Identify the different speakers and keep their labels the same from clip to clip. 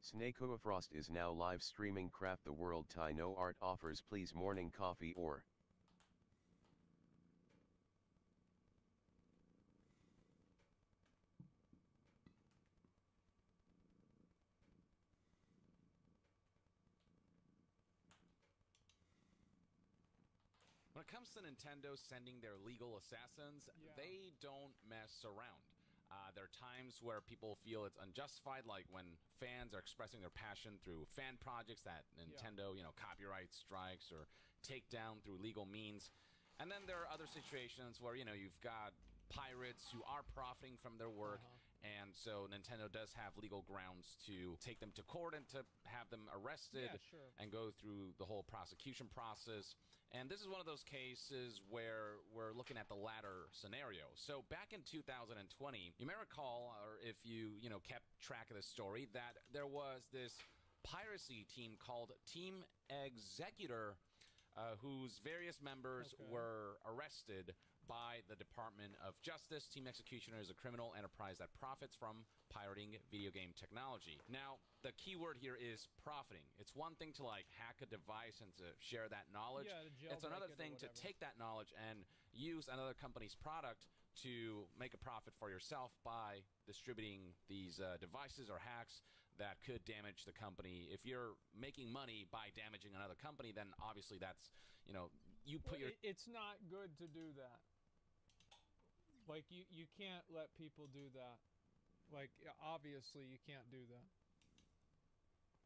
Speaker 1: S.W.Frost is now live streaming Craft the World Thai No Art offers please morning coffee or
Speaker 2: When it comes to Nintendo sending their legal assassins, they don't mess around. There are times where people feel it's unjustified, like when fans are expressing their passion through fan projects that Nintendo, copyright strikes or take down through legal means. And then there are other situations where, you've got pirates who are profiting from their work, and so Nintendo does have legal grounds to take them to court and to have them arrested and go through the whole prosecution process. And this is one of those cases where we're looking at the latter scenario. So back in 2020, you may recall, or if you kept track of the story, that there was this piracy team called Team Executor, whose various members were arrested by the Department of Justice. Team Executioner is a criminal enterprise that profits from pirating video game technology. Now, the key word here is profiting. It's one thing to hack a device and to share that knowledge. It's another thing to take that knowledge and use another company's product to make a profit for yourself by distributing these devices or hacks that could damage the company. If you're making money by damaging another company, then obviously that's, you put your...
Speaker 3: It's not good to do that. You can't let people do that. Obviously you can't do that.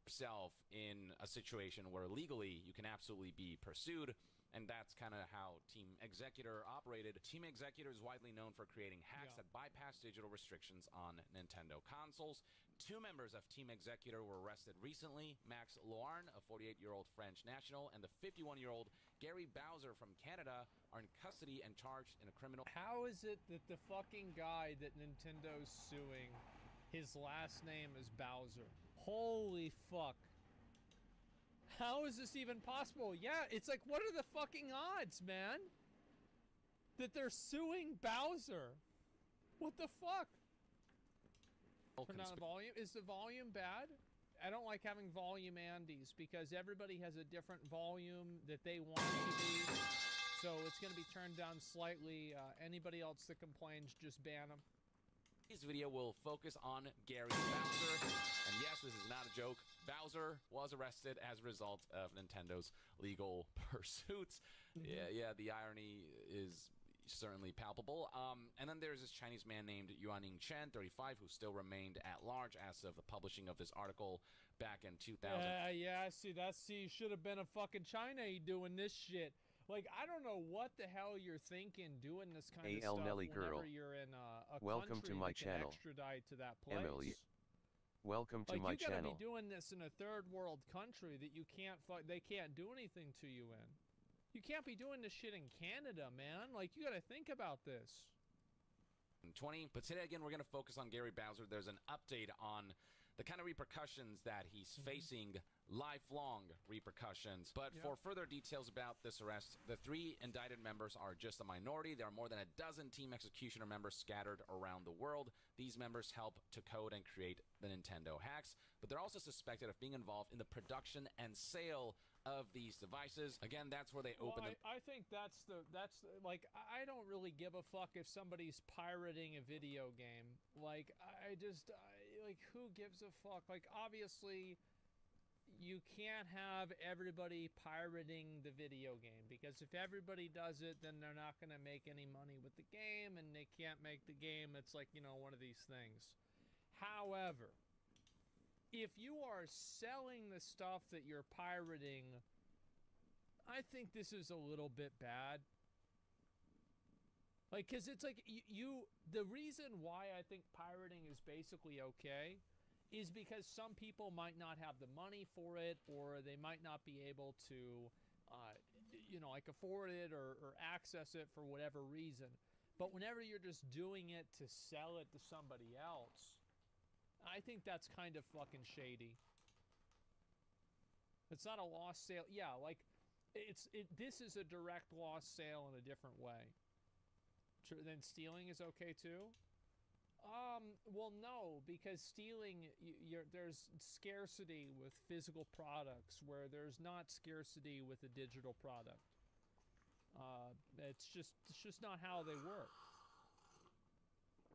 Speaker 2: Yourself in a situation where legally you can absolutely be pursued, and that's kind of how Team Executor operated. Team Executor is widely known for creating hacks that bypass digital restrictions on Nintendo consoles. 2 members of Team Executor were arrested recently. Max Loarn, a 48-year-old French national, and the 51-year-old Gary Bowser from Canada are in custody and charged in a criminal...
Speaker 3: How is it that the fucking guy that Nintendo's suing, his last name is Bowser? Holy fuck. How is this even possible? Yeah, it's what are the fucking odds, man? That they're suing Bowser. What the fuck? Turn down the volume. Is the volume bad? I don't like having volume Andes because everybody has a different volume that they want it to be. So it's going to be turned down slightly. Anybody else that complains, just ban them.
Speaker 2: This video will focus on Gary Bowser, and yes, this is not a joke. Bowser was arrested as a result of Nintendo's legal pursuits. Yeah, the irony is certainly palpable. And then there's this Chinese man named Yuaning Chen, 35, who still remained at large as of the publishing of this article back in 2000.
Speaker 3: Yeah, see, should have been a fucking China doing this shit. I don't know what the hell you're thinking doing this kind of stuff
Speaker 1: Nelly
Speaker 3: whenever
Speaker 1: girl.
Speaker 3: You're in a
Speaker 1: Welcome
Speaker 3: country
Speaker 1: to my
Speaker 3: that can
Speaker 1: channel.
Speaker 3: extradite to that place.
Speaker 1: Emily. Welcome to my
Speaker 3: you gotta
Speaker 1: channel.
Speaker 3: be doing this in a third world country that you can't they can't do anything to you in. You can't be doing this shit in Canada, man. You gotta think about this.
Speaker 2: 20. But today, again, we're going to focus on Gary Bowser. There's an update on the kind of repercussions that he's facing, lifelong repercussions. But for further details about this arrest, the 3 indicted members are just a minority. There are more than a dozen Team Executioner members scattered around the world. These members help to code and create the Nintendo hacks, but they're also suspected of being involved in the production and sale of these devices. Again, that's where they open them.
Speaker 3: I think that's I don't really give a fuck if somebody's pirating a video game. Who gives a fuck? Obviously you can't have everybody pirating the video game, because if everybody does it, then they're not going to make any money with the game, and they can't make the game. It's one of these things. However, if you are selling the stuff that you're pirating, I think this is a little bit bad. Because it's the reason why I think pirating is basically okay is because some people might not have the money for it, or they might not be able to, afford it or access it for whatever reason. But whenever you're just doing it to sell it to somebody else, I think that's kind of fucking shady. It's not a lost sale. Yeah, this is a direct lost sale in a different way. Then stealing is okay too? Well, no, because stealing, there's scarcity with physical products where there's not scarcity with a digital product. It's just not how they work.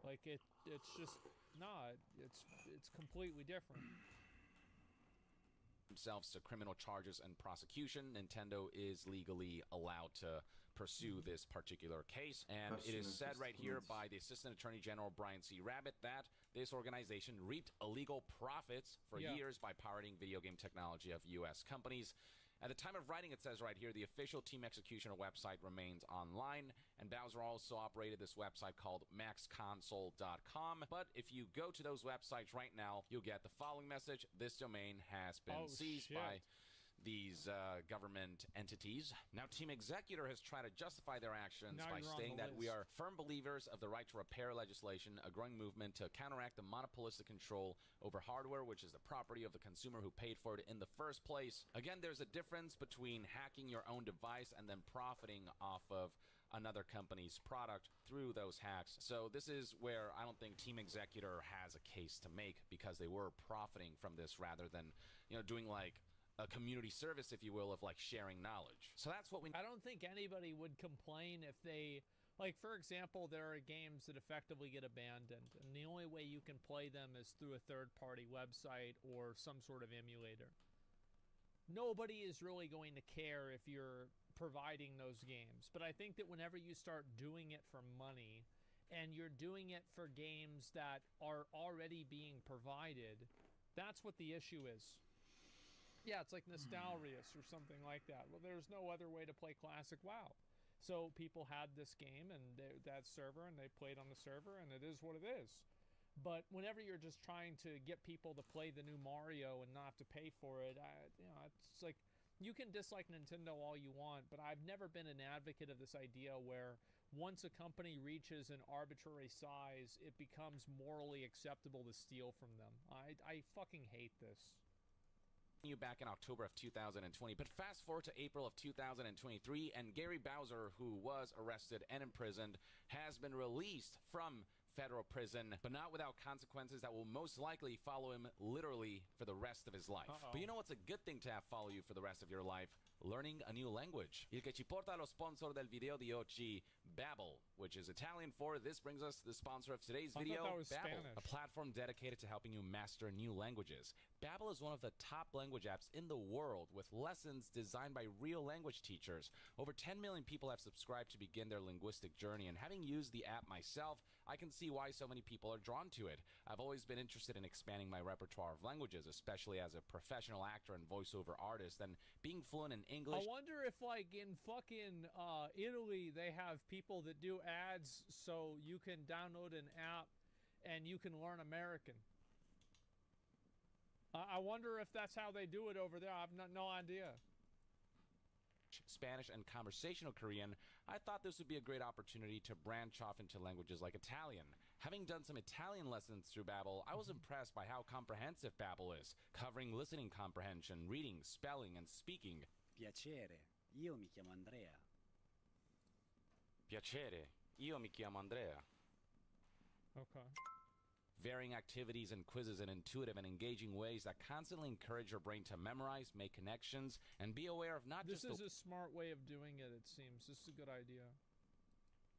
Speaker 3: Like it's just not. It's completely different.
Speaker 2: Themselves to criminal charges and prosecution. Nintendo is legally allowed to pursue this particular case, and it is said right here by the Assistant Attorney General Brian C. Rabbit that this organization reaped illegal profits for years by pirating video game technology of U.S. companies. At the time of writing, it says right here, the official Team Executioner website remains online, and Bowser also operated this website called maxconsole.com. But if you go to those websites right now, you'll get the following message: this domain has been seized by these government entities. Now, Team Executor has tried to justify their actions by stating that we are firm believers of the right to repair legislation, a growing movement to counteract the monopolistic control over hardware, which is the property of the consumer who paid for it in the first place. Again, there's a difference between hacking your own device and then profiting off of another company's product through those hacks. So this is where I don't think Team Executor has a case to make, because they were profiting from this rather than, you know, doing like a community service, if you will, of like sharing knowledge. So that's what we...
Speaker 3: I don't think anybody would complain if they, like, for example, there are games that effectively get abandoned, and the only way you can play them is through a third-party website or some sort of emulator. Nobody is really going to care if you're providing those games, but I think that whenever you start doing it for money, and you're doing it for games that are already being provided, that's what the issue is. Yeah, it's like Nostalrius or something like that. Well, there's no other way to play Classic WoW. So people had this game and that server, and they played on the server, and it is what it is. But whenever you're just trying to get people to play the new Mario and not have to pay for it, it's like, you can dislike Nintendo all you want, but I've never been an advocate of this idea where once a company reaches an arbitrary size, it becomes morally acceptable to steal from them. I fucking hate this.
Speaker 2: You back in October of 2020, but fast forward to April of 2023, and Gary Bowser, who was arrested and imprisoned, has been released from federal prison, but not without consequences that will most likely follow him literally for the rest of his life. But you know what's a good thing to have follow you for the rest of your life? Learning a new language. Il che ci porta allo sponsor del video di oggi, Babbel, which is Italian for this brings us to the sponsor of today's video,
Speaker 3: I thought that was
Speaker 2: Babbel,
Speaker 3: Spanish.
Speaker 2: a platform dedicated to helping you master new languages. Babbel is one of the top language apps in the world, with lessons designed by real language teachers. Over 10 million people have subscribed to begin their linguistic journey, and having used the app myself, I can see why so many people are drawn to it. I've always been interested in expanding my repertoire of languages, especially as a professional actor and voiceover artist, and being fluent in English.
Speaker 3: I wonder if, like, in fucking Italy, they have people that do ads so you can download an app and you can learn American. I wonder if that's how they do it over there. I've no idea.
Speaker 2: Spanish, and conversational Korean, I thought this would be a great opportunity to branch off into languages like Italian. Having done some Italian lessons through Babbel, I was impressed by how comprehensive Babbel is, covering listening comprehension, reading, spelling, and speaking.
Speaker 4: Piacere, io mi chiamo Andrea.
Speaker 2: Piacere, io mi chiamo Andrea.
Speaker 3: Okay.
Speaker 2: Varying activities and quizzes in intuitive and engaging ways that constantly encourage your brain to memorize, make connections, and be aware of not
Speaker 3: This
Speaker 2: just
Speaker 3: is a smart way of doing it, it seems. This is a good idea.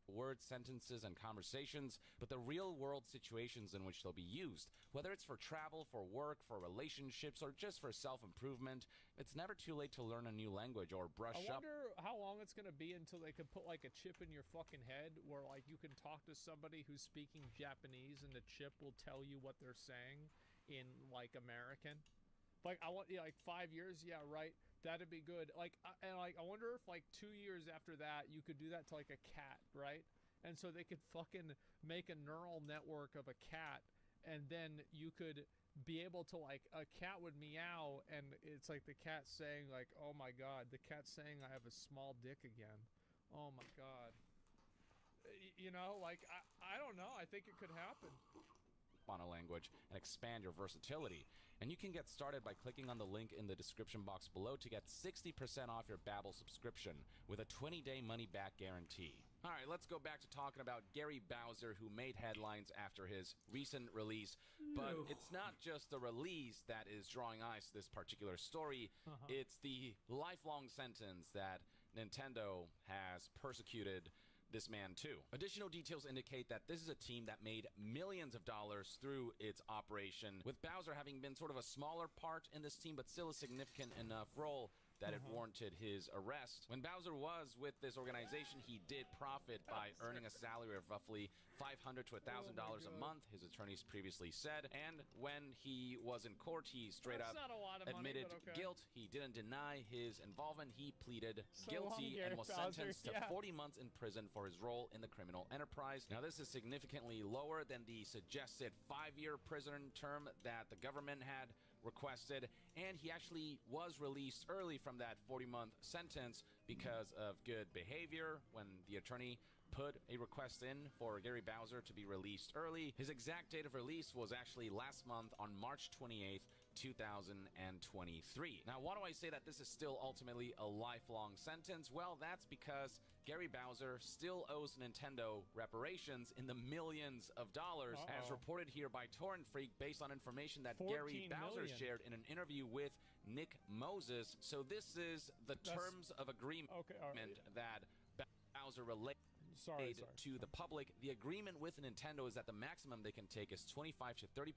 Speaker 2: words, sentences, and conversations, but the real-world situations in which they'll be used. Whether it's for travel, for work, for relationships, or just for self-improvement, it's never too late to learn a new language or brush
Speaker 3: I
Speaker 2: up.
Speaker 3: wonder how long it's going to be until they can put, like, a chip in your fucking head where, like, you can talk to somebody who's speaking Japanese and the chip will tell you what they're saying in, like, American. Like, I want, yeah, like, 5 years, yeah, right, that'd be good. Like, I wonder if, like, 2 years after that, you could do that to, like, a cat, right? And so they could fucking make a neural network of a cat, and then you could be able to, like, a cat would meow, and it's like the cat saying, like, oh my god, the cat's saying I have a small dick again. Oh my god. You know, like, I don't know, I think it could happen.
Speaker 2: On a language and expand your versatility. And you can get started by clicking on the link in the description box below to get 60% off your Babbel subscription with a 20-day money-back guarantee. All right, let's go back to talking about Gary Bowser, who made headlines after his recent release. But it's not just the release that is drawing eyes to this particular story. It's the lifelong sentence that Nintendo has persecuted this man too. Additional details indicate that this is a team that made millions of dollars through its operation, with Bowser having been sort of a smaller part in this team, but still a significant enough role that it warranted his arrest. When Bowser was with this organization, he did profit by earning a salary of roughly $500 to $1,000 a month, his attorneys previously said. And when he was in court, he straight up admitted guilt. He didn't deny his involvement. He pleaded guilty and was sentenced to 40 months in prison for his role in the criminal enterprise. Now, this is significantly lower than the suggested 5-year prison term that the government had requested, and he actually was released early from that 40-month sentence because of good behavior when the attorney put a request in for Gary Bowser to be released early. His exact date of release was actually last month on March 28th, 2023. Now, why do I say that this is still ultimately a lifelong sentence? Well, that's because Gary Bowser still owes Nintendo reparations in the millions of dollars, as reported here by Torrent Freak, based on information that Gary Bowser shared in an interview with Nick Moses. So this is the terms of agreement that Bowser related to the public. The agreement with Nintendo is that the maximum they can take is 25 to 30%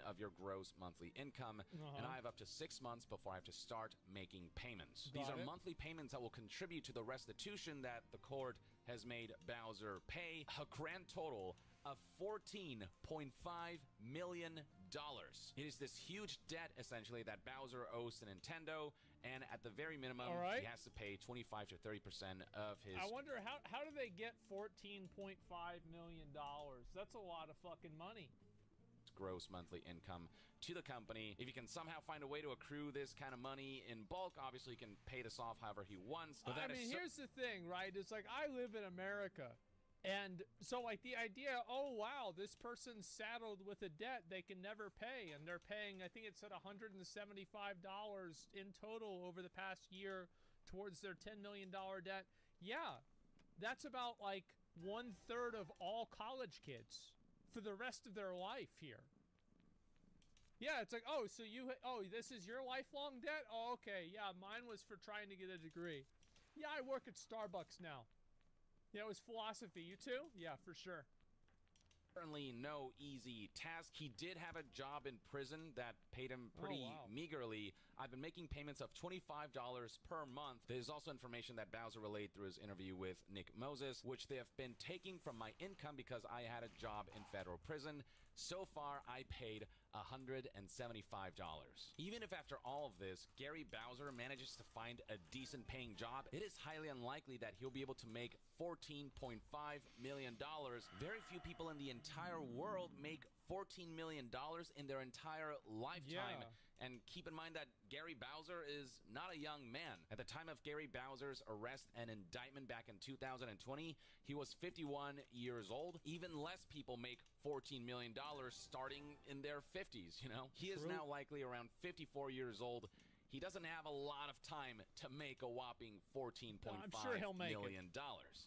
Speaker 2: of your gross monthly income, and I have up to 6 months before I have to start making payments. These are monthly payments that will contribute to the restitution that the court has made Bowser pay, a grand total of $14.5 million. It is this huge debt, essentially, that Bowser owes to Nintendo, and at the very minimum, he has to pay 25 to 30% of his...
Speaker 3: I wonder, how do they get $14.5 million? That's a lot of fucking money.
Speaker 2: Gross monthly income to the company. If you can somehow find a way to accrue this kind of money in bulk, obviously he can pay this off however he wants. But
Speaker 3: I mean, here's the thing, right? It's like, I live in America. And so, like, the idea, oh, wow, this person's saddled with a debt they can never pay, and they're paying, I think it said $175 in total over the past year towards their $10 million debt. Yeah, that's about, like, 1/3 of all college kids for the rest of their life here. Yeah, it's like, oh, so this is your lifelong debt? Oh, okay, yeah, mine was for trying to get a degree. Yeah, I work at Starbucks now. Yeah, it was philosophy. You too? Yeah, for sure.
Speaker 2: Certainly no easy task. He did have a job in prison that paid him pretty meagerly. I've been making payments of $25 per month. There's also information that Bowser relayed through his interview with Nick Moses, which they have been taking from my income because I had a job in federal prison. So far, I paid $175. Even if after all of this, Gary Bowser manages to find a decent paying job, it is highly unlikely that he'll be able to make $14.5 million. Very few people in the entire world make $14 million in their entire lifetime. And keep in mind that Gary Bowser is not a young man. At the time of Gary Bowser's arrest and indictment back in 2020, he was 51 years old. Even less people make $14 million starting in their 50s, you know? He is now likely around 54 years old. He doesn't have a lot of time to make a whopping $14.5 million.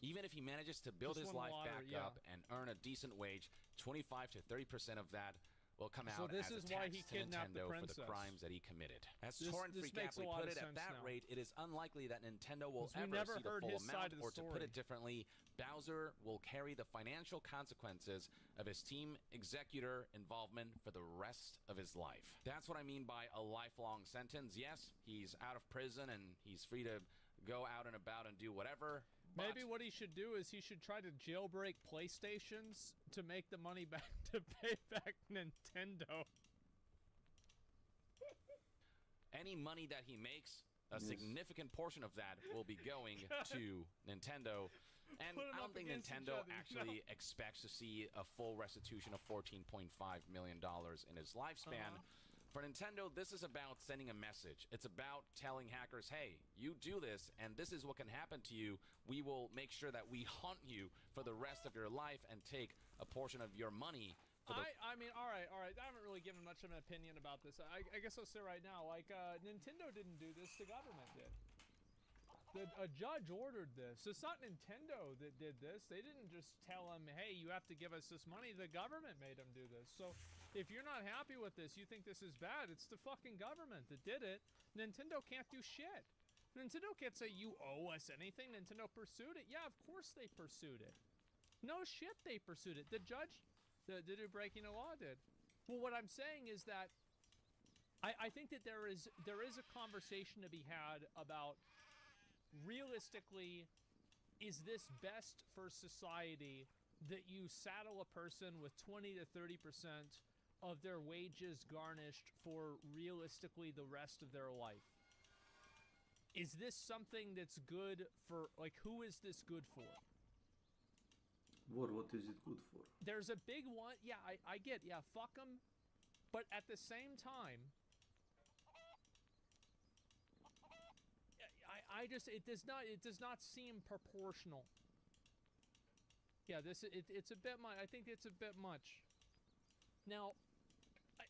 Speaker 2: Even if he manages to build his life back up and earn a decent wage, 25 to 30% of that will come out as a tax to Nintendo for the crimes that he committed. As Torrent Freak aptly put it, at that rate, it is unlikely that Nintendo will ever see the full amount, or to put it differently, Bowser will carry the financial consequences of his team executor involvement for the rest of his life. That's what I mean by a lifelong sentence. Yes, he's out of prison and he's free to go out and about and do whatever.
Speaker 3: Maybe what he should do is he should try to jailbreak PlayStations to make the money back, to pay back Nintendo.
Speaker 2: Any money that he makes, a significant portion of that will be going to Nintendo. And I don't think Nintendo actually expects to see a full restitution of $14.5 million in his lifespan. For Nintendo, this is about sending a message. It's about telling hackers, hey, you do this, and this is what can happen to you. We will make sure that we haunt you for the rest of your life and take a portion of your money.
Speaker 3: I mean, all right. I haven't really given much of an opinion about this. I guess I'll say right now, like, Nintendo didn't do this, the government did. A judge ordered this. It's not Nintendo that did this. They didn't just tell him, hey, you have to give us this money. The government made him do this. So if you're not happy with this, you think this is bad, it's the fucking government that did it. Nintendo can't do shit. Nintendo can't say you owe us anything. Nintendo pursued it. Yeah, of course they pursued it. No shit, they pursued it. The judge, the dude breaking the law did. Well, what I'm saying is that I think that there is a conversation to be had about, realistically, is this best for society that you saddle a person with 20 to 30% of their wages garnished for realistically the rest of their life? Is this something that's good for, like, who is this good for?
Speaker 5: What is it good for?
Speaker 3: There's a big one. Yeah, I get, yeah, fuck them. But at the same time, it does not seem proportional. Yeah, it's a bit much. I think it's a bit much. Now,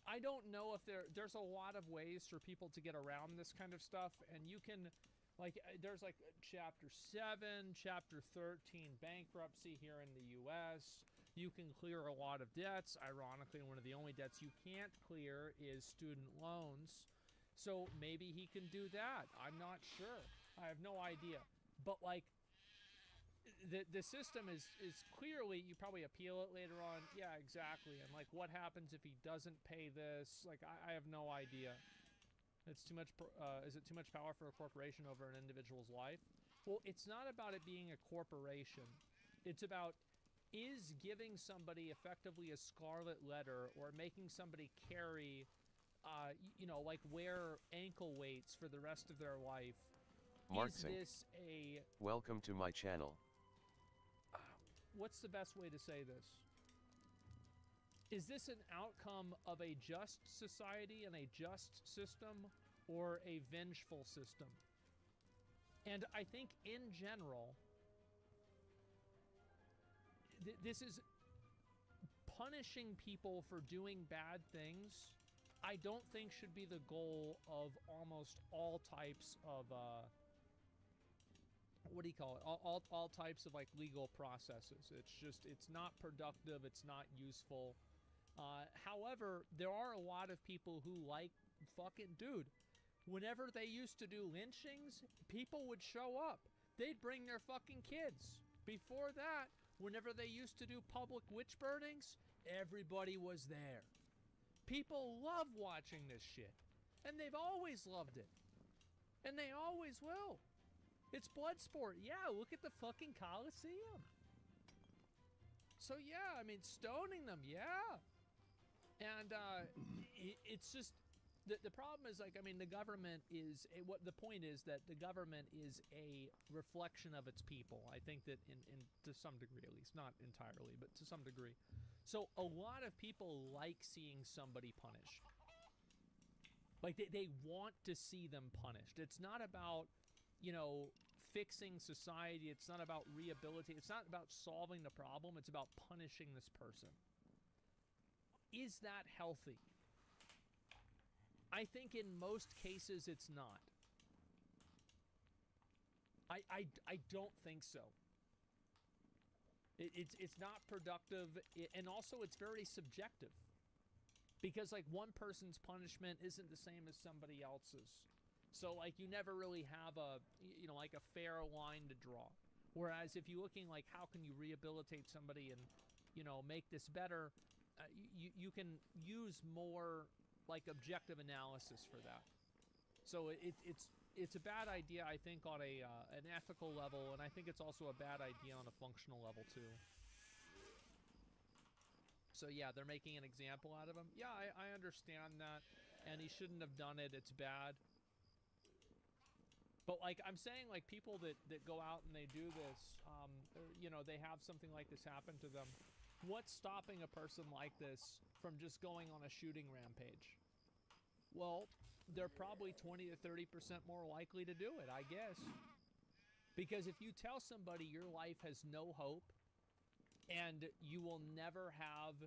Speaker 3: I don't know if there's a lot of ways for people to get around this kind of stuff, and you can, like, there's like Chapter 7, Chapter 13 bankruptcy here in the U.S. You can clear a lot of debts. Ironically, one of the only debts you can't clear is student loans. So maybe he can do that. I'm not sure. I have no idea. But, like, the system is clearly, you probably appeal it later on. Yeah, exactly. And, like, what happens if he doesn't pay this? Like, I have no idea. It's too much. Is it too much power for a corporation over an individual's life? Well, it's not about it being a corporation. It's about, is giving somebody effectively a scarlet letter or making somebody carry, you know, like, wear ankle weights for the rest of their life.
Speaker 1: Marksing.
Speaker 3: Is this a...
Speaker 1: Welcome to my channel.
Speaker 3: What's the best way to say this? Is this an outcome of a just society and a just system, or a vengeful system? And I think in general, this is punishing people for doing bad things. I don't think should be the goal of almost all types of what do you call it? All types of, like, legal processes. It's not productive. It's not useful. However, there are a lot of people who, like, fucking, dude, whenever they used to do lynchings, people would show up. They'd bring their fucking kids. Before that, whenever they used to do public witch burnings, everybody was there. People love watching this shit. And they've always loved it. And they always will. It's blood sport. Yeah, look at the fucking Coliseum. So, yeah, I mean, stoning them, yeah. And it's just, the problem is, like, I mean, the government is, the point is that the government is a reflection of its people. I think that to some degree, at least, not entirely, but to some degree. So a lot of people like seeing somebody punished. Like, they want to see them punished. It's not about, you know, fixing society. It's not about rehabilitating. It's not about solving the problem. It's about punishing this person. Is that healthy? I think in most cases it's not. I don't think so. It's not productive, and also it's very subjective. Because, like, one person's punishment isn't the same as somebody else's. So, like, you never really have a, you know, like, a fair line to draw. Whereas if you're looking, like, how can you rehabilitate somebody and, you know, make this better, you can use more, like, objective analysis for that. So it's a bad idea, I think, on an ethical level, and I think it's also a bad idea on a functional level too. So yeah, they're making an example out of him. Yeah, I understand that, and he shouldn't have done it. It's bad. But, like, I'm saying, like, people that go out and they do this, you know, they have something like this happen to them. What's stopping a person like this from just going on a shooting rampage? Well, they're probably 20 to 30% more likely to do it, I guess. Because if you tell somebody your life has no hope and you will never have,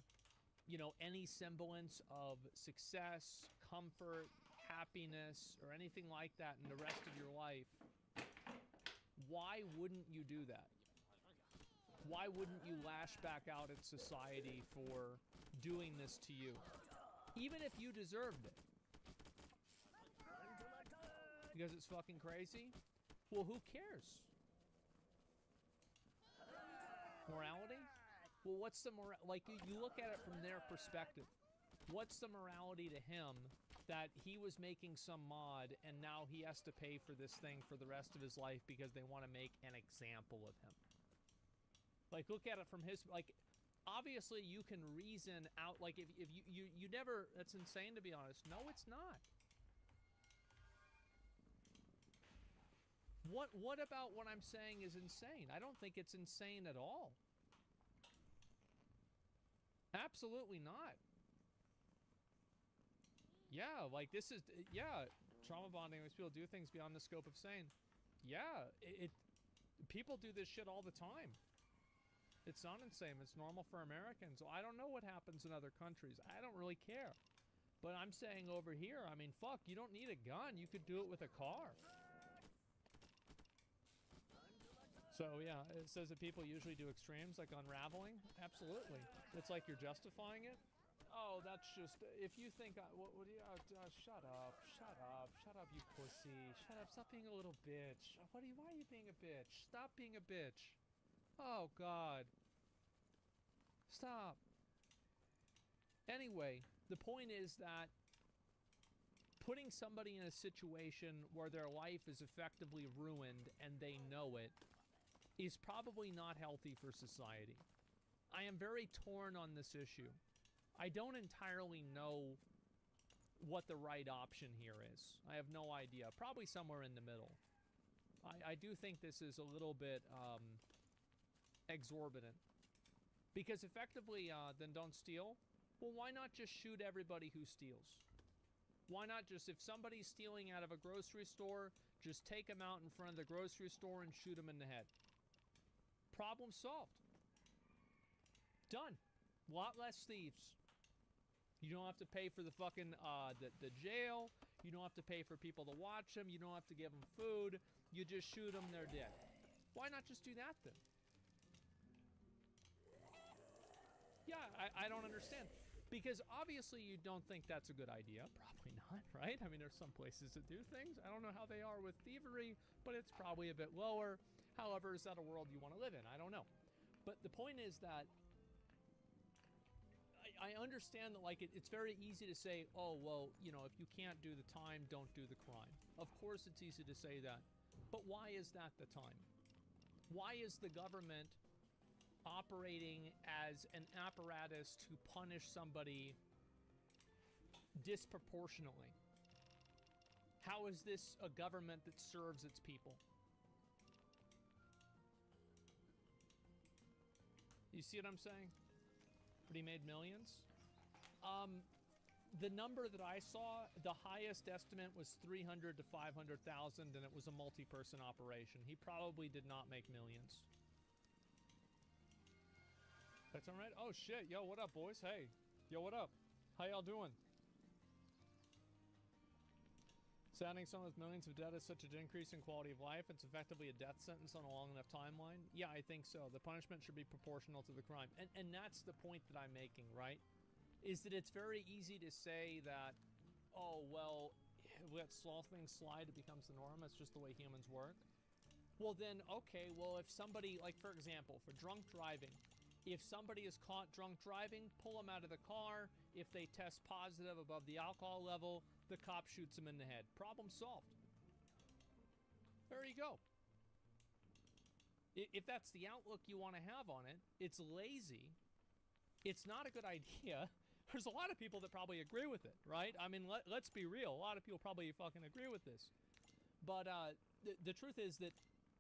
Speaker 3: you know, any semblance of success, comfort, happiness, or anything like that in the rest of your life, why wouldn't you do that? Why wouldn't you lash back out at society for doing this to you? Even if you deserved it. Because it's fucking crazy? Well, who cares? Morality? Well, what's the like, you look at it from their perspective. What's the morality to him that he was making some mod and now he has to pay for this thing for the rest of his life because they want to make an example of him? Like, look at it from his, like, obviously you can reason out, like, if you never, that's insane to be honest. No, it's not. What about what I'm saying is insane? I don't think it's insane at all. Absolutely not. Yeah, like this is, yeah, trauma bonding makes people do things beyond the scope of sane. Yeah, people do this shit all the time. It's not insane. It's normal for Americans. I don't know what happens in other countries. I don't really care. But I'm saying over here, I mean, fuck, you don't need a gun. You could do it with a car. So, yeah, it says that people usually do extremes, like unraveling. Absolutely. It's like you're justifying it. Oh, that's just, if you think, what do you, shut up, you pussy. Shut up, stop being a little bitch. Why are you being a bitch? Stop being a bitch. Oh, God. Stop. Anyway, the point is that putting somebody in a situation where their life is effectively ruined and they know it is probably not healthy for society. I am very torn on this issue. I don't entirely know what the right option here is. I have no idea. Probably somewhere in the middle. I do think this is a little bit exorbitant. Because effectively, then don't steal. Well, why not just shoot everybody who steals? Why not just, if somebody's stealing out of a grocery store, just take them out in front of the grocery store and shoot them in the head? Problem solved. Done. A lot less thieves. You don't have to pay for the fucking, the jail. You don't have to pay for people to watch them. You don't have to give them food. You just shoot them, they're dead. Why not just do that then? Yeah, I don't understand. Because obviously you don't think that's a good idea. Probably not, right? I mean, there's some places that do things. I don't know how they are with thievery, but it's probably a bit lower. However, is that a world you want to live in? I don't know. But the point is that I understand that, like, it's very easy to say, oh, well, you know, if you can't do the time, don't do the crime. Of course it's easy to say that. But why is that the time? Why is the government operating as an apparatus to punish somebody disproportionately? How is this a government that serves its people? You see what I'm saying? But he made millions. The number that I saw, the highest estimate was 300 to 500,000, and it was a multi-person operation. He probably did not make millions. That's all right. Oh shit, yo, what up, boys? Hey, yo, what up? How y'all doing? Sounding someone with millions of debt is such an increase in quality of life. It's effectively a death sentence on a long enough timeline. Yeah, I think so. The punishment should be proportional to the crime. And that's the point that I'm making, right? Is that it's very easy to say that, oh, well, let things slide, it becomes the norm. That's just the way humans work. Well, then, okay, well, if somebody, like, for example, for drunk driving, if somebody is caught drunk driving, pull them out of the car. If they test positive above the alcohol level, the cop shoots them in the head. Problem solved. There you go. If that's the outlook you want to have on it, it's lazy. It's not a good idea. There's a lot of people that probably agree with it, right? I mean, let's be real. A lot of people probably fucking agree with this. But the truth is that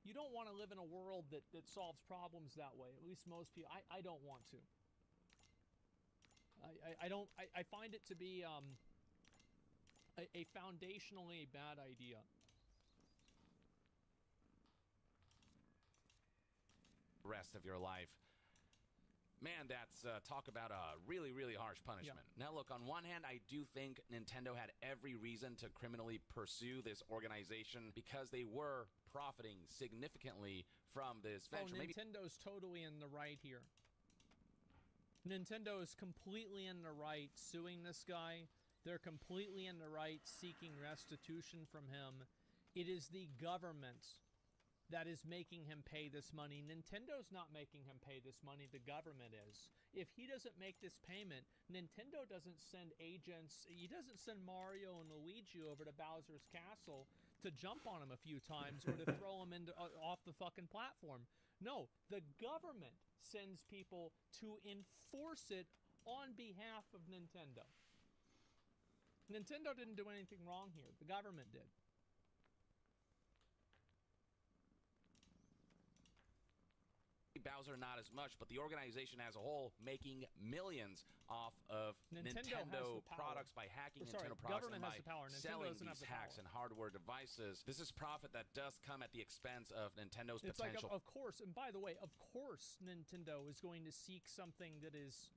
Speaker 3: you don't want to live in a world that solves problems that way. At least most people. I don't want to. I find it to be a foundationally bad idea.
Speaker 2: Rest of your life. Man, that's talk about a really, really harsh punishment. Now, look, on one hand, I do think Nintendo had every reason to criminally pursue this organization because they were profiting significantly from this venture.
Speaker 3: Nintendo's totally in the right here. Nintendo is completely in the right suing this guy. They're completely in the right seeking restitution from him. It is the government that is making him pay this money. Nintendo's not making him pay this money. The government is. If he doesn't make this payment, Nintendo doesn't send agents. He doesn't send Mario and Luigi over to Bowser's castle to jump on him a few times or to throw him into, off the fucking platform. No, the government sends people to enforce it on behalf of Nintendo. Nintendo didn't do anything wrong here. The government did.
Speaker 2: Bowser not as much, but the organization as a whole making millions off of Nintendo products by hacking Nintendo products and by selling these hacks and hardware devices. This is profit that does come at the expense of Nintendo's potential.
Speaker 3: Of course, and by the way, of course Nintendo is going to seek something that is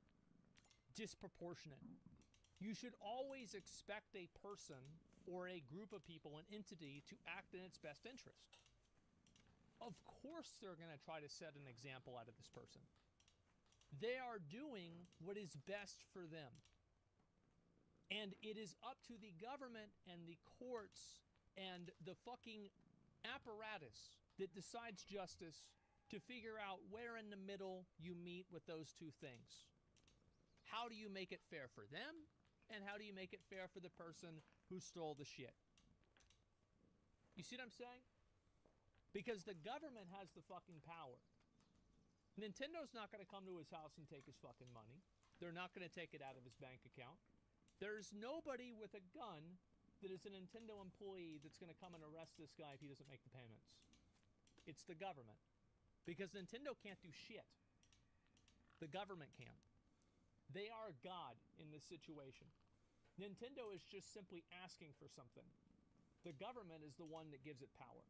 Speaker 3: disproportionate. You should always expect a person or a group of people, an entity, to act in its best interest. Of course they're going to try to set an example out of this person. They are doing what is best for them. And it is up to the government and the courts and the fucking apparatus that decides justice to figure out where in the middle you meet with those two things. How do you make it fair for them? And how do you make it fair for the person who stole the shit? You see what I'm saying? Because the government has the fucking power. Nintendo's not going to come to his house and take his fucking money. They're not going to take it out of his bank account. There's nobody with a gun that is a Nintendo employee that's going to come and arrest this guy if he doesn't make the payments. It's the government. Because Nintendo can't do shit. The government can. They are God in this situation. Nintendo is just simply asking for something. The government is the one that gives it power.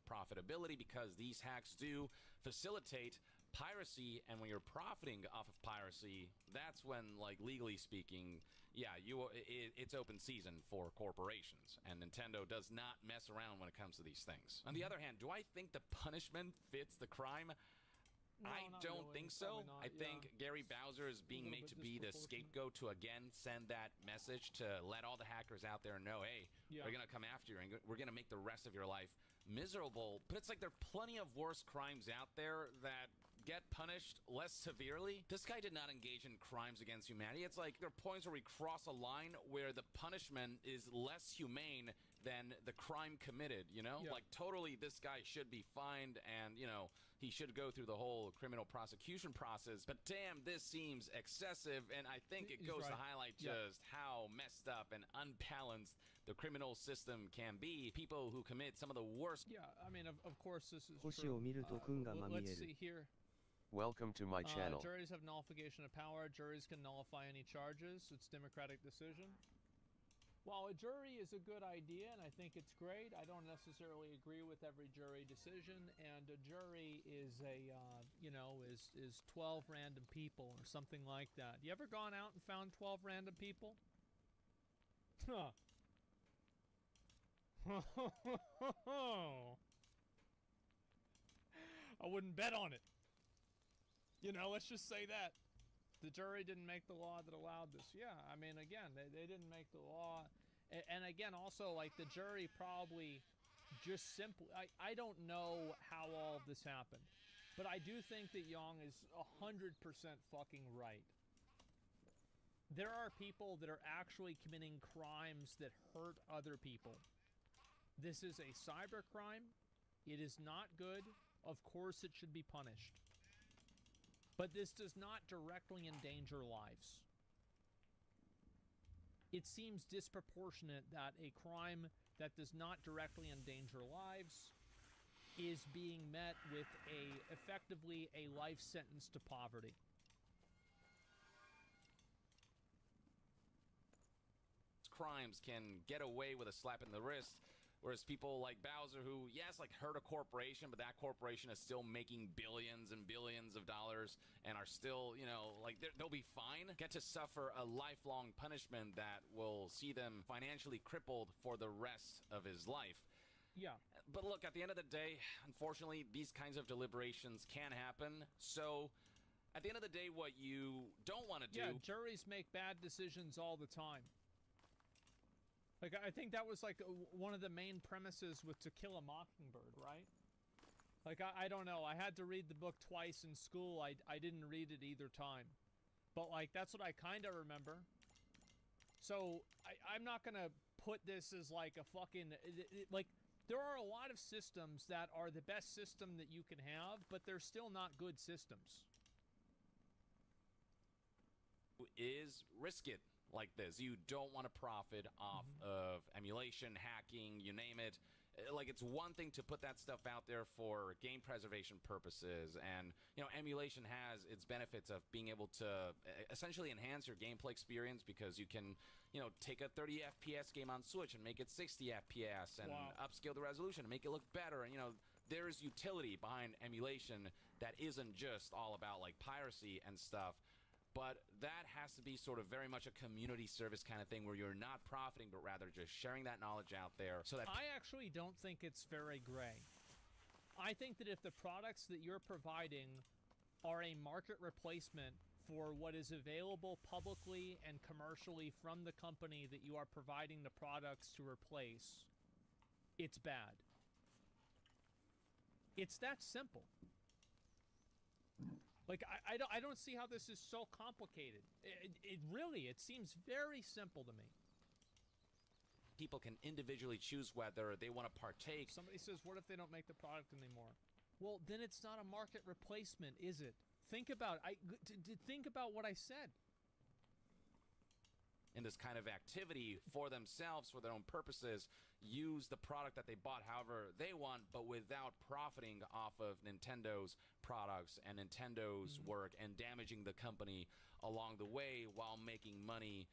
Speaker 2: Profitability, because these hacks do facilitate piracy, and when you're profiting off of piracy, that's when, like, legally speaking, yeah, it's open season for corporations, and Nintendo does not mess around when it comes to these things. On the other hand, do I think the punishment fits the crime?
Speaker 3: No,
Speaker 2: I don't think so. I think Gary Bowser is being made to be the scapegoat to again send that message to let all the hackers out there know, hey, we're going to come after you and we're going to make the rest of your life miserable. But it's like there are plenty of worse crimes out there that get punished less severely. This guy did not engage in crimes against humanity. It's like there are points where we cross a line where the punishment is less humane than the crime committed, you know? Like, totally, this guy should be fined and, you know, he should go through the whole criminal prosecution process. But damn, this seems excessive, and I think it goes to highlight just how messed up and unbalanced the criminal system can be. People who commit some of the worst...
Speaker 3: Yeah, I mean, of course this is true. Let's see here.
Speaker 1: Welcome to my channel.
Speaker 3: Juries have nullification of power. Juries can nullify any charges. It's democratic decision. While a jury is a good idea, and I think it's great, I don't necessarily agree with every jury decision, and a jury is a, is 12 random people or something like that. You ever gone out and found 12 random people? Huh. I wouldn't bet on it. You know, let's just say that. The jury didn't make the law that allowed this. Yeah, I mean, again, they didn't make the law. And again, also, like, the jury probably just simply... I don't know how all of this happened. But I do think that Young is 100% fucking right. There are people that are actually committing crimes that hurt other people. This is a cybercrime. It is not good. Of course, it should be punished. But this does not directly endanger lives. It seems disproportionate that a crime that does not directly endanger lives is being met with effectively a life sentence to poverty.
Speaker 2: Crimes can get away with a slap in the wrist. Whereas people like Bowser, who, yes, like hurt a corporation, but that corporation is still making billions and billions of dollars and are still, you know, like they'll be fine, get to suffer a lifelong punishment that will see them financially crippled for the rest of his life.
Speaker 3: Yeah.
Speaker 2: But look, at the end of the day, unfortunately, these kinds of deliberations can happen. So at the end of the day, what you don't want to do...
Speaker 3: Yeah, juries make bad decisions all the time. Like, I think that was, like, one of the main premises with To Kill a Mockingbird, right? Like, I don't know. I had to read the book twice in school. I didn't read it either time. But, like, that's what I kind of remember. So, I'm not going to put this as, like, a fucking... like, there are a lot of systems that are the best system that you can have, but they're still not good systems.
Speaker 2: Is risk it like this. You don't want to profit off of emulation, hacking, you name it. Like, it's one thing to put that stuff out there for game preservation purposes, and, you know, emulation has its benefits of being able to essentially enhance your gameplay experience, because you can, you know, take a 30 FPS game on Switch and make it 60 FPS and upscale the resolution and make it look better. And, you know, there's utility behind emulation that isn't just all about, like, piracy and stuff. But that has to be sort of very much a community service kind of thing, where you're not profiting, but rather just sharing that knowledge out there. So that
Speaker 3: I actually don't think it's very gray. I think that if the products that you're providing are a market replacement for what is available publicly and commercially from the company that you are providing the products to replace, it's bad. It's that simple. Like, I don't see how this is so complicated. It really, it seems very simple to me.
Speaker 2: people can individually choose whether they want to partake.
Speaker 3: Somebody says, what if they don't make the product anymore? Well, then it's not a market replacement, is it? Think about think about what I said.
Speaker 2: In this kind of activity for themselves, for their own purposes, use the product that they bought however they want, but without profiting off of Nintendo's products and Nintendo's work and damaging the company along the way while making money.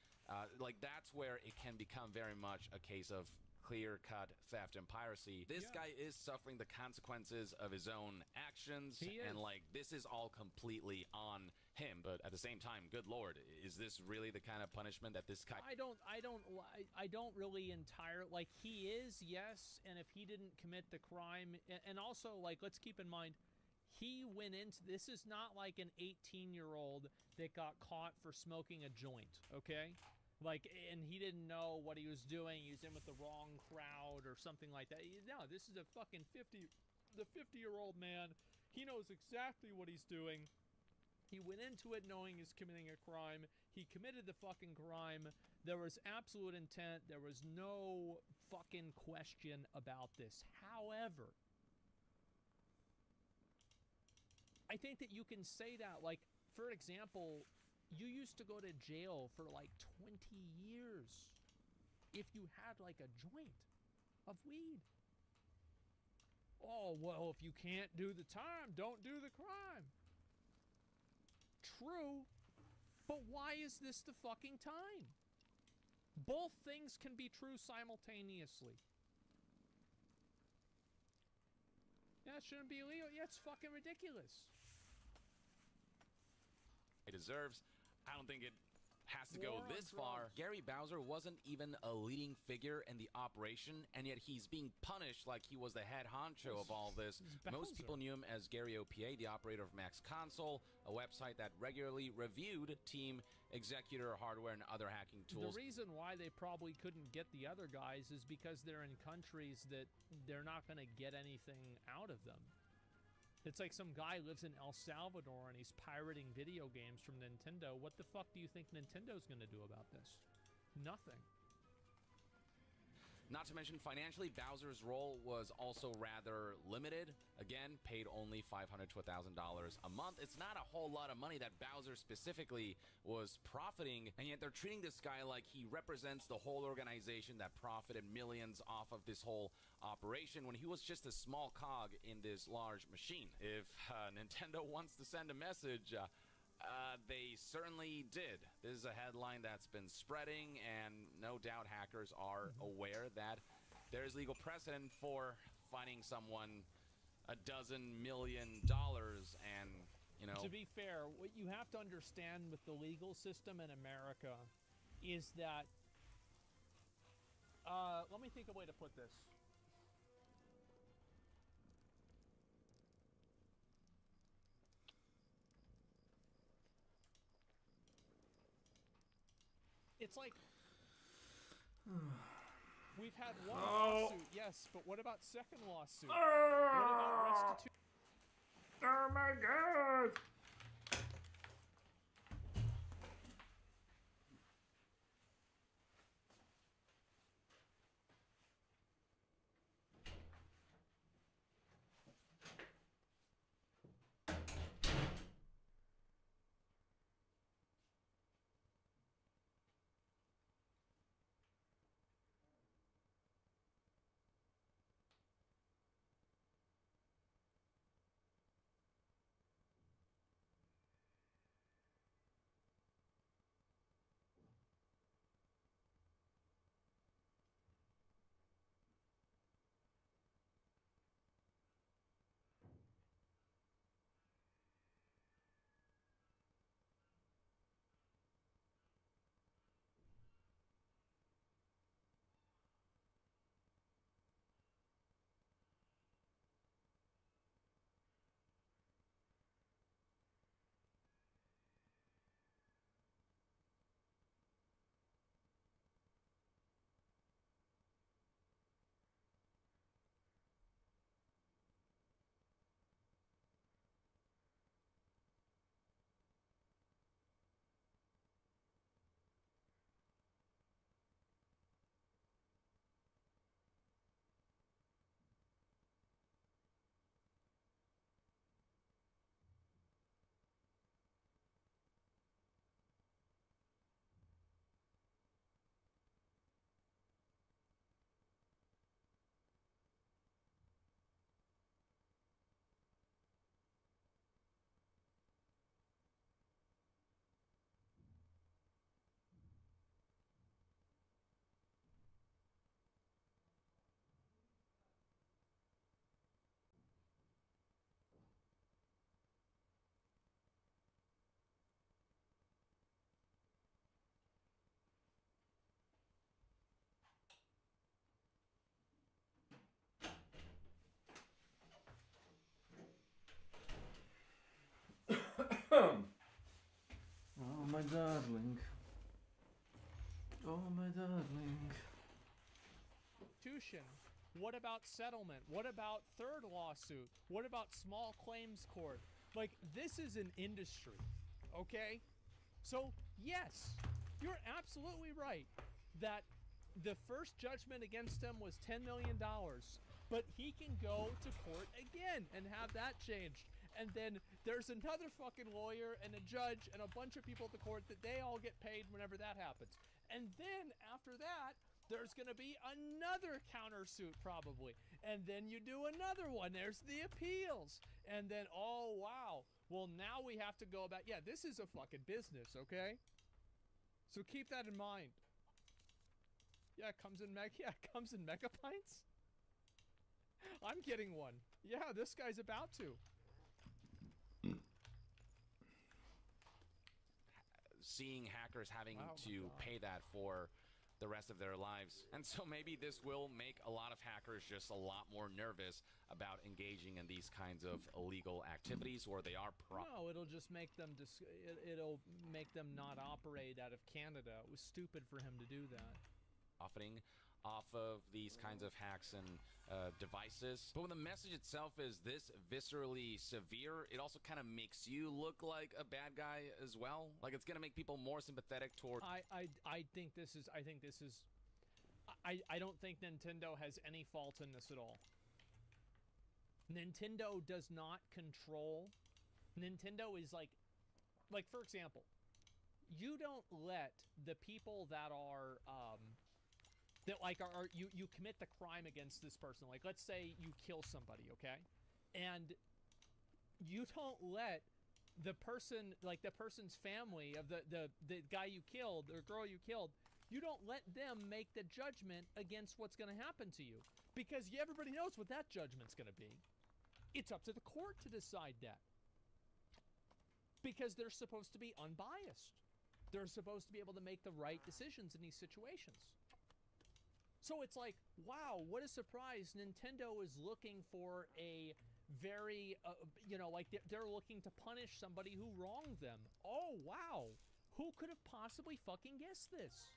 Speaker 2: Like, that's where it can become very much a case of clear-cut theft and piracy. This guy is suffering the consequences of his own actions, and like, this is all completely on him. But at the same time, good lord, is this really the kind of punishment that this guy...
Speaker 3: I don't really entirely, like, he is, yes, and if he didn't commit the crime, and also, like, let's keep in mind, he went into, this is not like an 18-year-old that got caught for smoking a joint, okay? Like, and he didn't know what he was doing. He was in with the wrong crowd or something like that. No, this is a fucking 50-year-old man. He knows exactly what he's doing. He went into it knowing he's committing a crime. He committed the fucking crime. There was absolute intent. There was no fucking question about this. However, I think that you can say that, like, for example, you used to go to jail for like 20 years if you had like a joint of weed. Oh, well, if you can't do the time, don't do the crime. True, but why is this the fucking time? Both things can be true simultaneously. Yeah, it shouldn't be illegal. Yeah, it's fucking ridiculous.
Speaker 2: It deserves. I don't think it has to go this far. Gary Bowser wasn't even a leading figure in the operation, and yet he's being punished like he was the head honcho of all this. Most people knew him as Gary OPA, the operator of Max Console, a website that regularly reviewed Team Executor hardware and other hacking tools.
Speaker 3: The reason why they probably couldn't get the other guys is because they're in countries that they're not going to get anything out of them. It's like some guy lives in El Salvador and he's pirating video games from Nintendo. What the fuck do you think Nintendo's going to do about this? Nothing.
Speaker 2: Not to mention, financially, Bowser's role was also rather limited. Again, paid only $500 to $1,000 a month. It's not a whole lot of money that Bowser specifically was profiting, and yet they're treating this guy like he represents the whole organization that profited millions off of this whole operation when he was just a small cog in this large machine. If Nintendo wants to send a message, they certainly did. This is a headline that's been spreading, and no doubt hackers are aware that there is legal precedent for fining someone $12 million, and you know.
Speaker 3: To be fair, what you have to understand with the legal system in America is that, let me think of a way to put this. It's like, we've had one lawsuit, yes, but what about second lawsuit? What about restitution?
Speaker 5: Oh my god! Oh my darling. Oh my darling.
Speaker 3: What about settlement? What about third lawsuit? What about small claims court? Like, this is an industry, okay? So, yes, you're absolutely right that the first judgment against him was $10 million, but he can go to court again and have that changed. And then there's another fucking lawyer and a judge and a bunch of people at the court that they all get paid whenever that happens. And then after that, there's going to be another countersuit probably. And then you do another one. There's the appeals. And then, oh, wow. Well, now we have to go about, yeah, this is a fucking business, okay? So keep that in mind. Yeah, it comes in mega pints. I'm getting one. Yeah, this guy's about to.
Speaker 2: Seeing hackers having to pay that for the rest of their lives. And so maybe this will make a lot of hackers just a lot more nervous about engaging in these kinds of illegal activities, or they are
Speaker 3: No, it'll just make them it'll make them not operate out of Canada. It was stupid for him to do that.
Speaker 2: profiting off of these kinds of hacks and devices. But when the message itself is this viscerally severe, it also kind of makes you look like a bad guy as well. Like, it's going to make people more sympathetic toward...
Speaker 3: I don't think Nintendo has any fault in this at all. Nintendo does not control. Nintendo is like for example, you don't let the people that are you commit the crime against this person. Like, let's say you kill somebody, okay? And you don't let the person, like the person's family of the guy you killed or girl you killed, You don't let them make the judgment against what's going to happen to you. Because everybody knows what that judgment's going to be. It's up to the court to decide that. Because they're supposed to be unbiased. They're supposed to be able to make the right decisions in these situations. So it's like, wow, what a surprise. Nintendo is looking for a very, like they're looking to punish somebody who wronged them. Oh, wow. Who could have possibly fucking guessed this?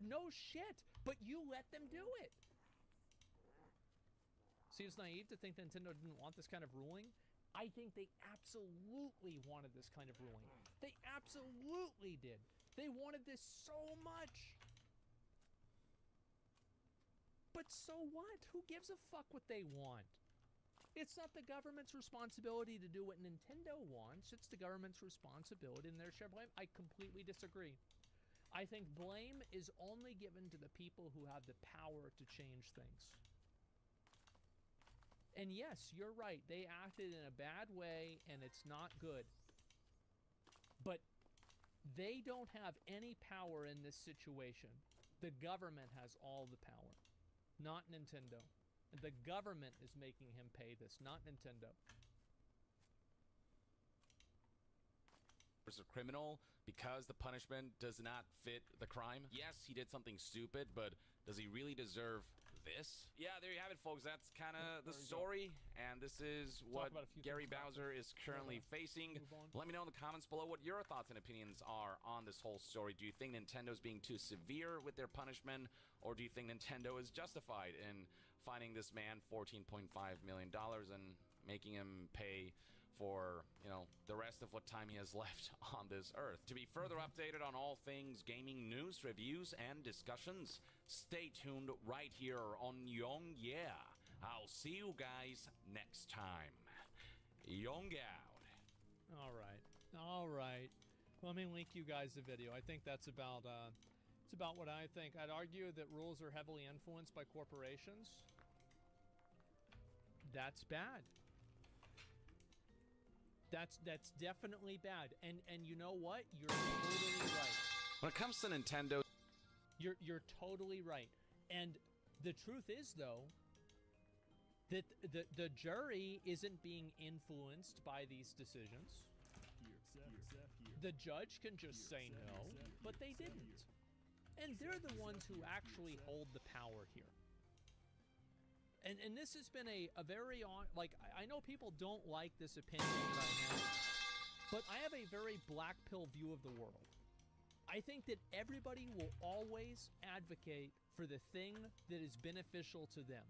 Speaker 3: No shit, but you let them do it. See, it's naive to think Nintendo didn't want this kind of ruling. I think they absolutely wanted this kind of ruling. They absolutely did. They wanted this so much. But so what? Who gives a fuck what they want? It's not the government's responsibility to do what Nintendo wants. It's the government's responsibility and their share blame. I completely disagree. I think blame is only given to the people who have the power to change things. And yes, you're right. They acted in a bad way, and it's not good. But they don't have any power in this situation. The government has all the power, not Nintendo. The government is making him pay this, not Nintendo.
Speaker 2: A criminal because the punishment does not fit the crime. Yes, he did something stupid, but does he really deserve this? Yeah, there you have it, folks. That's kind of the story, and this is what Gary Bowser is currently facing. Let me know in the comments below what your thoughts and opinions are on this whole story. Do you think Nintendo's being too severe with their punishment, or do you think Nintendo is justified in fining this man $14.5 million and making him pay for, the rest of what time he has left on this earth? To be further updated on all things gaming news, reviews, and discussions, stay tuned right here on Young Yeah. I'll see you guys next time. Young out.
Speaker 3: All right. Let me link you guys the video. I think that's about, it's about what I think. I'd argue that rules are heavily influenced by corporations. That's bad. That's definitely bad. And you know what? You're totally right.
Speaker 2: When it comes to Nintendo,
Speaker 3: you're totally right. And the truth is, though, that the jury isn't being influenced by these decisions. The judge can just say no, but they didn't. And they're the ones who actually hold the power here. And this has been a very I know people don't like this opinion that I have, but I have a very black pill view of the world. I think that everybody will always advocate for the thing that is beneficial to them.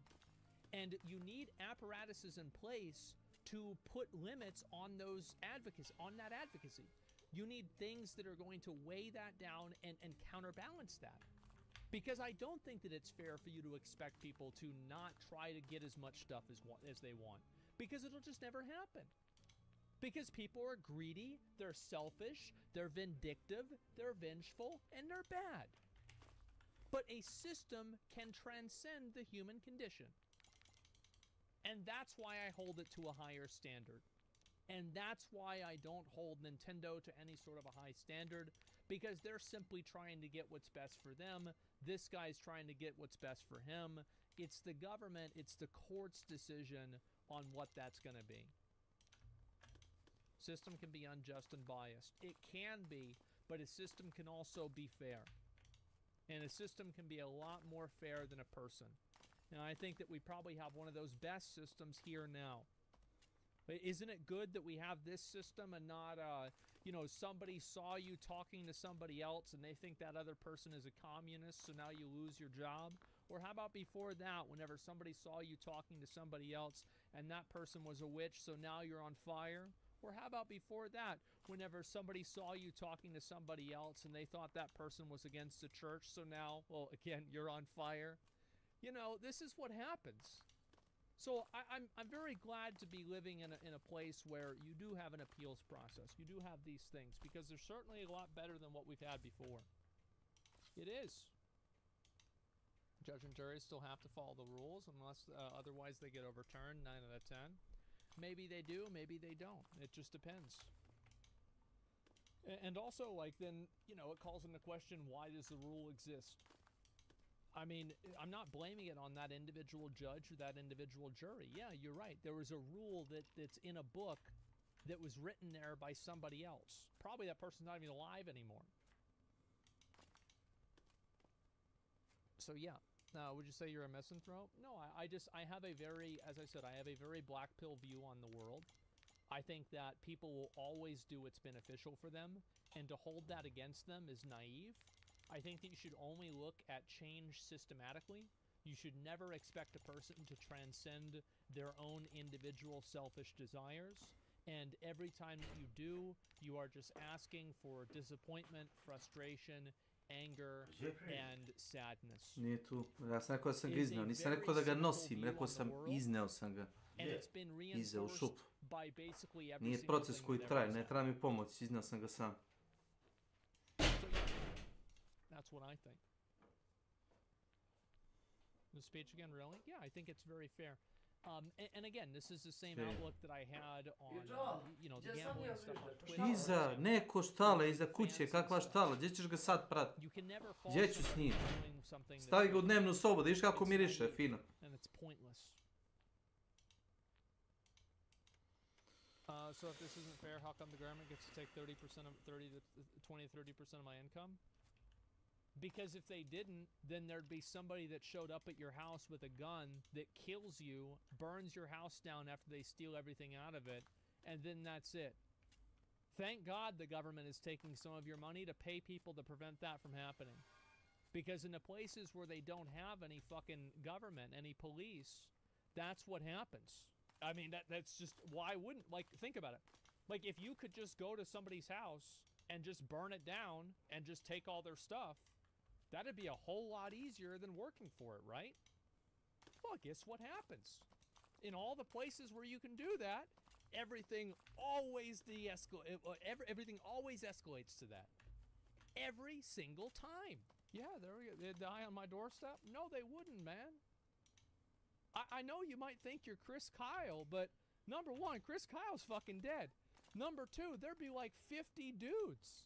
Speaker 3: And you need apparatuses in place to put limits on those that advocacy. You need things that are going to weigh that down and counterbalance that. Because I don't think that it's fair for you to expect people to not try to get as much stuff as they want. Because it'll just never happen. Because people are greedy, they're selfish, they're vindictive, they're vengeful, and they're bad. But a system can transcend the human condition. And that's why I hold it to a higher standard. And that's why I don't hold Nintendo to any sort of a high standard, because they're simply trying to get what's best for them. This guy's trying to get what's best for him. It's the government, it's the court's decision on what that's going to be. System can be unjust and biased. It can be, but a system can also be fair. And a system can be a lot more fair than a person. Now, I think that we probably have one of those best systems here now. But isn't it good that we have this system and not, somebody saw you talking to somebody else and they think that other person is a communist, so now you lose your job? Or how about before that, whenever somebody saw you talking to somebody else and that person was a witch, so now you're on fire? Or how about before that, whenever somebody saw you talking to somebody else and they thought that person was against the church, so now, well, again, you're on fire? This is what happens. So I'm very glad to be living in a place where you do have an appeals process. You do have these things, because they're certainly a lot better than what we've had before. It is. Judge and jury still have to follow the rules unless otherwise they get overturned 9 out of 10. Maybe they do, maybe they don't. It just depends. And also, like, then, you know, it calls into question, why does the rule exist? I mean, I'm not blaming it on that individual judge or that individual jury. Yeah, you're right. There was a rule that's in a book that was written there by somebody else. Probably that person's not even alive anymore. So yeah, would you say you're a misanthrope? No, I have a very, as I said, I have a very black pill view on the world. I think that people will always do what's beneficial for them, and to hold that against them is naive. I think that you should only look at change systematically. You should never expect a person to transcend their own individual selfish desires. And every time that you do, you are just asking for disappointment, frustration, anger, and sadness.
Speaker 5: Nije tu. Ja sam rekao da sam ga izneo. Nisam rekao da ga nosim, rekao sam izneo sam ga.
Speaker 3: And it's been
Speaker 5: Izeo
Speaker 3: reinforced
Speaker 5: šup.
Speaker 3: by basically every
Speaker 5: Nije
Speaker 3: single
Speaker 5: proces
Speaker 3: thing
Speaker 5: koji
Speaker 3: that
Speaker 5: traje,
Speaker 3: ever
Speaker 5: ne
Speaker 3: has
Speaker 5: treba mi pomoć, izneo sam ga sam.
Speaker 3: So, yeah, that's what I think. The speech again, really? Yeah, I think it's very fair. And again, this is the same
Speaker 5: Okay.
Speaker 3: outlook that I had on, you know, the gambling stuff on Twitter.
Speaker 5: Iza, neko štala, iza kuće, kakva štala, gdje ćeš ga sad prati?
Speaker 3: You can never fall
Speaker 5: Gdje ću s njim? Stavi ga u dnevnu sobu, da vidiš kako miriše, fino.
Speaker 3: And it's pointless. So if this isn't fair, how come the government gets to take 30% of 20 to 30% of my income? Because if they didn't, then there'd be somebody that showed up at your house with a gun that kills you, burns your house down after they steal everything out of it, and then that's it. Thank God the government is taking some of your money to pay people to prevent that from happening. Because in the places where they don't have any fucking government, any police, that's what happens. I mean, that's just, why wouldn't, like, think about it. Like, if you could just go to somebody's house and just burn it down and just take all their stuff, that'd be a whole lot easier than working for it, right? Well, guess what happens? In all the places where you can do that, everything always everything always escalates to that. Every single time. Yeah, there we go. They'd die on my doorstep? No, they wouldn't, man. I know you might think you're Chris Kyle, but number one, Chris Kyle's fucking dead. Number two, there'd be like 50 dudes.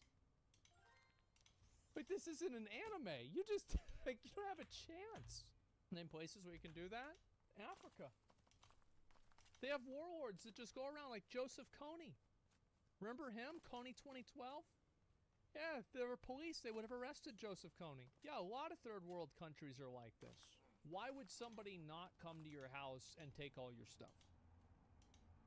Speaker 3: Like, this isn't an anime. You just, like, you don't have a chance. Name places where you can do that? Africa. They have warlords that just go around, like Joseph Kony. Remember him? Kony 2012? Yeah, if there were police, they would have arrested Joseph Kony. Yeah, a lot of third world countries are like this. Why would somebody not come to your house and take all your stuff?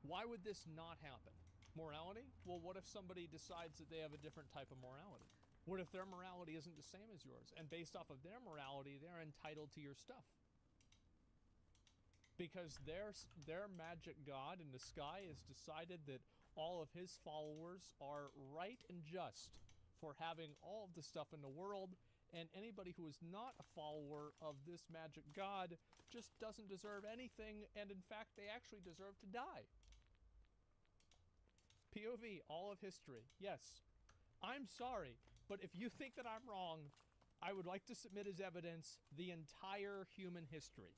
Speaker 3: Why would this not happen? Morality? Well, what if somebody decides that they have a different type of morality? What if their morality isn't the same as yours? And based off of their morality, they're entitled to your stuff. Because their magic god in the sky has decided that all of his followers are right and just for having all of the stuff in the world, and anybody who is not a follower of this magic god just doesn't deserve anything, and in fact, they actually deserve to die. POV, all of history. Yes, I'm sorry, but if you think that I'm wrong, I would like to submit as evidence the entire human history.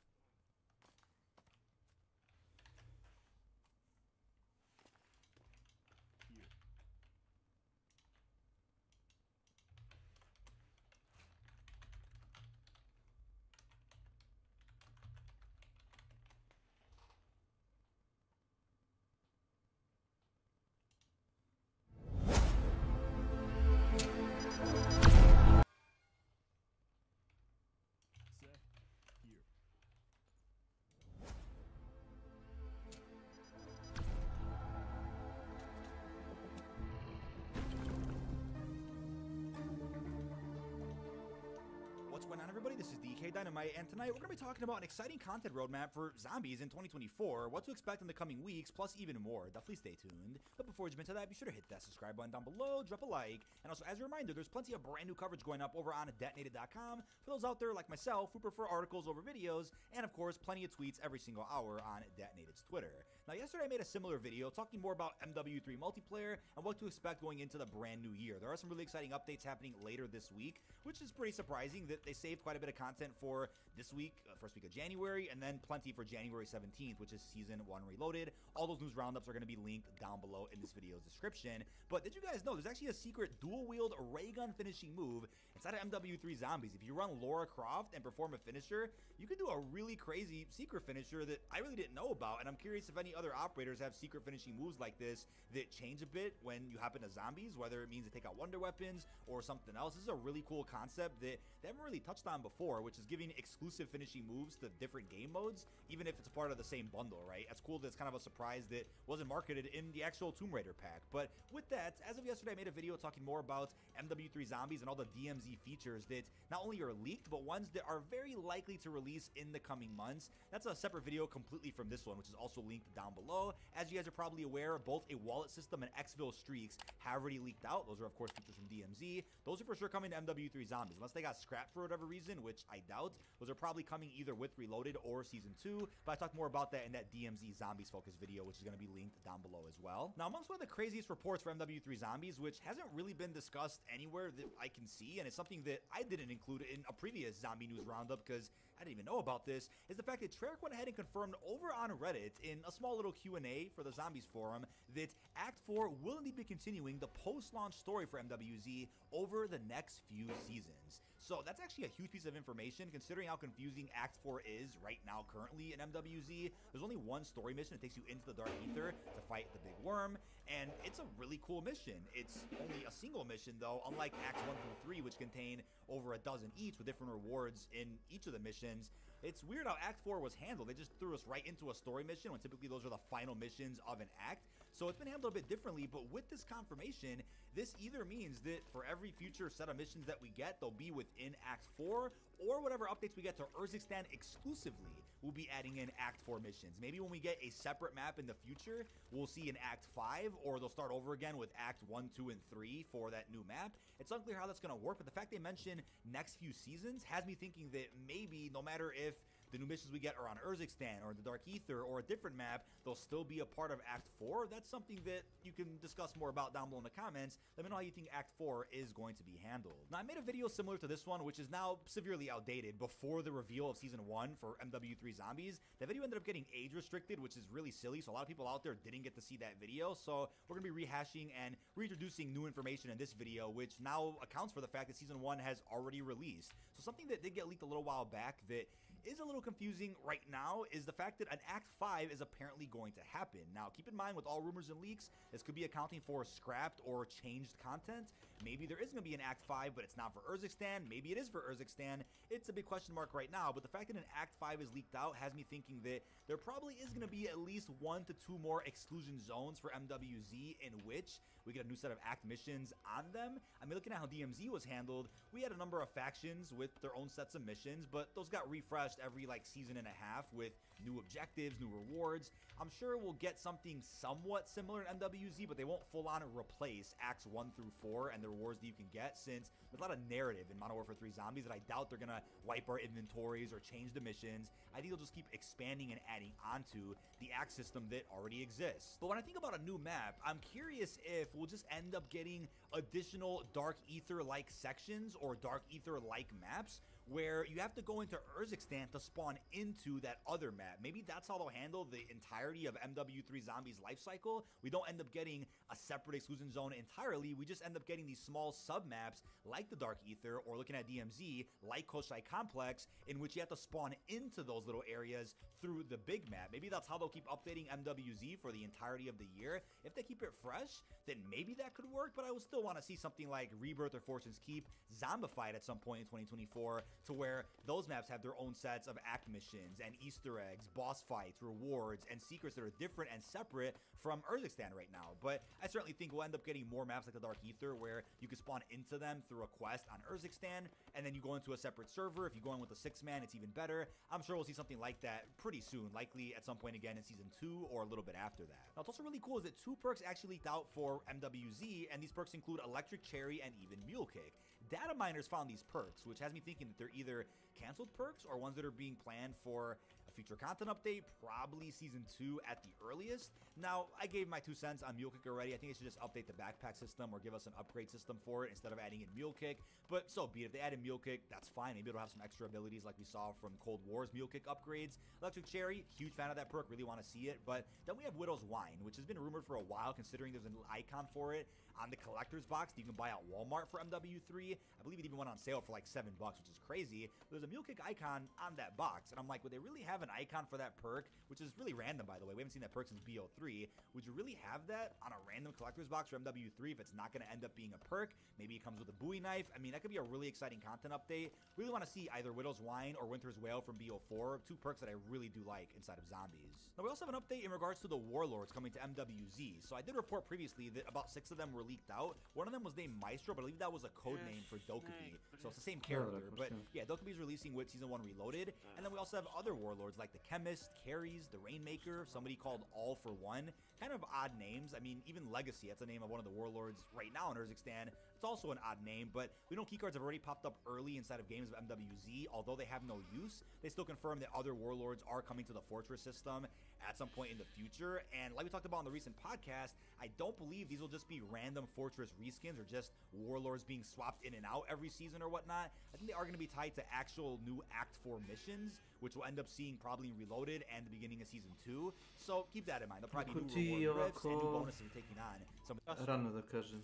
Speaker 6: What's going on, everybody? This is DK Dynamite, and tonight we're going to be talking about an exciting content roadmap for zombies in 2024, what to expect in the coming weeks, plus even more. Definitely stay tuned. But before we jump into that, be sure to hit that subscribe button down below, drop a like, and also as a reminder, there's plenty of brand new coverage going up over on detonated.com for those out there like myself who prefer articles over videos, and of course, plenty of tweets every single hour on Detonated's Twitter. Now, yesterday I made a similar video talking more about MW3 multiplayer and what to expect going into the brand new year. There are some really exciting updates happening later this week, which is pretty surprising that they saved quite a bit of content for this week, first week of January, and then plenty for January 17th, which is Season 1 Reloaded. All those news roundups are going to be linked down below in this video's description. But did you guys know there's actually a secret dual-wield ray gun finishing move inside of MW3 Zombies? If you run Lara Croft and perform a finisher, you can do a really crazy secret finisher that I really didn't know about, and I'm curious if any other operators have secret finishing moves like this that change a bit when you hop into Zombies, whether it means to take out wonder weapons or something else. This is a really cool concept that they haven't really touched on before, which is giving exclusive finishing moves to different game modes, even if it's a part of the same bundle, right? That's cool. That's kind of a surprise that wasn't marketed in the actual Tomb Raider pack. But with that, as of yesterday, I made a video talking more about MW3 Zombies and all the DMZ features that not only are leaked, but ones that are very likely to release in the coming months. That's a separate video completely from this one, which is also linked down below. As you guys are probably aware, both a wallet system and Xville streaks have already leaked out. Those are, of course, features from DMZ. Those are for sure coming to MW3 Zombies, unless they got scrapped for whatever reason, which I doubt. Those are probably coming either with Reloaded or Season 2, but I talked more about that in that DMZ Zombies focus video, which is going to be linked down below as well. Now, amongst one of the craziest reports for MW3 Zombies, which hasn't really been discussed anywhere that I can see, and it's something that I didn't include in a previous zombie news roundup because I didn't even know about this, is the fact that Treyarch went ahead and confirmed over on Reddit in a small little Q&A for the Zombies forum that Act 4 will indeed be continuing the post-launch story for MWZ over the next few seasons. So that's actually a huge piece of information considering how confusing Act 4 is right now currently in MWZ. There's only one story mission that takes you into the Dark Ether to fight the Big Worm, and it's a really cool mission. It's only a single mission though, unlike Acts 1 through 3, which contain over a dozen each with different rewards in each of the missions. It's weird how Act 4 was handled. They just threw us right into a story mission when typically those are the final missions of an act. So it's been handled a bit differently, but with this confirmation, this either means that for every future set of missions that we get, they'll be within Act 4, or whatever updates we get to Urzikstan exclusively, we'll be adding in Act 4 missions. Maybe when we get a separate map in the future, we'll see an Act 5, or they'll start over again with Act 1, 2, and 3 for that new map. It's unclear how that's going to work, but the fact they mention next few seasons has me thinking that maybe no matter if the new missions we get are on Urzikstan or the Dark Ether or a different map, they'll still be a part of Act 4. That's something that you can discuss more about down below in the comments. Let me know how you think Act 4 is going to be handled. Now, I made a video similar to this one, which is now severely outdated before the reveal of Season 1 for MW3 Zombies. That video ended up getting age restricted, which is really silly, so a lot of people out there didn't get to see that video. So we're going to be rehashing and reintroducing new information in this video, which now accounts for the fact that Season 1 has already released. So something that did get leaked a little while back that is a little confusing right now is the fact that an Act 5 is apparently going to happen. Now, keep in mind with all rumors and leaks, this could be accounting for scrapped or changed content. Maybe there is going to be an Act 5, but it's not for Urzikstan. Maybe it is for Urzikstan. It's a big question mark right now, but the fact that an Act 5 is leaked out has me thinking that there probably is going to be at least 1 to 2 more exclusion zones for MWZ in which we get a new set of act missions on them. I mean, looking at how DMZ was handled, we had a number of factions with their own sets of missions, but those got refreshed every like season and a half with new objectives, new rewards. I'm sure we'll get something somewhat similar in MWZ, but they won't full on replace Acts 1 through 4 and the rewards that you can get, since there's a lot of narrative in Modern Warfare 3 Zombies that I doubt they're gonna wipe our inventories or change the missions. I think they'll just keep expanding and adding onto the act system that already exists. But when I think about a new map, I'm curious if we'll just end up getting additional Dark Ether-like sections or Dark Ether-like maps where you have to go into Urzikstan to spawn into that other map. Maybe that's how they'll handle the entirety of MW3 Zombies life cycle. We don't end up getting a separate exclusion zone entirely. We just end up getting these small sub-maps like the Dark Ether, or looking at DMZ, like Koshai Complex, in which you have to spawn into those little areas through the big map. Maybe that's how they'll keep updating MWZ for the entirety of the year. If they keep it fresh, then maybe that could work, but I would still want to see something like Rebirth or Fortune's Keep zombified at some point in 2024, to where those maps have their own sets of act missions and Easter eggs, boss fights, rewards, and secrets that are different and separate from Urzikstan right now. But I certainly think we'll end up getting more maps like the Dark Ether where you can spawn into them through a quest on Urzikstan, and then you go into a separate server. If you go in with a 6-man, it's even better. I'm sure we'll see something like that pretty soon, likely at some point again in Season 2 or a little bit after that. Now, what's also really cool is that 2 perks actually leaked out for MWZ, and these perks include Electric Cherry and even Mule Kick. data miners found these perks, which has me thinking that they're either canceled perks or ones that are being planned for a future content update, probably Season 2 at the earliest. Now, I gave my 2 cents on Mule Kick already. I think they should just update the backpack system or give us an upgrade system for it instead of adding in Mule Kick. But so be it. If they add in Mule Kick, that's fine. Maybe it'll have some extra abilities like we saw from Cold War's Mule Kick upgrades. Electric Cherry, huge fan of that perk, really want to see it. But then we have Widow's Wine, which has been rumored for a while, considering there's an icon for it on the collector's box that you can buy at Walmart for MW3. I believe it even went on sale for like $7, which is crazy. There's a Mule Kick icon on that box, and I'm like, would they really have an icon for that perk, which is really random, by the way. We haven't seen that perk since BO3. Would you really have that on a random collector's box for MW3 if it's not going to end up being a perk? Maybe it comes with a Bowie knife. I mean, that could be a really exciting content update. Really want to see either Widow's Wine or Winter's Wail from BO4, 2 perks that I really do like inside of Zombies. Now, we also have an update in regards to the Warlords coming to MWZ. So I did report previously that about 6 of them were leaked out. One of them was named Maestro, but I believe that was a code name for Dokkaebi. So it's the same character. But yeah, Dokkaebi is releasing with Season 1 Reloaded. And then we also have other Warlords like the Chemist, Carries, the Rainmaker, somebody called All for One. Kind of odd names. I mean, even Legacy, that's the name of one of the Warlords right now in Urzikstan. It's also an odd name, but we know keycards have already popped up early inside of games of MWZ. Although they have no use, they still confirm that other Warlords are coming to the Fortress system at some point in the future. And like we talked about in the recent podcast, I don't believe these will just be random Fortress reskins or just Warlords being swapped in and out every season or whatnot. I think they are going to be tied to actual new Act 4 missions, which we'll end up seeing probably in Reloaded and the beginning of Season 2. So keep that in mind. There'll probably be new reward rifts and new bonuses for taking on some of
Speaker 5: Rano da kažem.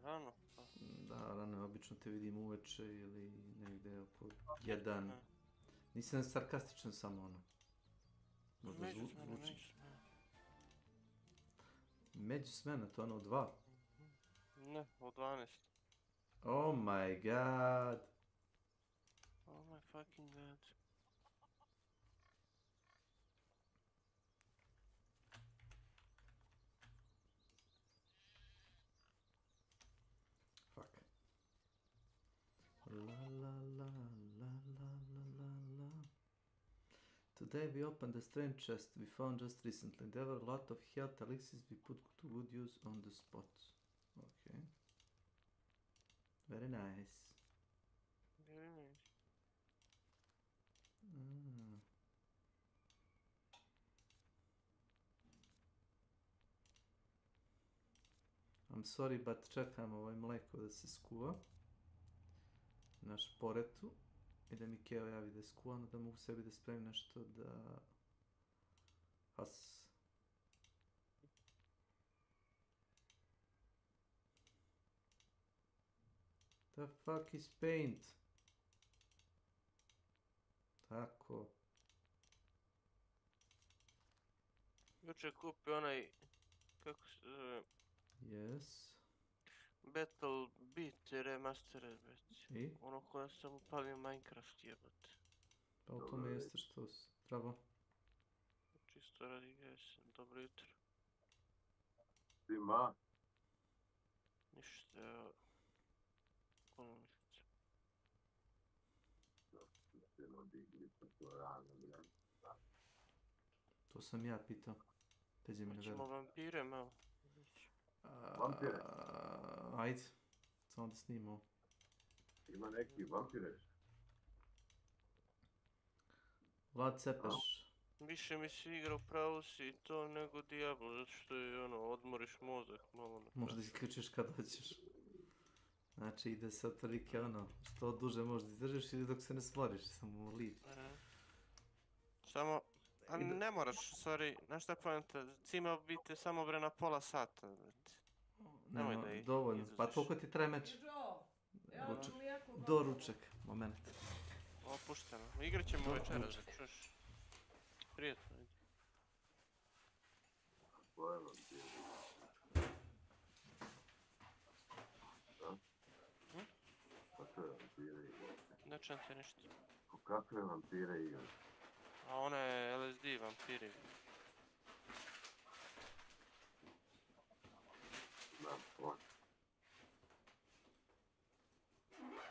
Speaker 7: Rano?
Speaker 5: Da, rano, obično te vidim uveče ili negde oko 1. Nisam sarkastičan samo ono. Možda zvuči. Među smena, to ono u 2.
Speaker 7: Ne, u 12.
Speaker 5: Oh my god.
Speaker 7: Oh my fucking god.
Speaker 5: Fuck. La la la la la la la la. Today we opened a strange chest we found just recently. There were a lot of health elixirs we put to good use on the spot. Okay. Very nice.
Speaker 7: Very nice.
Speaker 5: Mm. I'm sorry, but čekam ovaj mleko da se skuva na šporetu i da mi Keo javi da je skuvano, da mogu sebi da spremim nešto da The fuck is paint? Tako.
Speaker 7: Juče kupio onaj, kako se zove,
Speaker 5: Yes.
Speaker 7: Battle Beat Remastered, već.
Speaker 5: I?
Speaker 7: Ono koje sam upalio Minecraft, jebate.
Speaker 5: Pa u tome jeste što si. Bravo.
Speaker 7: Čisto radi gesa. Dobro jutro.
Speaker 8: Svima.
Speaker 7: Ništa, evo. Konomišica.
Speaker 5: To sam ja pitao. Peđe mi ne
Speaker 7: Hoćemo
Speaker 5: verujem.
Speaker 7: vampire malo.
Speaker 8: Vampire?
Speaker 5: Ajde. Samo da snimamo.
Speaker 8: Ima neki vampire.
Speaker 5: Vlad Cepeš.
Speaker 7: Više mi se igra u pravu si to nego Diablo, zato što je ono, odmoriš mozak malo na
Speaker 5: Možda isključiš kad hoćeš. Znači ide se otprilike ono, što duže možda izdržiš ili dok se ne smoriš, samo liv.
Speaker 7: Samo, a ne moraš, sorry, znaš šta poenta, cima biti samo bre na pola sata, brate. Nemoj da ih
Speaker 5: dovoljno, pa
Speaker 7: izuziš.
Speaker 5: toliko ti traje meč. Doručak, moment.
Speaker 7: Opušteno, igrat ćemo večeras, da čuš. Prijetno, ajde.
Speaker 8: Koje vampire? Kakve vampire igra?
Speaker 7: Ne čujem te ništa.
Speaker 8: Kakve vampire igra?
Speaker 7: A one LSD vampiri.
Speaker 8: Na plak.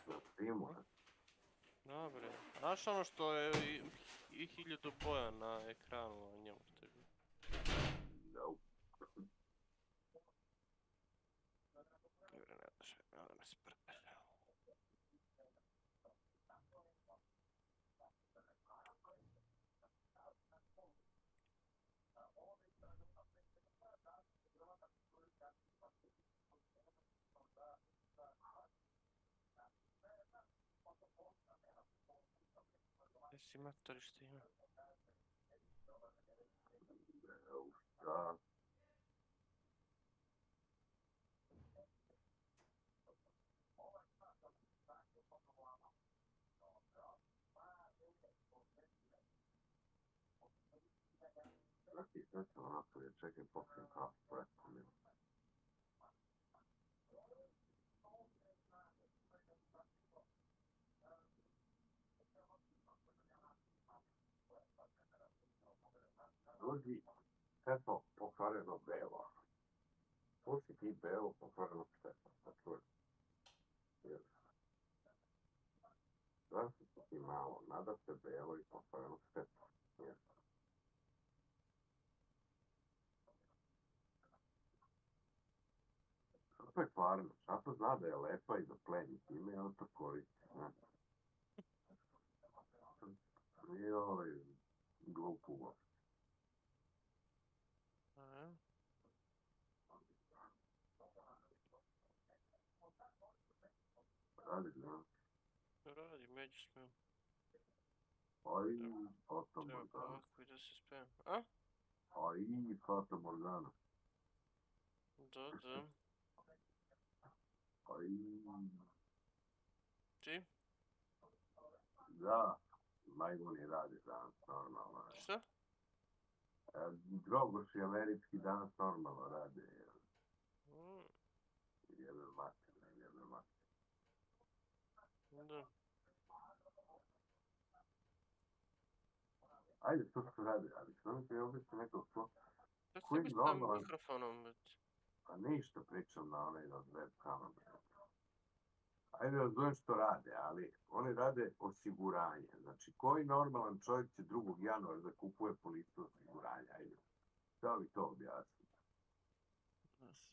Speaker 8: Na primu.
Speaker 7: Dobre, znaš ono što je i 1000 boja na ekranu, a njemu što je bilo.
Speaker 8: Nope.
Speaker 7: Dobre, ne daš, ne da me spreš. Jesi matori što ima?
Speaker 8: Evo šta? Znači, sve sam onako, ja čekaj, popijem kafu, pretko mi. Dođi, Stepo, pokvareno belo. Pusti ti belo, pokvareno Stepo, da čuješ. Jer, zašto si ti malo, nada se belo i pokvareno Stepo. Jer, šapa je kvarno, šapa zna da je lepa i da pleni time, ali to koristi, znaš. Nije ovaj glup uvod.
Speaker 7: A ja?
Speaker 8: Radi, znaš.
Speaker 7: Radi, među smem.
Speaker 8: Aj, Fata
Speaker 7: Treba
Speaker 8: Morgana.
Speaker 7: polako i da se spem. A?
Speaker 8: Aj, Fata Morgana.
Speaker 7: Da, da.
Speaker 8: Aj,
Speaker 7: Ti?
Speaker 8: da, majmuni radi danas normalno.
Speaker 7: Šta?
Speaker 8: Drogoši američki danas normalno rade.
Speaker 7: Mm,
Speaker 8: Jebem mater, jebem mater.
Speaker 7: da.
Speaker 8: Ajde, što se radi, ali što mi se objesti nekog ko...
Speaker 7: Šta si
Speaker 8: Koji
Speaker 7: tebi s
Speaker 8: normalan-
Speaker 7: mikrofonom, bet?
Speaker 8: Pa ništa pričam na onaj od webkama. Ajde, razumem što rade, ali oni rade osiguranje. Znači, koji normalan čovjek će 2. januara da kupuje policu osiguranja? Ajde, da li to objasniti?
Speaker 7: Nas.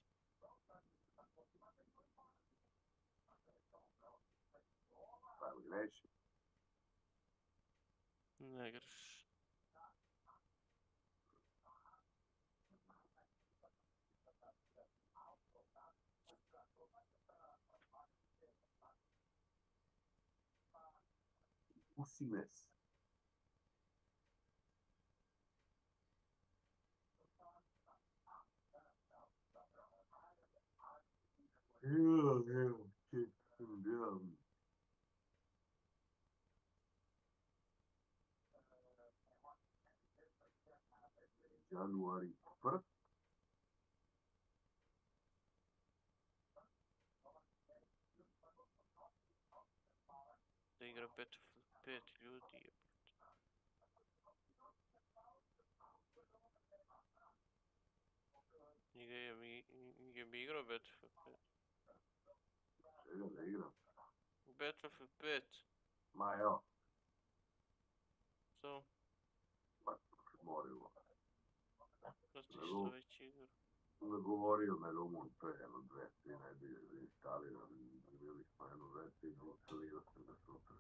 Speaker 8: Pa li grešim?
Speaker 7: Ne greš.
Speaker 8: Pusi mes. Evo, Januari 1.
Speaker 7: Da igra Battlefield 5 ljudi. Njega bi igrao Battlefield 5.
Speaker 8: Čega da igram?
Speaker 7: Battlefield 5.
Speaker 8: Ma evo,
Speaker 7: So,
Speaker 8: morilo.
Speaker 7: da ti što već igra.
Speaker 8: Nagovorio me Rumun pre jedno 2-3 nedelje da instaliram. Bili smo jednu verziju i instalirao sam ga sutra.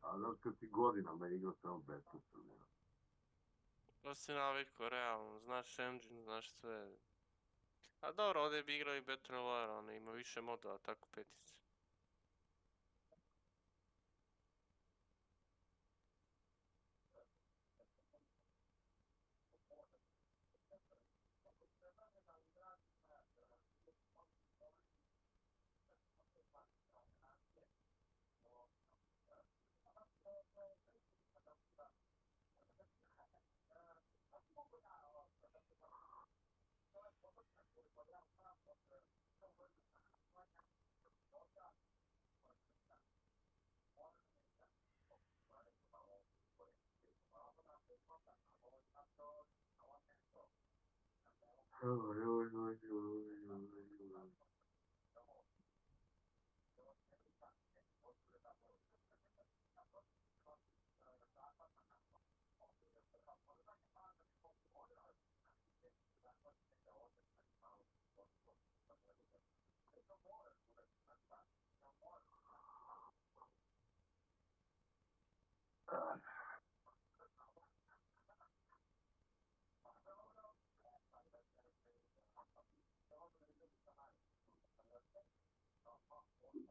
Speaker 8: A znaš kad ti godinama igrao samo Battlefield.
Speaker 7: Da si navikao, realno, znaš engine, znaš sve. A dobro, ovdje bi igrao i Battle Royale, ono, ima više modova, tako petice.
Speaker 8: Oj, oj, oj, oj, oj, oj.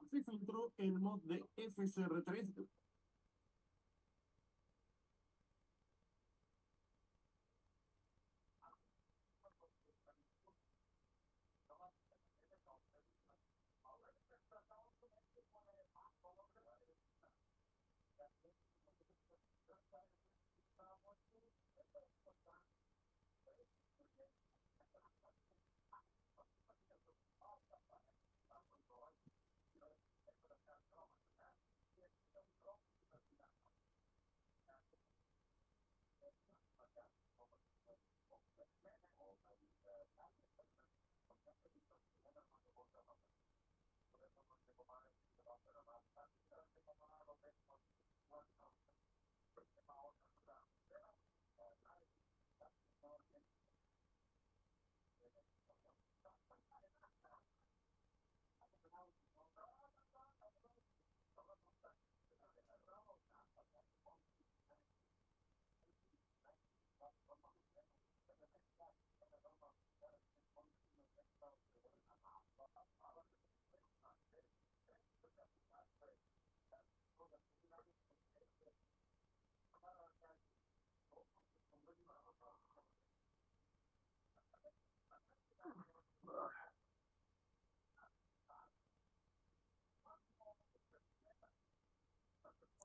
Speaker 8: Se filtró el mod de FSR3.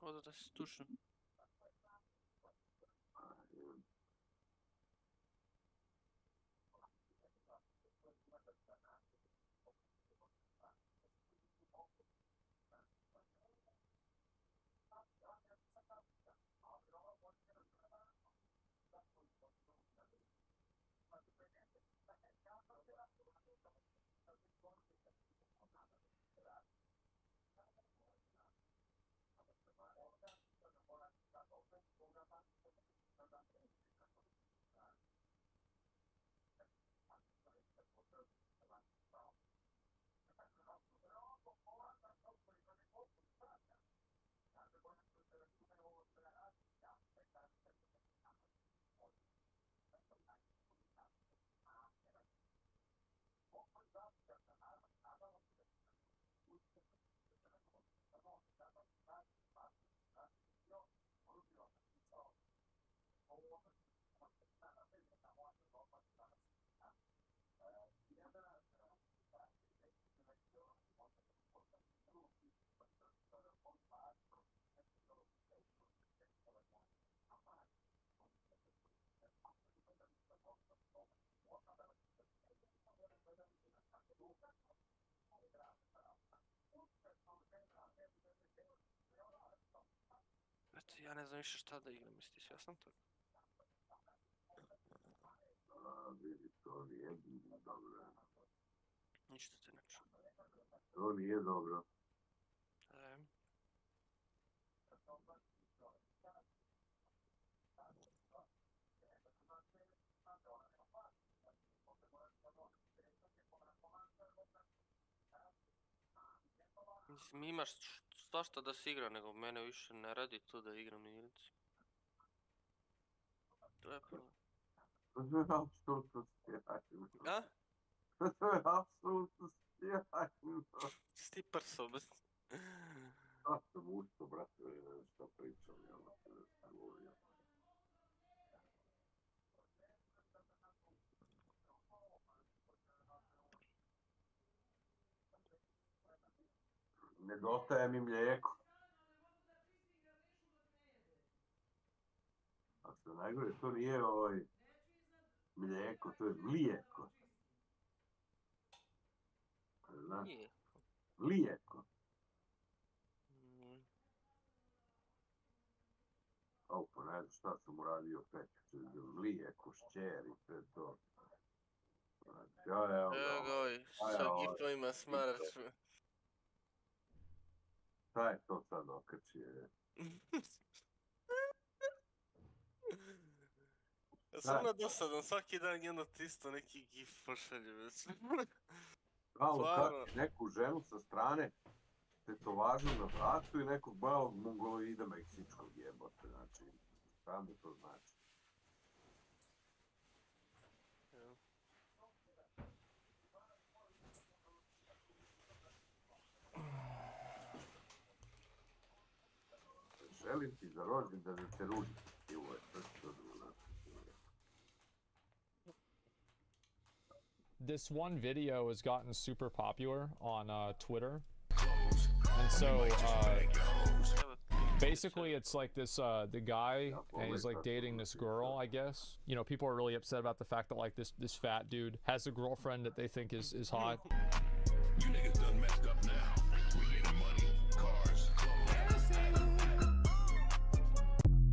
Speaker 7: Odo da se tušim. Eto, ja ne znam više šta da igram, misli svjesno toga.
Speaker 8: Vidi, to nije dobro.
Speaker 7: Ništa te ne čuo.
Speaker 8: To nije dobro.
Speaker 7: Mislim, imaš svašta da se igra, nego mene više ne radi to da igram igricu. To je problem.
Speaker 8: To je apsolutno sjajno.
Speaker 7: A?
Speaker 8: To je apsolutno sjajno.
Speaker 7: Sti prso, bez...
Speaker 8: Da sam ušto, brate, što pričam, ja da sam govorio. Nedostaje mi mlijeko. A što najgore, to nije mlijeko, to je mlijeko. Znaš? Mlijeko. Pa ne znam šta sam uradio prekjučer, mlijeko, šćer i sve to. Evo
Speaker 7: ga, sa gifovima smaraš me.
Speaker 8: Šta je to sad okačio?
Speaker 7: Ja sam dosadan, svaki dan jedno tisto neki gif pošalje već.
Speaker 8: Malo kači neku ženu sa strane, tetovažu na vratu i nekog malog mongoloida meksičkog jebote, znači, šta mu to znači? Želim ti za rođendan da te ružim, i ovo je sve što znači.
Speaker 3: This one video has gotten super popular on Twitter, and so basically it's like this the guy, and he's like dating this girl, I guess. You know, people are really upset about the fact that like this fat dude has a girlfriend that they think is hot.
Speaker 9: You niggas done messed up now. We getting money, cars, clothes.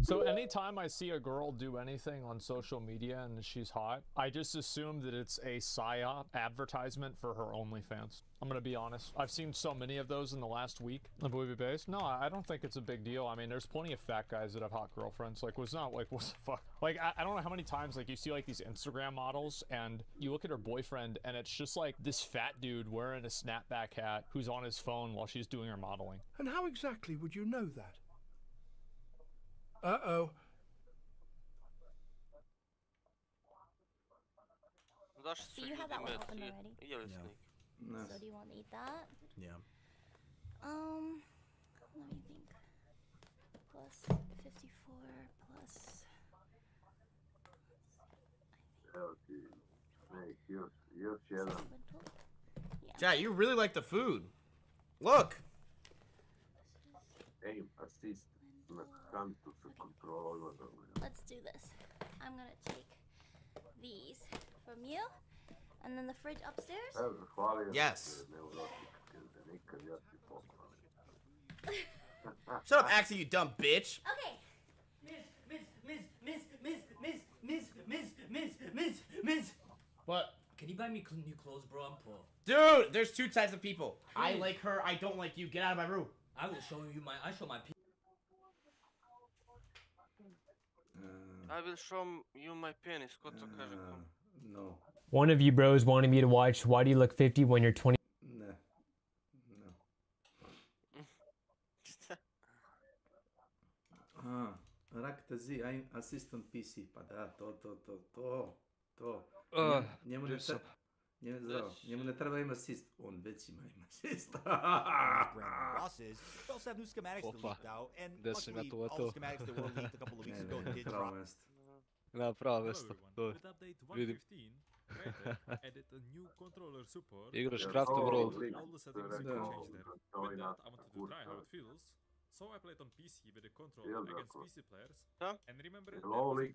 Speaker 3: So anytime I see a girl do anything on social media and she's hot, I just assume that it's a PSYOP advertisement for her OnlyFans. I'm gonna be honest. I've seen so many of those in the last week. Believe based? No, I don't think it's a big deal. I mean, there's plenty of fat guys that have hot girlfriends. Like, what's not like, what the fuck? Like, I don't know how many times like you see like these Instagram models and you look at her boyfriend and it's just like this fat dude wearing a snapback hat who's on his phone while she's doing her modeling.
Speaker 9: And how exactly would you know that? Uh-oh.
Speaker 10: So you have that one open already?
Speaker 7: Yeah.
Speaker 10: So do you want to eat that?
Speaker 6: Yeah.
Speaker 10: Let me think. Plus 54 plus...
Speaker 8: Evo ti, još jedan.
Speaker 11: Yeah, you really like the food. Look.
Speaker 8: Aim assist na kantu sa kontrolom.
Speaker 10: Let's do this. I'm gonna take these from you, and then the fridge upstairs.
Speaker 11: Yes. Shut up, Axel, you dumb bitch.
Speaker 10: Okay.
Speaker 12: Miss.
Speaker 11: What?
Speaker 12: Can you buy me new clothes, bro? I'm poor.
Speaker 11: Dude, there's two types of people. I like her, I don't like you. Get out of my room.
Speaker 12: I will show you my. I show my.
Speaker 7: I will show you my penis. Ko to kaže?
Speaker 8: No.
Speaker 13: One of you bros wanted me to watch Why Do You Look 50 When You're 20.
Speaker 8: Ne. Rakta Z, I'm assistant PC, pa da, to. Njemu ne treba ima assist, on već ima assist.
Speaker 6: Bosses, we also have new schematics that leaked out, and luckily all the schematics that were leaked a couple of weeks ago did drop.
Speaker 14: Na pravo mjesto. Vidim. Igraš Craft World.
Speaker 15: So I played on PC with the control against PC players. And remember that aim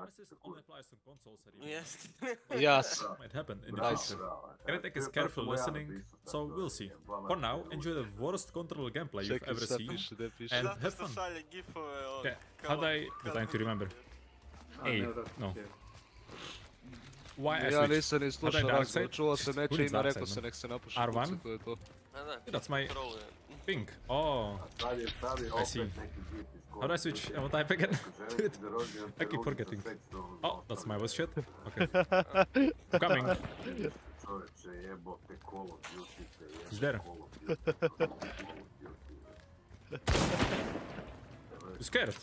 Speaker 15: assist only applies on consoles.
Speaker 14: Yes.
Speaker 15: Might happen in the future. Crytek is careful listening, so we'll see. For now, enjoy the worst control gameplay you've ever seen, and have fun. Okay, how do I get time to remember? A, no. Why I
Speaker 14: Ja
Speaker 15: switch?
Speaker 14: nisam ni slušao raspravu, čuo sam neće ima, rekao se nek se napuši
Speaker 15: R1?
Speaker 14: to je to.
Speaker 15: That's my ping. Oh, I see. How do I switch? I will type again. I keep forgetting. Oh, that's my voice shit. Okay. I'm coming. He's there. You scared?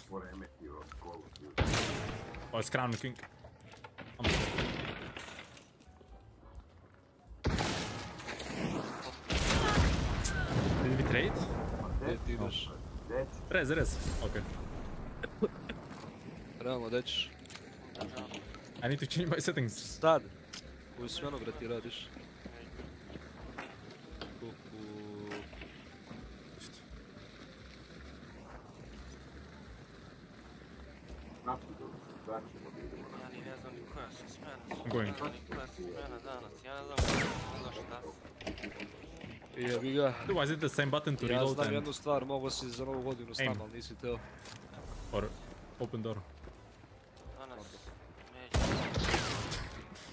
Speaker 15: Oh, it's Crown King. Did we trade? Res. Okay.
Speaker 14: Realno, deć.
Speaker 15: I need to change my settings.
Speaker 14: Stad. Koju smjenu bre ti radiš?
Speaker 15: I'm going.
Speaker 14: Jebi ga.
Speaker 15: Why is it the same button to
Speaker 14: Ja
Speaker 15: reload
Speaker 14: znam
Speaker 15: and...
Speaker 14: jednu stvar, mogo si za novu godinu s nama, ali nisi teo.
Speaker 15: Or open door.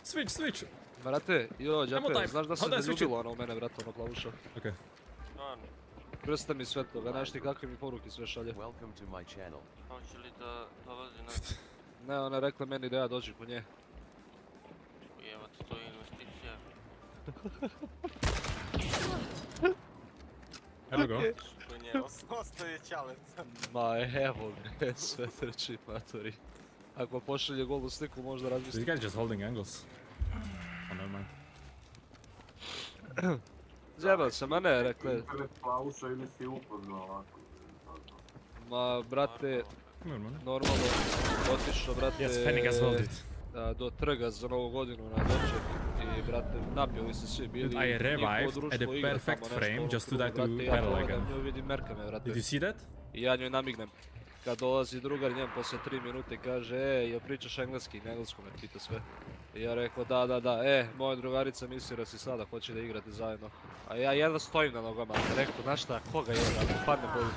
Speaker 15: Switch!
Speaker 14: Brate, jo, Džape, znaš da se
Speaker 15: How do I switch it?
Speaker 14: zaljubila ona u mene, brate, ona plavuša.
Speaker 15: Okay.
Speaker 14: Prsta mi sve to, znaš ti kakve mi poruke sve šalje.
Speaker 1: Welcome to my channel.
Speaker 7: Hoće li da dolazi na...
Speaker 14: Ne, ona je rekla meni da ja dođem kod nje.
Speaker 7: Evo ti to je investicija.
Speaker 15: Here we go.
Speaker 7: Ostaje čalet.
Speaker 14: Ma evo bre, sve trči matori. Ako pošalje golu sliku možda
Speaker 15: This
Speaker 14: razmisli.
Speaker 15: guy's just holding angles. Oh, never mind.
Speaker 14: Zjebao sam, ma ne, rekle.
Speaker 8: Pauša ili si uporno ovako.
Speaker 14: Ma brate, normalno otišao brate
Speaker 15: Yes, Fenning as well did.
Speaker 14: do trga za novu godinu na doček i brate napili se svi bili.
Speaker 15: I revived at a perfect frame just to die to battle again.
Speaker 14: Vidim Merkame, brate.
Speaker 15: Did you see that?
Speaker 14: I ja njoj namignem. Kad dolazi drugar njem poslije 3 minute kaže jel pričaš engleski? Na engleskom me pita sve. I ja rekao da, moja drugarica misli da si sada hoće da igrate zajedno. A ja jedva stojim na nogama, rekao znaš šta, koga je da padne boli.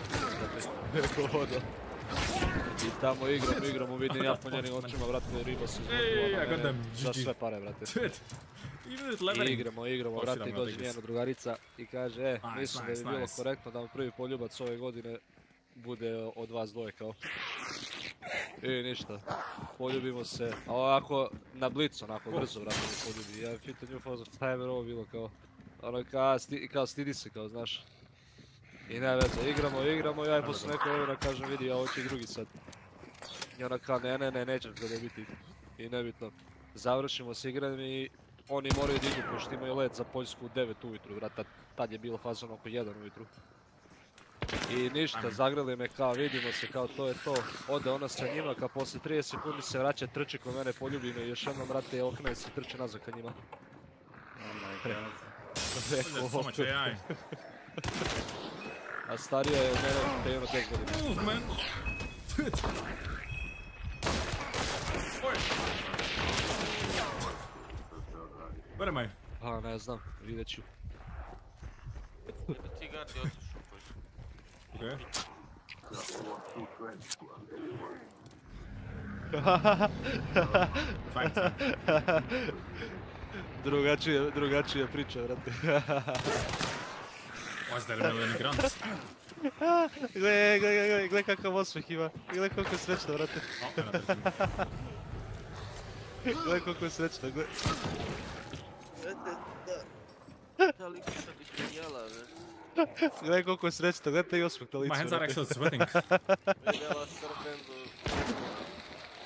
Speaker 14: Rekao voda. I tamo igramo, vidim ja po njenim očima, brate, riba se izvukla na mene za sve pare, brate. I igramo, brate, i dođe njena drugarica i kaže, mislim da bi bilo korektno da mu prvi poljubac ove godine bude od vas dvoje kao. I ništa, poljubimo se, a ovako na blicu, onako brzo vrati me poljubi. Ja pitan nju fazom, šta je ovo bilo kao, ono kao stidi se kao, znaš. I ne veze, igramo, ja i posle neko vremena kažem vidi, ja hoću i drugi sad. I ona kao ne, nećeš ga dobiti. I nebitno, završimo s igranjem i oni moraju da idu pošto imaju let za Poljsku u 9 ujutru, vrata, tad je bilo fazon oko 1 ujutru. I ništa, zagrali me kao vidimo se kao to je to, ode ona sa njima kao poslije 30 sekundi se vraća, trči kod mene, poljubi me i još jednom vrate okne se trči nazad ka njima. A starija je od mene te jedno 10 godina.
Speaker 15: Move, man! Where am I?
Speaker 14: A ne znam, vidjet ću.
Speaker 7: Ti gardi otišu pođu.
Speaker 15: Okay.
Speaker 14: Drugačija priča, vrate.
Speaker 15: Was there a million grunts?
Speaker 14: Gle kakav osmeh ima. Gle koliko je srećno, vrate. Gle koliko je srećno, gle.
Speaker 7: Da li kuša bi ti jela, već?
Speaker 14: Gle koliko je srećno, gledajte i osmeh na licu.
Speaker 15: My hands are actually sweating.
Speaker 7: Vidjela srbendu.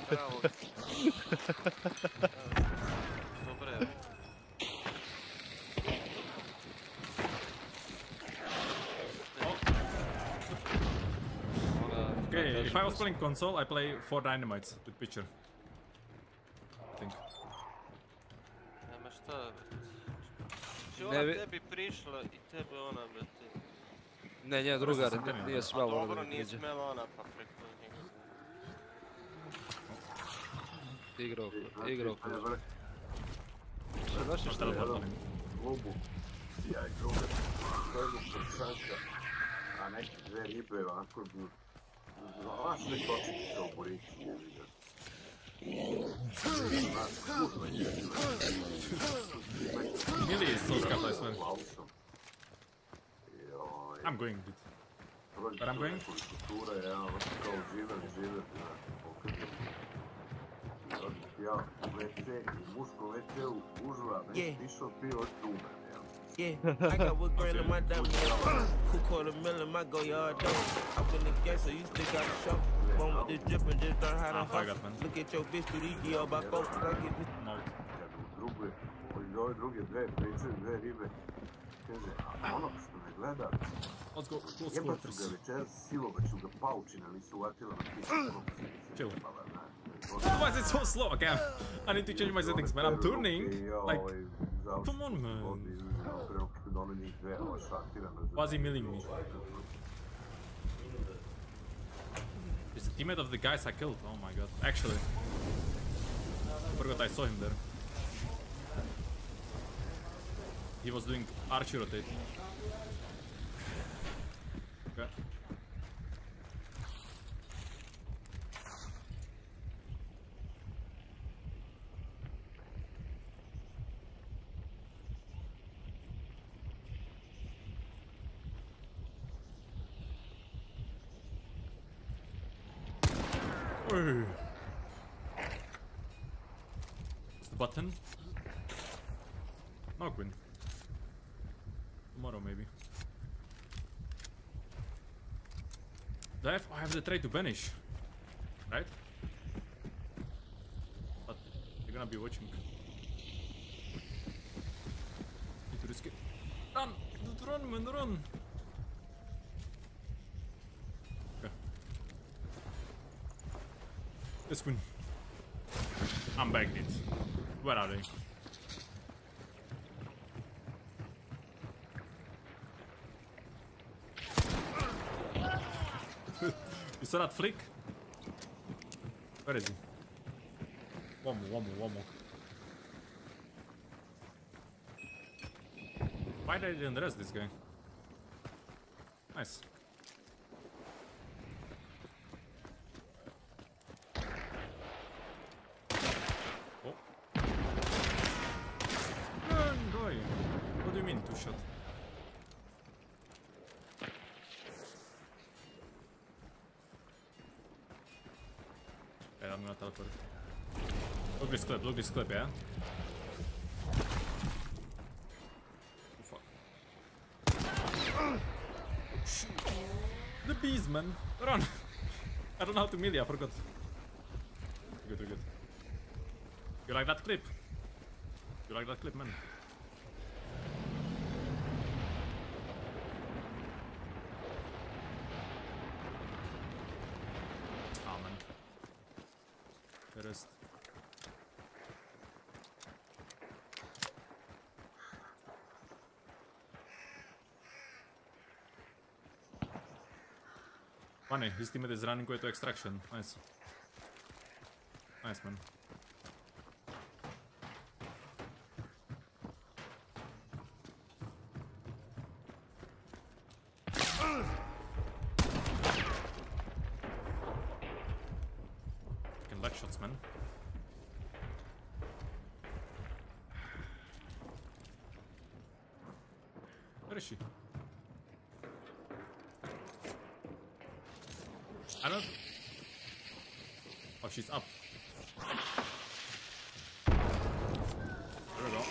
Speaker 7: Bravo. Dobre.
Speaker 15: Okay, if I was playing console, I play 4 dynamites with pitcher. I think.
Speaker 7: Nema šta, će ona tebi prišla i tebe ona, brate.
Speaker 14: Ne, njen drugar nije smelo ona da
Speaker 7: Dobro,
Speaker 14: mi
Speaker 7: nije
Speaker 14: priđe.
Speaker 7: smela ona, pa preko njega.
Speaker 14: Igrao. Šta daš šta je?
Speaker 8: Klubu. Ja i druga. Stojimo kod šanka. A neke dve ribe ovako. Lašne točiti kao borići.
Speaker 15: Mili is so scuffed, I swear. I'm going, dude. But I'm going?
Speaker 16: Yeah, I got what grand in my diamond. $250,000 in my go yard door. Up in the gas, so you still got a show. One with the drippin', just learn how to hustle. Look at your bitch through these gear by folks. I get this.
Speaker 8: Druge dve pričaju, dve ribe. Kaže, a ono što me gleda, jebat ću ga večer, silovat ću ga paučina, nisu uvatila na pisu.
Speaker 15: Chill. Why is it so slow? Okay, I need to change my settings, man. I'm turning. Like, come on, man. Why is he milling me? He's a teammate of the guys I killed. Oh my god. Actually, I forgot I saw him there. He was doing archie rotate. Okay. What's the button? No, Quinn. Tomorrow, maybe. I have the trait to banish, right? But they're gonna be watching. Need to risk it. Run! Run, man, run! Okay. Let's win. I'm bagged it. Where are they? You saw that flick? Where is he? One more. Why did I didn't rest this guy? Nice. Oh. Run, boy! What do you mean, 2-shot? I'm gonna teleport. Look this clip, yeah? Oh, fuck. The bees, man! Run! I don't know how to melee, I forgot. Good. You like that clip? You like that clip, man? Rest. Funny, his teammate is running away to extraction. Nice. Nice, man. Leg shots, man. Where is she? I don't... Oh, she's up. There we go.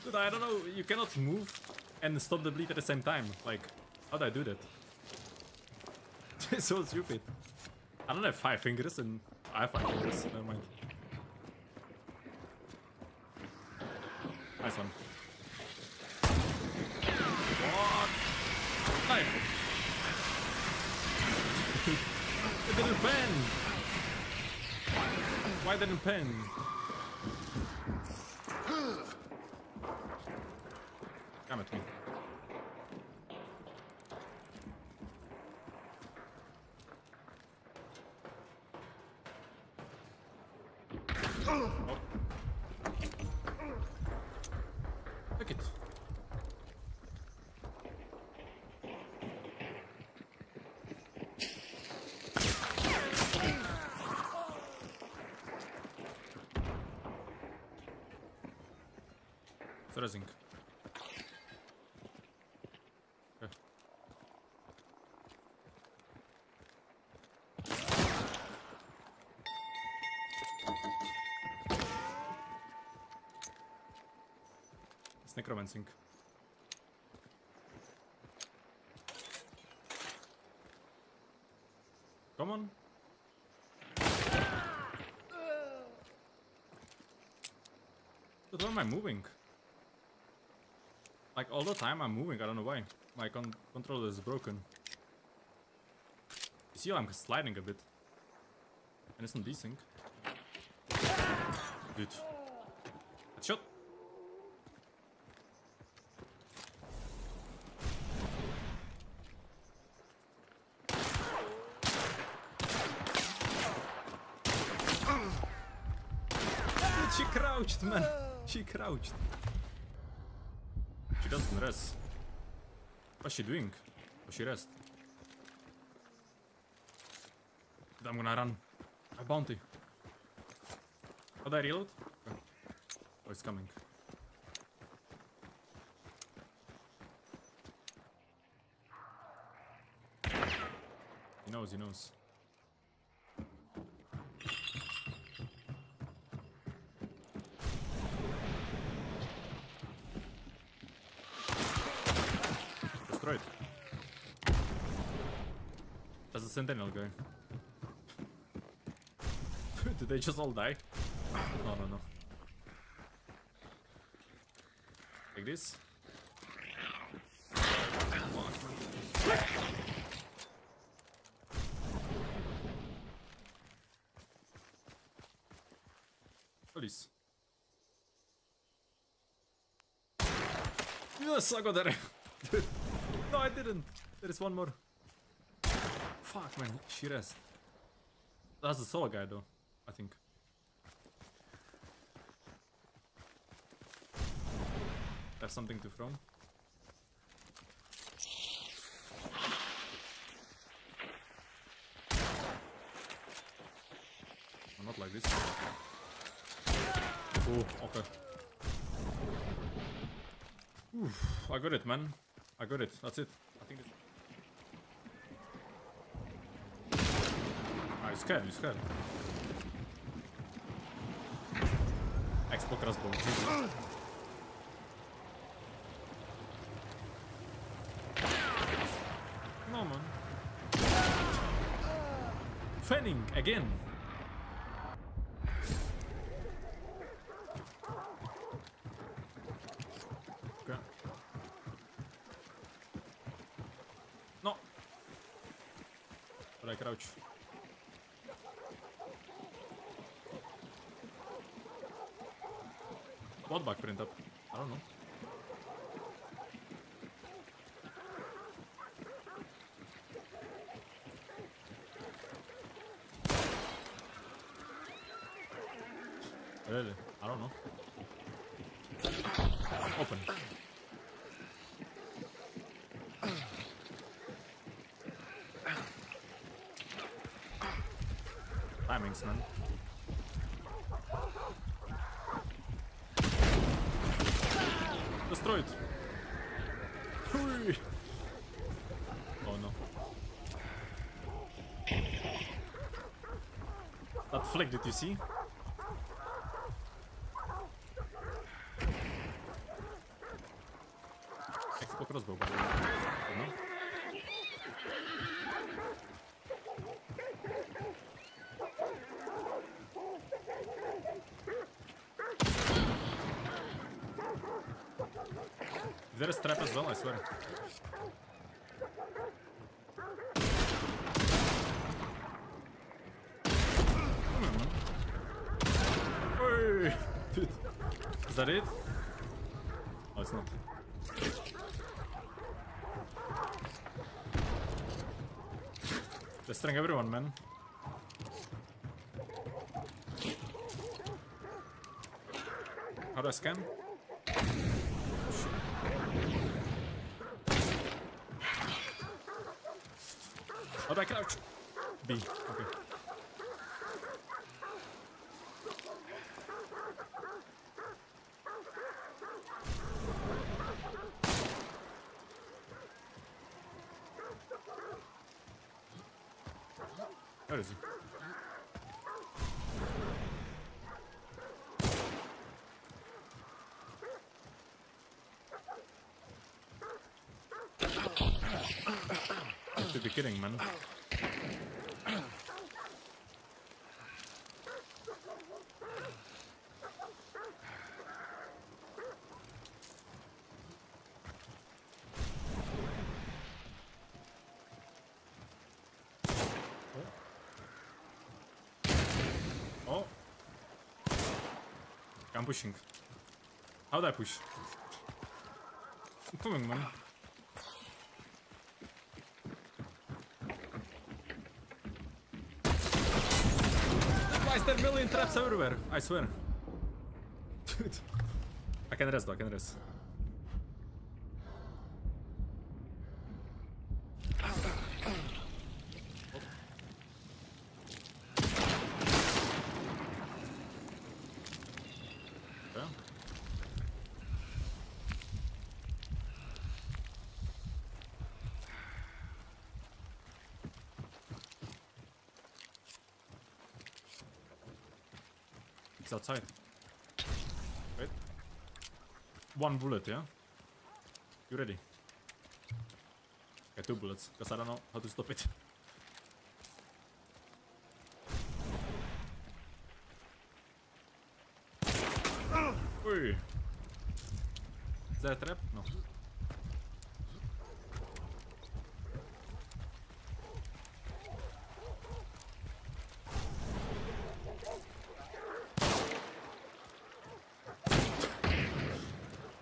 Speaker 15: Dude, I don't know, you cannot move and stop the bleed at the same time. Like, how do I do that? It's so stupid. I don't have 5 fingers and I have 5 fingers. Never mind. Nice one. What? Knife! It didn't pen! Why didn't pen? Come at me. Oh. Look it. Thrusting. Okay. It's necromancing. Come on. But why am I moving? Like all the time I'm moving, I don't know why. My controller is broken. You see how I'm sliding a bit. And it's not desync. Dude. Headshot. She crouched, man. She crouched. She doesn't rest. What's she doing? Oh, she rest. I'm gonna run. A bounty. Oh, did I reload? Okay. Oh, it's coming. He knows, he knows. destroyed. That's the Sentinel guy. Did they just all die? No, no, no. Like this. Police. Yes, I got there. No, I didn't. There is one more. Fuck, man. She rest. That's the solo guy, though. I think. Have something to throw. Oh, not like this. Oh, okay. Oof, I got it, man. I got it. That's it. I think it's... Ah, you're scared, you're scared. Expo crossbow. No, man. Fanning again. Okay. No. But I crouch. What back print up? I don't know. Really? I don't know. Open. Timings, man. Destroyed. Hui. Oh no. That flick, did you see? Expo crossbow, by the way. No? There is trap as well, I swear. Come on, man. Hey! Dude. Is that it? Oh, it's not. Destroying everyone, man. How do I scan? How do I crouch? B. Okay. Where is he? You should be kidding, man. Oh. I'm pushing. How do I push? I'm coming, man. Why is there a million traps everywhere? I swear. Dude. I can rest though, I can rest. It's outside. Wait. One bullet, yeah? You ready? Okay, 2 bullets, because I don't know how to stop it. Oi. Is that a trap? No.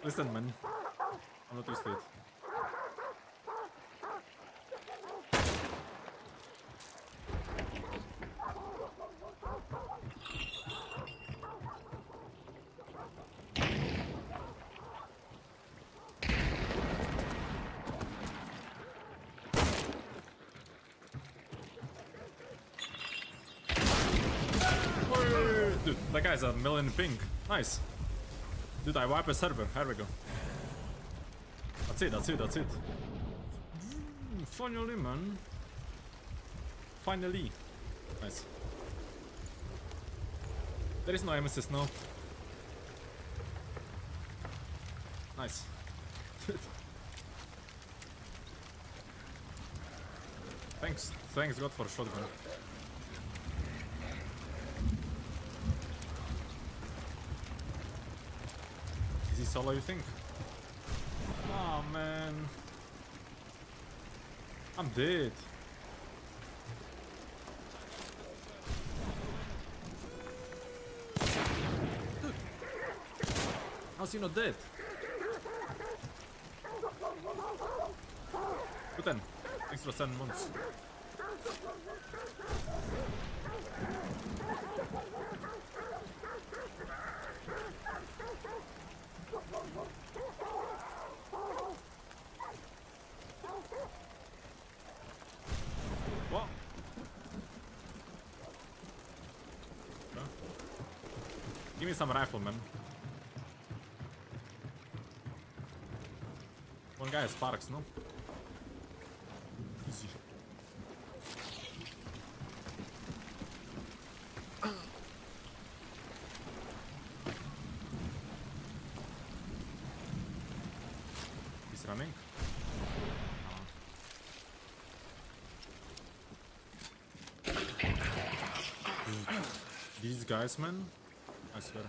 Speaker 15: Listen, man. I'm not used to it. Dude, that guy's a million ping. Nice. Dude, I wipe a server. Here we go. That's it, that's it, that's it. Finally, man. Finally. Nice. There is no MSS now. Nice. Thanks God for shotgun. Is he solo, you think? Oh man. I'm dead. How's he not dead? Good then. Thanks for 7 months. What? Okay. Give me some rifle, man. One guy has sparks, no? Easy. He's running. These guys, man, I swear.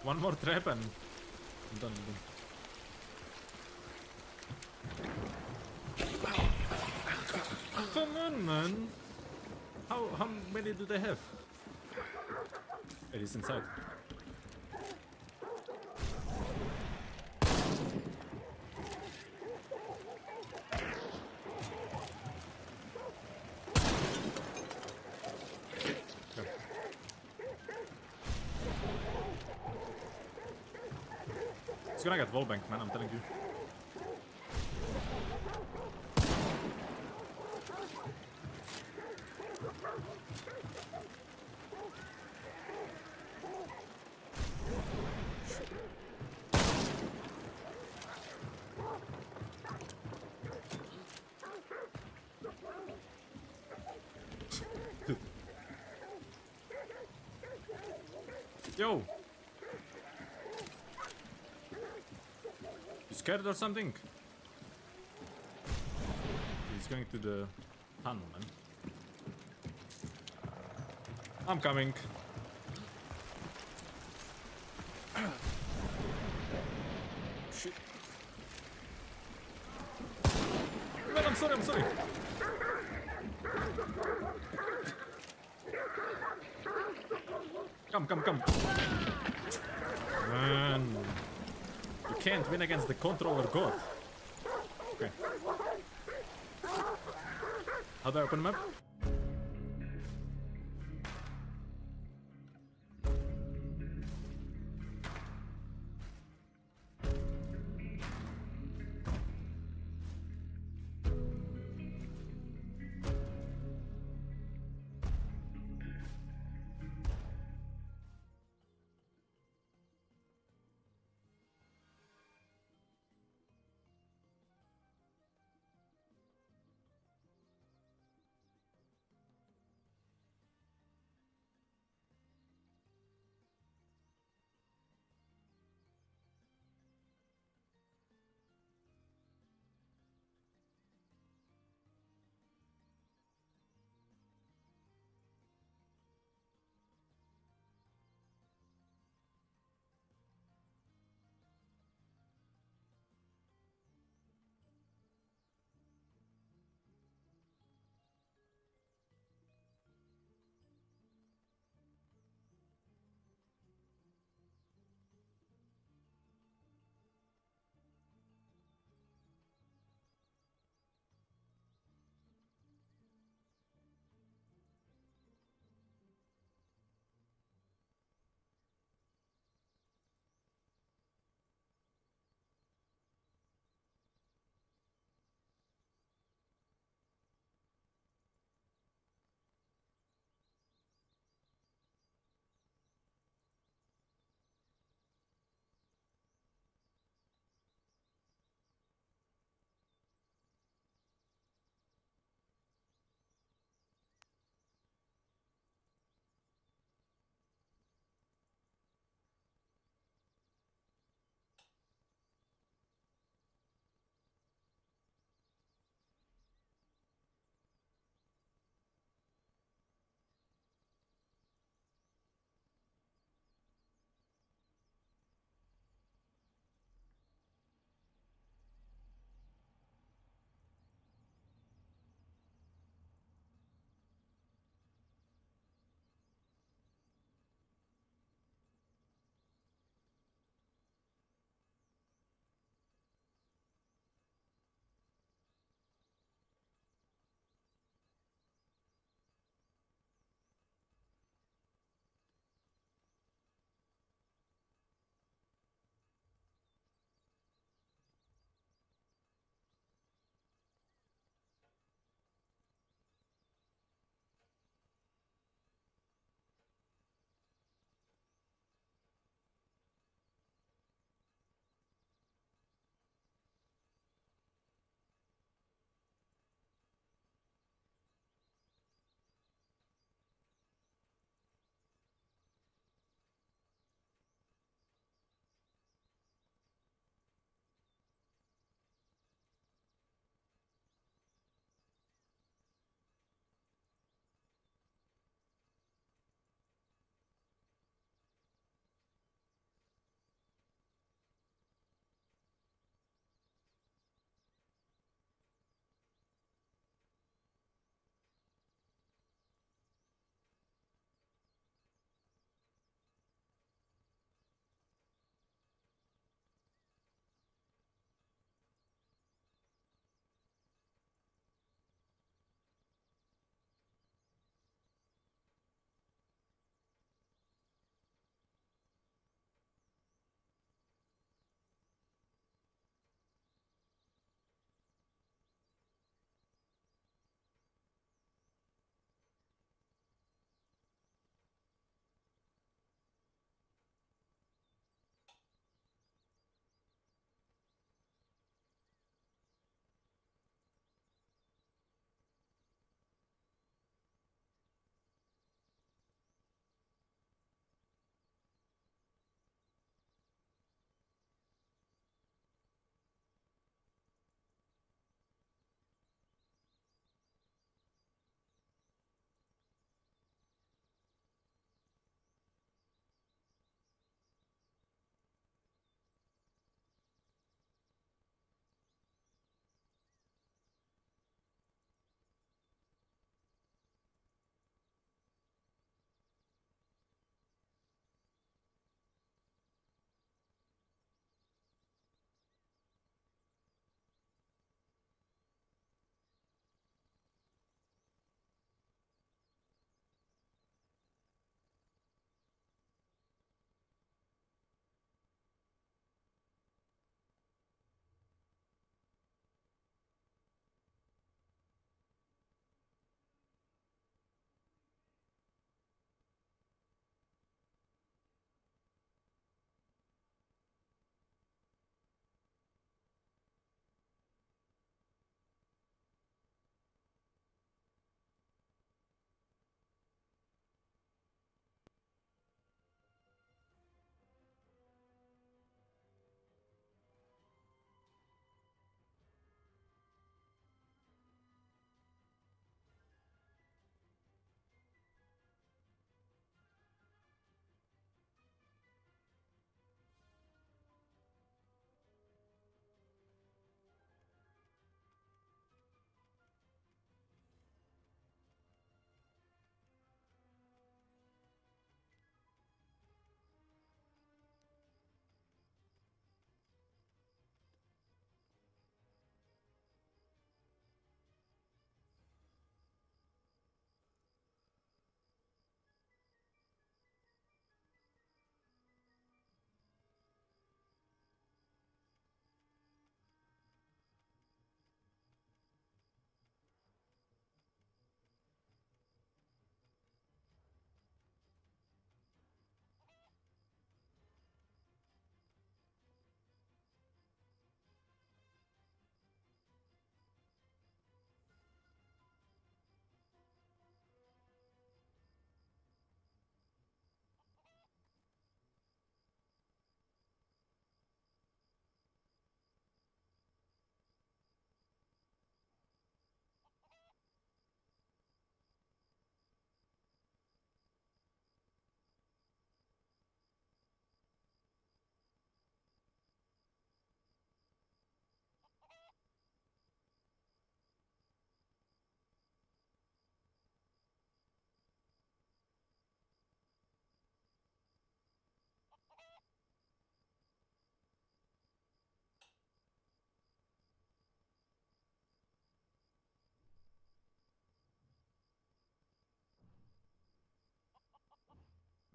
Speaker 15: One more trap and I'm done. Come on, man. How many do they have? It is inside. He's gonna get wallbanked, man, I'm telling you. Yo! You scared or something? He's going to the tunnel, man. I'm coming. Shit. Man, I'm sorry, I'm sorry. Come. Man. You can't win against the controller god. Okay. How do I open the map?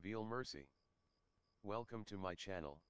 Speaker 1: Veal Mercy. Welcome to my channel.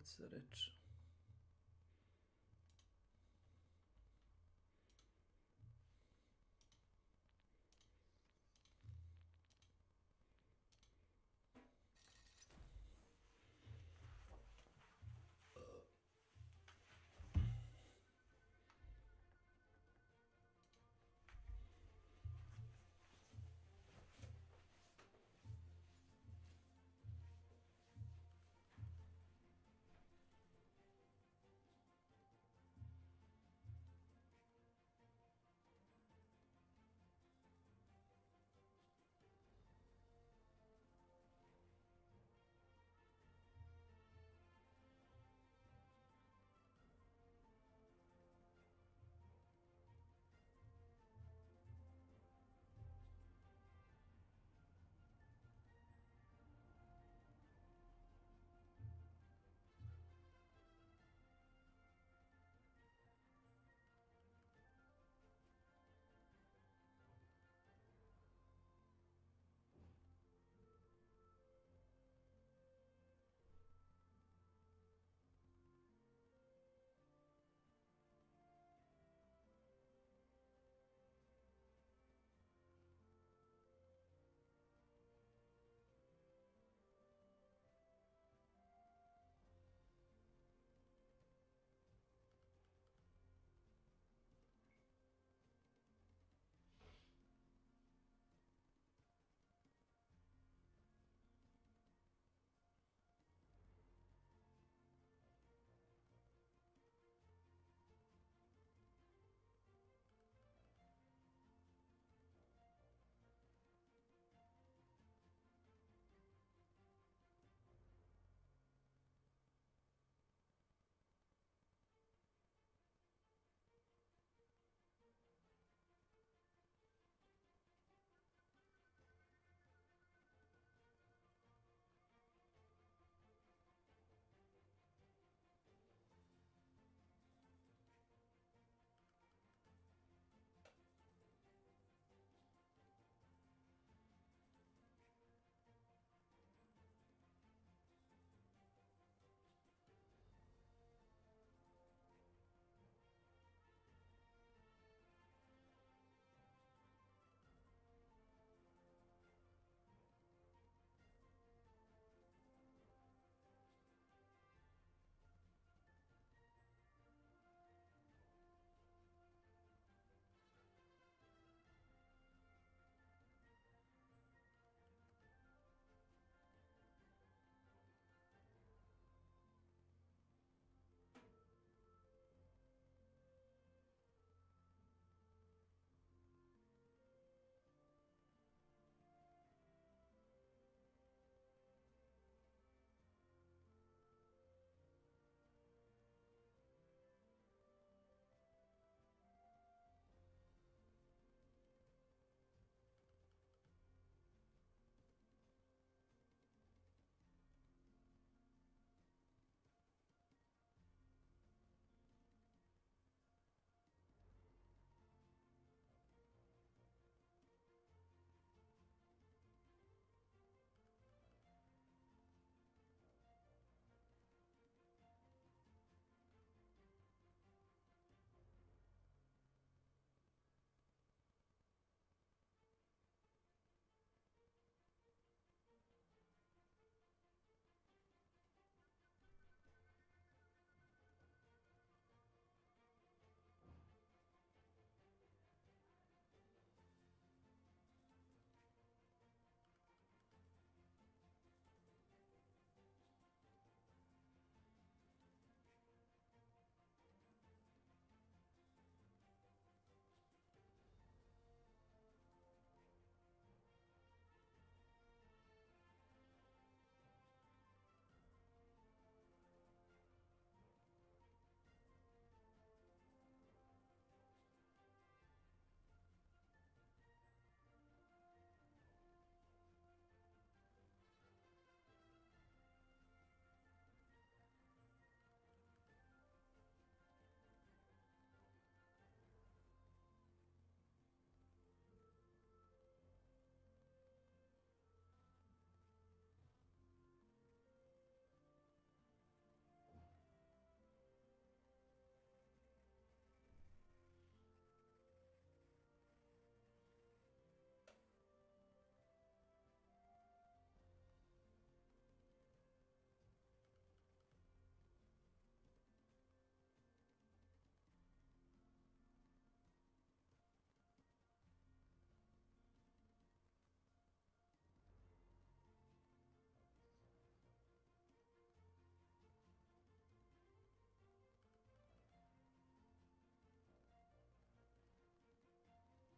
Speaker 5: se reče.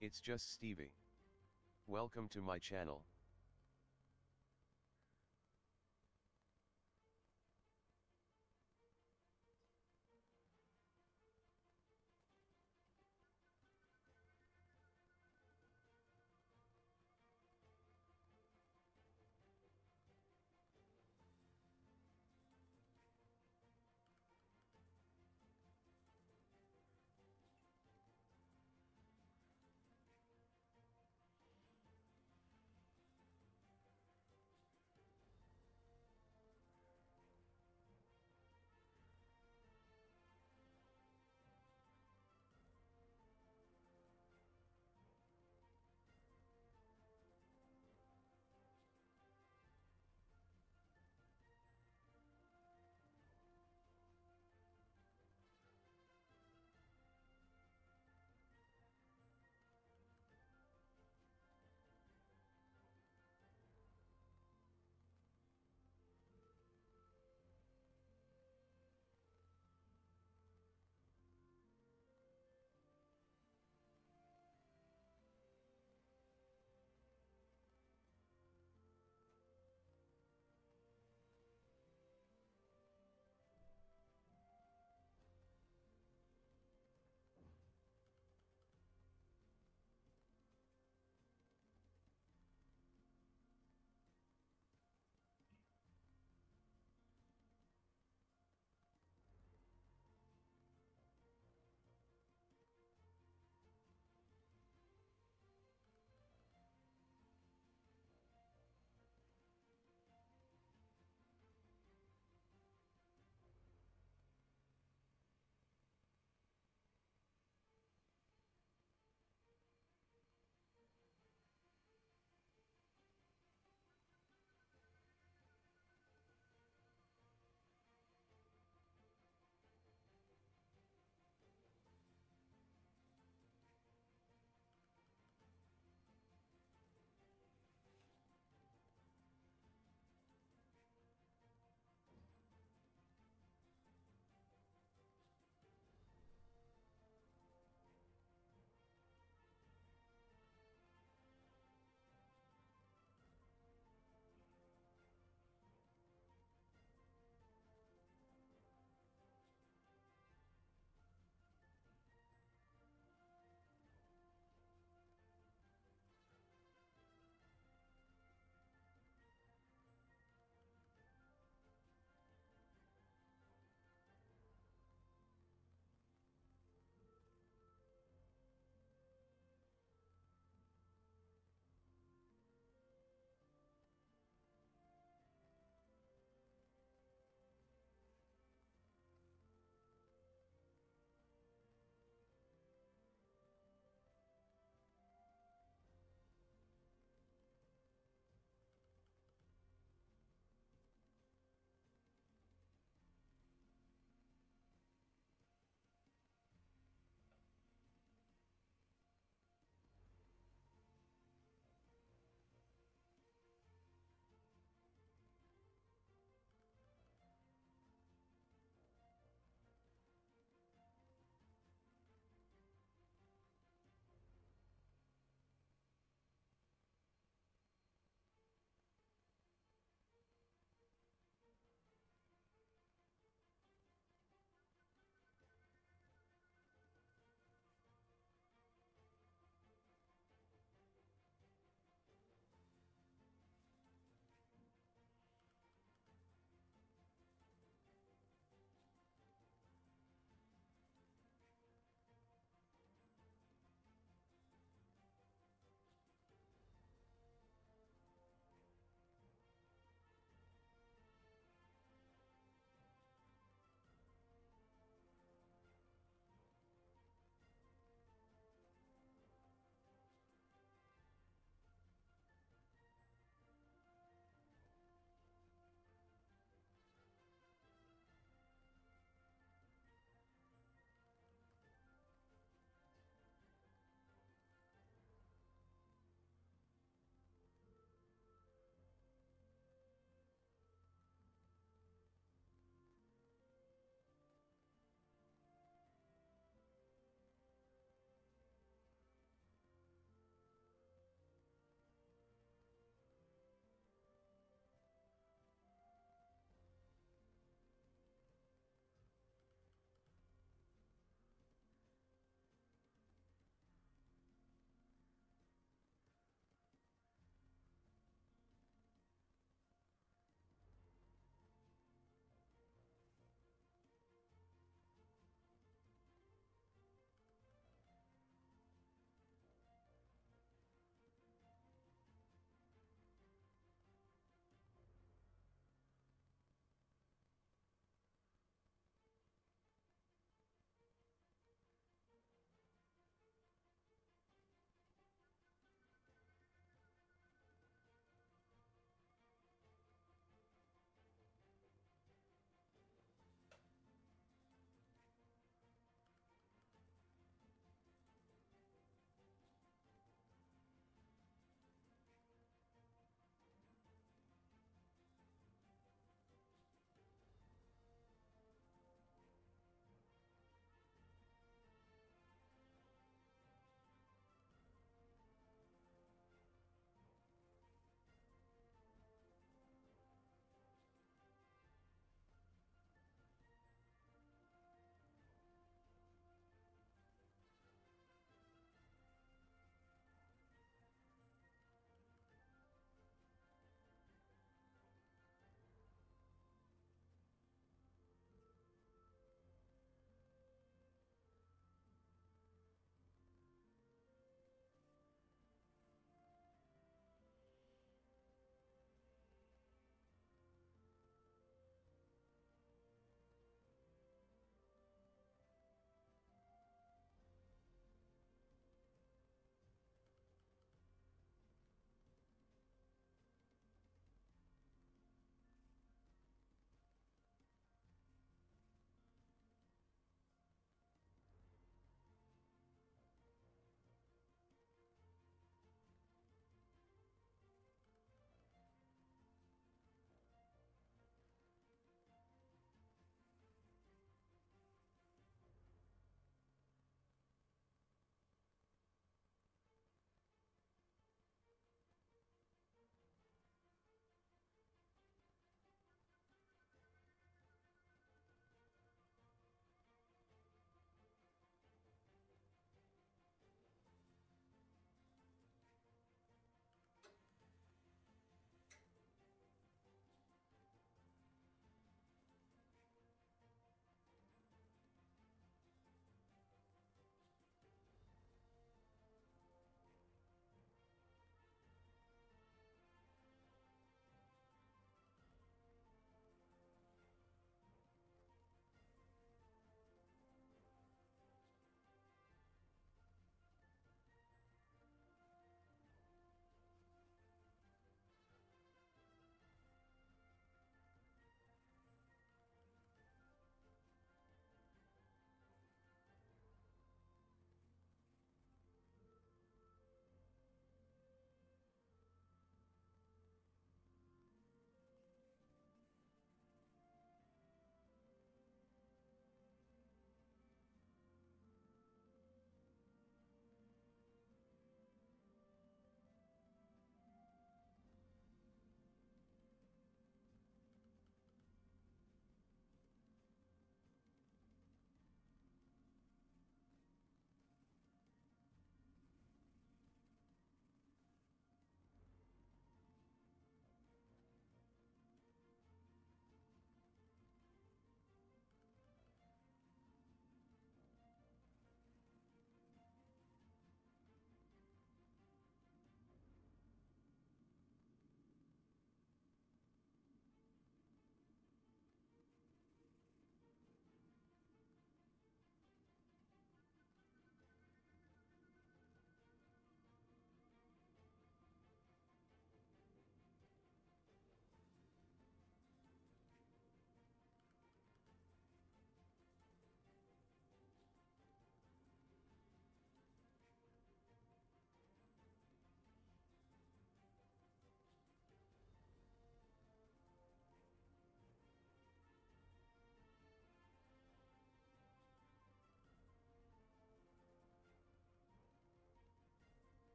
Speaker 1: It's just Stevie. Welcome to my channel.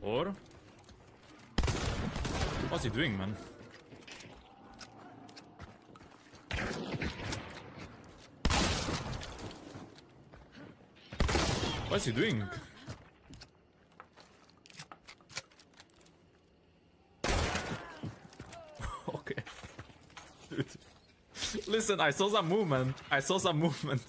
Speaker 15: Or... What's he doing, man? What's he doing? Okay. Dude. Listen, I saw some movement. I saw some movement.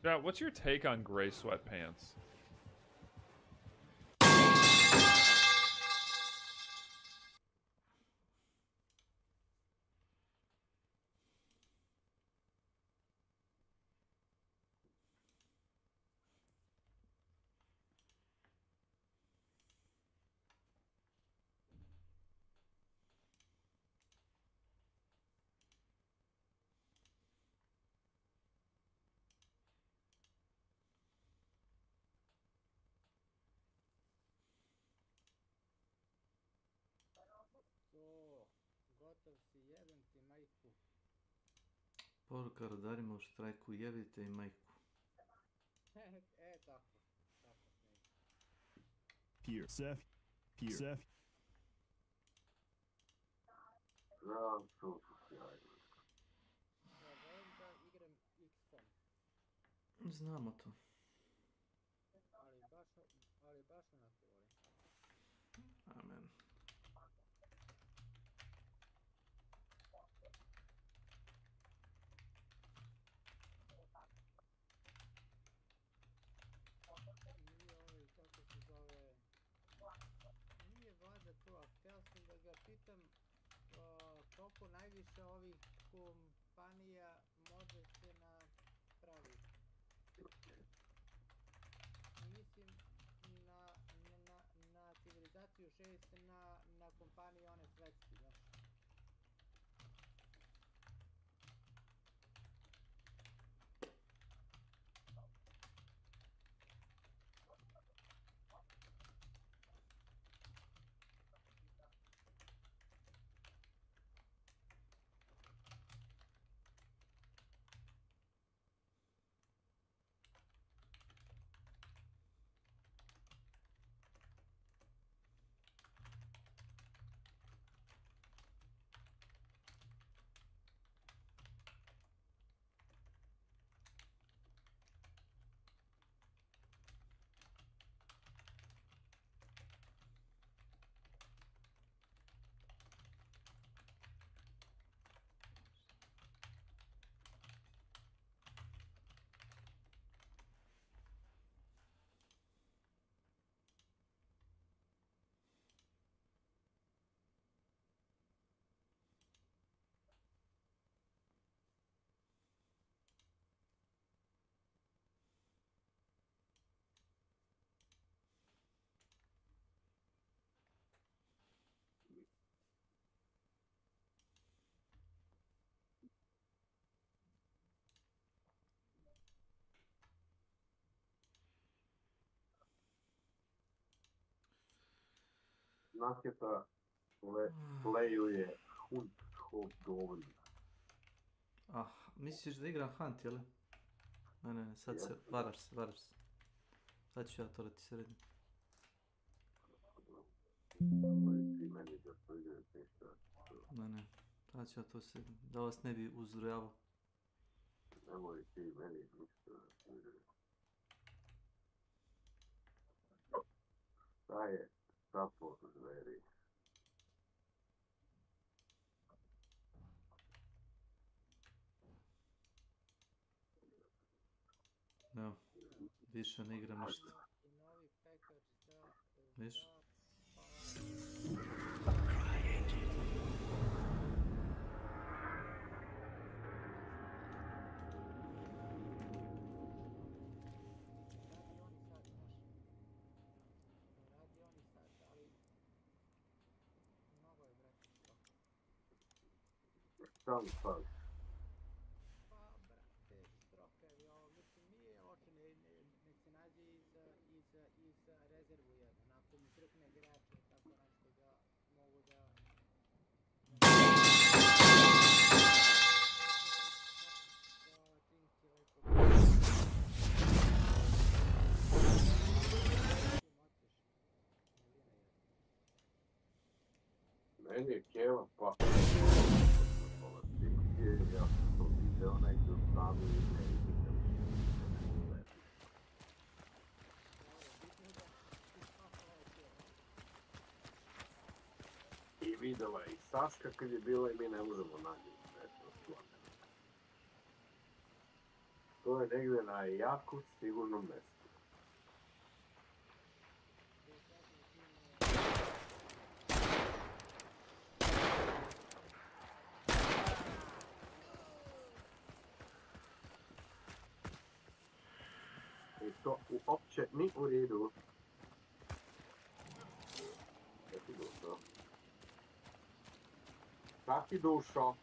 Speaker 17: Yeah, what's your take on gray sweatpants?
Speaker 3: Gotov si, jebem ti majku.
Speaker 5: Poruka rudarima u štrajku, jebite i majku.
Speaker 3: Tako.
Speaker 18: Here, Seth. Here, Seth.
Speaker 5: Znamo to.
Speaker 3: Ali baš onako volim.
Speaker 5: Amen.
Speaker 3: Nije kako se zove... Nije valjda to, a htio sam da ga pitam koliko najviše ovih kompanija može se napraviti. Mislim na civilizaciju 6, na kompanije one svetske, znaš.
Speaker 8: Naketa lejuje hud hod dovoljno.
Speaker 5: Misliš da igram Hunt, jel? Ne, sad se, varaš se. Sad ću ja to da ti sredim. Ne, sad ću ja to sredim, da vas ne bi uzrujavao.
Speaker 8: Nemoj ti meni ništa da sredim. Šta je sapo zveri?
Speaker 5: Evo, više ne igram ništa. Viš?
Speaker 8: Šta mu fali? Meni je Keva pa. Ja sam to video negdje u stanu i ne vidim. I videla je i Saška kad je bila i mi ne možemo naći. To je negdje na jako sigurnom mjestu. I to uopće ni u redu. Gdje ti došao? Kako ti došao?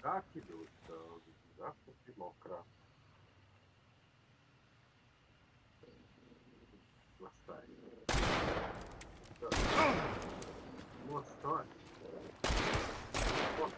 Speaker 8: Kako ti došao? Zašto si mokra? Ma šta je? What start? What?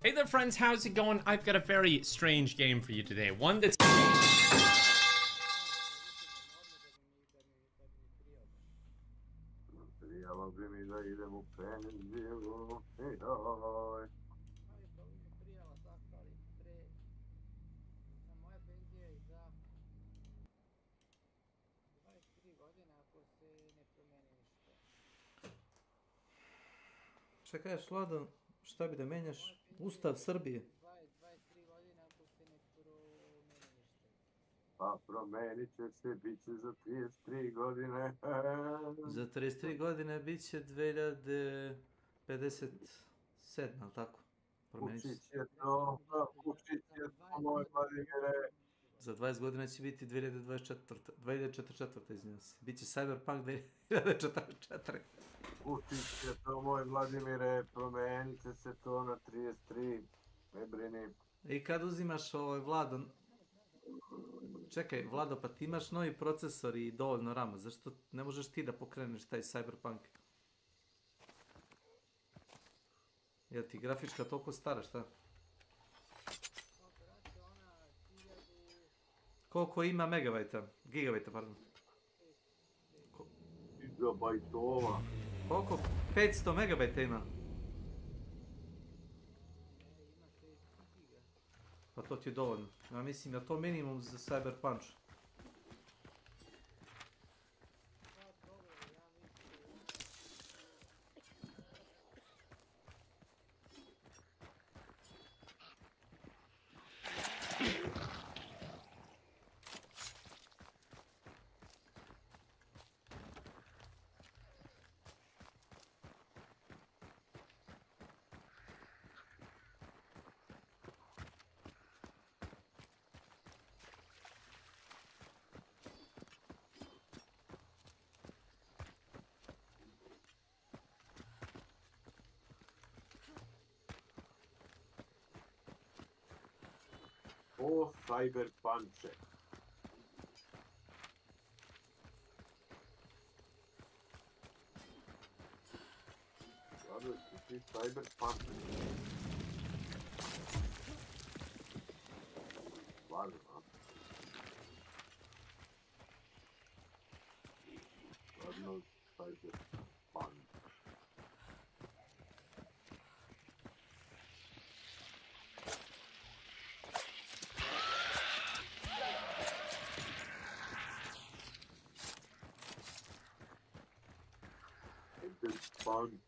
Speaker 13: Hey there friends, how's it going? I've got a very strange game for you today. One that's...
Speaker 5: Šta kažeš, Vlado? Šta bi da menjaš? Ustav Srbije.
Speaker 8: Pa promenit će se, bit će za 33 godine.
Speaker 5: Za 33 godine bit će 2057, ali tako?
Speaker 8: Učić je to, moj Vladimire.
Speaker 5: Za 20 godina će biti 2044, izvinjam se. Biće Cyberpunk 2044.
Speaker 8: Učić je to, moj Vladimire, promenit će se to na 33, ne brini.
Speaker 5: I kad uzimaš Vlado Čekaj, Vlado, pa ti imaš novi procesor i dovoljno rama, zašto ne možeš ti da pokreneš taj Cyberpunk? Jel ti grafička toliko stara, šta? Koliko ima megabajta? Gigabajta, pardon.
Speaker 8: Gigabajtova.
Speaker 5: Koliko? 500 megabajta ima. Pa to ti je dovoljno. Ja mislim, je to minimum za Cyberpunk?
Speaker 8: O, Cyberpunče. Stvarno si ti Cyberpunče. Stvarno, a? Stvarno Cyberpunče. Fun.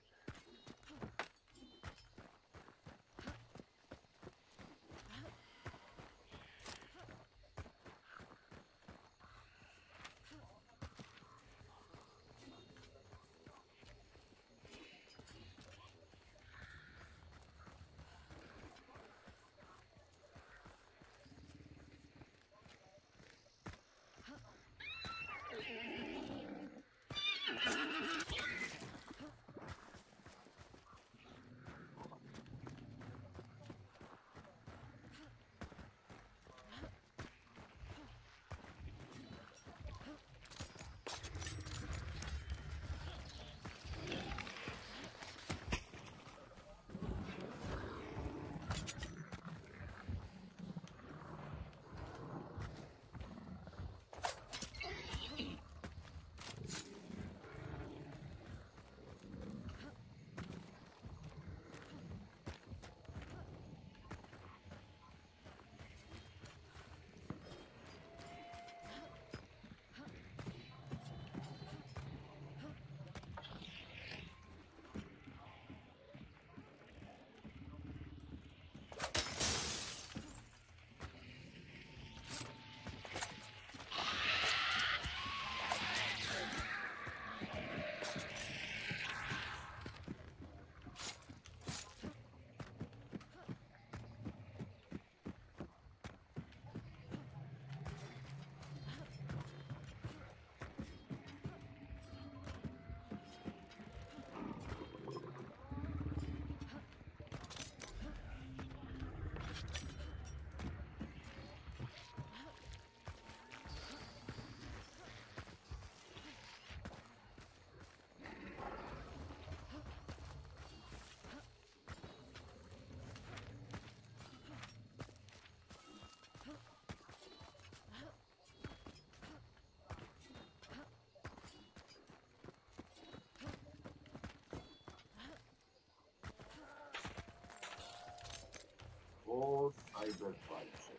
Speaker 8: O, Cyberpunče.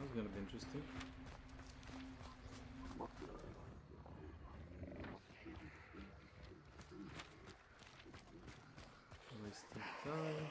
Speaker 5: is gonna be interesting. Wasting time.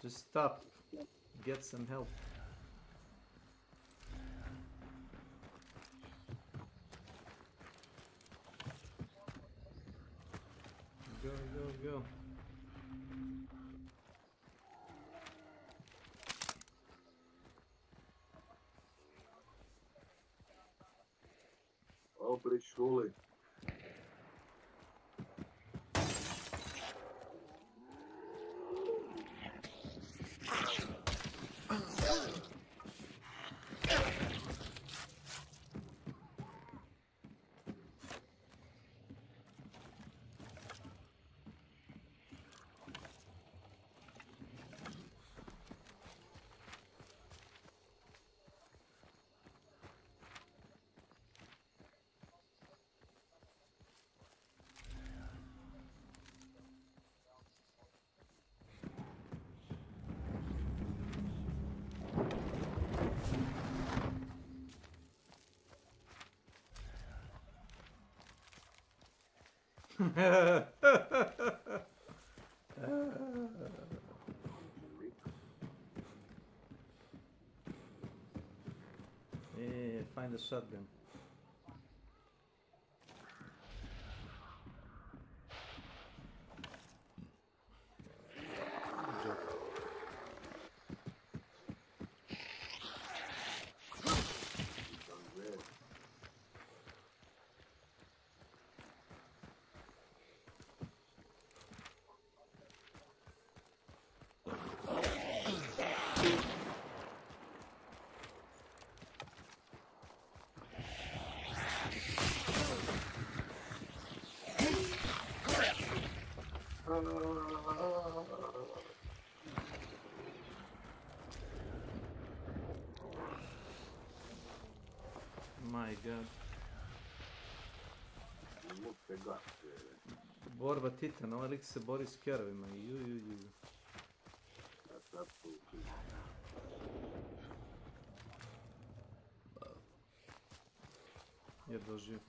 Speaker 5: Just stop. Get some help. Go, go, go.
Speaker 8: Opri šuli.
Speaker 5: Yeah, find a shotgun. My god. Borba Titan, ovaj lik se bori s kerovima. Ju. Jedva živ.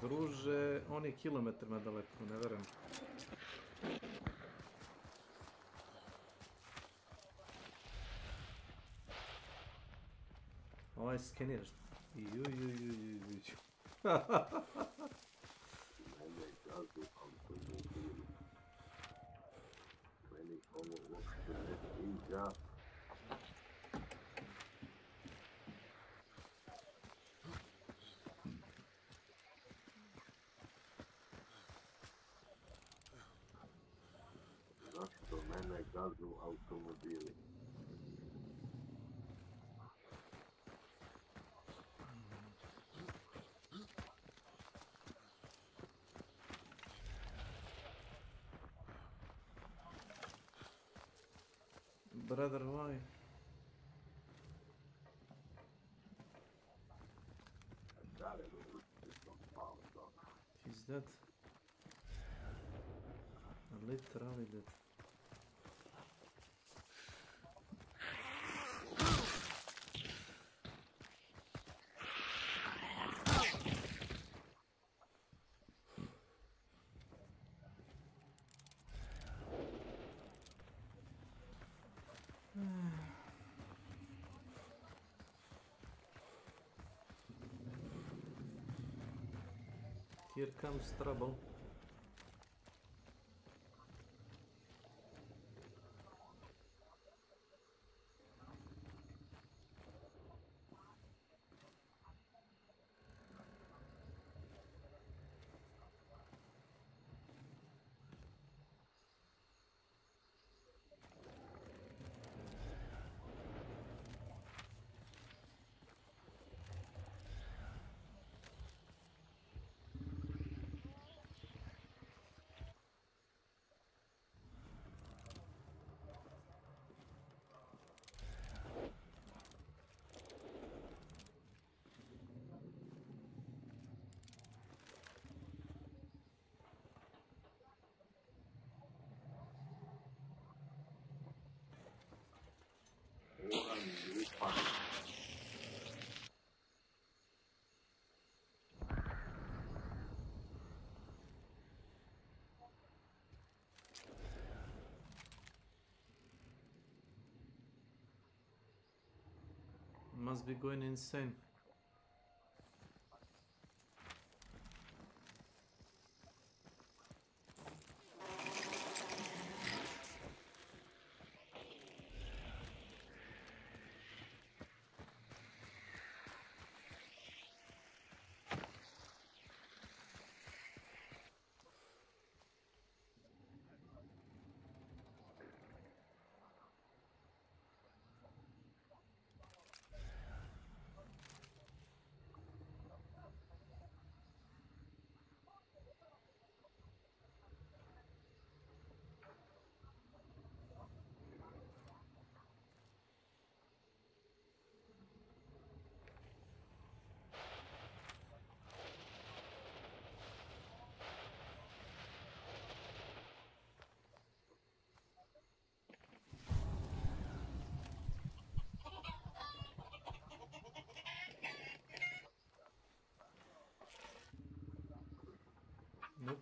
Speaker 5: Druže, on je kilometrima daleko, ne verujem. Ovaj skeniraš. Ju.
Speaker 8: Meni ovo uopšte ne sviđa. Zašto mene gazu automobili?
Speaker 5: Brother, why? He's dead. Literally dead. Here comes trouble. must be going insane. Nope.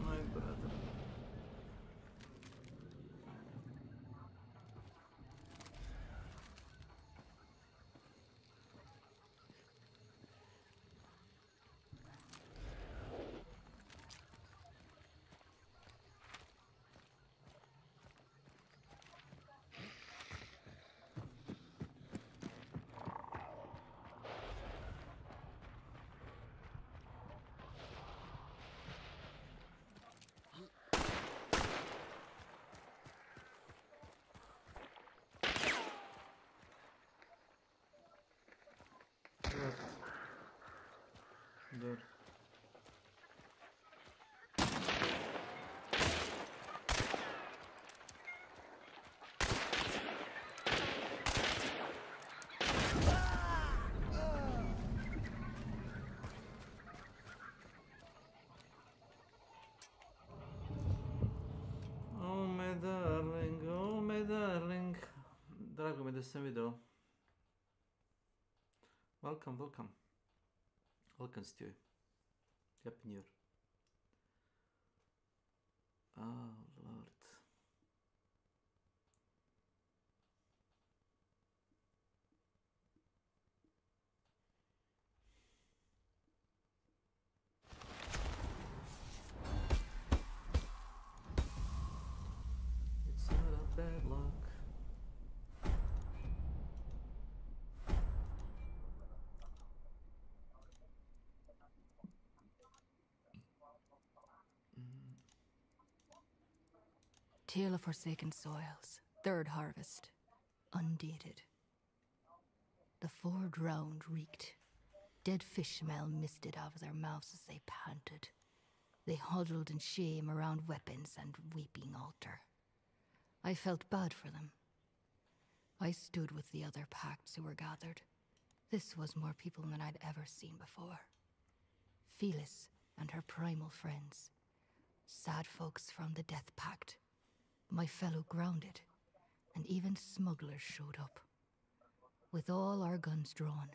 Speaker 5: My brother. There. Oh my darling, oh my darling. Drago mi da sam video. Welcome, welcome. Welcome, Stewie. Happy New Year. Oh, Lord. It's not a bad luck.
Speaker 19: Tale of Forsaken Soils, third harvest, undated. The four drowned reeked. Dead fish smell misted out of their mouths as they panted. They huddled in shame around weapons and weeping altar. I felt bad for them. I stood with the other pacts who were gathered. This was more people than I'd ever seen before. Phyllis and her primal friends. Sad folks from the Death Pact. My fellow grounded, and even smugglers showed up. With all our guns drawn,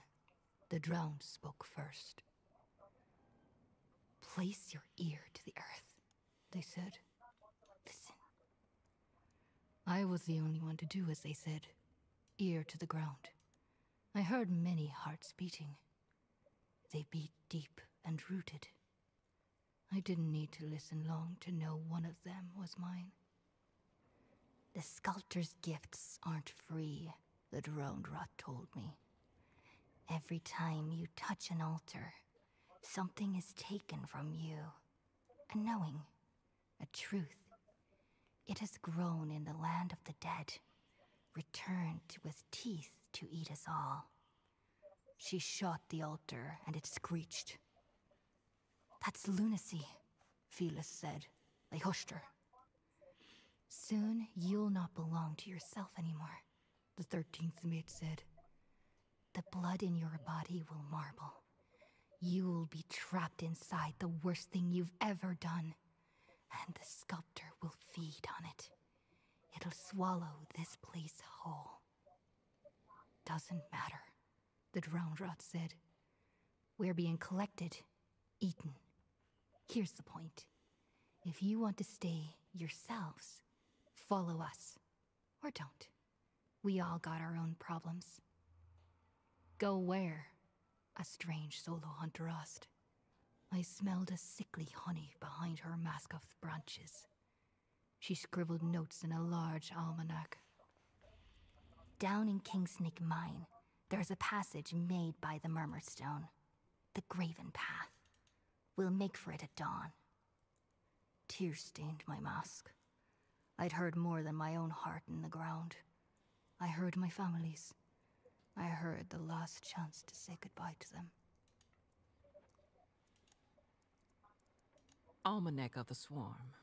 Speaker 19: the drowned spoke first. Place your ear to the earth, they said. Listen. I was the only one to do as they said, ear to the ground. I heard many hearts beating. They beat deep and rooted. I didn't need to listen long to know one of them was mine. The sculptor's gifts aren't free, the drowned rot told me. Every time you touch an altar, something is taken from you. A knowing, a truth. It has grown in the land of the dead, returned with teeth to eat us all. She shot the altar and it screeched. That's lunacy, Phyllis said. I hushed her. Soon you'll not belong to yourself anymore, the 13th mate said. The blood in your body will marble. You'll be trapped inside the worst thing you've ever done. and the sculptor will feed on it. It'll swallow this place whole. Doesn't matter, the drowned rot said. We're being collected, eaten. Here's the point. If you want to stay yourselves, follow us. Or don't. We all got our own problems. Go where? A strange solo hunter asked. I smelled a sickly honey behind her mask of branches. She scribbled notes in a large almanac. Down in Kingsnake Mine, there's a passage made by the Murmurstone. The Graven Path. We'll make for it at dawn. Tears stained my mask. I'd heard more than my own heart in the ground. I heard my family's. I heard the last chance to say goodbye to them.
Speaker 20: Almanac of the Swarm.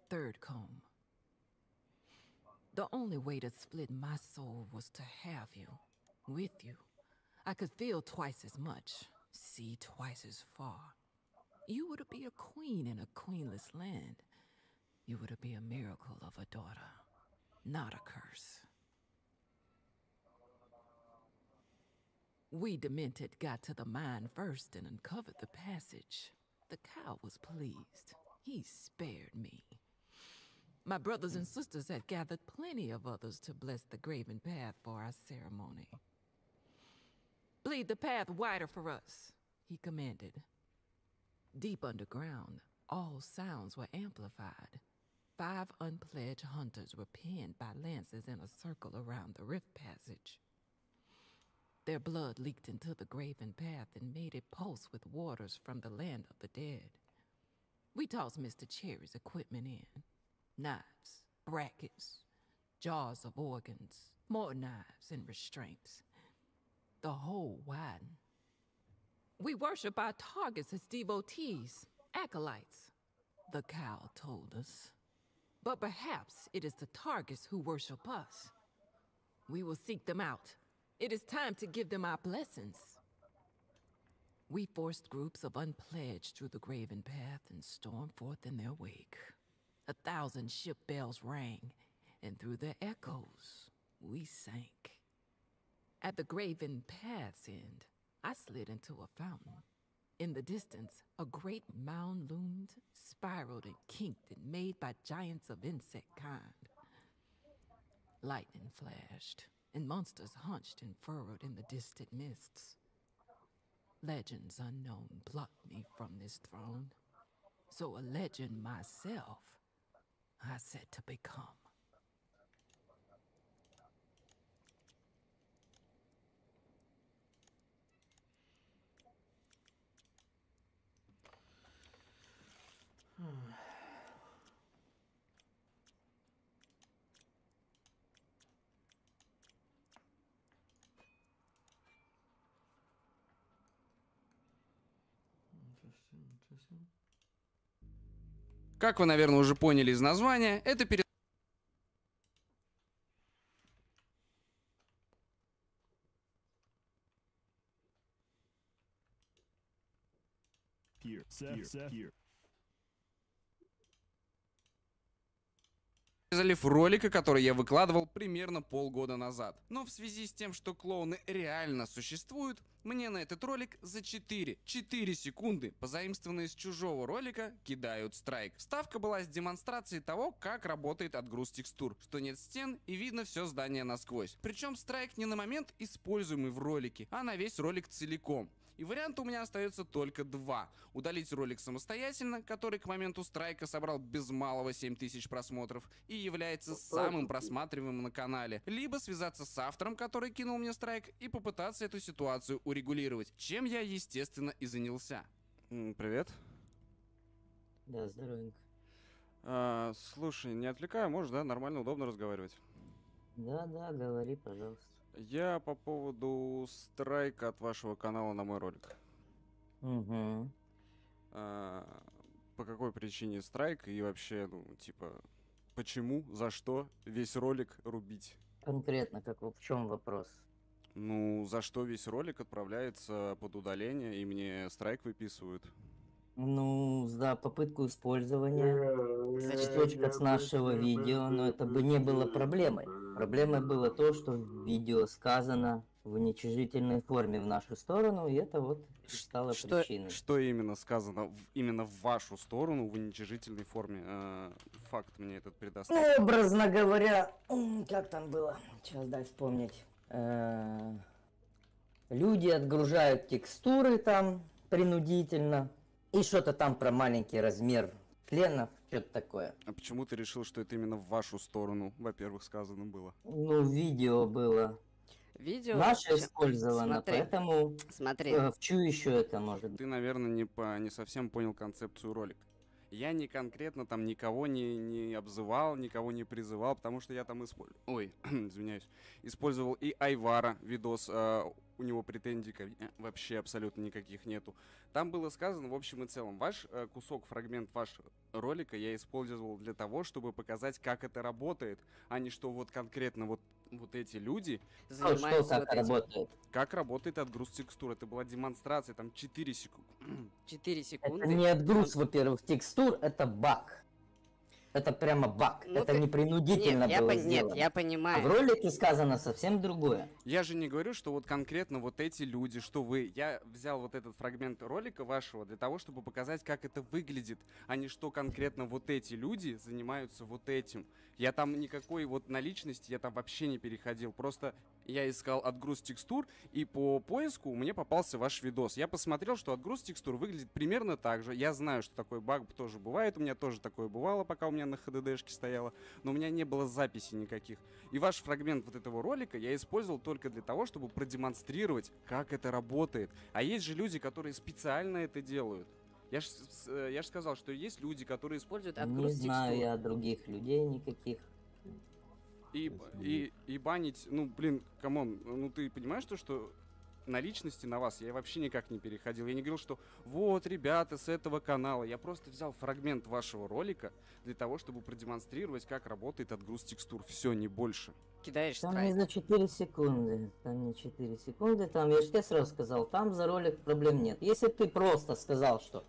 Speaker 20: Third comb. The only way to split my soul was to have you. With you. I could feel twice as much. See twice as far. You were to be a queen in a queenless land. You were to be a miracle of a daughter, not a curse. We demented got to the mine first and uncovered the passage. The cow was pleased. He spared me. My brothers and sisters had gathered plenty of others to bless the Graven Path for our ceremony. Bleed the path wider for us, he commanded. Deep underground, all sounds were amplified. 5 unpledged hunters were pinned by lances in a circle around the rift passage. Their blood leaked into the Graven Path and made it pulse with waters from the land of the dead. We tossed Mr. Cherry's equipment in. Knives, brackets, jars of organs, more knives and restraints. The hole widened. We worship our targets as devotees, acolytes, the cow told us. But perhaps it is the targets who worship us. We will seek them out. It is time to give them our blessings. We forced groups of unpledged through the Graven Path and stormed forth in their wake. 1,000 ship bells rang, and through their echoes, we sank. At the Graven Path's end, I slid into a fountain. In the distance, a great mound loomed, spiraled and kinked and made by giants of insect kind. Lightning flashed, and monsters hunched and furrowed in the distant mists. Legends unknown plucked me from this throne. So a legend myself, I set to become.
Speaker 21: Как вы, наверное, уже поняли из названия, это залив ролика, который я выкладывал примерно полгода назад. Но в связи с тем, что клоуны реально существуют, мне на этот ролик за 4 секунды, позаимствованные с чужого ролика, кидают страйк. Ставка была с демонстрацией того, как работает отгруз текстур, что нет стен и видно все здание насквозь. Причем страйк не на момент, используемый в ролике, а на весь ролик целиком. И варианта у меня остается только 2. Удалить ролик самостоятельно, который к моменту страйка собрал без малого 7000 просмотров и является самым просматриваемым на канале. Либо связаться с автором, который кинул мне страйк, и попытаться эту ситуацию урегулировать, чем я, естественно, и занялся. Привет.
Speaker 22: Да, здоровенько.
Speaker 21: Слушай, не отвлекаю, можешь, да? Нормально, удобно разговаривать?
Speaker 22: Да, говори, пожалуйста.
Speaker 21: Я по поводу страйка от вашего канала на мой ролик.
Speaker 22: Угу.
Speaker 21: По какой причине страйк и вообще, ну, типа, почему, за что весь ролик рубить?
Speaker 22: Конкретно, в чем вопрос?
Speaker 21: Ну, за что весь ролик отправляется под удаление и мне страйк выписывают?
Speaker 22: Ну, Ну, за попытку использования кусочка с нашего видео, но это бы не было проблемой. Проблемой было то, что в видео сказано в уничижительной форме в нашу сторону, и это вот стало причиной.
Speaker 21: Что именно сказано именно в вашу сторону в уничижительной форме? Факт мне этот предоставил.
Speaker 22: Ну, образно говоря, как там было? Сейчас дай вспомнить. Люди отгружают текстуры там принудительно. И что-то там про маленький размер членов, что-то такое.
Speaker 21: А почему ты решил, что это именно в вашу сторону, во-первых, сказано было?
Speaker 22: Ну, видео было.
Speaker 2: Видео?
Speaker 22: Наше использовано,
Speaker 2: Смотри.
Speaker 22: Поэтому
Speaker 2: Смотри.
Speaker 22: В чью еще это может быть?
Speaker 21: Ты, наверное, не совсем понял концепцию ролика. Я не конкретно там никого не обзывал, никого не призывал, потому что я там использовал и Айвара видос, у него претензий ко мне вообще абсолютно никаких нету. Там было сказано, в общем и целом, ваш кусок, фрагмент вашего ролика я использовал для того, чтобы показать, как это работает, а не что вот конкретно вот эти люди
Speaker 2: занимаются вот
Speaker 22: работает?
Speaker 21: Как работает отгруз текстур. Это была демонстрация, там 4 секунды.
Speaker 2: 4 секунды?
Speaker 22: Это не отгруз, во-первых, текстур, это баг. Это прямо баг.
Speaker 2: Ну,
Speaker 22: это не принудительно было сделано.
Speaker 2: Нет, я понимаю.
Speaker 22: А в ролике сказано совсем другое.
Speaker 21: Я же не говорю, что вот конкретно вот эти люди, что вы... Я взял вот этот фрагмент ролика вашего для того, чтобы показать, как это выглядит, а не что конкретно вот эти люди занимаются вот этим. Я там никакой вот наличности, я там вообще не переходил. Просто я искал отгруз текстур, и по поиску мне попался ваш видос. Я посмотрел, что отгруз текстур выглядит примерно так же. Я знаю, что такой баг тоже бывает. У меня тоже такое бывало, пока у меня на HDD-шке стояло. Но у меня не было записей никаких. И ваш фрагмент вот этого ролика я использовал только для того, чтобы продемонстрировать, как это работает. А есть же люди, которые специально это делают. Я ж сказал, что есть люди, которые используют отгруз текстур.
Speaker 22: Не знаю я других людей никаких.
Speaker 21: И банить, ну, блин, камон, ну ты понимаешь то, что на личности на вас я вообще никак не переходил. Я не говорил, что вот, ребята, с этого канала. Я просто взял фрагмент вашего ролика для того, чтобы продемонстрировать, как работает отгруз текстур. Все, не больше.
Speaker 2: Кидаешь
Speaker 22: там не за 4 секунды. Там не 4 секунды. Там, я же тебе сразу сказал, там за ролик проблем нет. Если ты просто сказал, что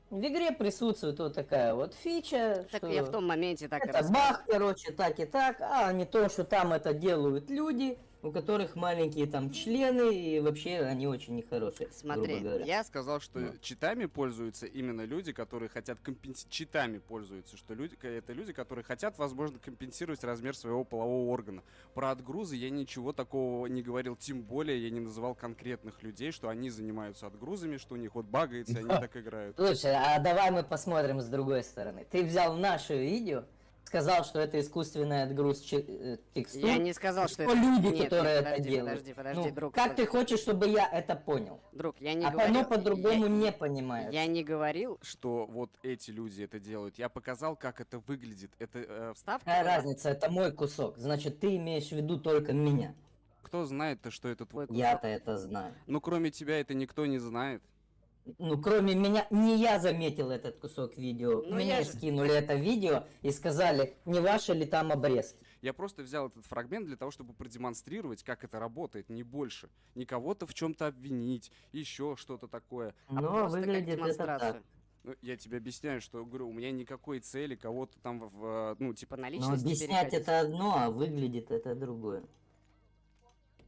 Speaker 22: в игре присутствует вот такая вот фича,
Speaker 2: Так
Speaker 22: что
Speaker 2: я в том моменте так и
Speaker 22: это
Speaker 2: рассказывал.
Speaker 22: баг, короче, так и так, а не то, что там это делают люди, у которых маленькие там члены, и вообще они очень нехорошие.
Speaker 2: Смотри,
Speaker 21: я сказал, что читами пользуются именно люди, которые хотят компенсировать. Читами пользуются, что это люди, которые хотят, возможно, компенсировать размер своего полового органа. Про отгрузы я ничего такого не говорил, тем более я не называл конкретных людей, что они занимаются отгрузами, что у них вот багается, они так играют.
Speaker 22: Слушай, а давай мы посмотрим с другой стороны. Ты взял наше видео, сказал, что это искусственный отгруз текстур.
Speaker 2: Я не сказал, что это...
Speaker 22: люди,
Speaker 2: Нет,
Speaker 22: которые это
Speaker 2: подожди,
Speaker 22: делают.
Speaker 2: подожди,
Speaker 22: Ну,
Speaker 2: друг.
Speaker 22: как ты хочешь, чтобы я это понял?
Speaker 2: Друг, я не
Speaker 22: а
Speaker 2: говорил...
Speaker 22: оно по-другому не понимает.
Speaker 2: Я не говорил...
Speaker 21: Что вот эти люди это делают. Я показал, как это выглядит. Это
Speaker 2: вставка.
Speaker 22: Какая разница, это мой кусок. Значит, ты имеешь в виду только меня.
Speaker 21: Кто знает-то, что это твой кусок?
Speaker 22: Я-то это знаю.
Speaker 21: Ну, кроме тебя это никто не знает.
Speaker 22: Ну, кроме меня, не я заметил этот кусок видео.
Speaker 2: Ну,
Speaker 22: Мне скинули это видео и сказали, не ваши ли там обрезки.
Speaker 21: Я просто взял этот фрагмент для того, чтобы продемонстрировать, как это работает, не больше. Не кого-то в чем-то обвинить, еще что-то такое.
Speaker 22: Но выглядит это так.
Speaker 21: Ну, я тебе объясняю, что, говорю, у меня никакой цели кого-то там, ну, типа...
Speaker 22: Но объяснять это одно, а выглядит это другое.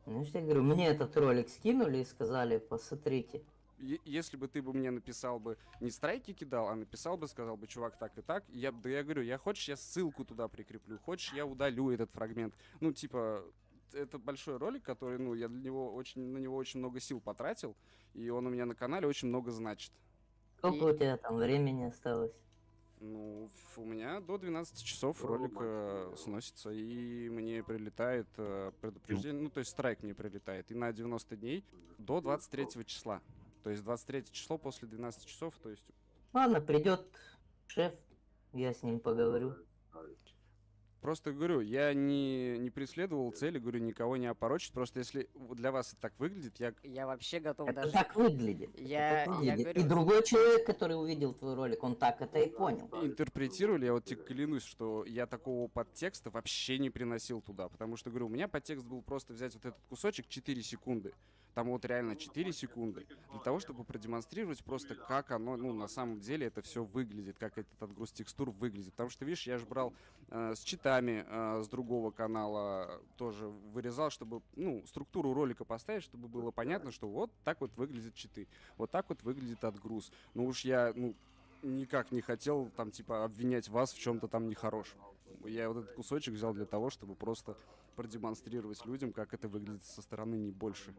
Speaker 22: Знаешь, я говорю, мне этот ролик скинули и сказали, посмотрите.
Speaker 21: Если бы ты бы мне написал бы, не страйки кидал, а написал бы, сказал бы, чувак, так и так, я говорю, хочешь, я ссылку туда прикреплю, хочешь, я удалю этот фрагмент. Ну, типа, это большой ролик, который, ну, я на него очень много сил потратил, и он у меня на канале очень много значит.
Speaker 22: Сколько у тебя там времени осталось?
Speaker 21: Ну, у меня до 12 часов ролик сносится, и мне прилетает предупреждение, ну, то есть страйк мне прилетает, и на 90 дней до 23 числа. То есть 23 число после 12 часов, то есть...
Speaker 22: Ладно, придет шеф, я с ним поговорю.
Speaker 21: Просто говорю, я не преследовал цели, говорю, никого не опорочить. Просто если для вас это так выглядит,
Speaker 2: Я вообще готов
Speaker 22: это
Speaker 2: даже...
Speaker 22: так выглядит.
Speaker 2: Я
Speaker 22: выглядит.
Speaker 2: говорю...
Speaker 22: И другой человек, который увидел твой ролик, он так это и понял.
Speaker 21: Интерпретировали, я вот тебе клянусь, что я такого подтекста вообще не приносил туда. Потому что, говорю, у меня подтекст был просто взять вот этот кусочек 4 секунды. там вот реально 4 секунды, для того, чтобы продемонстрировать просто, как оно, ну, на самом деле это все выглядит, как этот отгруз текстур выглядит. Потому что, видишь, я же брал с читами с другого канала, тоже вырезал, чтобы, ну, структуру ролика поставить, чтобы было понятно, что вот так вот выглядят читы, вот так вот выглядит отгруз. Ну уж я, ну, никак не хотел там, типа, обвинять вас в чем-то там нехорошем. Я вот этот кусочек взял для того, чтобы просто продемонстрировать людям, как это выглядит со стороны, не больше.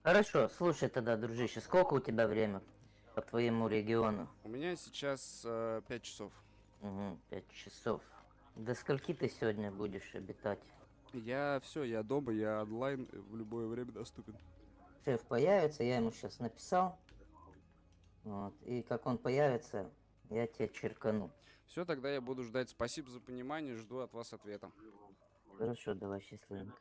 Speaker 22: Хорошо, слушай тогда, дружище, сколько у тебя время по твоему региону?
Speaker 21: У меня сейчас 5 часов.
Speaker 22: Угу, 5 часов. До скольки ты сегодня будешь обитать?
Speaker 21: Я дома, я онлайн, в любое время доступен.
Speaker 22: Шеф появится, я ему сейчас написал. Вот, и как он появится, я тебя черкану.
Speaker 21: Все, тогда я буду ждать. Спасибо за понимание, жду от вас ответа.
Speaker 22: Хорошо, давай, счастливенько.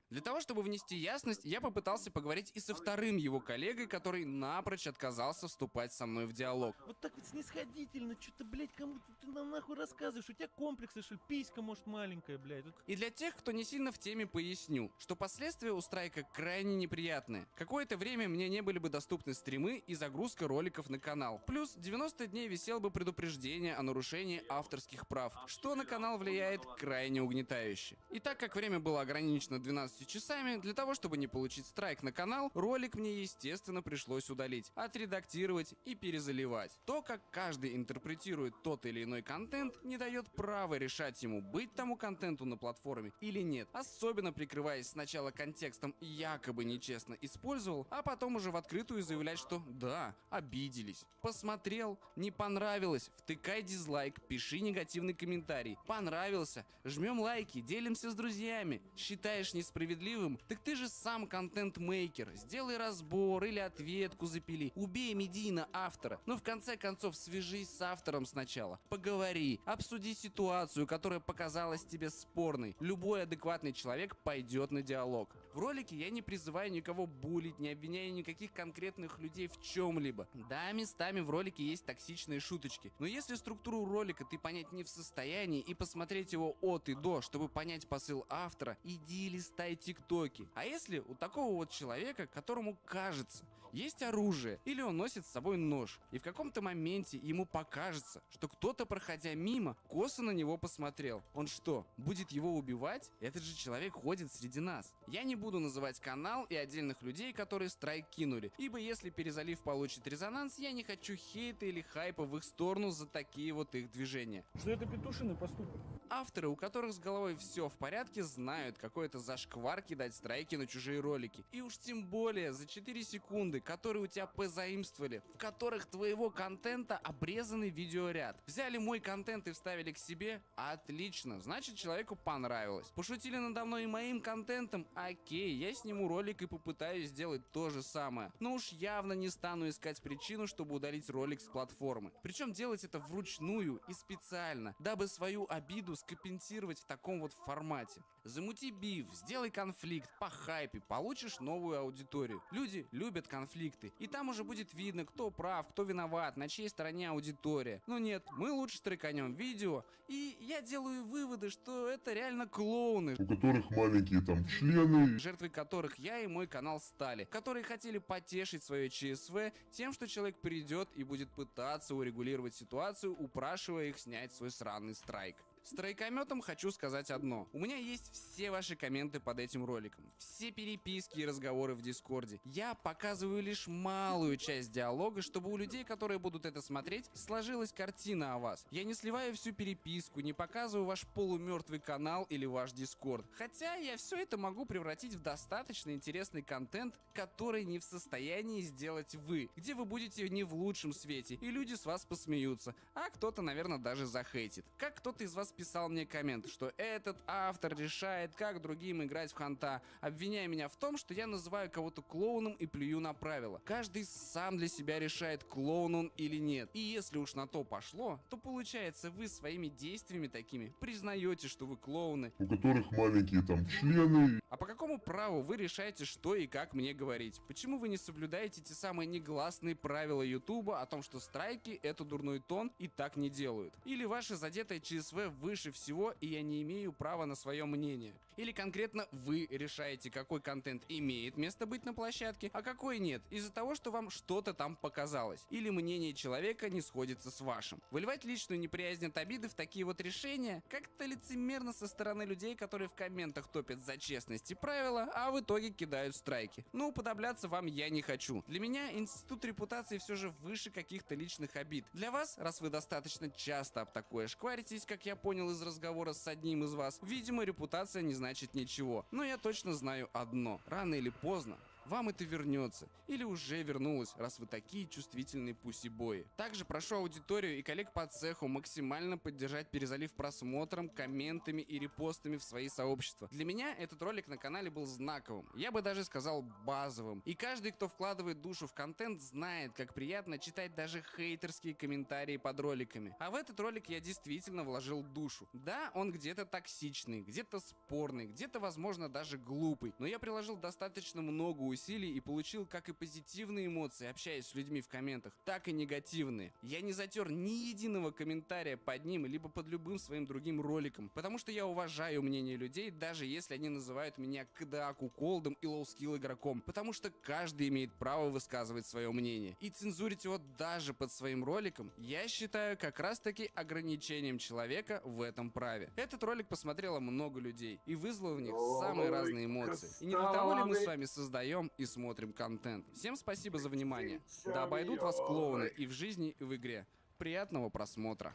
Speaker 21: Для того, чтобы внести ясность, я попытался поговорить и со вторым его коллегой, который напрочь отказался вступать со мной в диалог.
Speaker 4: Вот так вот снисходительно, что-то, блядь, кому-то ты нам нахуй рассказываешь, у тебя комплексы, что ли, писька, может, маленькая, блядь. Вот.
Speaker 21: И для тех, кто не сильно в теме, поясню, что последствия у страйка крайне неприятные. Какое-то время мне не были бы доступны стримы и загрузка роликов на канал. Плюс 90 дней висело бы предупреждение о нарушении авторских прав, что на канал влияет крайне угнетающе. И так как время было ограничено 12 часами, для того, чтобы не получить страйк на канал, ролик мне, естественно, пришлось удалить, отредактировать и перезаливать. То, как каждый интерпретирует тот или иной контент, не дает права решать ему, быть тому контенту на платформе или нет, особенно прикрываясь сначала контекстом «якобы нечестно использовал», а потом уже в открытую заявлять, что «да, обиделись». Посмотрел, не понравилось, втыкай дизлайк, пиши негативный комментарий. Понравился, жмем лайки, делимся с друзьями. Считаешь несправедливым? Так ты же сам контент-мейкер. Сделай разбор или ответку запили. Убей медийно автора. Но в конце концов свяжись с автором сначала. Поговори, обсуди ситуацию, которая показалась тебе спорной. Любой адекватный человек пойдет на диалог. В ролике я не призываю никого булить, не обвиняю никаких конкретных людей в чем-либо. Да, местами в ролике есть токсичные шуточки. Но если структуру ролика ты понять не в состоянии и посмотреть его от и до, чтобы понять посыл автора, иди листай тиктоки. А если у такого вот человека, которому кажется, есть оружие, или он носит с собой нож, и в каком-то моменте ему покажется, что кто-то, проходя мимо, косо на него посмотрел. Он что, будет его убивать? Этот же человек ходит среди нас. Я не буду называть канал и отдельных людей, которые страйк кинули, ибо если перезалив получит резонанс, я не хочу хейта или хайпа в их сторону за такие вот их движения.
Speaker 4: Что это петушиный поступок?
Speaker 21: Авторы, у которых с головой все в порядке, знают, какой это зашквар кидать страйки на чужие ролики. И уж тем более за 4 секунды, которые у тебя позаимствовали, в которых твоего контента обрезанный видеоряд. Взяли мой контент и вставили к себе? Отлично, значит человеку понравилось. Пошутили надо мной и моим контентом? Окей, я сниму ролик и попытаюсь сделать то же самое. Но уж явно не стану искать причину, чтобы удалить ролик с платформы. Причем делать это вручную и специально, дабы свою обиду скомпенсировать в таком вот формате. Замути биф, сделай конфликт, по хайпе, получишь новую аудиторию. Люди любят конфликты, и там уже будет видно, кто прав, кто виноват, на чьей стороне аудитория. Но нет, мы лучше стреканем видео, и я делаю выводы, что это реально клоуны,
Speaker 9: у которых маленькие там члены,
Speaker 21: жертвой которых я и мой канал стали, которые хотели потешить свое ЧСВ тем, что человек придет и будет пытаться урегулировать ситуацию, упрашивая их снять свой сраный страйк. Страйкометам хочу сказать одно. У меня есть все ваши комменты под этим роликом, все переписки и разговоры в Дискорде. Я показываю лишь малую часть диалога, чтобы у людей, которые будут это смотреть, сложилась картина о вас. Я не сливаю всю переписку, не показываю ваш полумертвый канал или ваш Дискорд. Хотя я все это могу превратить в достаточно интересный контент, который не в состоянии сделать вы, где вы будете не в лучшем свете, и люди с вас посмеются, а кто-то, наверное, даже захейтит. Как кто-то из вас писал мне коммент, что этот автор решает, как другим играть в ханта, обвиняя меня в том, что я называю кого-то клоуном и плюю на правила. Каждый сам для себя решает, клоун он или нет. И если уж на то пошло, то получается, вы своими действиями такими признаете, что вы клоуны,
Speaker 9: у которых маленькие там члены.
Speaker 21: А по какому праву вы решаете, что и как мне говорить? Почему вы не соблюдаете те самые негласные правила Ютуба о том, что страйки — это дурной тон и так не делают? Или ваше задетое ЧСВ выше всего, и я не имею права на свое мнение. Или конкретно вы решаете, какой контент имеет место быть на площадке, а какой нет, из-за того, что вам что-то там показалось. Или мнение человека не сходится с вашим. Выливать личную неприязнь от обиды в такие вот решения как-то лицемерно со стороны людей, которые в комментах топят за честность и правила, а в итоге кидают страйки. Ну, уподобляться вам я не хочу. Для меня институт репутации все же выше каких-то личных обид. Для вас, раз вы достаточно часто об такое шкваритесь, как я понял из разговора с одним из вас, видимо, репутация не значит ничего. Но я точно знаю одно. Рано или поздно вам это вернется. Или уже вернулось, раз вы такие чувствительные пусибои. Также прошу аудиторию и коллег по цеху максимально поддержать перезалив просмотром, комментами и репостами в свои сообщества. Для меня этот ролик на канале был знаковым. Я бы даже сказал базовым. И каждый, кто вкладывает душу в контент, знает, как приятно читать даже хейтерские комментарии под роликами. А в этот ролик я действительно вложил душу. Да, он где-то токсичный, где-то спорный, где-то, возможно, даже глупый. Но я приложил достаточно много усилий и получил как и позитивные эмоции, общаясь с людьми в комментах, так и негативные. Я не затер ни единого комментария под ним, либо под любым своим другим роликом, потому что я уважаю мнение людей, даже если они называют меня КДА куколдом и лоу-скилл игроком, потому что каждый имеет право высказывать свое мнение. И цензурить его даже под своим роликом я считаю как раз таки ограничением человека в этом праве. Этот ролик посмотрело много людей и вызвало в них самые разные эмоции. И не для того ли мы с вами создаем и смотрим контент. Всем спасибо за внимание. Да обойдут вас клоуны и в жизни, и в игре. Приятного просмотра.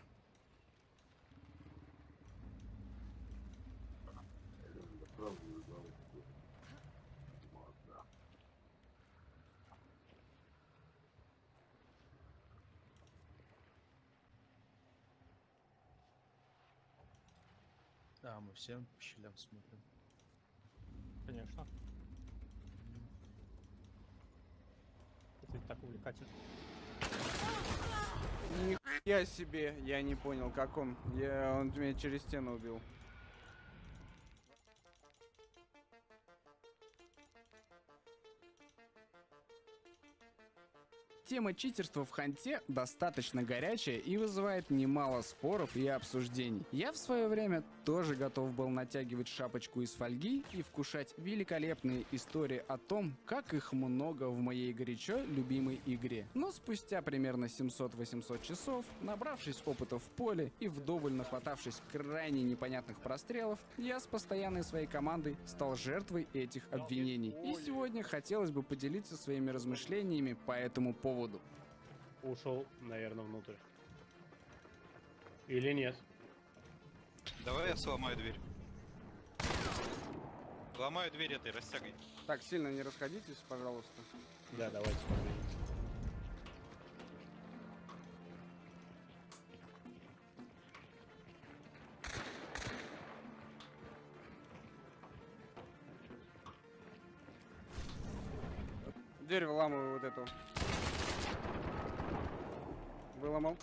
Speaker 4: Да, мы всем по щелям смотрим.
Speaker 10: Конечно. Это так увлекательно.
Speaker 21: Нихуя себе, я не понял, как он меня через стену убил. Тема читерства в ханте достаточно горячая и вызывает немало споров и обсуждений. Я в свое время тоже готов был натягивать шапочку из фольги и вкушать великолепные истории о том, как их много в моей горячо любимой игре. Но спустя примерно 700-800 часов, набравшись опыта в поле и вдоволь нахватавшись крайне непонятных прострелов, я с постоянной своей командой стал жертвой этих обвинений. И сегодня хотелось бы поделиться своими размышлениями по этому поводу.
Speaker 10: Ушел, наверное, внутрь. Или нет?
Speaker 11: Давай я сломаю дверь. Ломаю дверь этой, растягай.
Speaker 21: Так, сильно не расходитесь, пожалуйста.
Speaker 10: Да, давайте поговорим.
Speaker 21: Дверь выламываю вот эту. Выломал.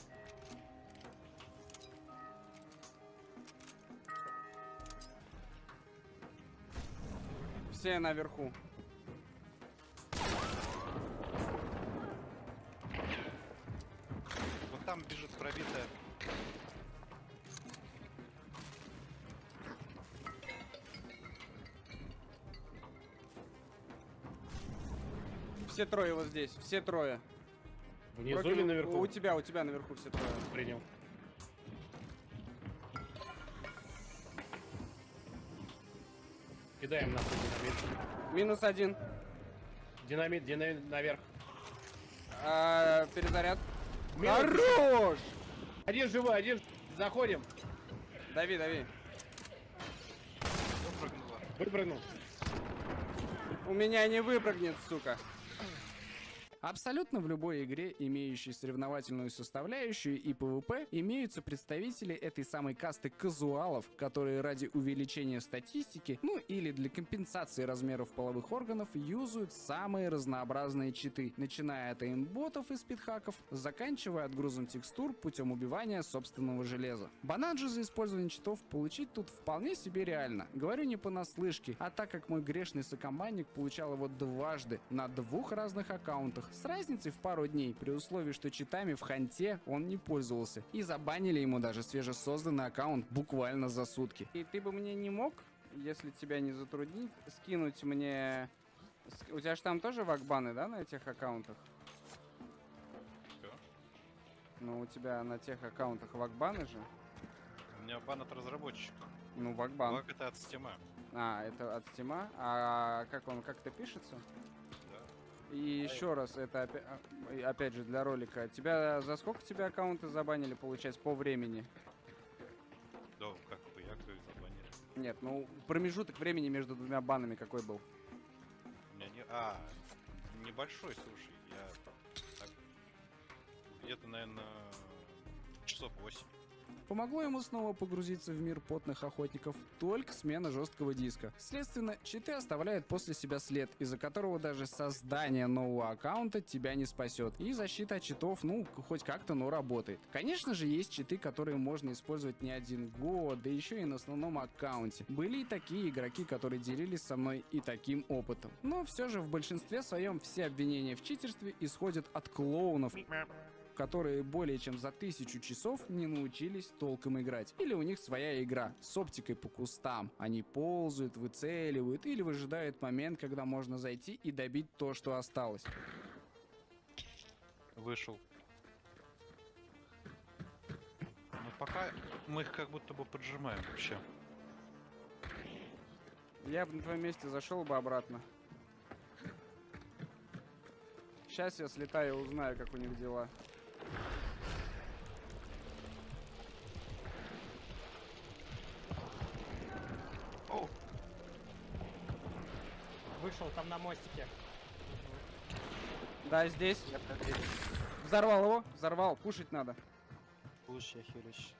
Speaker 21: Все наверху.
Speaker 11: Вот там бежит пробитая.
Speaker 21: Все трое вот здесь, все трое.
Speaker 10: Внизу или наверху?
Speaker 21: У тебя наверху все трое.
Speaker 10: Принял. Кидаем нахуй динамит.
Speaker 21: -1.
Speaker 10: Динамит наверх.
Speaker 21: Перезаряд.
Speaker 10: Хорош! Один живой, один. Заходим.
Speaker 21: Дави.
Speaker 10: Выпрыгнул.
Speaker 21: У меня не выпрыгнет, сука. Абсолютно в любой игре, имеющей соревновательную составляющую и PvP, имеются представители этой самой касты казуалов, которые ради увеличения статистики, ну или для компенсации размеров половых органов, юзают самые разнообразные читы, начиная от эймботов и спидхаков, заканчивая отгрузом текстур путем убивания собственного железа. Банан же за использование читов получить тут вполне себе реально. Говорю не понаслышке, а так как мой грешный сокомбанник получал его дважды на 2 разных аккаунтах С разницей в пару дней, при условии, что читами в ханте он не пользовался. И забанили ему даже свежесозданный аккаунт буквально за сутки. И ты бы мне не мог, если тебя не затруднить, скинуть мне... У тебя же там тоже вакбаны, да, на этих аккаунтах?
Speaker 11: Что?
Speaker 21: Ну, у тебя на тех аккаунтах вакбаны же?
Speaker 11: У меня бан от разработчика.
Speaker 21: Ну, вакбан.
Speaker 11: Вак это от Стима.
Speaker 21: А, это от Стима? А как он, как-то пишется?
Speaker 11: Да.
Speaker 21: И еще раз, это опять же для ролика. Тебя за сколько тебя аккаунты забанили, получается, по времени?
Speaker 11: Да, как бы я кто их забанили.
Speaker 21: Нет, ну промежуток времени между двумя банами какой был?
Speaker 11: У меня не... небольшой, слушай. Я так... Где-то, наверное, часов 8.
Speaker 21: Помогло ему снова погрузиться в мир потных охотников только смена жесткого диска. Следственно, читы оставляют после себя след, из-за которого даже создание нового аккаунта тебя не спасет. И защита от читов, ну, хоть как-то, но работает. Конечно же, есть читы, которые можно использовать не один год, да еще и на основном аккаунте. Были и такие игроки, которые делились со мной и таким опытом. Но все же в большинстве своем все обвинения в читерстве исходят от клоунов, которые более чем за 1000 часов не научились толком играть. Или у них своя игра с оптикой по кустам. Они ползают, выцеливают или выжидают момент, когда можно зайти и добить то, что осталось.
Speaker 11: Вышел. Но пока мы их как будто бы поджимаем вообще.
Speaker 21: Я бы на твоем месте зашел бы обратно. Сейчас я слетаю и узнаю, как у них дела.
Speaker 6: Вышел там на мостике.
Speaker 21: Да, здесь. Взорвал его, взорвал. Пушить надо.
Speaker 11: Пуш, я хилюсь.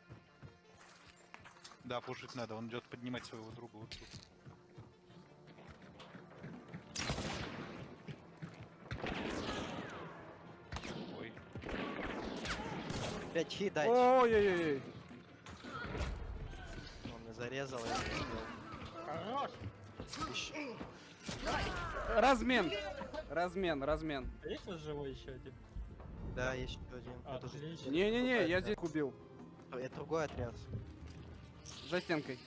Speaker 11: Да, пушить надо, он идет поднимать своего друга вот тут. Ой.
Speaker 12: 5 хит дайте.
Speaker 21: Ой-ой-ой.
Speaker 12: Он меня зарезал, я не успел.
Speaker 6: Хорош!
Speaker 12: Еще.
Speaker 21: Размен.
Speaker 6: Есть вот живой еще один?
Speaker 12: Да, есть еще один.
Speaker 6: Отлично.
Speaker 21: Не-не-не, я здесь убил.
Speaker 12: Это другой отряд.
Speaker 21: За стенкой.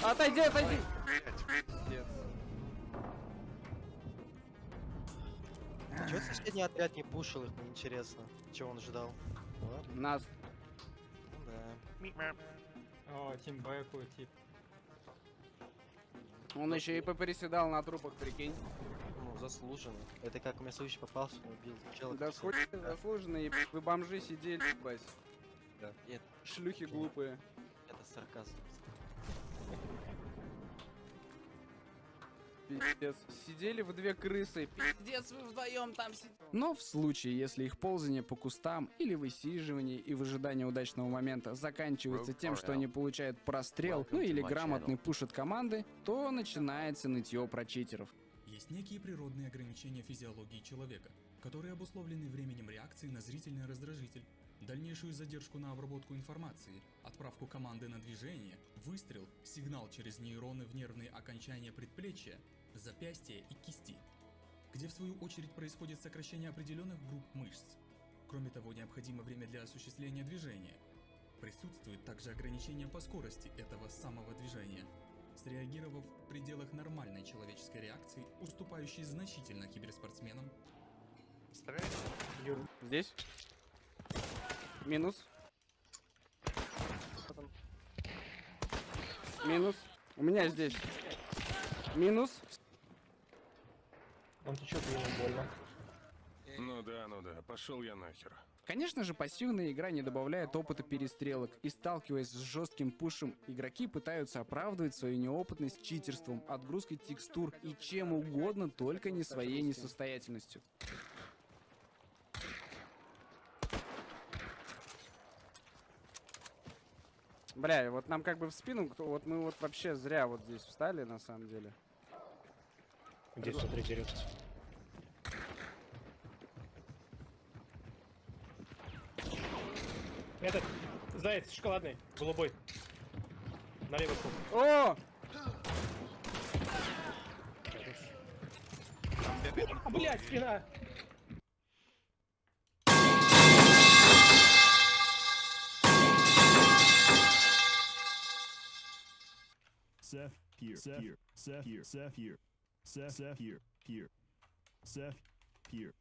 Speaker 21: Отойди! Пиздец.
Speaker 12: Чего соседний отряд не пушил их, мне интересно. Чего он ждал? Ладно.
Speaker 21: Нас.
Speaker 12: Ну да.
Speaker 6: О, тимбэку, тип.
Speaker 21: Он еще и поприседал на трупах, прикинь.
Speaker 12: Ну, заслуженно. Это как у меня случай попался, он убил человека.
Speaker 21: Да хоть заслуженно, и вы бомжи сидели, ебать.
Speaker 12: Да. Нет.
Speaker 21: Шлюхи глупые.
Speaker 12: Это сарказм.
Speaker 21: Пиздец. Сидели в две крысы. Пиздец, вы вдвоем там сидите. Но в случае, если их ползание по кустам или высиживание и выжидание удачного момента заканчивается тем, что они получают прострел, ну или грамотный пуш от команды, то начинается нытье про читеров.
Speaker 23: Есть некие природные ограничения физиологии человека, которые обусловлены временем реакции на зрительный раздражитель, дальнейшую задержку на обработку информации, отправку команды на движение, выстрел, сигнал через нейроны в нервные окончания предплечья, запястья и кисти, где в свою очередь происходит сокращение определенных групп мышц. Кроме того, необходимо время для осуществления движения. Присутствует также ограничение по скорости этого самого движения, среагировав в пределах нормальной человеческой реакции, уступающей значительно киберспортсменам.
Speaker 21: Здесь? Минус. Минус. У меня здесь. Минус.
Speaker 6: Он течет, ему больно.
Speaker 24: Ну да, пошел я нахер.
Speaker 21: Конечно же, пассивная игра не добавляет опыта перестрелок, и сталкиваясь с жестким пушем, игроки пытаются оправдывать свою неопытность читерством, отгрузкой текстур и чем угодно, только не своей несостоятельностью. Бля, вот нам как бы в спину, вот мы вот вообще зря вот здесь встали, на самом деле.
Speaker 6: Где смотри, дерется? Этот, заяц шоколадный, голубой. На левый круг.
Speaker 21: О!
Speaker 6: Блядь, спина!
Speaker 18: here, Seth here, Seth here, Seth here, Seth here, here, Seth here.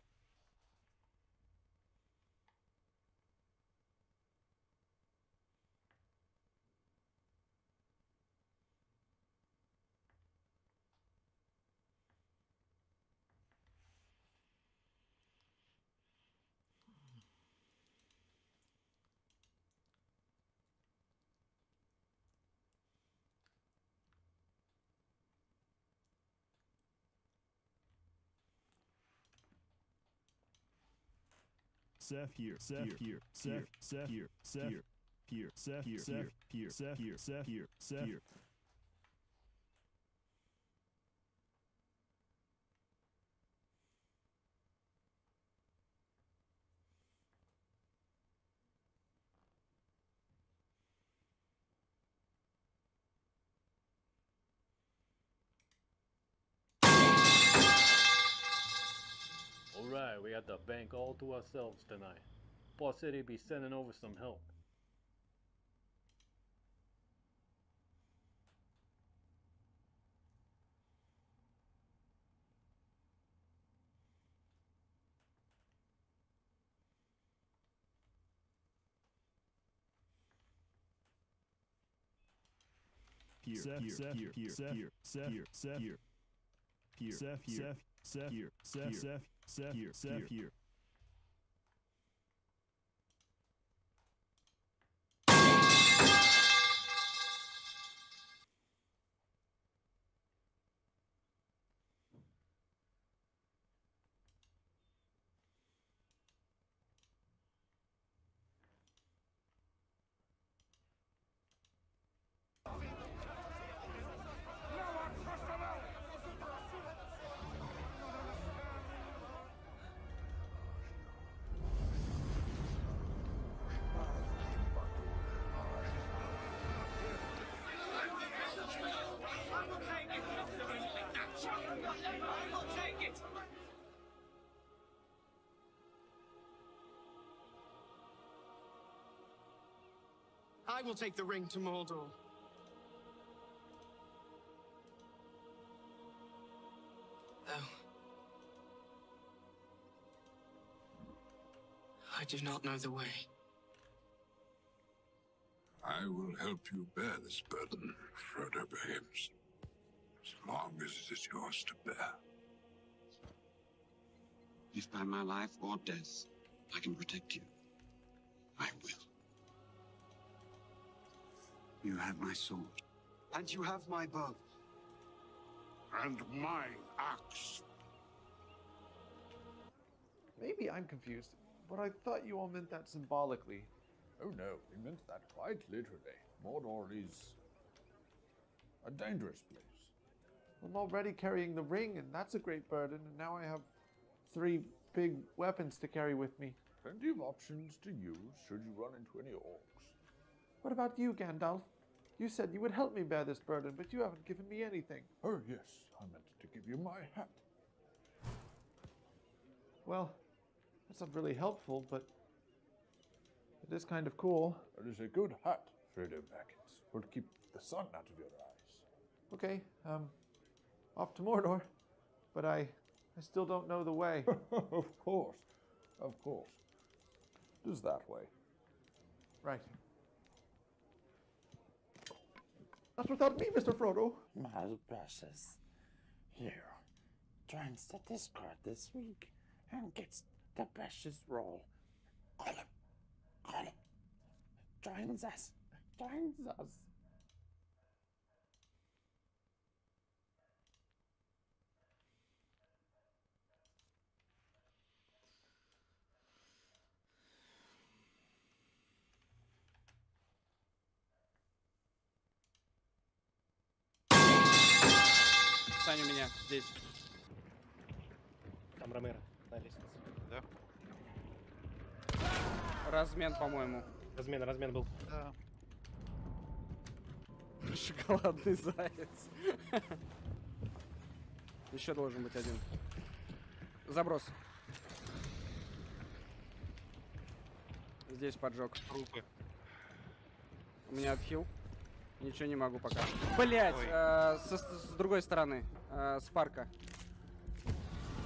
Speaker 18: Seth here, Seth here, Seth, Seth here, Seth here, here, Seth here, Seth here, Seth here, Seth here, Seth here.
Speaker 1: Alright, we got the bank all to ourselves tonight. Boss said he'd be sending over some help.
Speaker 18: Here, Seth here, Seth here, Seth here, Seth here, Seth here, here, Seth here, Seth here, Seth, Seth, Seth here, Seth here.
Speaker 7: I will take the ring to Mordor. Though I do not know the way.
Speaker 14: I will help you bear this burden, Frodo Baggins, as long as it is yours to bear.
Speaker 16: If by my life or death I can protect you, I will. You have my sword.
Speaker 7: And you have my bow.
Speaker 14: And my axe.
Speaker 25: Maybe I'm confused, but I thought you all meant that symbolically.
Speaker 26: Oh no, we meant that quite literally. Mordor is a dangerous place.
Speaker 25: I'm already carrying the ring, and that's a great burden, and now I have 3 big weapons to carry with me.
Speaker 26: Plenty of options to use should you run into any orcs.
Speaker 25: What about you, Gandalf? You said you would help me bear this burden, but you haven't given me anything.
Speaker 26: Oh yes, I meant to give you my hat.
Speaker 25: Well, that's not really helpful, but it is kind of cool.
Speaker 26: It is a good hat, Frodo Baggins. Will keep the sun out of your eyes.
Speaker 25: Okay, off to Mordor, but I still don't know the way.
Speaker 26: Of course. It is that way.
Speaker 25: Right. That's without me, Mr. Frodo.
Speaker 27: My precious. Here, join the Discord this week and get the precious roll. Colin. Joins us.
Speaker 21: Сань у меня здесь.
Speaker 10: Там Ромеро на лестнице.
Speaker 11: Да?
Speaker 21: Размен, по-моему.
Speaker 10: Размен был.
Speaker 11: Да.
Speaker 21: Шоколадный заяц. Еще должен быть один. Заброс. Здесь поджог.
Speaker 11: Трупы.
Speaker 21: У меня отхил. Ничего не могу пока. Блять, с другой стороны, с парка.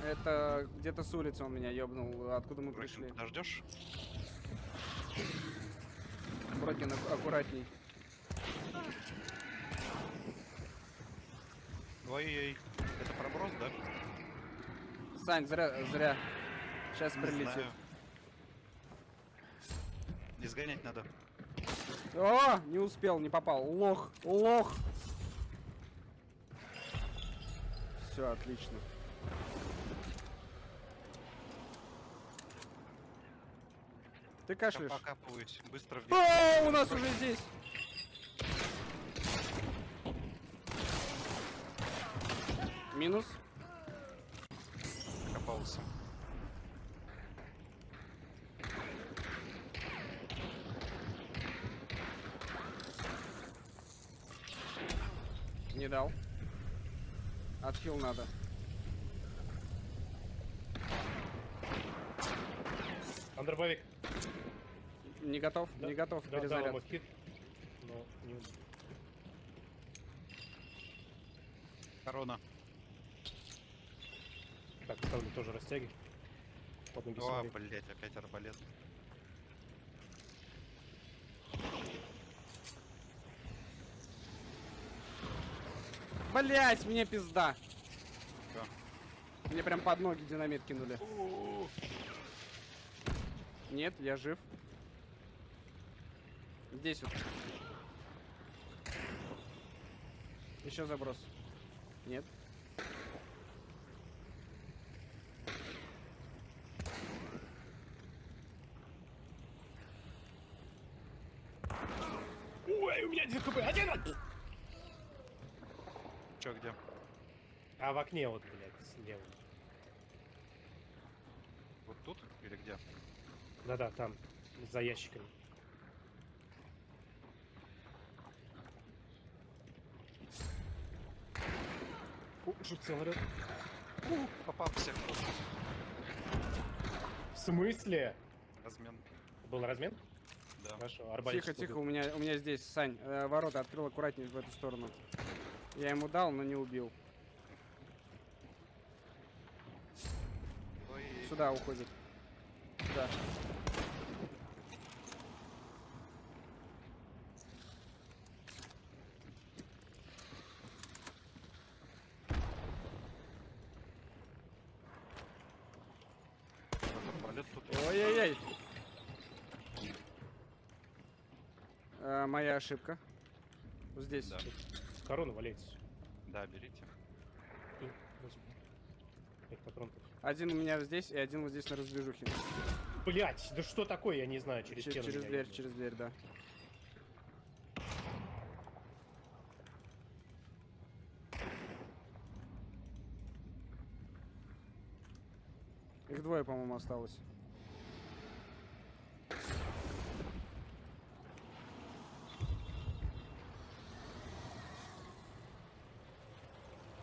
Speaker 21: Это где-то с улицы он меня ёбнул. Откуда мы пришли?
Speaker 11: Подождешь?
Speaker 21: Брокин, аккуратней.
Speaker 11: Ой-ой-ой. Это проброс, да?
Speaker 21: Сань, зря. Сейчас прилетит.
Speaker 11: Знаю. Изгонять надо.
Speaker 21: О, не успел, не попал. Лох. Все, отлично. Ты кашляешь?
Speaker 11: Я покапываюсь. Быстро в
Speaker 21: О, у нас уже здесь. Минус.
Speaker 11: Копался.
Speaker 21: Не дал. Отхил надо.
Speaker 6: Андербовик.
Speaker 21: Не готов,
Speaker 6: Да,
Speaker 21: не готов.
Speaker 6: Да,
Speaker 21: Перезаряд.
Speaker 6: да, хит. Но не...
Speaker 11: Корона.
Speaker 6: Так, ставлю тоже растяги. Под ноги
Speaker 11: О,
Speaker 6: смотри.
Speaker 11: блять, опять арбалет.
Speaker 21: Блять, мне пизда.
Speaker 11: Чё?
Speaker 21: Мне прям под ноги динамит кинули. Нет, я жив. Здесь вот. Еще заброс. Нет.
Speaker 6: Ой, у меня 1 хп. 1!
Speaker 11: Чё, где?
Speaker 6: А в окне вот, блядь, слева.
Speaker 11: Вот тут или где?
Speaker 6: Да-да, там, за ящиками. Жуцел орёт.
Speaker 11: Попался.
Speaker 6: В смысле?
Speaker 11: Размен.
Speaker 6: Был размен?
Speaker 11: Да.
Speaker 6: Хорошо, арбалет.
Speaker 21: Тихо, у меня здесь, Сань, ворота открыл аккуратнее в эту сторону. Я ему дал, но не убил.
Speaker 11: Ой.
Speaker 21: Сюда уходит. Сюда.
Speaker 11: Арбалет тут.
Speaker 21: Ой-ой-ой. Моя ошибка. Вот здесь.
Speaker 11: Да.
Speaker 6: Корона валяется.
Speaker 11: Да, берите.
Speaker 21: Один у меня здесь и один вот здесь на разбежухе.
Speaker 6: Блять, да что такое, я не знаю, через стену.
Speaker 21: Через дверь, да. Их двое, по-моему, осталось.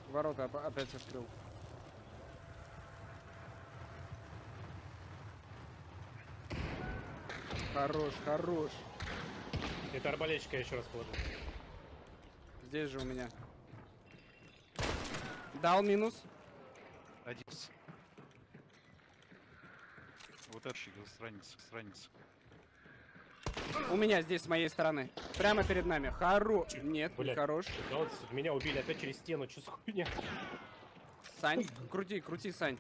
Speaker 21: Ворота опять открыл. Хорош.
Speaker 6: Это арбалетчика я еще раз положу.
Speaker 21: Здесь же у меня. Дал минус.
Speaker 11: Один. Вот это странец.
Speaker 21: У меня здесь с моей стороны. Прямо перед нами. Нет,
Speaker 6: блядь,
Speaker 21: не хорош.
Speaker 6: Меня убили опять через стену, что за хуйня?
Speaker 21: Сань, крути, Сань.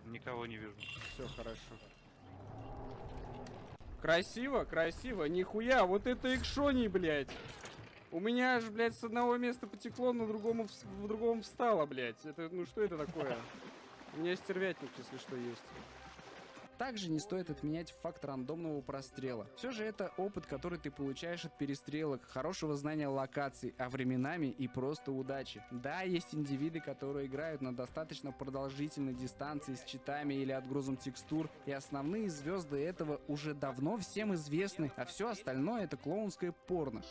Speaker 11: Никого не вижу.
Speaker 21: Все хорошо. Красиво. Нихуя, вот это экшони, блядь. У меня аж, блядь, с одного места потекло, на в другом встало, блядь. Это, ну что это такое? У меня стервятник, если что, есть. Также не стоит отменять факт рандомного прострела. Все же это опыт, который ты получаешь от перестрелок, хорошего знания локаций, а временами и просто удачи. Да, есть индивиды, которые играют на достаточно продолжительной дистанции с читами или отгрузом текстур, и основные звезды этого уже давно всем известны, а все остальное это клоунское порно.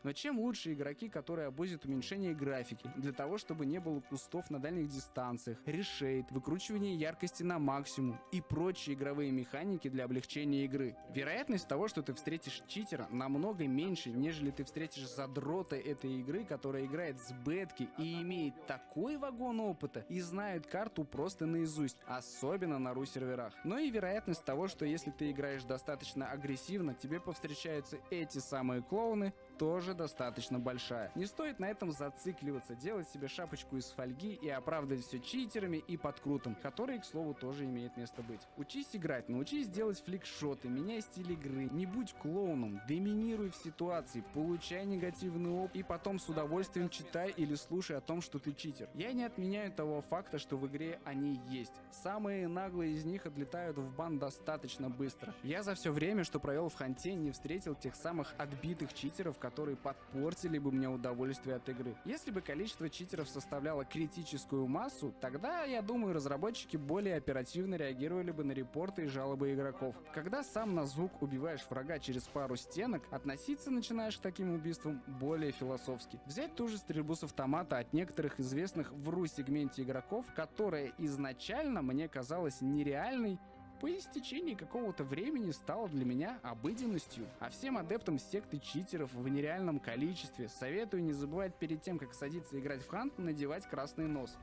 Speaker 21: Но чем лучше игроки, которые обузят уменьшение графики, для того, чтобы не было кустов на дальних дистанциях, решейд, выкручивание яркости на максимум и прочие игровые механики для облегчения игры. Вероятность того, что ты встретишь читера, намного меньше, нежели ты встретишь задрота этой игры, которая играет с бетки и имеет такой вагон опыта и знает карту просто наизусть, особенно на ру-серверах. Но и вероятность того, что если ты играешь достаточно агрессивно, тебе повстречаются эти самые клоуны, тоже достаточно большая. Не стоит на этом зацикливаться, делать себе шапочку из фольги и оправдывать все читерами и подкрутом, которые, к слову, тоже имеют место быть. Учись играть, научись делать фликшоты, меняй стиль игры, не будь клоуном, доминируй в ситуации, получай негативный опыт и потом с удовольствием читай или слушай о том, что ты читер. Я не отменяю того факта, что в игре они есть. Самые наглые из них отлетают в бан достаточно быстро. Я за все время, что провел в ханте, не встретил тех самых отбитых читеров, которые подпортили бы мне удовольствие от игры. Если бы количество читеров составляло критическую массу, тогда, я думаю, разработчики более оперативно реагировали бы на репорты и жалобы игроков. Когда сам на звук убиваешь врага через пару стенок, относиться начинаешь к таким убийствам более философски. Взять ту же стрельбу с автомата от некоторых известных в ру-сегменте игроков, которая изначально мне казалась нереальной, по истечении какого-то времени стало для меня обыденностью. А всем адептам секты читеров в нереальном количестве советую не забывать перед тем, как садиться играть в Хант, надевать красный нос.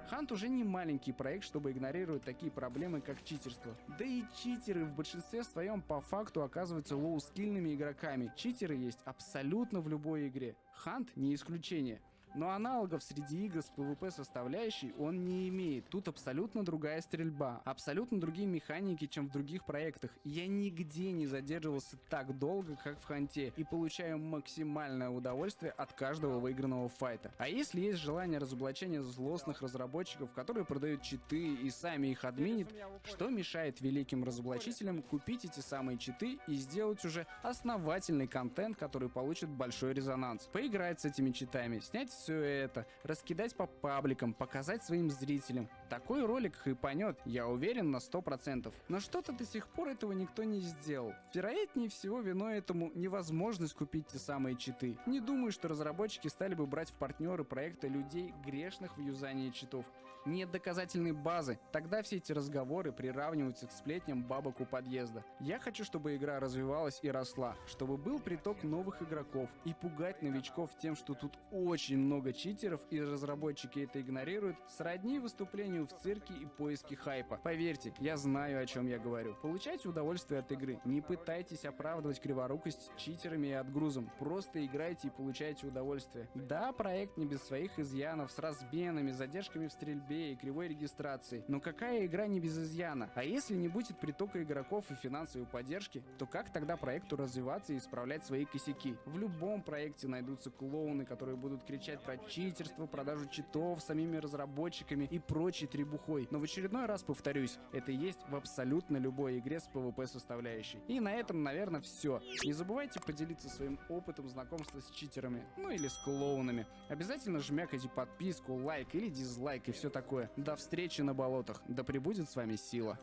Speaker 21: Хант уже не маленький проект, чтобы игнорировать такие проблемы, как читерство. Да и читеры в большинстве своем по факту оказываются лоу-скильными игроками. Читеры есть абсолютно в любой игре. Хант не исключение. Но аналогов среди игр с PvP составляющей он не имеет. Тут абсолютно другая стрельба, абсолютно другие механики, чем в других проектах. Я нигде не задерживался так долго, как в Ханте, и получаю максимальное удовольствие от каждого выигранного файта. А если есть желание разоблачения злостных разработчиков, которые продают читы и сами их админят, что мешает великим разоблачителям купить эти самые читы и сделать уже основательный контент, который получит большой резонанс? Поиграть с этими читами, снять все это, раскидать по пабликам, показать своим зрителям. Такой ролик хайпанет, я уверен, на 100%. Но что-то до сих пор этого никто не сделал. Вероятнее всего, виной этому невозможность купить те самые читы. Не думаю, что разработчики стали бы брать в партнеры проекта людей, грешных в юзании читов. Нет доказательной базы, тогда все эти разговоры приравниваются к сплетням бабок у подъезда. Я хочу, чтобы игра развивалась и росла, чтобы был приток новых игроков, и пугать новичков тем, что тут очень много читеров и разработчики это игнорируют, сродни выступлению в цирке и поиске хайпа. Поверьте, я знаю, о чем я говорю. Получайте удовольствие от игры, не пытайтесь оправдывать криворукость читерами и отгрузом, просто играйте и получайте удовольствие. Да, проект не без своих изъянов, с разбенами, задержками в стрельбе и кривой регистрации, но какая игра не без изъяна? А если не будет притока игроков и финансовой поддержки, то как тогда проекту развиваться и исправлять свои косяки? В любом проекте найдутся клоуны, которые будут кричать про читерство, продажу читов самими разработчиками и прочей требухой. Но в очередной раз повторюсь, это есть в абсолютно любой игре с PvP составляющей. И на этом, наверное, все. Не забывайте поделиться своим опытом знакомства с читерами, ну или с клоунами. Обязательно жмякайте подписку, лайк или дизлайк и все такое. До встречи на болотах. Да пребудет с вами сила.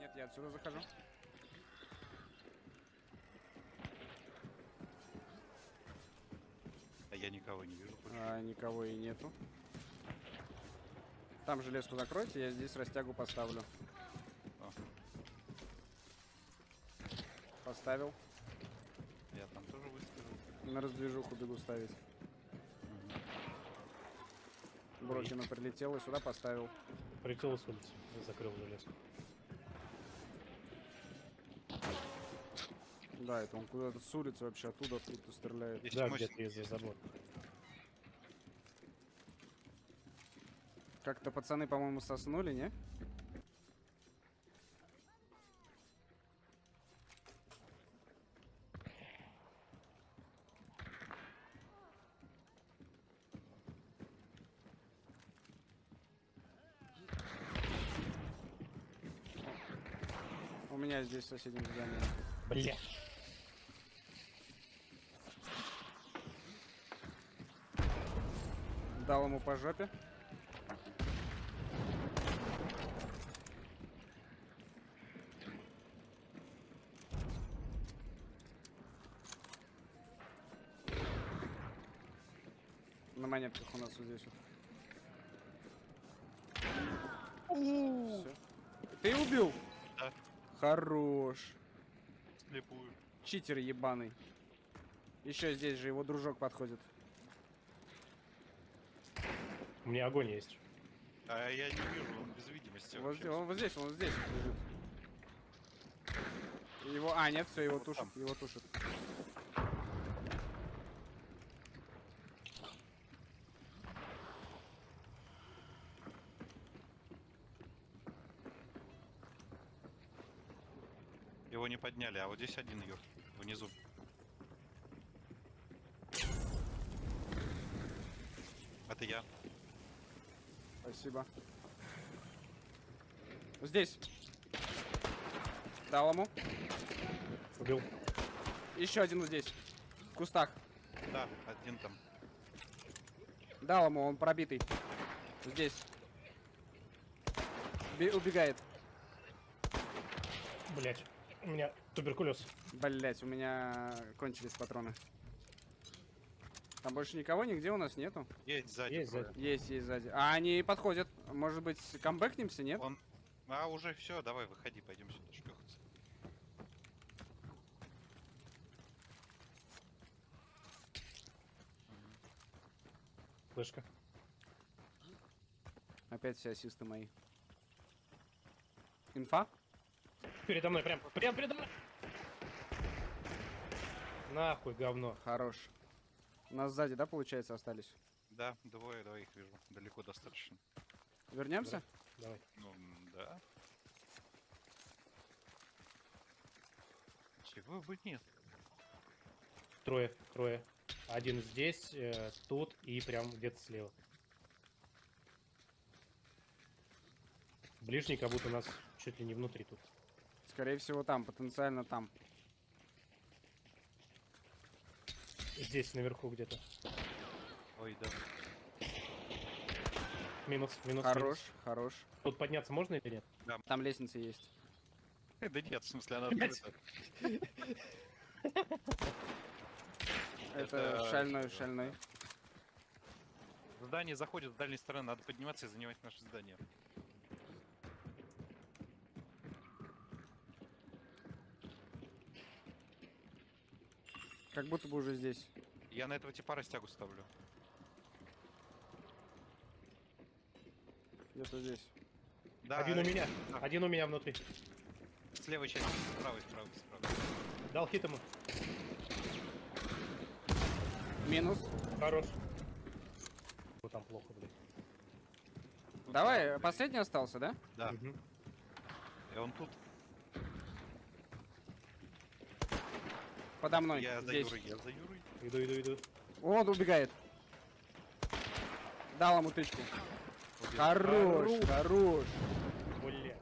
Speaker 21: Нет, я отсюда захожу.
Speaker 11: А я никого не вижу.
Speaker 21: Никого и нету. Там железку закройте, я здесь растягу поставлю. Поставил.
Speaker 11: Я там тоже выставил.
Speaker 21: На раздвижуху бегу ставить. Брокина прилетела, сюда поставил.
Speaker 6: Прилетела с улицы, я закрыл железку.
Speaker 21: Да, это он куда-то с улицы вообще, оттуда стреляет.
Speaker 6: Да, где-то из-за забора.
Speaker 21: Как-то пацаны, по-моему, соснули, не? У меня здесь в соседнем здании.
Speaker 6: Бля.
Speaker 21: Дал ему по жопе. монетках у нас вот здесь вот. Всё. Ты убил?
Speaker 11: Да.
Speaker 21: Хорош.
Speaker 11: Слепую.
Speaker 21: Читер ебаный. Еще здесь же его дружок подходит.
Speaker 6: У меня огонь есть.
Speaker 11: А я не вижу, он без видимости.
Speaker 21: Вот,
Speaker 11: вообще.
Speaker 21: он вот здесь лежит. Его... А, нет, все, его тушат, его тушат.
Speaker 11: Его не подняли, а вот здесь один Юр, внизу. Это я.
Speaker 21: Спасибо. Здесь. Дал ему.
Speaker 6: Убил.
Speaker 21: Еще один вот здесь. В кустах.
Speaker 11: Да, один там.
Speaker 21: Дал ему, он пробитый. Здесь. Убегает.
Speaker 6: Блять, у меня туберкулез.
Speaker 21: Блять, у меня кончились патроны. Там больше никого нигде у нас нету.
Speaker 11: Есть сзади.
Speaker 6: Есть сзади.
Speaker 21: Есть сзади. А они подходят. Может быть, камбэкнемся, нет?
Speaker 11: Он... А, уже все, давай, выходи, пойдем сюда шпехаться.
Speaker 6: Флешка.
Speaker 21: Опять все ассисты мои. Инфа?
Speaker 6: Передо мной, прям передо мной. Нахуй, говно.
Speaker 21: Хорош. У нас сзади, да, получается, остались?
Speaker 11: Да, двоих вижу. Далеко достаточно.
Speaker 21: Вернемся?
Speaker 6: Давай.
Speaker 11: Ну, да. Чего бы нет.
Speaker 6: Трое. Один здесь, тут и прям где-то слева. Ближний как будто у нас чуть ли не внутри тут.
Speaker 21: Скорее всего там, потенциально там.
Speaker 6: Здесь наверху где-то.
Speaker 11: Ой, да.
Speaker 6: Минус.
Speaker 21: Хорош, хорош.
Speaker 6: Тут подняться можно или нет?
Speaker 11: Да.
Speaker 21: Там лестница есть.
Speaker 11: Да нет, в смысле, она открыта.
Speaker 21: Это шальной.
Speaker 11: Здание заходит с дальней стороны, надо подниматься и занимать наше здание.
Speaker 21: Как будто бы уже здесь.
Speaker 11: Я на этого типа растягу ставлю.
Speaker 21: Где-то здесь.
Speaker 11: Да,
Speaker 6: один у меня.
Speaker 11: Да.
Speaker 6: Один у меня внутри.
Speaker 11: С левой части, справа.
Speaker 6: Дал хит ему.
Speaker 21: Минус.
Speaker 6: Хорош. Вот там плохо, блядь.
Speaker 21: Давай, последний остался, да?
Speaker 11: Да. И он тут.
Speaker 21: Подо мной.
Speaker 11: Я
Speaker 21: здесь.
Speaker 11: за Юрой.
Speaker 6: Иду.
Speaker 21: Он убегает. Дал ему тычку. Хорош.
Speaker 6: Бля.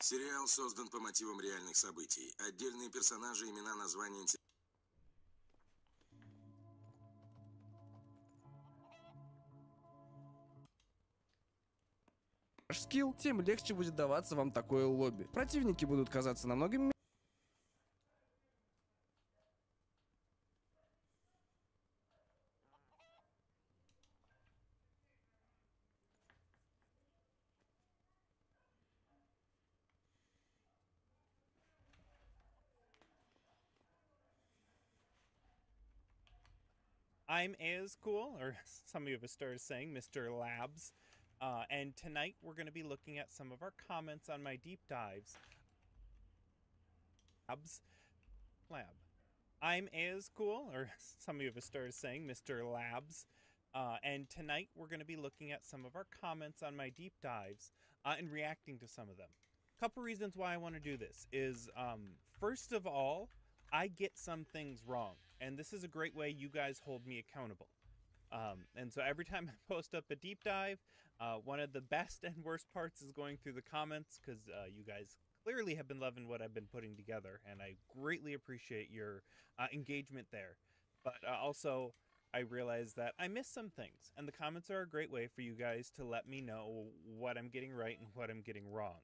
Speaker 3: Сериал создан по мотивам реальных событий. Отдельные персонажи, имена, названия...
Speaker 21: Скилл, тем легче будет даваться вам такое лобби. Противники будут казаться намного
Speaker 4: I'm as cool, or some of us started saying, Mr. Labs. And tonight we're going to be looking at some of our comments on my deep dives. Lab. I'm as cool, or some of us started saying, Mr. Labs. And tonight we're going to be looking at some of our comments on my deep dives and reacting to some of them. A couple reasons why I want to do this is, first of all, I get some things wrong, and this is a great way you guys hold me accountable. And so every time I post up a deep dive, one of the best and worst parts is going through the comments, because you guys clearly have been loving what I've been putting together, and I greatly appreciate your engagement there. But also, I realize that I missed some things, and the comments are a great way for you guys to let me know what I'm getting right and what I'm getting wrong.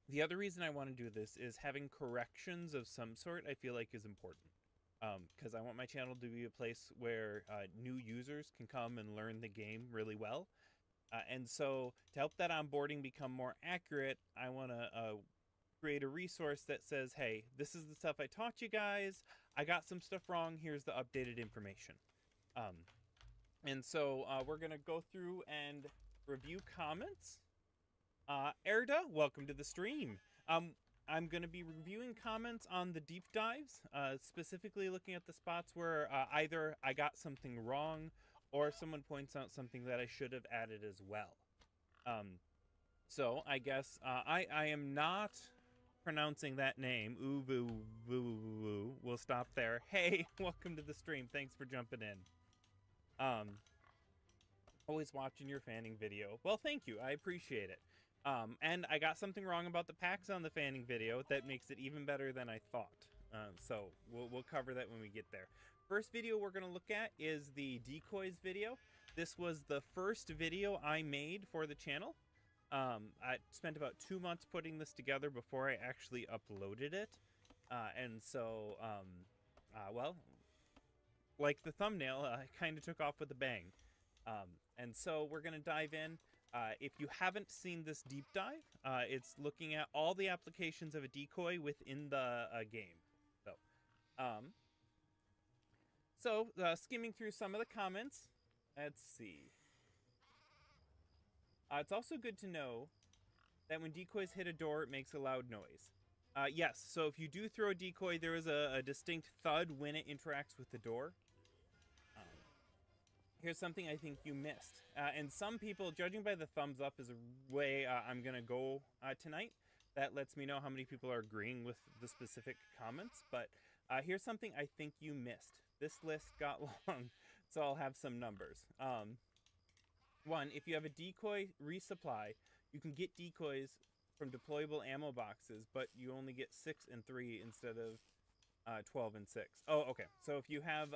Speaker 4: The other reason I want to do this is having corrections of some sort I feel like is important. Because I want my channel to be a place where new users can come and learn the game really well. And so to help that onboarding become more accurate, I want to create a resource that says, hey, this is the stuff I taught you guys. I got some stuff wrong. Here's the updated information. And so we're going to go through and review comments. Erda, welcome to the stream. I'm going to be reviewing comments on the deep dives, specifically looking at the spots where either I got something wrong or someone points out something that I should have added as well. So I guess I am not pronouncing that name. Ooh. We'll stop there. Hey, welcome to the stream. Thanks for jumping in. Always watching your fanning video. Well, thank you. I appreciate it. And I got something wrong about the packs on the fanning video that makes it even better than I thought. So we'll cover that when we get there. First video we're going to look at is the decoys video. This was the first video I made for the channel. I spent about 2 months putting this together before I actually uploaded it. And so, well, like the thumbnail, I kind of took off with a bang. And so we're going to dive in. If you haven't seen this deep dive, it's looking at all the applications of a decoy within the game. So, skimming through some of the comments, let's see. It's also good to know that when decoys hit a door, it makes a loud noise. Yes, so if you do throw a decoy, there is a distinct thud when it interacts with the door. Here's something I think you missed. And some people, judging by the thumbs up, is a way I'm going to go tonight. That lets me know how many people are agreeing with the specific comments. But here's something I think you missed. This list got long, so I'll have some numbers. One, if you have a decoy resupply, you can get decoys from deployable ammo boxes, but you only get 6 and 3 instead of 12 and 6. Oh, okay. So if you have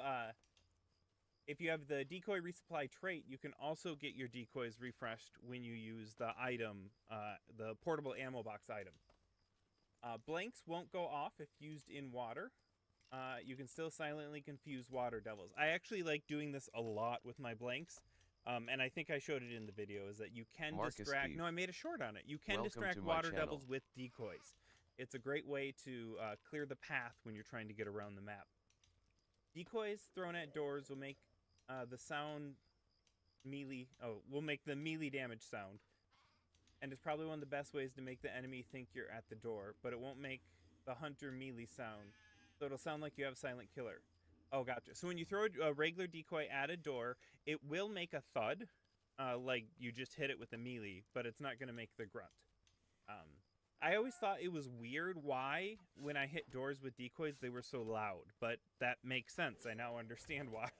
Speaker 4: the decoy resupply trait, you can also get your decoys refreshed when you use the item, the portable ammo box item. Blanks won't go off if used in water. You can still silently confuse water devils. I actually like doing this a lot with my blanks. And I think I showed it in the video, is that you can distract...
Speaker 5: Steve.
Speaker 4: No, I made a short on it. You can
Speaker 5: Welcome
Speaker 4: distract
Speaker 5: to my
Speaker 4: water
Speaker 5: channel.
Speaker 4: devils with decoys. It's a great way to clear the path when you're trying to get around the map. Decoys thrown at doors will make the sound melee... Oh, will make the melee damage sound. And it's probably one of the best ways to make the enemy think you're at the door, but it won't make the hunter melee sound. So it'll sound like you have a silent killer. Oh, gotcha. So when you throw a regular decoy at a door, it will make a thud, like you just hit it with a melee, but it's not going to make the grunt. I always thought it was weird why, when I hit doors with decoys, they were so loud, but that makes sense. I now understand why.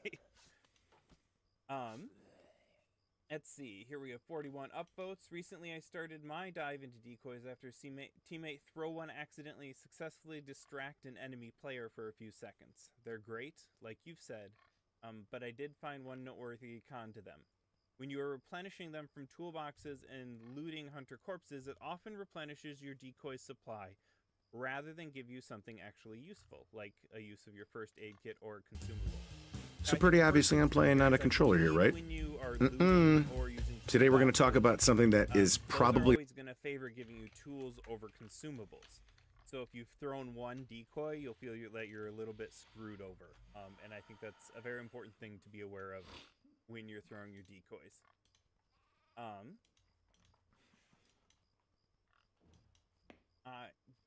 Speaker 4: Let's see. Here we have 41 upvotes. Recently, I started my dive into decoys after a teammate throw one accidentally successfully distract an enemy player for a few seconds. They're great, like you've said, but I did find one noteworthy con to them. When you are replenishing them from toolboxes and looting hunter corpses, it often replenishes your decoy supply, rather than give you something actually useful, like a use of your first aid kit or consumable.
Speaker 5: So pretty obviously I'm playing on a controller here, right? Today we're going to talk about something that is probably...
Speaker 4: always going to favor giving you tools over consumables. So if you've thrown one decoy, you'll feel that you're a little bit screwed over. And I think that's a very important thing to be aware of when you're throwing your decoys.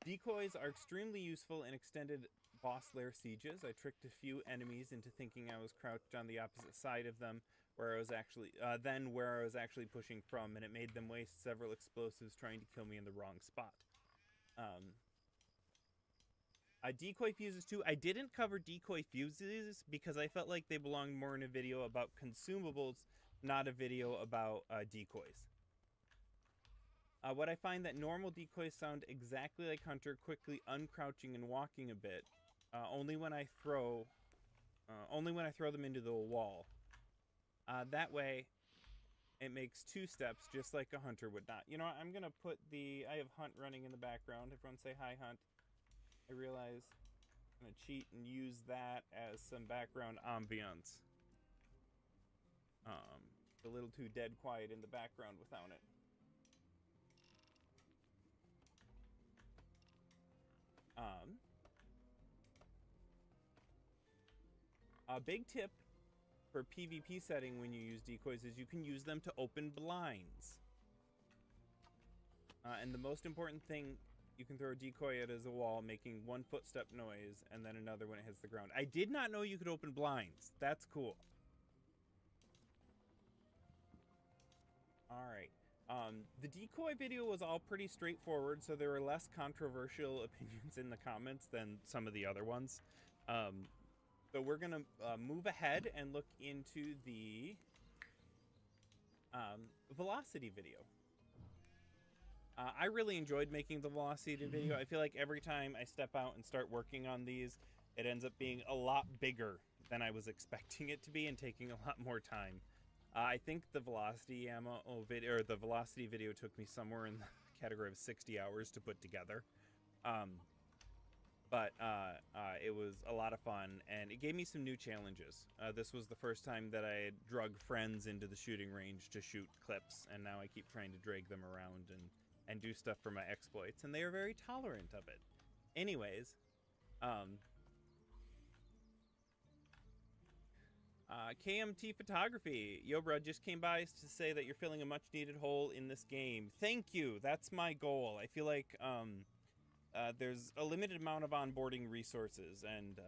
Speaker 4: Decoys are extremely useful in extended boss lair sieges. I tricked a few enemies into thinking I was crouched on the opposite side of them, where I was actually pushing from, and it made them waste several explosives trying to kill me in the wrong spot. Decoy fuses too. I didn't cover decoy fuses because I felt like they belonged more in a video about consumables, not a video about decoys. What I find that normal decoys sound exactly like Hunter, quickly uncrouching and walking a bit, only when I throw them into the wall. That way, it makes two steps, just like a Hunter would not. You know what, I'm gonna put I have Hunt running in the background. Everyone say hi, Hunt. I realize I'm gonna cheat and use that as some background ambiance. It's a little too dead quiet in the background without it. A big tip for PvP setting when you use decoys is you can use them to open blinds. And the most important thing, you can throw a decoy at as a wall, making one footstep noise, and then another when it hits the ground. I did not know you could open blinds. That's cool. Alright. The decoy video was all pretty straightforward, so there were less controversial opinions in the comments than some of the other ones. So we're going to move ahead and look into the velocity video. I really enjoyed making the velocity video. I feel like every time I step out and start working on these, it ends up being a lot bigger than I was expecting it to be and taking a lot more time. I think the velocity the velocity video took me somewhere in the category of 60 hours to put together. But it was a lot of fun, and it gave me some new challenges. This was the first time that I had drug friends into the shooting range to shoot clips, and now I keep trying to drag them around and do stuff for my exploits, and they are very tolerant of it. Anyways, KMT Photography. Yo, bro, just came by to say that you're filling a much-needed hole in this game. Thank you. That's my goal. I feel like there's a limited amount of onboarding resources, and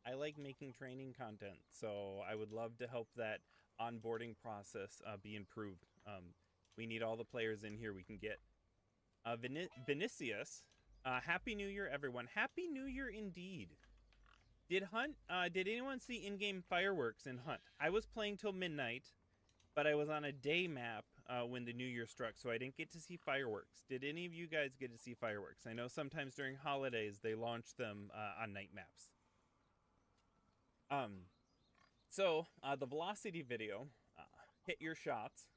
Speaker 4: I like making training content, so I would love to help that onboarding process be improved. We need all the players in here we can get. Vinicius, Happy New Year, everyone. Happy New Year indeed. Did anyone see in-game fireworks in Hunt? I was playing till midnight, but I was on a day map when the New Year struck, so I didn't get to see fireworks. Did any of you guys get to see fireworks? I know sometimes during holidays they launch them on night maps. So the velocity video, hit your shots.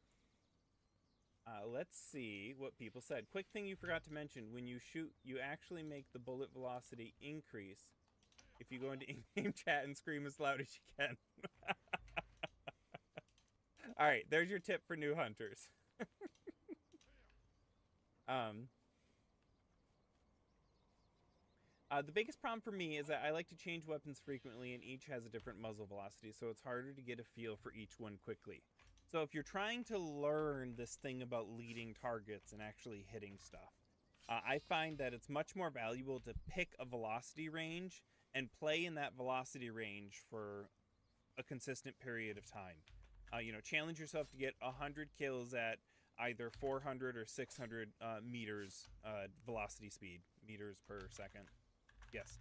Speaker 4: Let's see what people said. Quick thing you forgot to mention, when you shoot, you actually make the bullet velocity increase if you go into in-game chat and scream as loud as you can. Alright, there's your tip for new hunters. The biggest problem for me is that I like to change weapons frequently, and each has a different muzzle velocity, so it's harder to get a feel for each one quickly. So if you're trying to learn this thing about leading targets and actually hitting stuff, I find that it's much more valuable to pick a velocity range and play in that velocity range for a consistent period of time. You know, challenge yourself to get 100 kills at either 400 or 600 meters velocity speed, meters per second. Yes.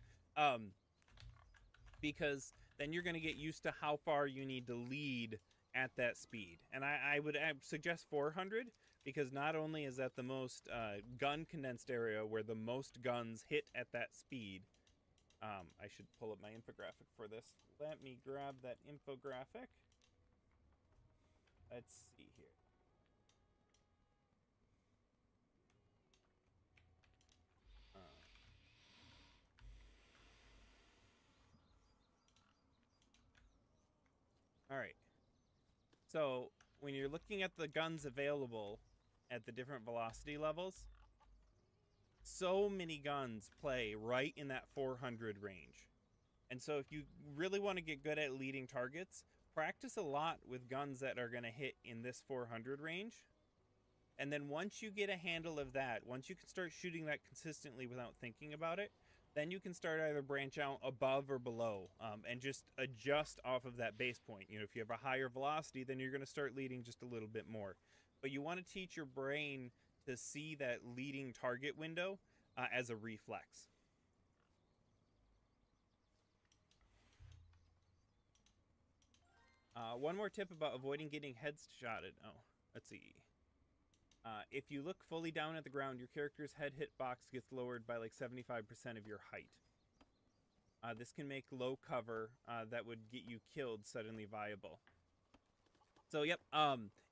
Speaker 4: Because then you're going to get used to how far you need to lead at that speed. And I would suggest 400 because not only is that the most gun condensed area where the most guns hit at that speed. I should pull up my infographic for this. Let me grab that infographic. Let's see here. All right. So when you're looking at the guns available at the different velocity levels, so many guns play right in that 400 range. And so if you really want to get good at leading targets, practice a lot with guns that are going to hit in this 400 range. And then once you get a handle of that, once you can start shooting that consistently without thinking about it, then you can start either branch out above or below and just adjust off of that base point. You know, if you have a higher velocity, then you're going to start leading just a little bit more. But you want to teach your brain to see that leading target window as a reflex. One more tip about avoiding getting headshotted. Oh, let's see. If you look fully down at the ground, your character's head hitbox gets lowered by like 75% of your height. This can make low cover that would get you killed suddenly viable. So, yep,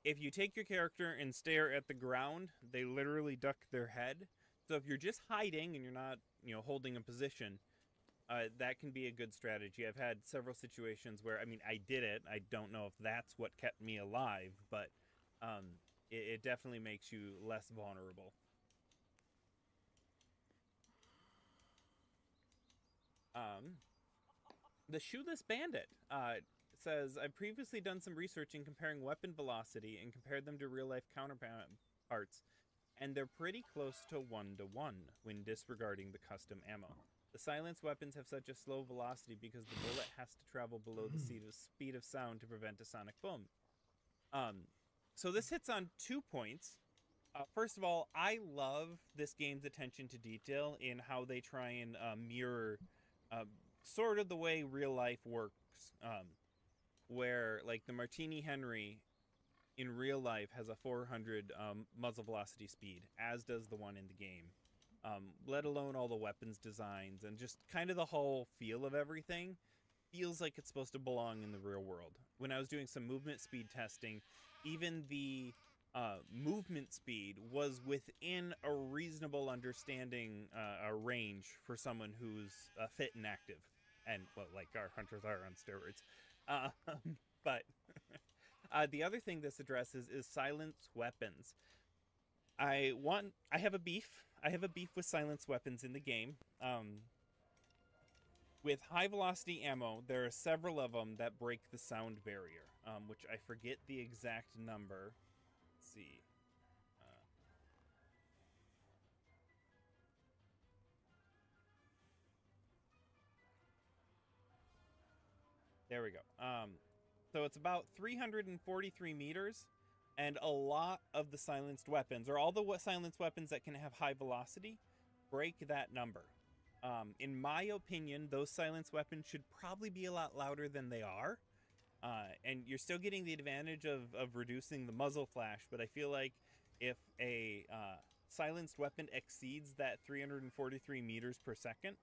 Speaker 4: if you take your character and stare at the ground, they literally duck their head. So if you're just hiding and you're not, you know, holding a position, that can be a good strategy. I've had several situations where, I mean, I did it. I don't know if that's what kept me alive, but it definitely makes you less vulnerable. The Shoeless Bandit says, I've previously done some research in comparing weapon velocity and compared them to real-life counterparts, and they're pretty close to 1-to-1 when disregarding the custom ammo. The silenced weapons have such a slow velocity because the bullet has to travel below the speed of sound to prevent a sonic boom. So this hits on 2 points. First of all, I love this game's attention to detail in how they try and mirror sort of the way real life works. Where, like, the Martini Henry in real life has a 400 muzzle velocity speed, as does the one in the game. Let alone all the weapons designs and just kind of the whole feel of everything feels like it's supposed to belong in the real world. When I was doing some movement speed testing, even the movement speed was within a reasonable understanding a range for someone who's fit and active. And, well, like our hunters are on steroids. But the other thing this addresses is silenced weapons. I have a beef with silenced weapons in the game. With high velocity ammo, there are several of them that break the sound barrier, which I forget the exact number. Let's see. There we go. So it's about 343 meters, and a lot of the silenced weapons, or all the silenced weapons that can have high velocity, break that number. In my opinion, those silenced weapons should probably be a lot louder than they are. And you're still getting the advantage of reducing the muzzle flash, but I feel like if a silenced weapon exceeds that 343 meters per second,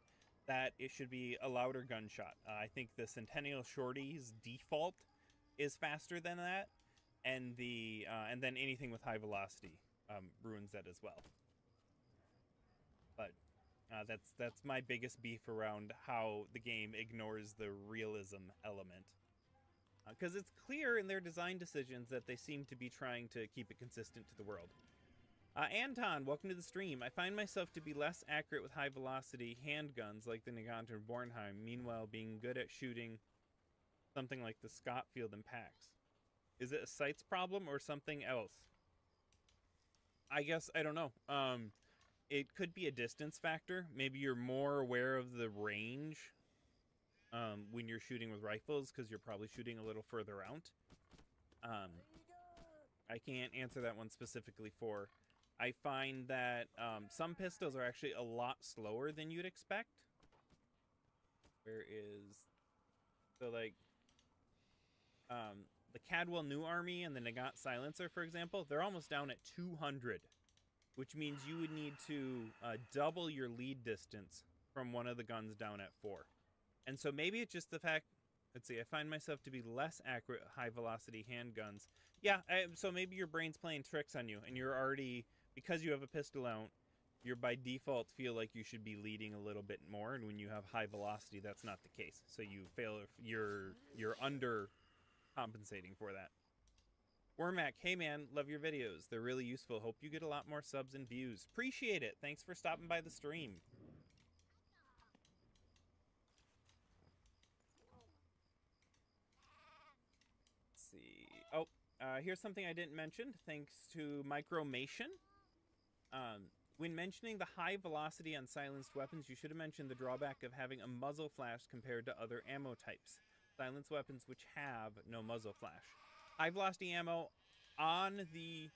Speaker 4: that it should be a louder gunshot. I think the Centennial Shorty's default is faster than that, and then anything with high velocity ruins that as well. But that's my biggest beef around how the game ignores the realism element. Because it's clear in their design decisions that they seem to be trying to keep it consistent to the world. Anton, welcome to the stream. I find myself to be less accurate with high velocity handguns like the Nagant or Bornheim, meanwhile being good at shooting something like the Scotfield and Pax. Is it a sights problem or something else? I guess, I don't know. It could be a distance factor. Maybe you're more aware of the range when you're shooting with rifles because you're probably shooting a little further out. I can't answer that one specifically for. I find that some pistols are actually a lot slower than you'd expect. Where is... So, like... the Cadwell New Army and the Nagat Silencer, for example, they're almost down at 200, which means you would need to double your lead distance from one of the guns down at 4. And so maybe it's just the fact, let's see, I find myself to be less accurate at high-velocity handguns. Yeah, so maybe your brain's playing tricks on you, and you're already, because you have a pistol out, you're by default feel like you should be leading a little bit more, and when you have high velocity, that's not the case. So you fail, you're under compensating for that. Wormac, hey man, love your videos. They're really useful. Hope you get a lot more subs and views. Appreciate it. Thanks for stopping by the stream. Let's see. Oh, here's something I didn't mention. Thanks to Micromation. When mentioning the high velocity on silenced weapons, you should have mentioned the drawback of having a muzzle flash compared to other ammo types. Silenced weapons which have no muzzle flash. High velocity ammo on the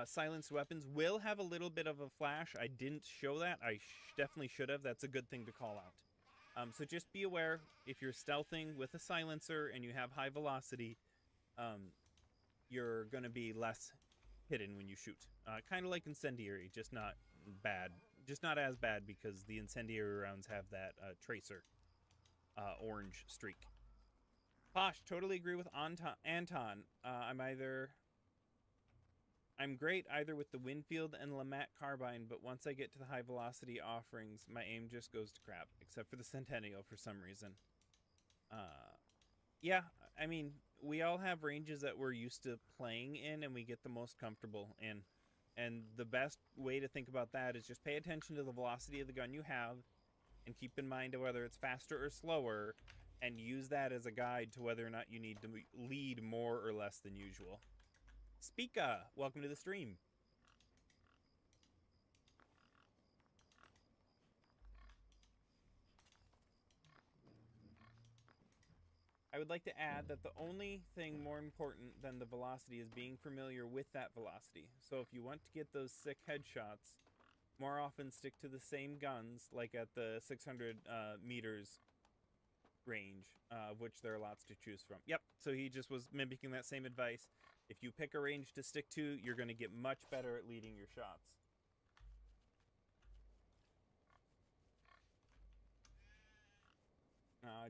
Speaker 4: silenced weapons will have a little bit of a flash. I didn't show that. I definitely should have. That's a good thing to call out. So just be aware, if you're stealthing with a silencer and you have high velocity, you're going to be less hidden when you shoot. Kind of like incendiary, just not bad. Just not as bad because the incendiary rounds have that tracer orange streak. Posh, totally agree with Anton. I'm great either with the Winfield and Lamat carbine, but once I get to the high velocity offerings, my aim just goes to crap, except for the Centennial for some reason. Yeah, I mean, we all have ranges that we're used to playing in and we get the most comfortable in. And the best way to think about that is just pay attention to the velocity of the gun you have and keep in mind whether it's faster or slower, and use that as a guide to whether or not you need to lead more or less than usual. Speaka, welcome to the stream. I would like to add that the only thing more important than the velocity is being familiar with that velocity. So if you want to get those sick headshots, more often stick to the same guns, like at the 600 meters range, of which there are lots to choose from. Yep, so he just was mimicking that same advice. If you pick a range to stick to, you're going to get much better at leading your shots.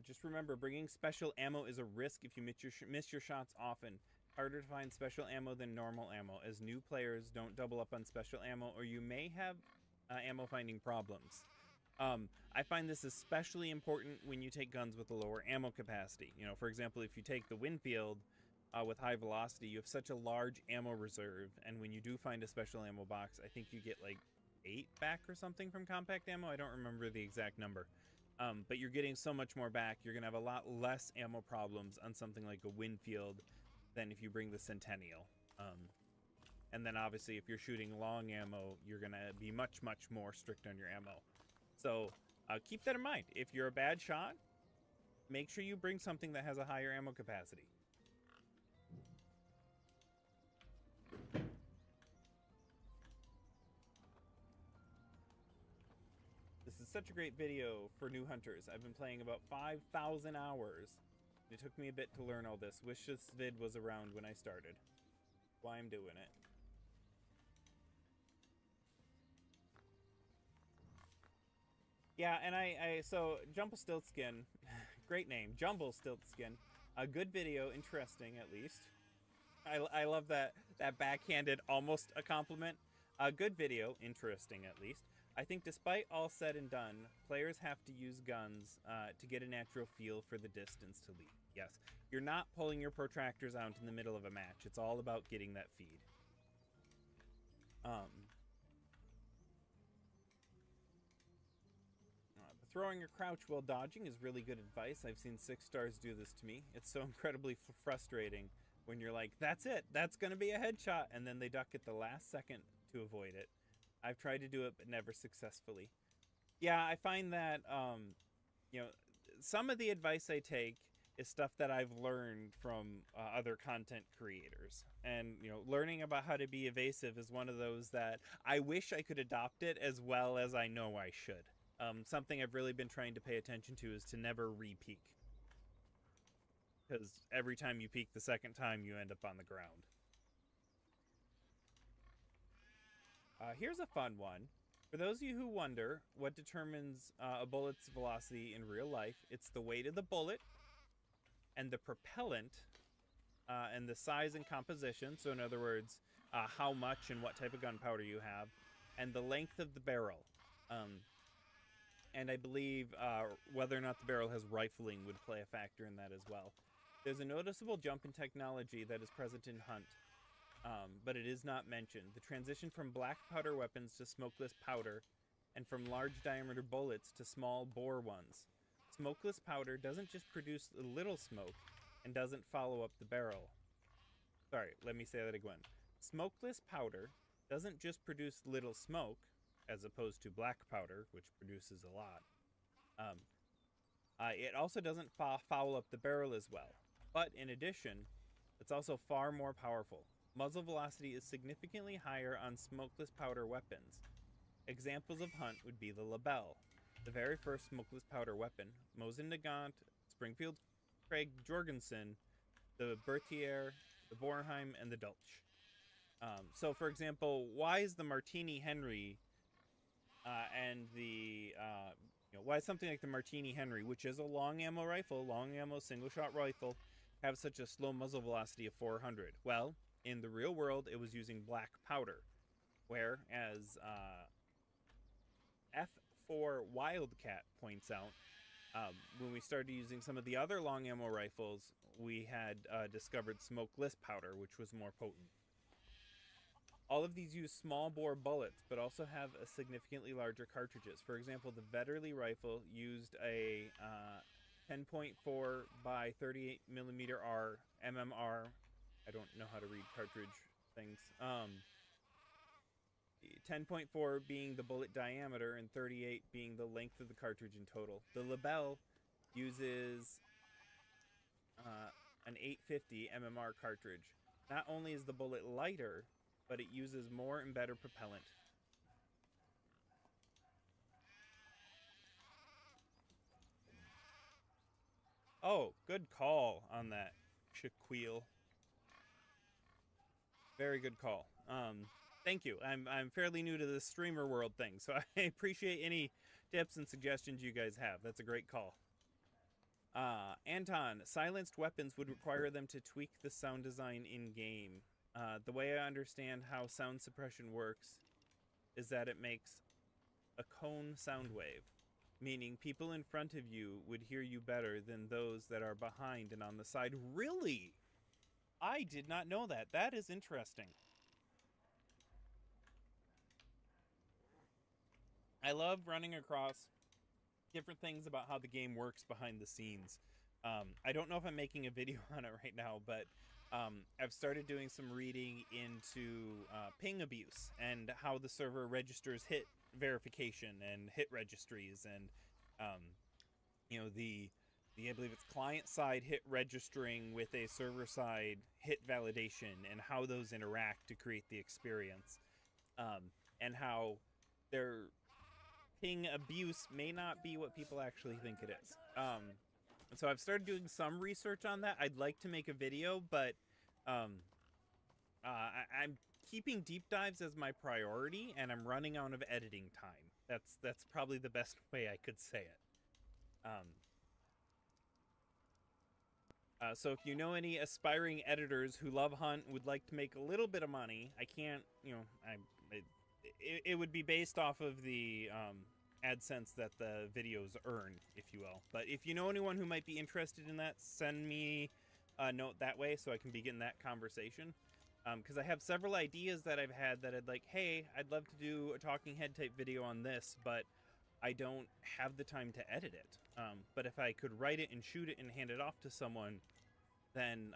Speaker 4: Just remember, bringing special ammo is a risk if you miss your shots often. Harder to find special ammo than normal ammo, as new players don't double up on special ammo, or you may have ammo finding problems. I find this especially important when you take guns with a lower ammo capacity. You know, for example, if you take the Winfield with high velocity, you have such a large ammo reserve, and when you do find a special ammo box, I think you get like 8 back or something from compact ammo. I don't remember the exact number. But you're getting so much more back, you're going to have a lot less ammo problems on something like a Winfield than if you bring the Centennial. And then obviously if you're shooting long ammo, you're going to be much, much more strict on your ammo. So keep that in mind. If you're a bad shot, make sure you bring something that has a higher ammo capacity. This is such a great video for new hunters. I've been playing about 5,000 hours. It took me a bit to learn all this. Wish this vid was around when I started. Why I'm doing it. Yeah, and so Jumblestiltskin, great name, Jumblestiltskin. A good video, interesting at least. I love that backhanded, almost a compliment. A good video, interesting at least. I think despite all said and done, players have to use guns to get a natural feel for the distance to lead. Yes, you're not pulling your protractors out in the middle of a match. It's all about getting that feed. Throwing a crouch while dodging is really good advice. I've seen 6 stars do this to me. It's so incredibly frustrating when you're like, that's it, that's going to be a headshot, and then they duck at the last second to avoid it. I've tried to do it, but never successfully. Yeah, I find that, you know, some of the advice I take is stuff that I've learned from other content creators. And, you know, learning about how to be evasive is one of those that I wish I could adopt it as well as I know I should. Something I've really been trying to pay attention to is to never re-peek. because every time you peek the second time, you end up on the ground. Here's a fun one. For those of you who wonder what determines a bullet's velocity in real life, it's the weight of the bullet and the propellant and the size and composition. So in other words, how much and what type of gunpowder you have, and the length of the barrel. And I believe whether or not the barrel has rifling would play a factor in that as well. There's a noticeable jump in technology that is present in Hunt, but it is not mentioned. The transition from black powder weapons to smokeless powder, and from large diameter bullets to small bore ones. Smokeless powder doesn't just produce a little smoke and doesn't follow up the barrel. Sorry, let me say that again. Smokeless powder doesn't just produce little smoke, as opposed to black powder, which produces a lot. It also doesn't foul up the barrel as well. But in addition, it's also far more powerful. Muzzle velocity is significantly higher on smokeless powder weapons. Examples of Hunt would be the Lebel, the very first smokeless powder weapon, Mosin Nagant, Springfield Craig Jorgensen, the Berthier, the Bornheim, and the Dulce. So, for example, why is the Martini Henry and the, why is something like the Martini Henry, which is a long ammo rifle, long ammo single shot rifle, have such a slow muzzle velocity of 400? Well, in the real world, it was using black powder, whereas F4 Wildcat points out, when we started using some of the other long ammo rifles, we had discovered smokeless powder, which was more potent. All of these use small bore bullets, but also have a significantly larger cartridges. For example, the Vetterli rifle used a 10.4 by 38 millimeter R MMR. I don't know how to read cartridge things. 10.4 being the bullet diameter and 38 being the length of the cartridge in total. The Lebel uses an 850 MMR cartridge. Not only is the bullet lighter, but it uses more and better propellant. Oh, good call on that, Shaquille. Very good call. Thank you. I'm fairly new to the streamer world thing, so I appreciate any tips and suggestions you guys have. That's a great call. Anton, silenced weapons would require them to tweak the sound design in-game. The way I understand how sound suppression works is that it makes a cone sound wave, meaning people in front of you would hear you better than those that are behind and on the side. Really? I did not know that. That is interesting. I love running across different things about how the game works behind the scenes. I don't know if I'm making a video on it right now, but I've started doing some reading into ping abuse and how the server registers hit verification and hit registries, and I believe it's client side hit registering with a server side hit validation, and how those interact to create the experience, and how their ping abuse may not be what people actually think it is. And so I've started doing some research on that. I'd like to make a video, but I'm keeping deep dives as my priority, and I'm running out of editing time. That's probably the best way I could say it. So if you know any aspiring editors who love Hunt, would like to make a little bit of money, I can't, it would be based off of the AdSense that the videos earn, if you will. But if you know anyone who might be interested in that, send me a note that way so I can begin that conversation. Because I have several ideas that I've had that I'd like, hey, I'd love to do a talking head type video on this, but I don't have the time to edit it. But if I could write it and shoot it and hand it off to someone, then,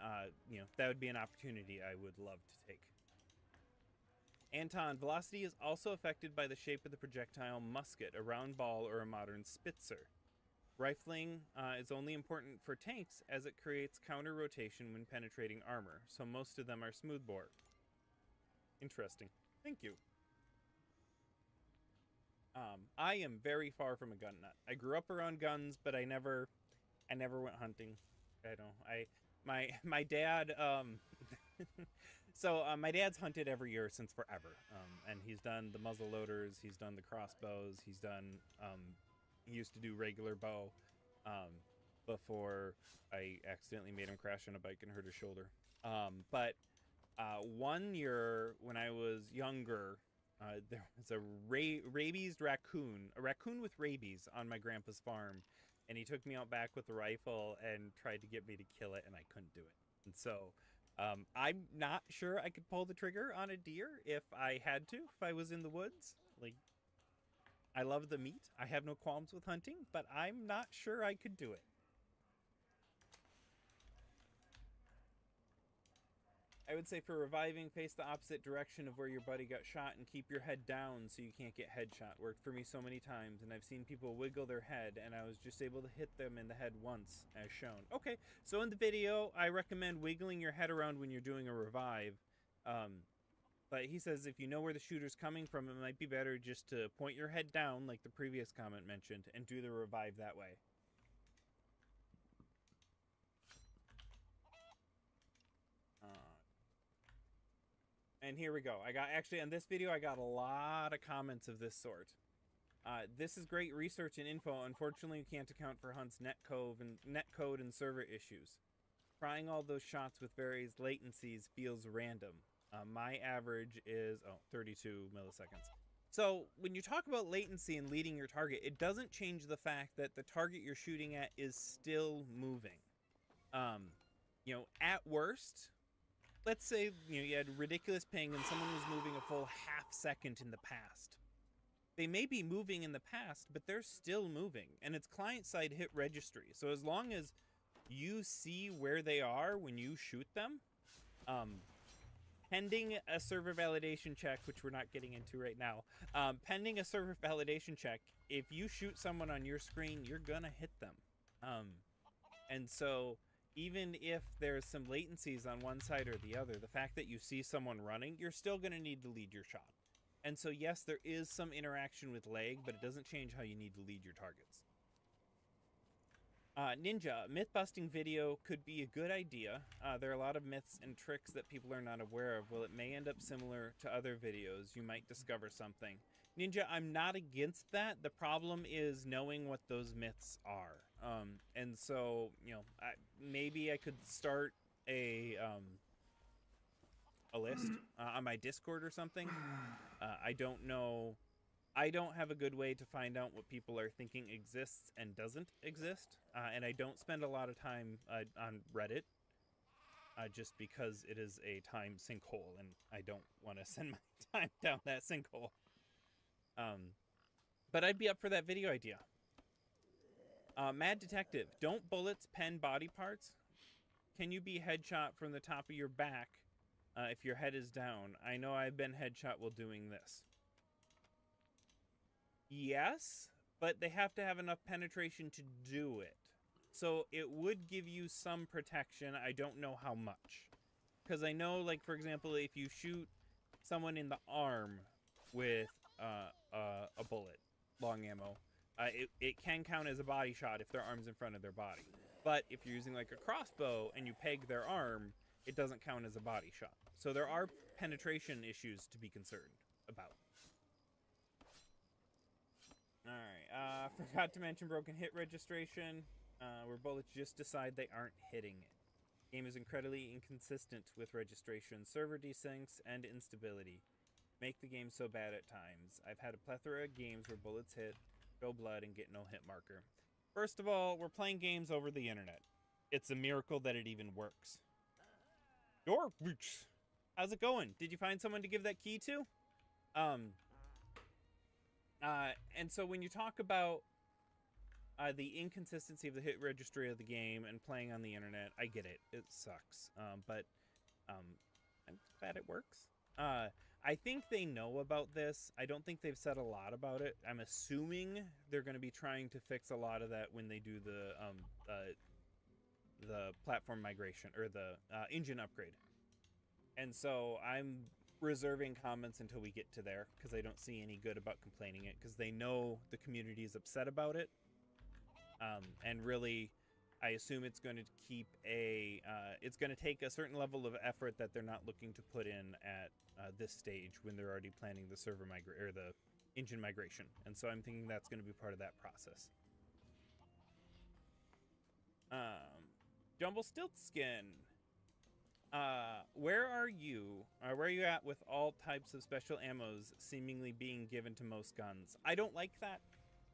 Speaker 4: that would be an opportunity I would love to take. Anton, velocity is also affected by the shape of the projectile musket, a round ball or a modern Spitzer. Rifling is only important for tanks as it creates counter rotation when penetrating armor, so most of them are smoothbore. Interesting. Thank you. I am very far from a gun nut. I grew up around guns, but I never went hunting. my dad so my dad's hunted every year since forever, and he's done the muzzle loaders, he's done the crossbows, he's done he used to do regular bow before I accidentally made him crash on a bike and hurt his shoulder. But one year when I was younger, there was a rabies raccoon, a raccoon with rabies on my grandpa's farm, and he took me out back with a rifle and tried to get me to kill it, and I couldn't do it. And so I'm not sure I could pull the trigger on a deer if I had to, if I was in the woods. Like, I love the meat. I have no qualms with hunting, but I'm not sure I could do it. I would say for reviving, face the opposite direction of where your buddy got shot and keep your head down so you can't get headshot. Worked for me so many times, and I've seen people wiggle their head, and I was just able to hit them in the head once, as shown. Okay, so in the video, I recommend wiggling your head around when you're doing a revive. But he says if you know where the shooter's coming from, it might be better just to point your head down, like the previous comment mentioned, and do the revive that way. And here we go. I got, actually on this video, I got a lot of comments of this sort. This is great research and info. Unfortunately, you can't account for Hunt's netcode and server issues. Trying all those shots with various latencies feels random. My average is 32 milliseconds. So when you talk about latency and leading your target, it doesn't change the fact that the target you're shooting at is still moving. You know, at worst, let's say you had ridiculous ping and someone was moving a full half second in the past. They may be moving in the past, but they're still moving, and it's client-side hit registry. So as long as you see where they are when you shoot them, pending a server validation check, which we're not getting into right now, pending a server validation check, if you shoot someone on your screen, you're gonna hit them. And so even if there's some latencies on one side or the other, the fact that you see someone running, you're still going to need to lead your shot. And so yes, there is some interaction with lag, but it doesn't change how you need to lead your targets. Ninja, myth-busting video could be a good idea. There are a lot of myths and tricks that people are not aware of. Well, it may end up similar to other videos. You might discover something. Ninja, I'm not against that. The problem is knowing what those myths are. And so, you know, maybe I could start a list on my Discord or something. I don't know. I don't have a good way to find out what people are thinking exists and doesn't exist. And I don't spend a lot of time on Reddit just because it is a time sinkhole and I don't want to send my time down that sinkhole. But I'd be up for that video idea. Mad Detective, don't bullets pen body parts? Can you be headshot from the top of your back if your head is down? I know I've been headshot while doing this. Yes, but they have to have enough penetration to do it. So it would give you some protection. I don't know how much. Because I know, like, for example, if you shoot someone in the arm with a bullet, long ammo, it can count as a body shot if their arm's in front of their body. But if you're using like a crossbow and you peg their arm, it doesn't count as a body shot. So there are penetration issues to be concerned about. Alright, forgot to mention broken hit registration, where bullets just decide they aren't hitting it. Game is incredibly inconsistent with registration, server desyncs, and instability. Make the game so bad at times. I've had a plethora of games where bullets hit, go blood, and get no hit marker. First of all, we're playing games over the internet. It's a miracle that it even works. How's it going? Did you find someone to give that key to? And so when you talk about the inconsistency of the hit registry of the game and playing on the internet, I get it. It sucks. But I'm glad it works. I think they know about this. I don't think they've said a lot about it. I'm assuming they're going to be trying to fix a lot of that when they do the platform migration or the engine upgrade. And so I'm reserving comments until we get to there because I don't see any good about complaining it because they know the community is upset about it. And really, I assume it's going to keep it's going to take a certain level of effort that they're not looking to put in at this stage when they're already planning the server or the engine migration. And so I'm thinking that's going to be part of that process. Jumble Stiltskin. Where are you at with all types of special ammos seemingly being given to most guns? I don't like that.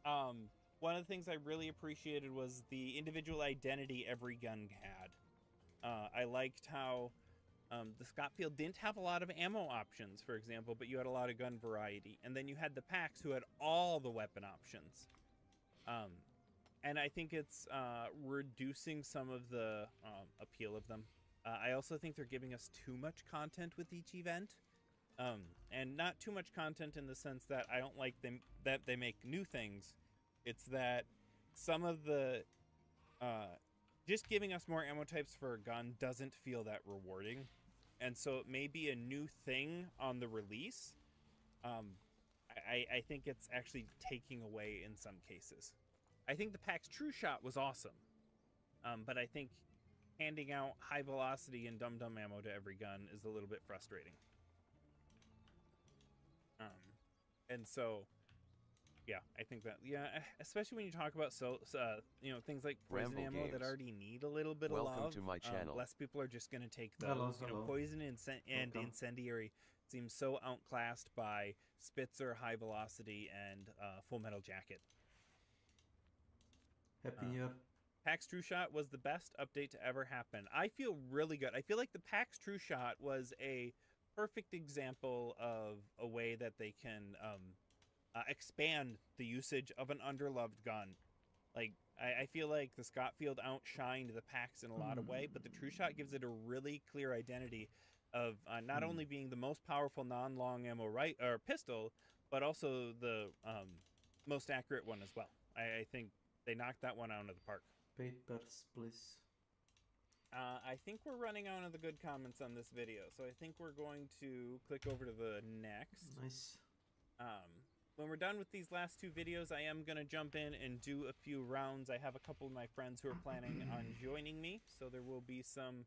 Speaker 4: One of the things I really appreciated was the individual identity every gun had. I liked how the Scotfield didn't have a lot of ammo options, for example, but you had a lot of gun variety. And then you had the packs who had all the weapon options. And I think it's reducing some of the appeal of them. I also think they're giving us too much content with each event. And not too much content in the sense that I don't like them that they make new things. It's that some of the just giving us more ammo types for a gun doesn't feel that rewarding. And so it may be a new thing on the release. I think it's actually taking away in some cases. I think the PAX True Shot was awesome. But I think handing out high velocity and dum-dum ammo to every gun is a little bit frustrating. And so, yeah, I think that, especially when you talk about things like poison
Speaker 2: Rambo
Speaker 4: ammo
Speaker 2: Games.
Speaker 4: that already need a little bit of
Speaker 2: Welcome
Speaker 4: love.
Speaker 2: to my channel.
Speaker 4: Less people are just going to take those.
Speaker 2: Hello,
Speaker 4: You know,
Speaker 2: hello.
Speaker 4: poison and incendiary seems so outclassed by Spitzer, high velocity, and Full Metal Jacket.
Speaker 8: Happy New Year.
Speaker 4: PAX True Shot was the best update to ever happen. I feel really good. I feel like the PAX True Shot was a perfect example of a way that they can expand the usage of an underloved gun. Like, I feel like the Scotfield outshined the PAX in a lot of way, but the True Shot gives it a really clear identity of not only being the most powerful non-long ammo pistol, but also the most accurate one as well. I think they knocked that one out of the park.
Speaker 8: Papers, please.
Speaker 4: I think we're running out of the good comments on this video, so I think we're going to click over to the next.
Speaker 8: Nice.
Speaker 4: When we're done with these last two videos, I am going to jump in and do a few rounds. I have a couple of my friends who are planning on joining me, so there will be some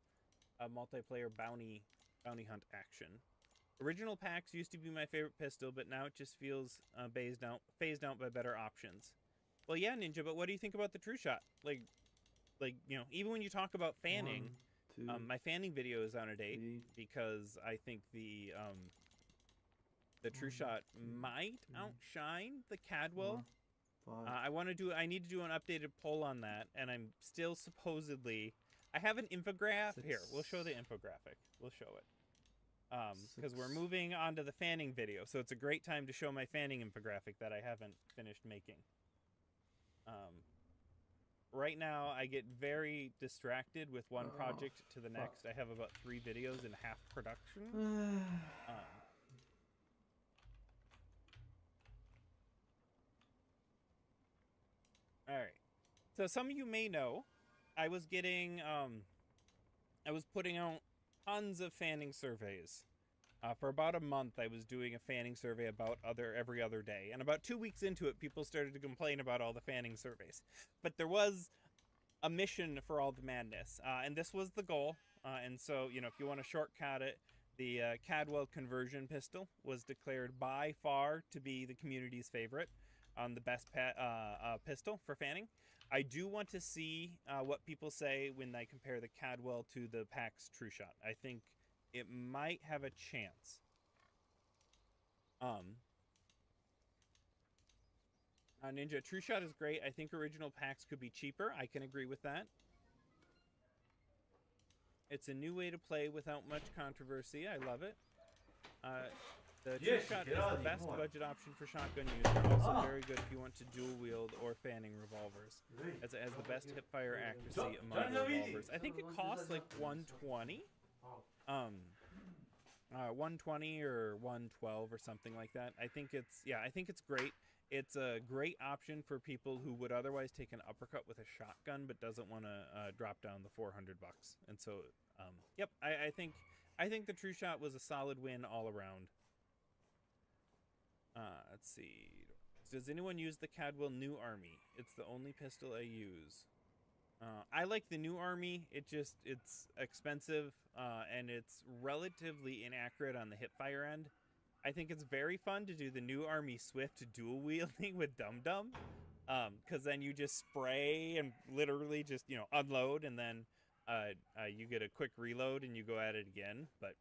Speaker 4: multiplayer bounty hunt action. Original PAX used to be my favorite pistol, but now it just feels phased out by better options. Well, yeah, Ninja, but what do you think about the True Shot? Like, you know, even when you talk about fanning, my fanning video is out of date because I think the True Shot might outshine the Cadwell. I need to do an updated poll on that, and I'm still supposedly. I have an infographic here. We'll show the infographic. We'll show it because we're moving on to the fanning video, so it's a great time to show my fanning infographic that I haven't finished making. Right now, I get very distracted with one project to the next. I have about 3 videos in half production. All right. So some of you may know, I was getting, I was putting out tons of fanning surveys. For about a month, I was doing a fanning survey about every other day. And about 2 weeks into it, people started to complain about all the fanning surveys. But there was a mission for all the madness. And this was the goal. And so, you know, if you want to shortcut it, the Cadwell conversion pistol was declared by far to be the community's favorite on the best pistol for fanning. I do want to see what people say when they compare the Cadwell to the PAX True Shot. I think it might have a chance. Ninja, True Shot is great. I think original packs could be cheaper. I can agree with that. It's a new way to play without much controversy. I love it. The True Shot is the best budget option for shotgun use. Also very good if you want to dual wield or fanning revolvers, as it has the best hipfire accuracy among the revolvers. I think it costs like $120. 120 or 112 or something like that. I think it's great. It's a great option for people who would otherwise take an uppercut with a shotgun but doesn't want to drop down the $400. And so, yep, I think the True Shot was a solid win all around. Let's see. Does anyone use the Cadwell New Army? It's the only pistol I use. I like the new army. It's expensive, and it's relatively inaccurate on the hipfire end. I think it's very fun to do the new army Swift dual wielding with Dum Dum, because then you just spray and literally just unload, and then you get a quick reload and you go at it again. But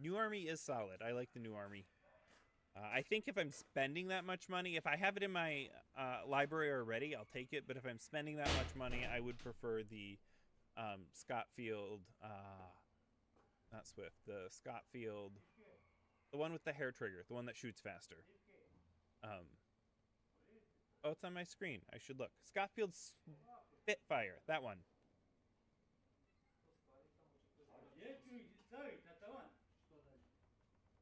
Speaker 4: new army is solid. I like the new army. I think if I'm spending that much money, if I have it in my library already, I'll take it. But if I'm spending that much money, I would prefer the Scottfield, not Swift, the Scottfield, the one with the hair trigger, the one that shoots faster. Oh, it's on my screen. I should look. Scottfield Spitfire, that one.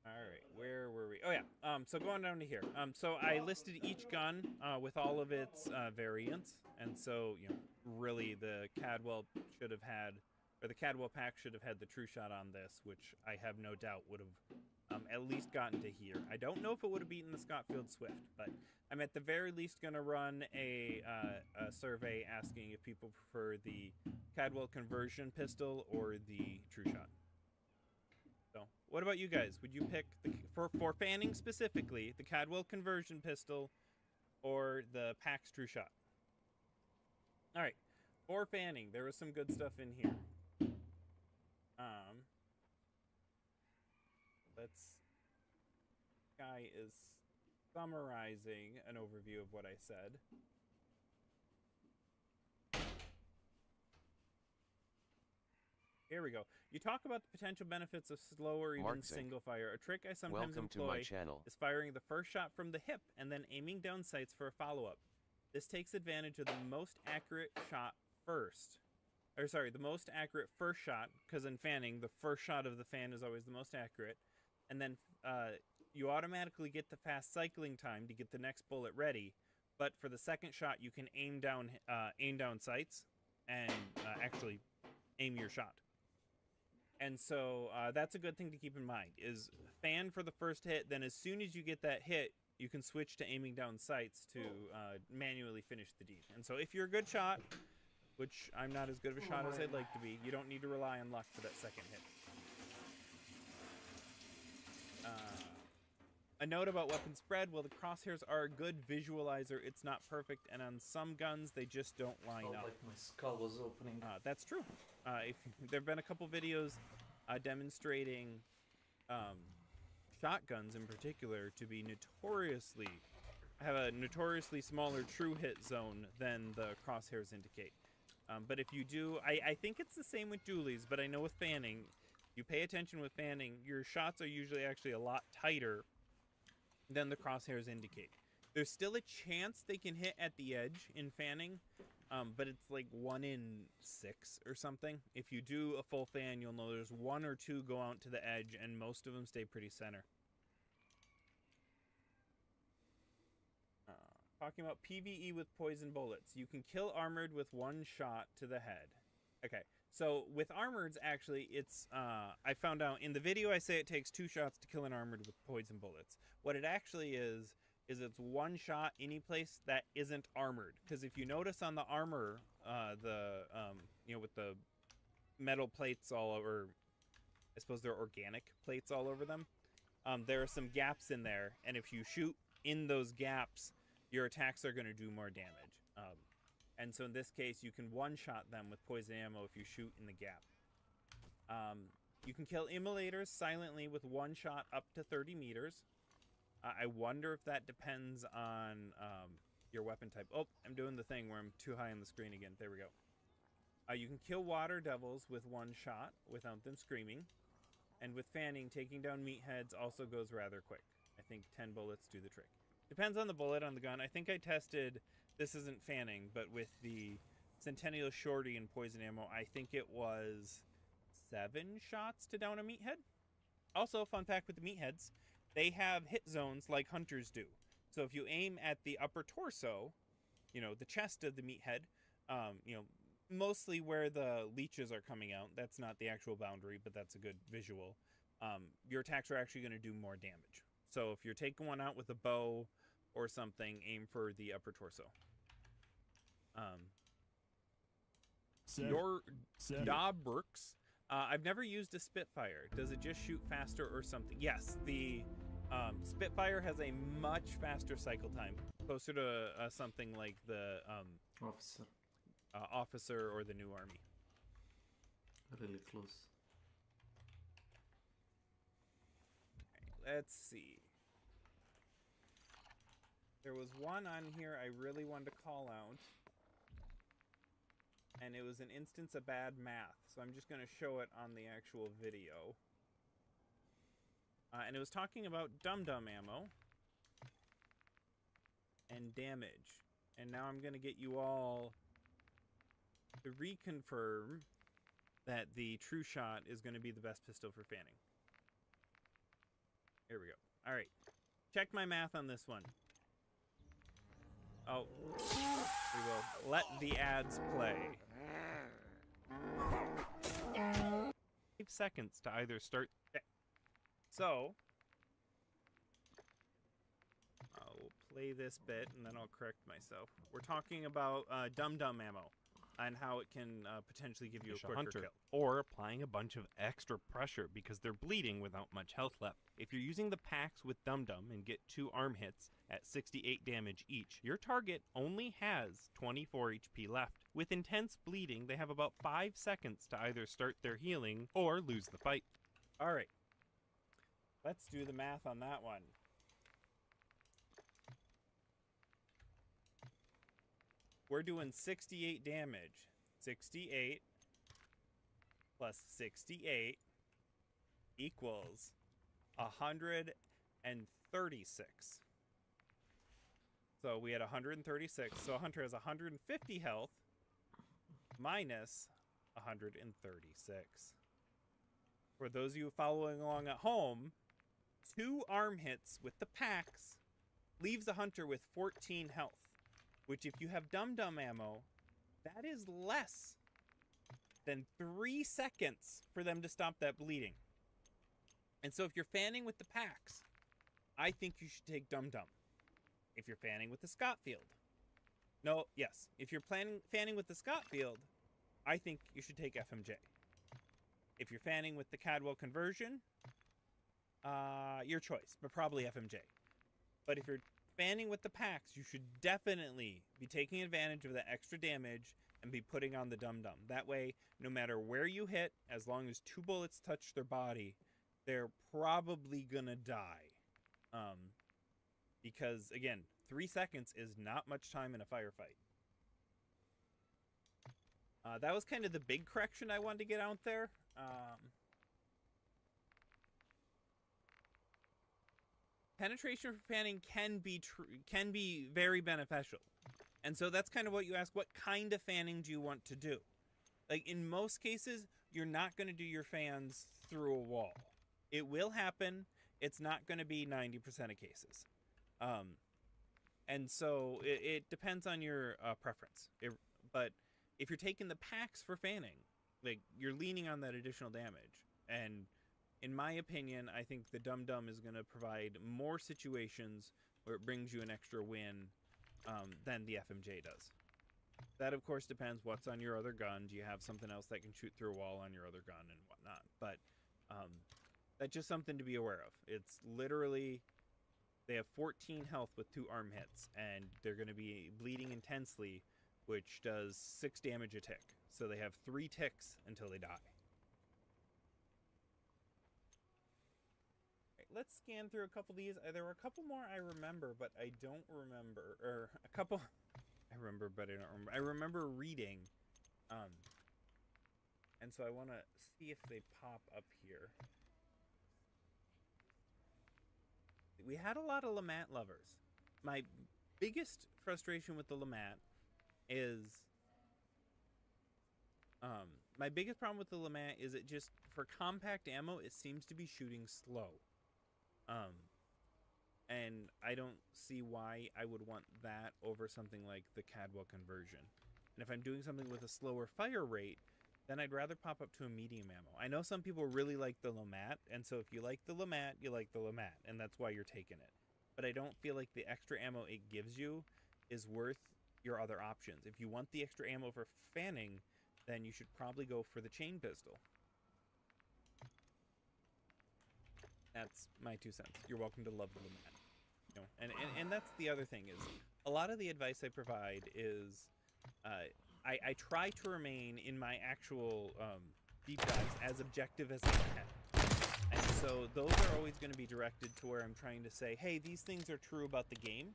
Speaker 4: All right, where were we? Oh yeah. So going down to here. So I listed each gun with all of its variants, and so really the Cadwell should have had, or the Cadwell pack should have had the True Shot on this, which I have no doubt would have at least gotten to here. I don't know if it would have beaten the Scottfield Swift, but I'm at the very least going to run a survey asking if people prefer the Cadwell conversion pistol or the True Shot. So, what about you guys? Would you pick, for fanning specifically, the Cadwell conversion pistol or the PAX True Shot? Alright, for fanning, there was some good stuff in here. Guy is summarizing an overview of what I said. Here we go. You talk about the potential benefits of slow or even single fire. A trick I sometimes employ is firing the first shot from the hip and then aiming down sights for a follow-up. This takes advantage of the most accurate shot first. Or sorry, the most accurate first shot, because in fanning, the first shot of the fan is always the most accurate. And then you automatically get the fast cycling time to get the next bullet ready. But for the second shot, you can aim down sights and actually aim your shot. And so that's a good thing to keep in mind, is fan for the first hit, then as soon as you get that hit, you can switch to aiming down sights to manually finish the deed. And so if you're a good shot, which I'm not as good of a shot as I'd like to be, you don't need to rely on luck for that second hit. A note about weapon spread, well, the crosshairs are a good visualizer. It's not perfect, and on some guns, they just don't line up.
Speaker 8: Like my skull was opening.
Speaker 4: That's true. There have been a couple videos demonstrating shotguns in particular to be have a notoriously smaller true hit zone than the crosshairs indicate. But if you do, I think it's the same with dualies, but I know with fanning, you pay attention with fanning, your shots are usually actually a lot tighter than the crosshairs indicate. There's still a chance they can hit at the edge in fanning, but it's like 1 in 6 or something. If you do a full fan, you'll know there's 1 or 2 go out to the edge, and most of them stay pretty center. Talking about PvE with poison bullets. You can kill armored with 1 shot to the head. Okay, so with armoreds, actually, it's, I found out in the video I say it takes 2 shots to kill an armored with poison bullets. What it actually is it's 1 shot any place that isn't armored. Because if you notice on the armor, with the metal plates all over, I suppose they're organic plates all over them, there are some gaps in there, and if you shoot in those gaps, your attacks are going to do more damage. And so in this case, you can one-shot them with poison ammo if you shoot in the gap. You can kill immolators silently with 1 shot up to 30 meters. I wonder if that depends on your weapon type. Oh, I'm doing the thing where I'm too high on the screen again. There we go. You can kill water devils with 1 shot without them screaming. And with fanning, taking down meatheads also goes rather quick. I think 10 bullets do the trick. Depends on the bullet on the gun. I think I tested, this isn't fanning, but with the Centennial Shorty and poison ammo, I think it was 7 shots to down a meathead. Also, fun fact with the meatheads, they have hit zones like hunters do. So if you aim at the upper torso, the chest of the meathead, mostly where the leeches are coming out, that's not the actual boundary, but that's a good visual, your attacks are actually going to do more damage. So if you're taking one out with a bow or something, aim for the upper torso. Your Dobrooks. I've never used a Spitfire. Does it just shoot faster or something? Yes, the Spitfire has a much faster cycle time, closer to something like the Officer or the New Army.
Speaker 8: Really close.
Speaker 4: Let's see. There was one on here I really wanted to call out. And it was an instance of bad math. So I'm just going to show it on the actual video. And it was talking about dum-dum ammo. And damage. And now I'm going to get you all to reconfirm that the True Shot is going to be the best pistol for fanning. Here we go. All right. Check my math on this one. Oh. We will let the ads play. 5 seconds to either start... So... I'll play this bit, and then I'll correct myself. We're talking about dum-dum ammo. And how it can potentially give you a quicker kill. Or applying a bunch of extra pressure because they're bleeding without much health left. If you're using the packs with Dum Dum and get 2 arm hits at 68 damage each, your target only has 24 HP left. With intense bleeding, they have about 5 seconds to either start their healing or lose the fight. Alright. Let's do the math on that one. We're doing 68 damage. 68 plus 68 equals 136. So we had 136. So Hunter has 150 health minus 136. For those of you following along at home, 2 arm hits with the packs leaves a Hunter with 14 health. Which, if you have dum-dum ammo, that is less than 3 seconds for them to stop that bleeding. And so if you're fanning with the packs, I think you should take dum-dum. If you're fanning with the Scottfield. If you're fanning with the Scottfield, I think you should take FMJ. If you're fanning with the Cadwell conversion, your choice, but probably FMJ. But if you're fanning with the packs, you should definitely be taking advantage of that extra damage and be putting on the dum-dum. That way, no matter where you hit, as long as 2 bullets touch their body, they're probably gonna die. Because, again, 3 seconds is not much time in a firefight. That was kind of the big correction I wanted to get out there. Penetration for fanning can be very beneficial. And so that's kind of what you ask, what kind of fanning do you want to do? Like, in most cases, you're not going to do your fans through a wall. It will happen. It's not going to be 90% of cases. And so it depends on your preference. But if you're taking the packs for fanning, like, you're leaning on that additional damage. And in my opinion, I think the dum-dum is going to provide more situations where it brings you an extra win than the FMJ does. That, of course, depends what's on your other gun. Do you have something else that can shoot through a wall on your other gun and whatnot? But that's just something to be aware of. It's literally, they have 14 health with 2 arm hits, and they're going to be bleeding intensely, which does 6 damage a tick. So they have 3 ticks until they die. Let's scan through a couple of these. There were a couple more I remember, but I don't remember. Or a couple I remember, but I don't remember. I remember reading. And so I want to see if they pop up here. We had a lot of Lamat lovers. My biggest frustration with the Lamat is... my biggest problem with the Lamat is it just, for compact ammo, it seems to be shooting slow. And I don't see why I would want that over something like the Cadwell conversion. And if I'm doing something with a slower fire rate, then I'd rather pop up to a medium ammo. I know some people really like the Lamat, and so if you like the Lamat, you like the Lamat, and that's why you're taking it. But I don't feel like the extra ammo it gives you is worth your other options. If you want the extra ammo for fanning, then you should probably go for the chain pistol. That's my 2 cents. You're welcome to love the lament. You know, and that's the other thing is a lot of the advice I provide is I try to remain in my actual deep dives as objective as I can. And so those are always going to be directed to where I'm trying to say, hey, these things are true about the game.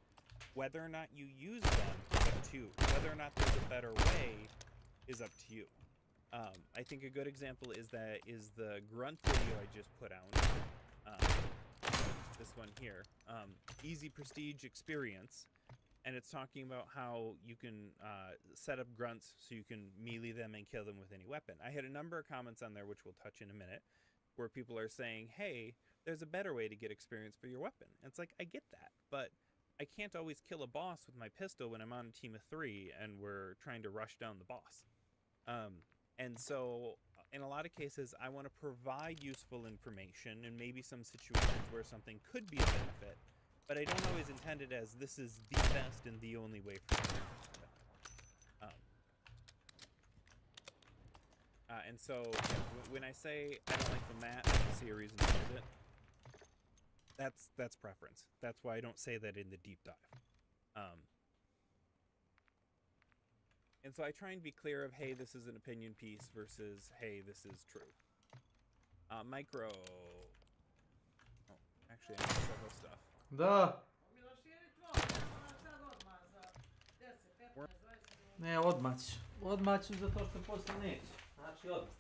Speaker 4: Whether or not you use them is up to you. Whether or not there's a better way is up to you. I think a good example is the grunt video I just put out. This one here, easy prestige experience, and it's talking about how you can set up grunts so you can melee them and kill them with any weapon. I had a number of comments on there, which we'll touch in a minute, where people are saying, hey, there's a better way to get experience for your weapon. And it's like, I get that, but I can't always kill a boss with my pistol when I'm on a team of 3 and we're trying to rush down the boss. And so in a lot of cases, I want to provide useful information and maybe some situations where something could be a benefit, but I don't always intend it as this is the best and the only way for you. And so when I say I don't like the mat, I don't see a reason to use it. That's preference. That's why I don't say that in the deep dive. And so I try and be clear of, hey, this is an opinion piece versus, hey, this is true. Micro. Oh, actually, I need several stuff.
Speaker 8: Da. Ne, odmah ću. Odmah ću zato što posle neće. Znači odmah.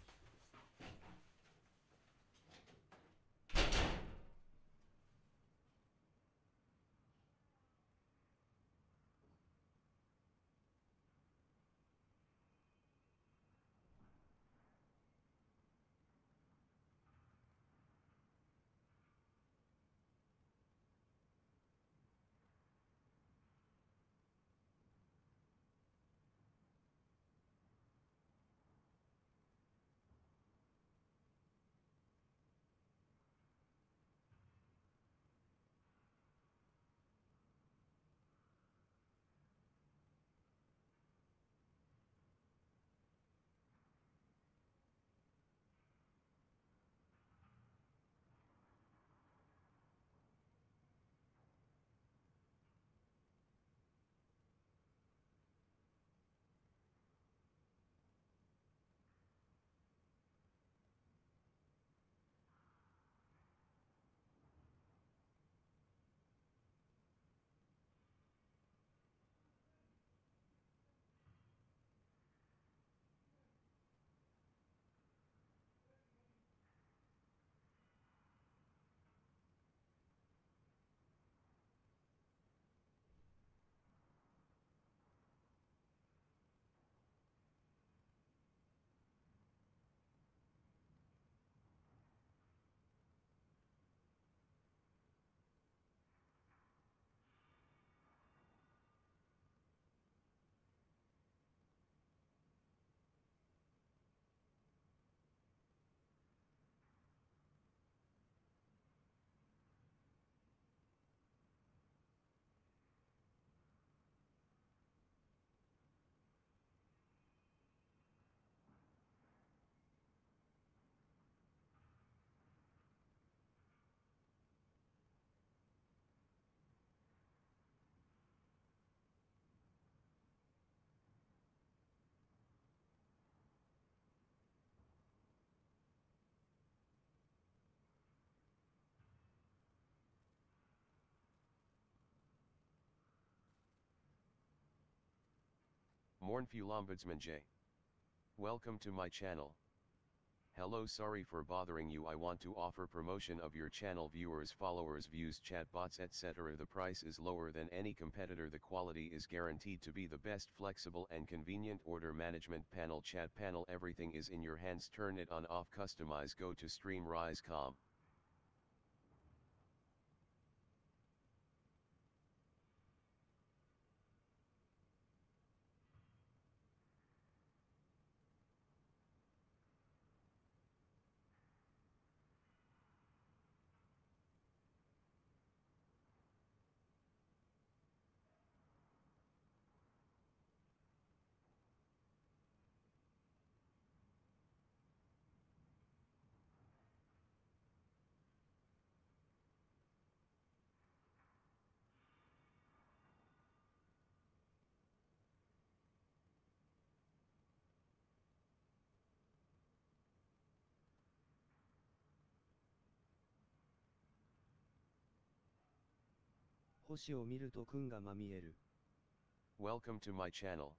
Speaker 2: Mournful Ombudsman J. Welcome to my channel. Hello, sorry for bothering you. I want to offer promotion of your channel, viewers, followers, views, chatbots, etc. The price is lower than any competitor. The quality is guaranteed to be the best, flexible and convenient. Order management panel, chat panel, everything is in your hands. Turn it on, off, customize. Go to streamrise.com.
Speaker 9: 星を見ると君がまみえる。
Speaker 2: Welcome to my channel.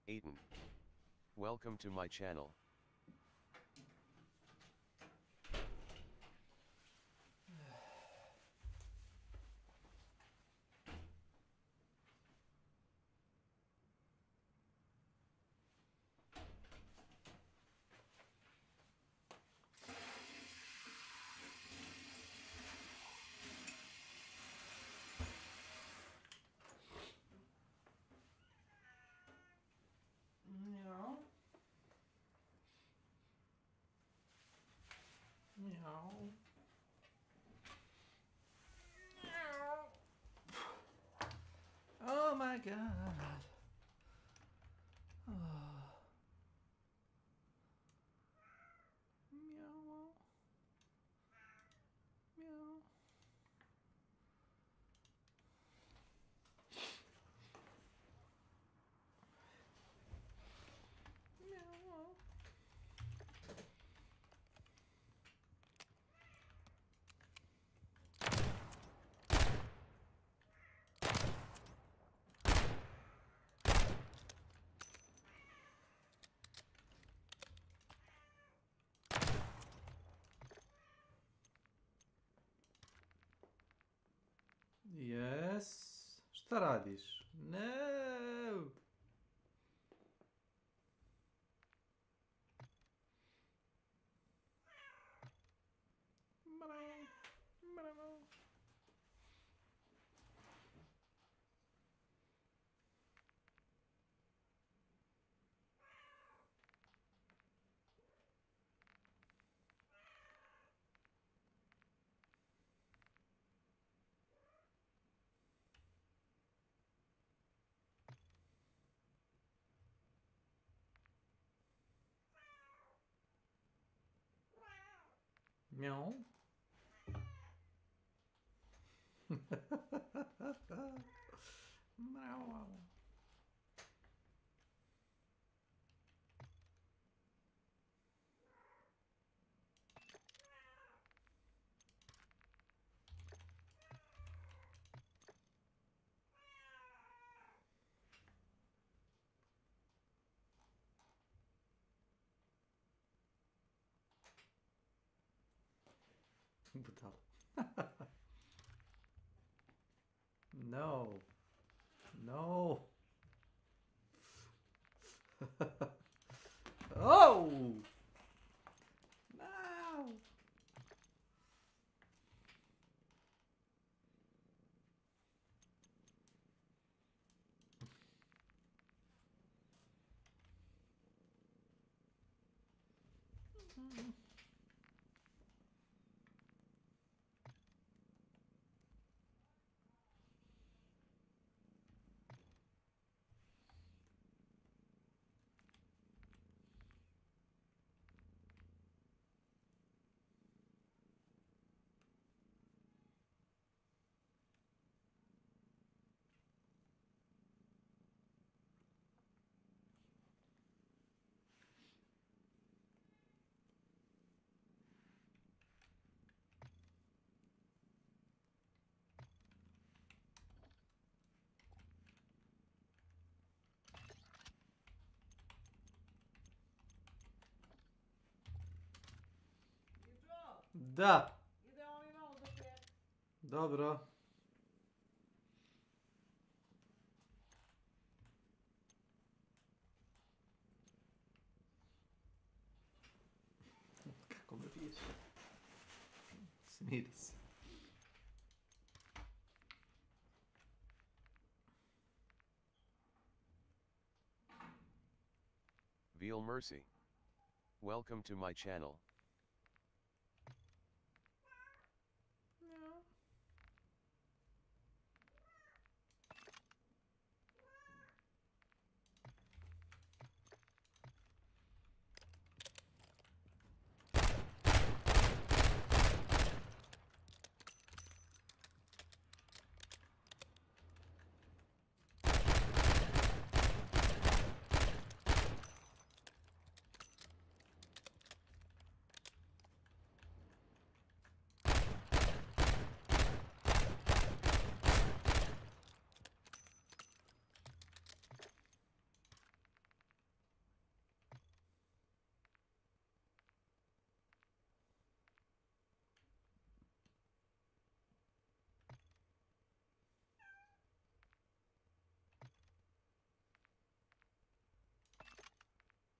Speaker 2: Aiden. Welcome to my channel.
Speaker 8: Meow. Meow. Meow. Oh my god. Oh. Meow. Meow. Meow. Yes. Šta radiš? No. Meow. Meow. Brutal. No. No. Oh! No! Да. Dobro. Kako me piješ? Smiri se.
Speaker 2: Veal Mercy. Welcome to my channel.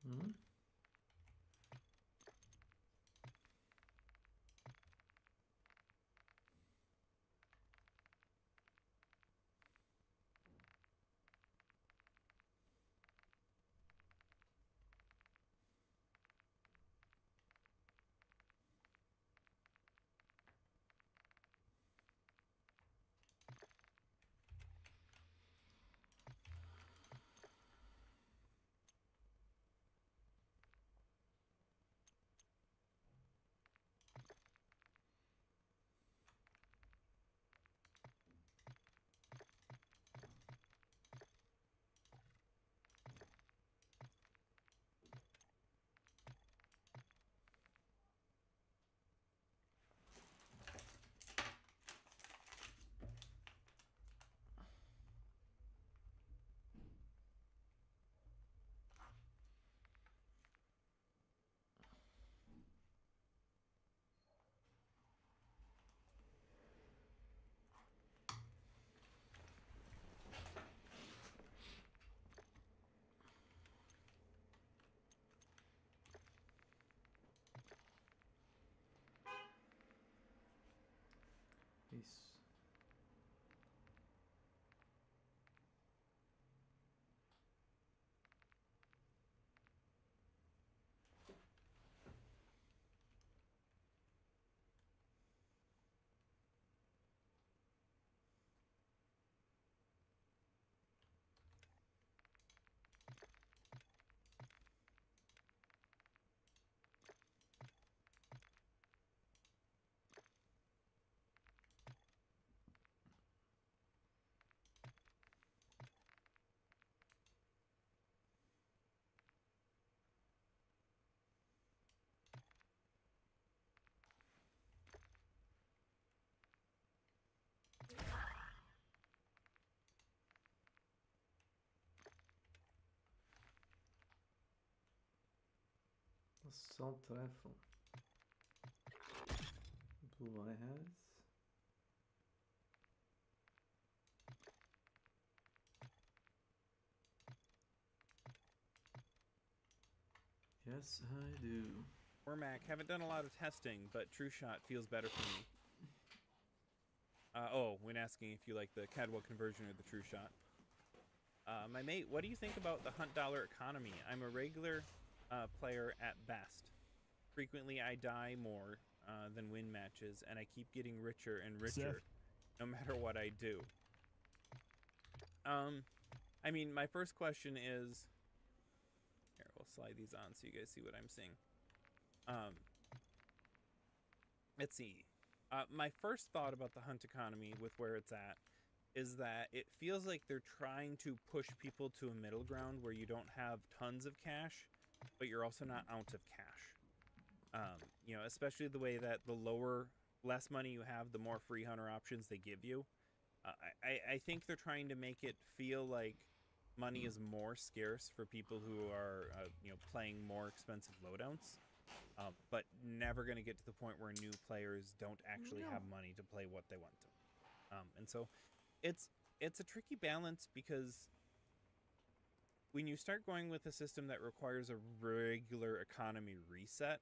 Speaker 8: Mm. Isso. Sans träffen. Blue eye has. Yes, I do.
Speaker 4: Mac, haven't done a lot of testing, but True Shot feels better for me. Oh, when asking if you like the Cadwell conversion or the True Shot. My mate, what do you think about the hunt dollar economy? I'm a regular player at best. Frequently, I die more than win matches, and I keep getting richer and richer, no matter what I do. I mean, my first question is... Here, we'll slide these on so you guys see what I'm seeing. Let's see. My first thought about the hunt economy with where it's at is that it feels like they're trying to push people to a middle ground where you don't have tons of cash, but you're also not out of cash. You know, especially the way that the less money you have, the more free hunter options they give you. I think they're trying to make it feel like money is more scarce for people who are, you know, playing more expensive loadouts. But never going to get to the point where new players don't actually have money to play what they want to. And so it's a tricky balance, because when you start going with a system that requires a regular economy reset,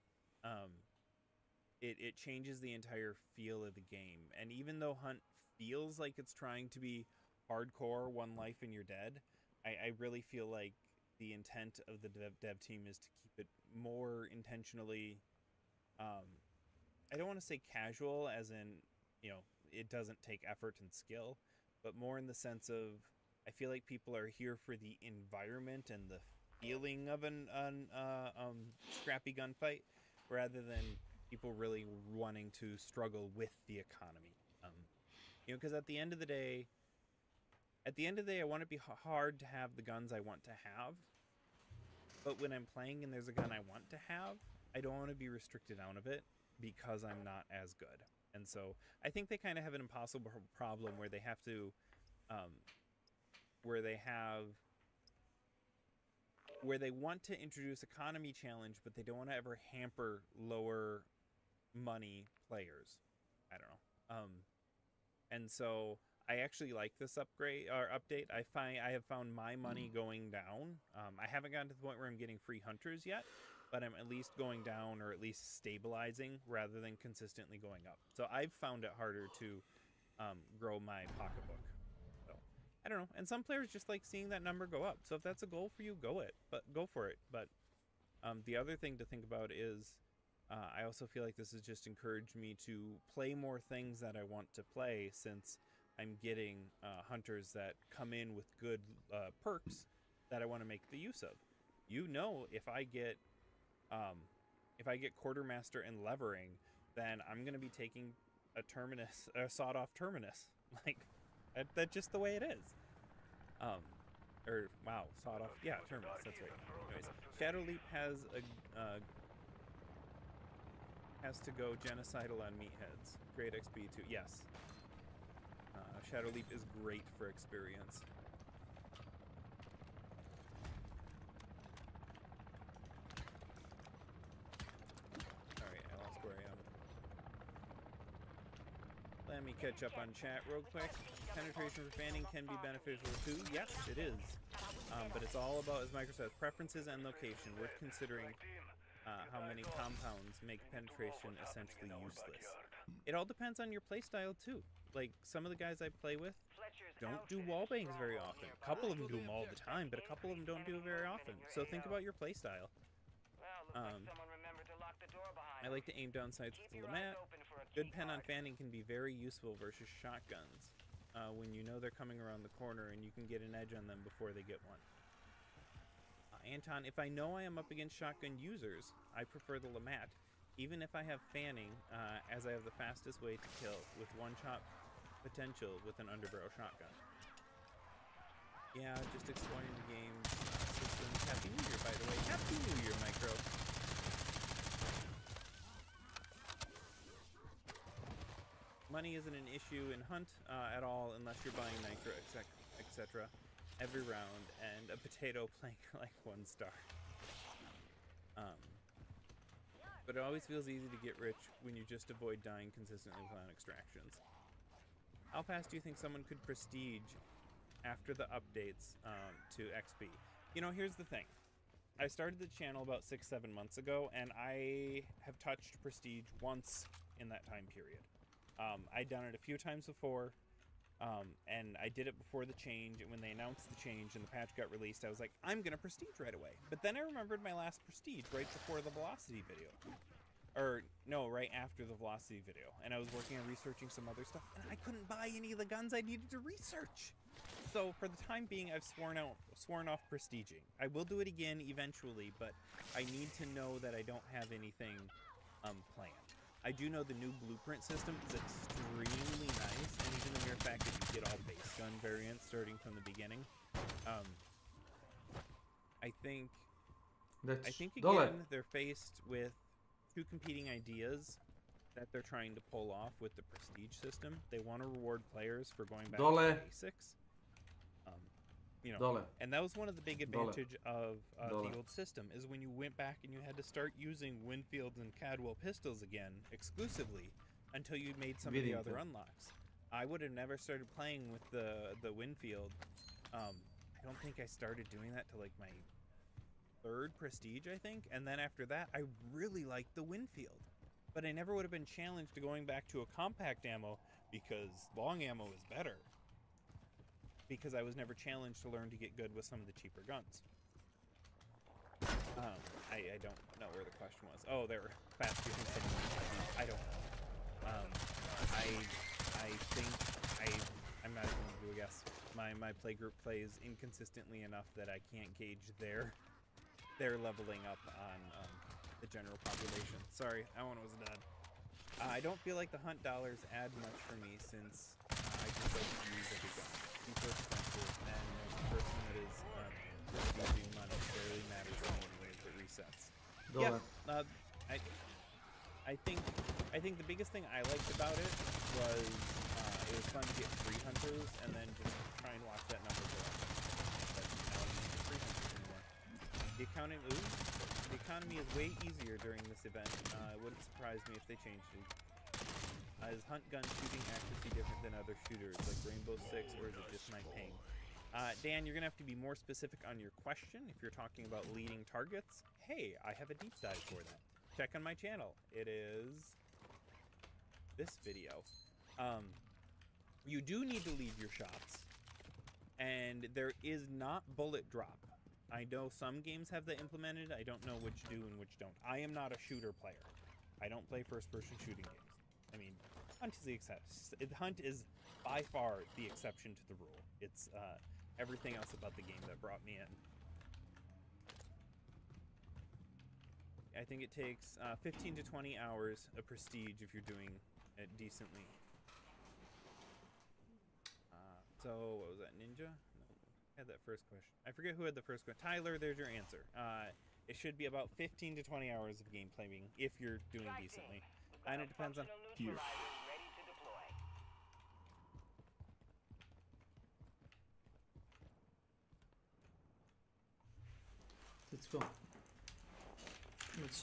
Speaker 4: it changes the entire feel of the game. And even though Hunt feels like it's trying to be hardcore, one life and you're dead, I really feel like the intent of the dev team is to keep it more intentionally, I don't want to say casual, as in, you know, it doesn't take effort and skill, but more in the sense of, I feel like people are here for the environment and the feeling of an scrappy gunfight, rather than people really wanting to struggle with the economy. You know, because at the end of the day, I want it to be hard to have the guns I want to have. But when I'm playing and there's a gun I want to have, I don't want to be restricted out of it because I'm not as good. And so I think they kind of have an impossible problem where they have to, where they want to introduce economy challenge, but they don't want to ever hamper lower money players. I don't know. And so I actually like this upgrade or update. I have found my money going down. I haven't gotten to the point where I'm getting free hunters yet, but I'm at least going down, or at least stabilizing, rather than consistently going up. So I've found it harder to grow my pocketbook. So I don't know. And some players just like seeing that number go up. So if that's a goal for you, go for it. But the other thing to think about is, I also feel like this has just encouraged me to play more things that I want to play, since I'm getting hunters that come in with good perks that I want to make the use of. You know, if I get quartermaster and levering, then I'm going to be taking a terminus, a sawed-off terminus. Like that's just the way it is. Or wow, sawed-off, yeah, terminus. That's right. Anyways, Shadow Leap has to go genocidal on meatheads. Great XP too. Yes. Shadow Leap is great for experience. Alright, I lost where I am. Let me catch up on chat real quick. Penetration for fanning can be beneficial too. Yes, it is. But it's all about, as Micro says, preferences and location. Worth considering how many compounds make penetration essentially useless. It all depends on your playstyle too. Like, some of the guys I play with don't do wall bangs very often. A couple of them do them all the time, but a couple of them don't do it very often. So think about your playstyle. I like to aim down sights with the Lamat. Good pen on fanning can be very useful versus shotguns, when you know they're coming around the corner and you can get an edge on them before they get one. Anton, if I know I am up against shotgun users, I prefer the Lamat, even if I have fanning, as I have the fastest way to kill, with one-shot potential with an underbarrel shotgun. Yeah, just exploring the game's systems. Happy New Year, by the way. Happy New Year, Micro. Money isn't an issue in Hunt at all, unless you're buying Nitro, etc. every round, and a potato playing like 1 star. but it always feels easy to get rich when you just avoid dying consistently without extractions. How fast do you think someone could prestige after the updates to XP? You know, here's the thing. I started the channel about 6-7 months ago, and I have touched prestige once in that time period. I'd done it a few times before, and I did it before the change, and when they announced the change and the patch got released, I was like, I'm gonna prestige right away. But then I remembered my last prestige right before the Velocity video. Or, no, right after the Velocity video. And I was working on researching some other stuff, and I couldn't buy any of the guns I needed to research. So, for the time being, I've sworn off prestiging. I will do it again eventually, but I need to know that I don't have anything planned. I do know the new blueprint system is extremely nice, and even the mere fact that you get all base gun variants starting from the beginning. I think again, they're faced with two competing ideas that they're trying to pull off with the prestige system. They want to reward players for going back to the basics. You know, and that was one of the big advantage of the old system, is when you went back and you had to start using Winfields and Cadwell pistols again exclusively until you made some of the other unlocks. I would have never started playing with the Winfield. I don't think I started doing that till like my 3rd prestige, I think, and then after that I really liked the Winfield, but I never would have been challenged to going back to a compact ammo because long ammo is better, because I was never challenged to learn to get good with some of the cheaper guns. I don't know where the question was. Oh, they were fast using someone. I don't know. I think I'm not even going to do a guess. My play group plays inconsistently enough that I can't gauge their leveling up on the general population. Sorry, that one was dead. I don't feel like the hunt dollars add much for me, since I just like to use a big gun. Super expensive, and the person that is using money barely matters to me anyway if it resets. Yeah, I think the biggest thing I liked about it was fun to get free hunters, and then just try and watch that number go up. But now I don't get free hunters anymore. The economy is way easier during this event. It wouldn't surprise me if they changed it. Is hunt gun shooting accuracy different than other shooters, like Rainbow Six, or is it just my ping? Dan, you're going to have to be more specific on your question. If you're talking about leading targets, hey, I have a deep dive for that. Check on my channel. It is this video. You do need to lead your shots, and there is not bullet drop. I know some games have that implemented. I don't know which do and which don't. I am not a shooter player. I don't play first-person shooting games. I mean, Hunt is the exception. Hunt is by far the exception to the rule. It's everything else about the game that brought me in. I think it takes 15 to 20 hours of prestige if you're doing it decently. So, what was that, Ninja? No, had that first question. I forget who had the first question. Tyler, there's your answer. It should be about 15 to 20 hours of game playing if you're doing decently. And it depends on here.
Speaker 8: Let's go. Let's.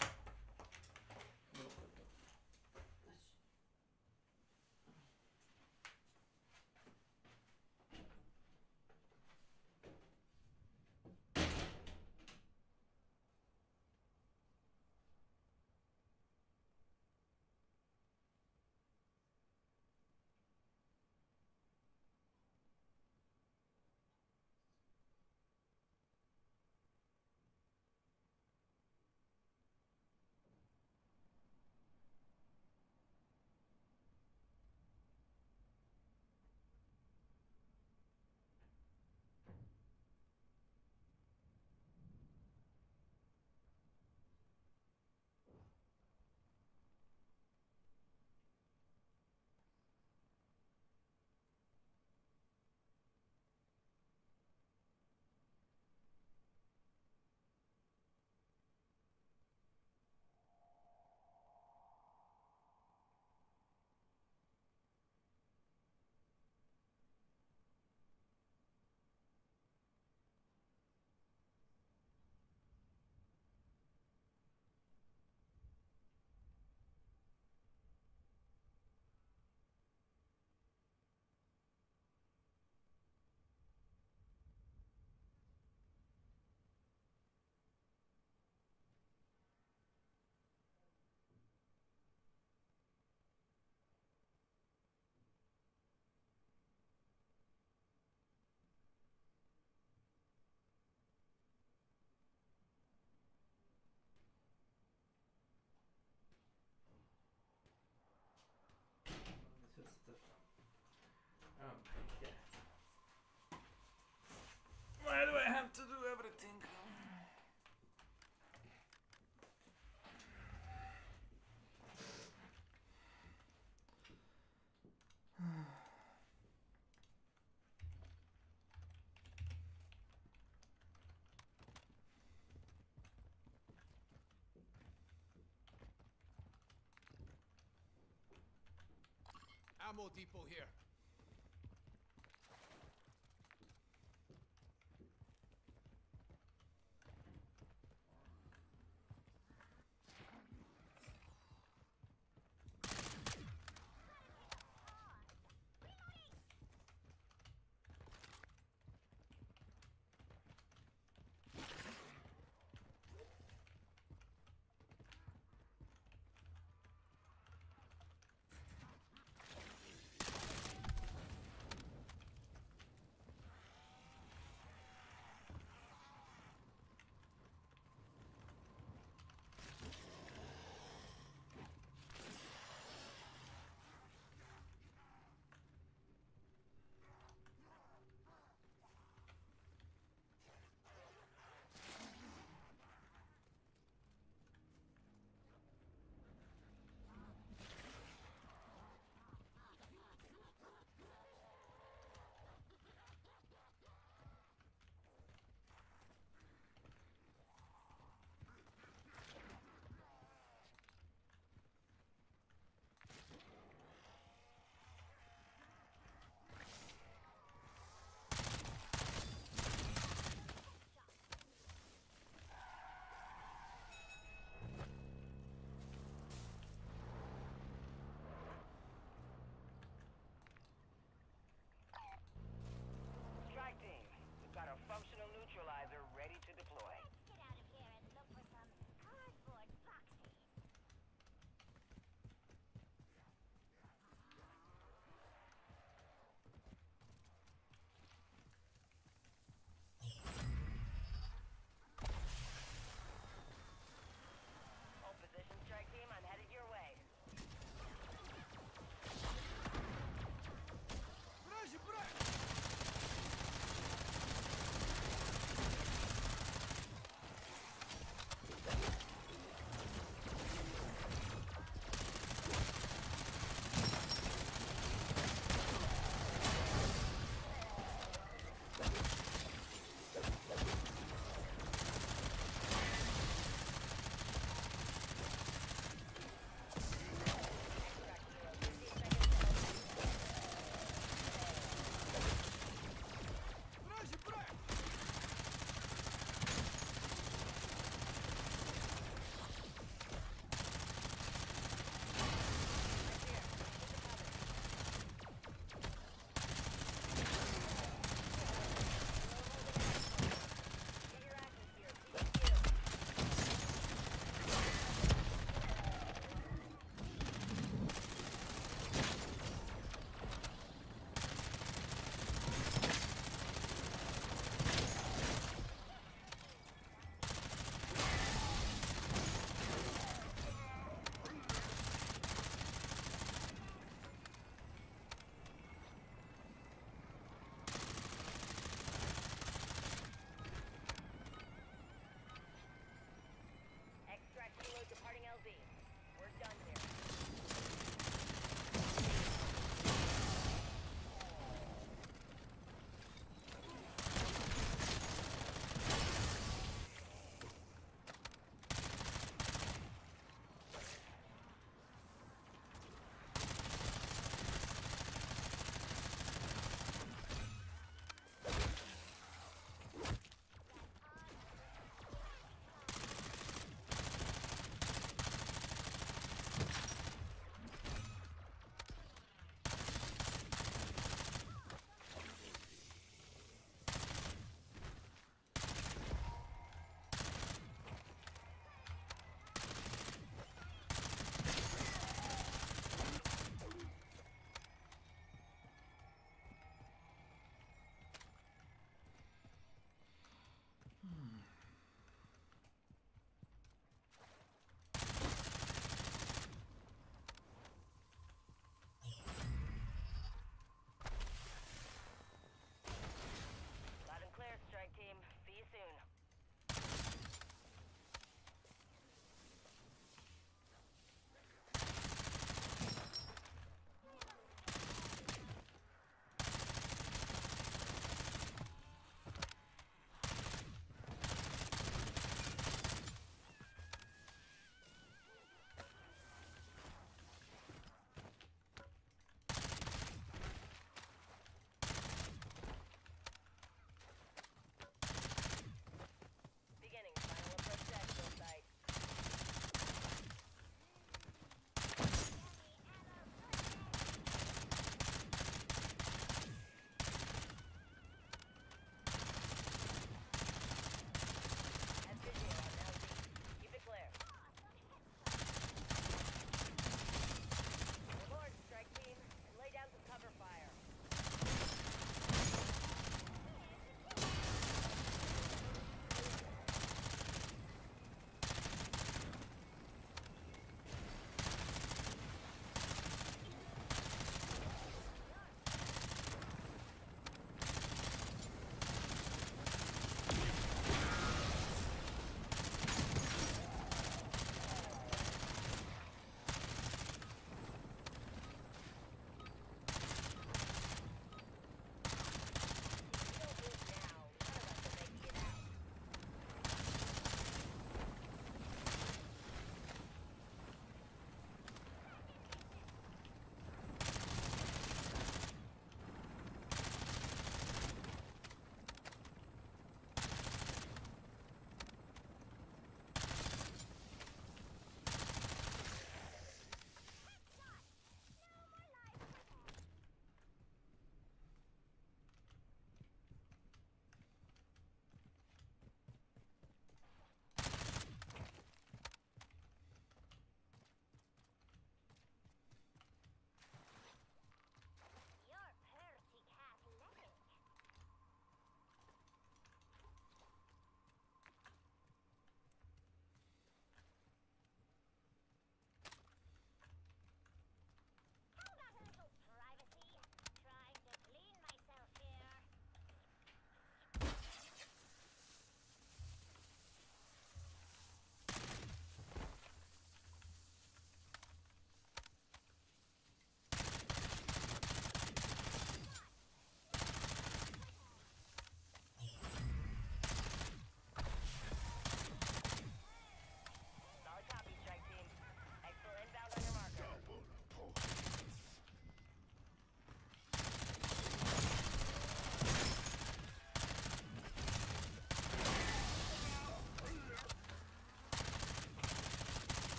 Speaker 12: ammo depot here.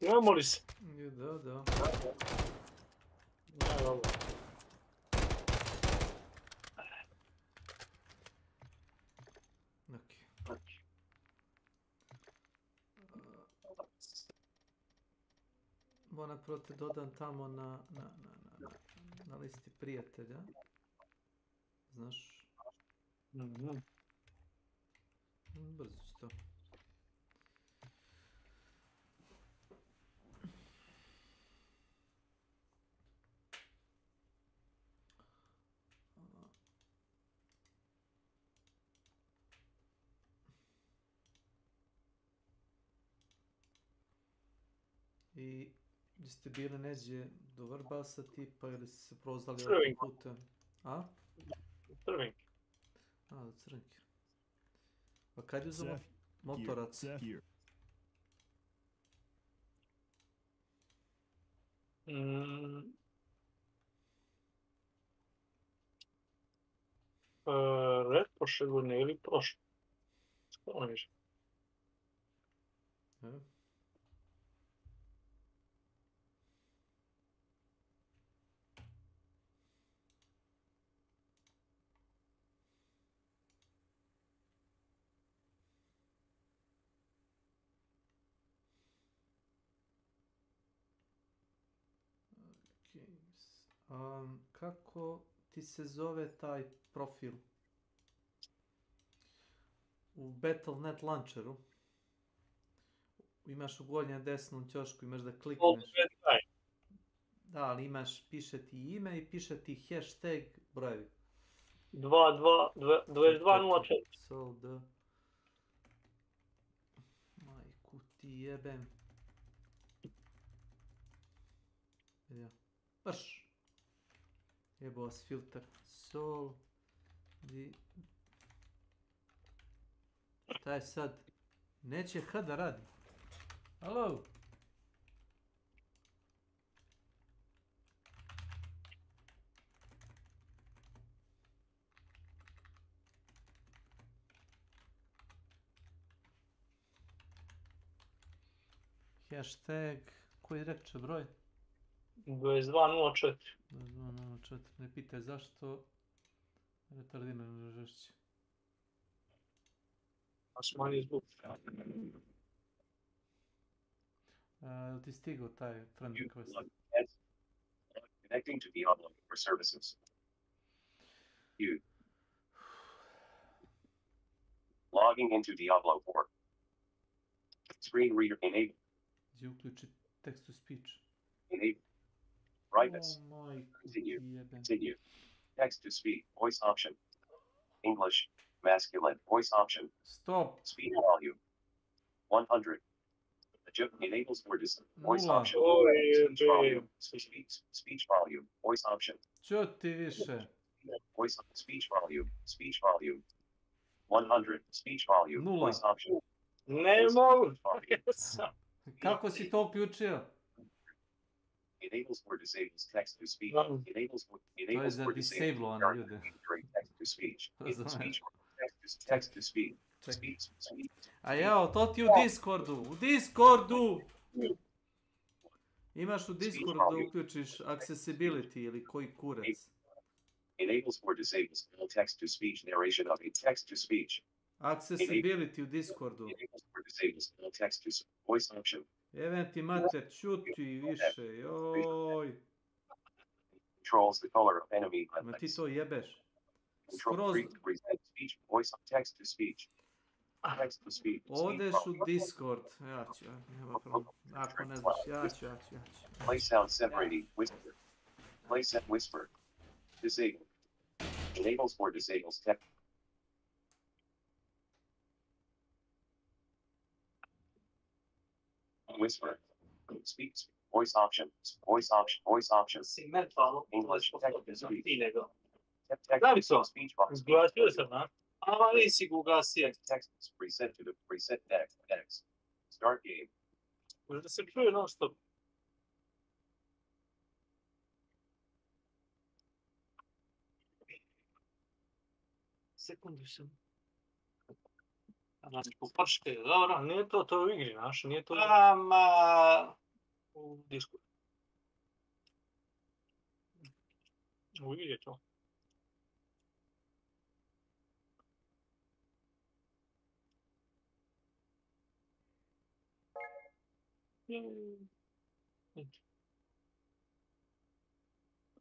Speaker 6: Imamo li se?
Speaker 8: Da, da.
Speaker 6: Da, dobro.
Speaker 8: Ok. Moram prvo te dodam tamo na listi prijatelja. Znaš? Brzo ću to. I jeste bili neđe do Vrbasa tipa ili ste se prozvali autoputem? A?
Speaker 6: Crvenki.
Speaker 8: A, do Crnke. A kad je uzelo motorac?
Speaker 6: Red prošle godine ili prošle? Skoro niže.
Speaker 8: Kako ti se zove taj profil? U Battle.net launcheru imaš u gornjem desnom ćošku, imaš da klikneš. Da, ali imaš, piše ti ime i piše ti hashtag brojevi.
Speaker 6: 2204.
Speaker 8: Sold. Majku ti jebem. Ja. Baš. Jebo vas filter. Sol. Šta je sad? Neće H da radi. Halo? Hashtag, koji reče broj?
Speaker 6: 2204.
Speaker 8: 2204, ne pitaj zašto. Retardirano žešće.
Speaker 6: A smanji zvuk.
Speaker 8: Ti stigao taj friend request?
Speaker 12: Connecting to Diablo for services. You. Logging into Diablo 4. Screen reader enabled.
Speaker 8: Gdje uključi text to speech?
Speaker 12: Enable. Brightness. Continue. Continue. Text to speak. Voice option. English. Masculine. Voice option.
Speaker 8: Stop.
Speaker 12: Speed volume. 100. Enables for voice option. Speech volume. Speech volume. Voice option.
Speaker 8: Čo ti više?
Speaker 12: Voice speech volume. Speech volume. 100. Speech volume. Voice option.
Speaker 6: Ne mogu.
Speaker 8: Kako si to uključio?
Speaker 12: Enables for disables text to speech.
Speaker 8: To je za disablovane ljude.
Speaker 12: Text to speech. Text to speech.
Speaker 8: A jao, to ti u Discordu. U Discordu! Imaš u Discordu da uključiš accessibility ili koji kurac.
Speaker 12: Enables for disables all text to speech narration of a text to speech.
Speaker 8: Accessibility u Discordu.
Speaker 12: Enables for disables all text to voice option.
Speaker 8: Jevem ti mater, čuti više, joj.
Speaker 12: Controls the color of enemy.
Speaker 8: Ma ti to jebeš.
Speaker 12: Control present speech voice text to speech. Text to speech.
Speaker 8: Odeš u Discord. Ja ću, nema problem. Ako ne znaš, ja ću.
Speaker 12: Play sound separating whisper. Play set whisper. Disable. Enables for disables text. Whisper. Speaks. Voice option. Voice option. Voice option. English. Text to speech. Text to speech box.
Speaker 6: Zglasio sam, a? A nisi ga ugasio.
Speaker 12: Text preset to the preset text. Start game.
Speaker 6: Možda se čuje non stop. Sekundu sam. Znači, poprške, dobro, nije to u igri, znaš, nije to...
Speaker 7: Ma...
Speaker 6: в Discord. Увидеть его.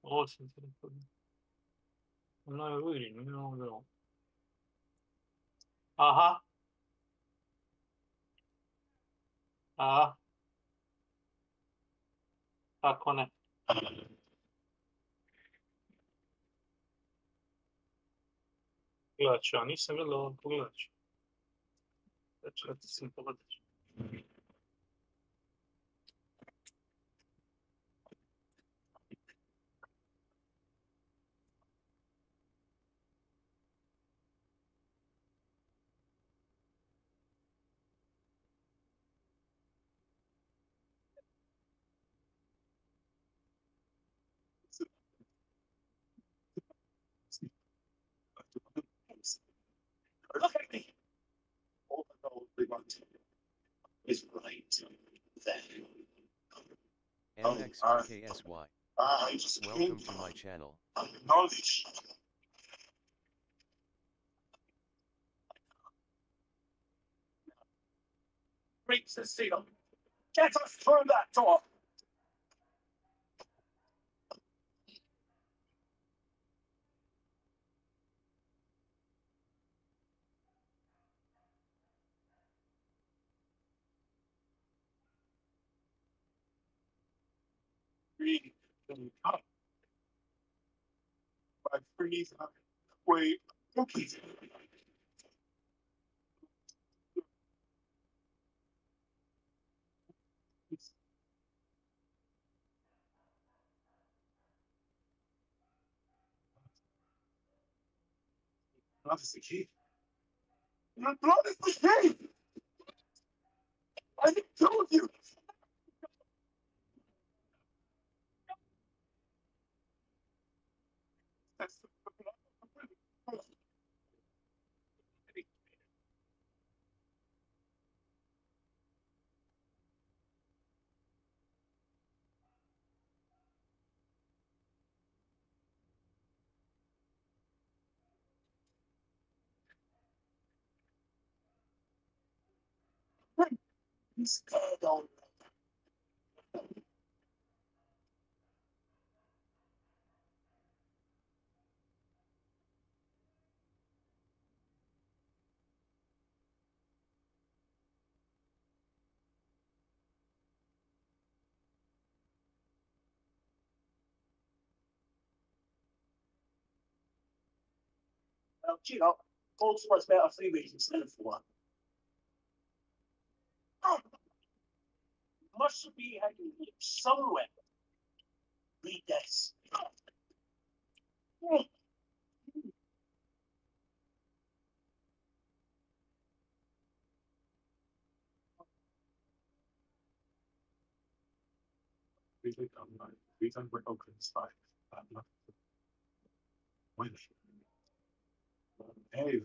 Speaker 6: Очень интересно. Мною выиграли, но я выиграл. Ага. Ага. Tako ne. Gledat ću, ja nisam gledao, pogledat ću. Čekaj, sam pogledat ću.
Speaker 12: Look at me. All the gold we want is right there.
Speaker 2: NXRKSY.
Speaker 12: I just
Speaker 2: Welcome to my channel.
Speaker 12: Knowledge. Reach the seal. Get us through that door. Breathe. Up. My freeze. Wait. Okay. Blood is the key. Your blood is the key. I told you. That's the scared on. Well, you know, also was better 3 weeks instead of 4. Oh, must be hanging somewhere. Read this. Oh. These are open side. Hail.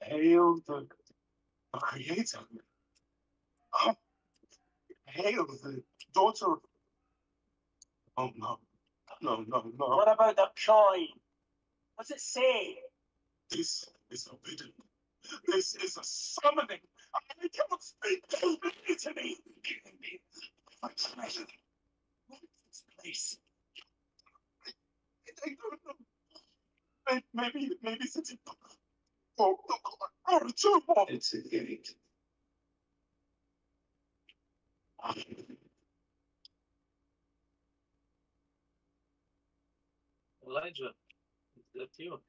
Speaker 12: Hail the creator. Oh. Hail the daughter of. Oh no. No, no, no. What about the coin? What's it say? This is forbidden. This is a summoning. I cannot speak to me. My treasure. What is this place? I don't know. Maybe it's a tomb. It's a gate.
Speaker 6: Elijah, is that you?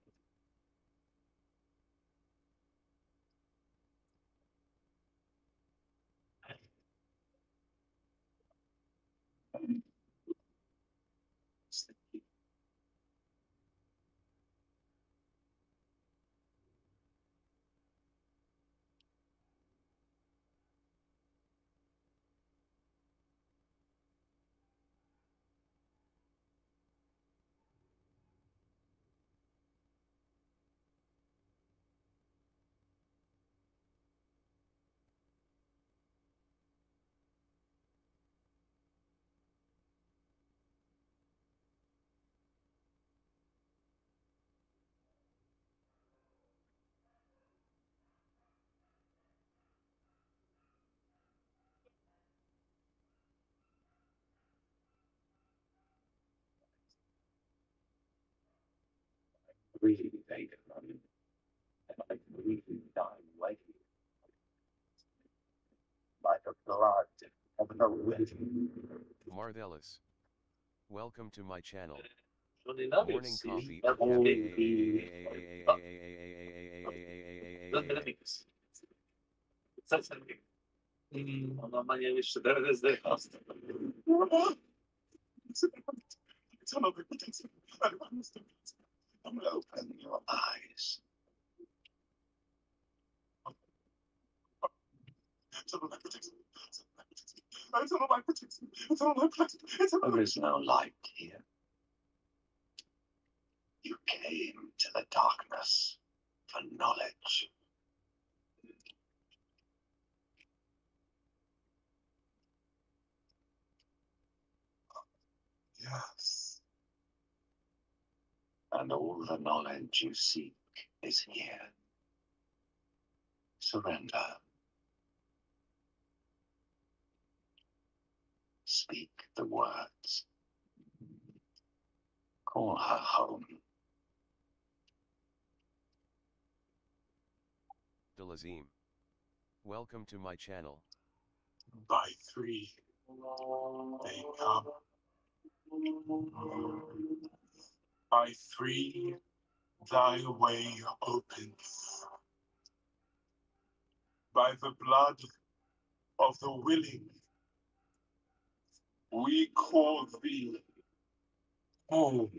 Speaker 12: really take it on you. And I really die like you. Like a blood of the wedding.
Speaker 2: Marvelous. Welcome to my channel.
Speaker 12: Morning
Speaker 2: Morning coffee.
Speaker 12: Mamma mia, jeszcze teraz zdechast. I'm gonna open your eyes. There's no light here. You came to the darkness for knowledge. Yes. And all the knowledge you seek is here. Surrender. Speak the words. Call her home.
Speaker 2: Delazim. Welcome to my channel.
Speaker 12: By 3, they come. By 3, thy way opens. By the blood of the willing, we call thee home.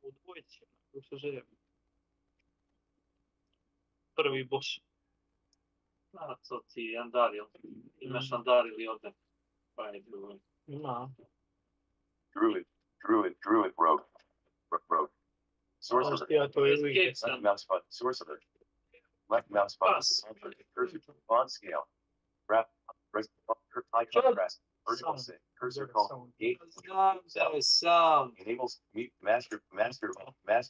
Speaker 6: Удвоить, плюс уже prvi boss. Co ti Andario? Imaš Andario ili ovdje? Pa je drugo. No.
Speaker 12: Druid rogue. Sorcerer. Left mouse button. Sorcerer. Left mouse button. Cursor. Bond scale. Wrap. High contrast. Vertical sync. Cursor call. Gate.
Speaker 6: Sound.
Speaker 12: Enables mute master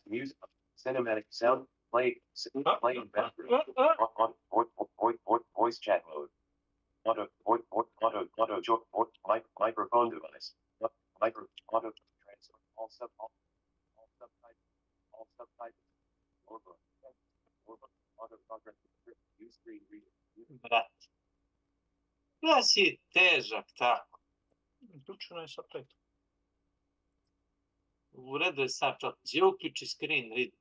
Speaker 12: music. Cinematic sound. Play in background. Voice chat mode. Microphone device. Auto transfer. All subtitles. Auto progress. Use screen reader.
Speaker 6: Brat. Ja si težak, tako. Uključeno je subtitle. U redu je subtitle. Gdje uključi screen reader?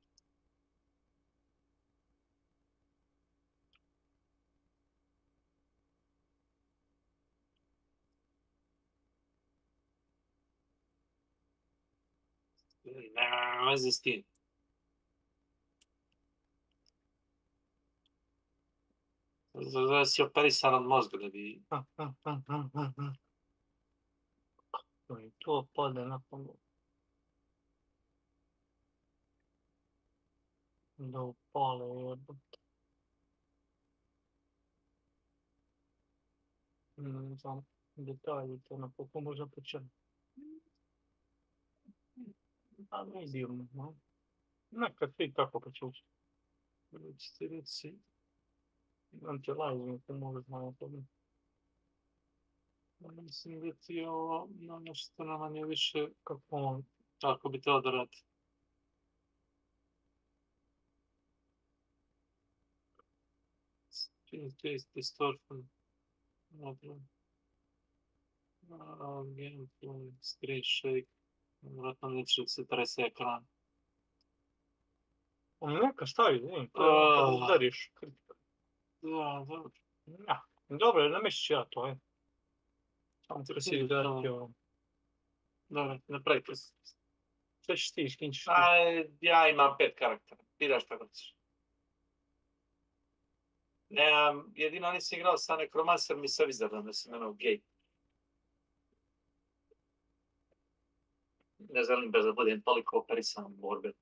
Speaker 6: Nema veze s tim. Da si operisan od mozga da bi... To pade na pomoć. Da upale jebote. Ne znam, detalji to napokon možda početi. A medium, no. Nekad bija tako počuć. Reci. Anti-aliasing, to može znamo tome. Mislim da ti je ovo nešto na manje više kako on, tako bi trebao da radi. Space distortion. Dobro. Gameplay, screen shake. Vjerojatno neće se trese ekran. Neka stavi, ne, kada udariš. Da, dobro. Ja, dobro, ne misliš ja to, Samo treba si udariti ovo. Dobro, napravite se. Sve ćeš ti, skin ćeš ti. Ja imam 5 karaktera, biraš tako ćeš. Nemam, jedino nisam igrao sa Necromancer, mi se Wizardan, da sam imao gay. Ne želim bez da budem toliko operisan u borbe.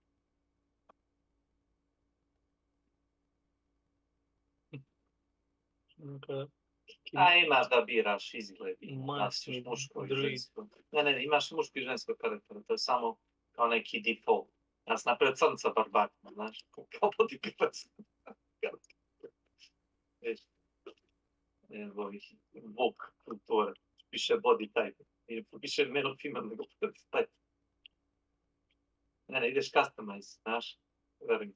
Speaker 6: A imaš da biraš izgled, imaš muško i žensko. Ne, imaš muško i žensko karaktera, to je samo kao neki default. Ja sam napravio crnca barbarima, znaš, kao body pipac. Ovih vok kultura, piše body type, i piše male female nego body type. Ne, ideš customize, znaš, verujem.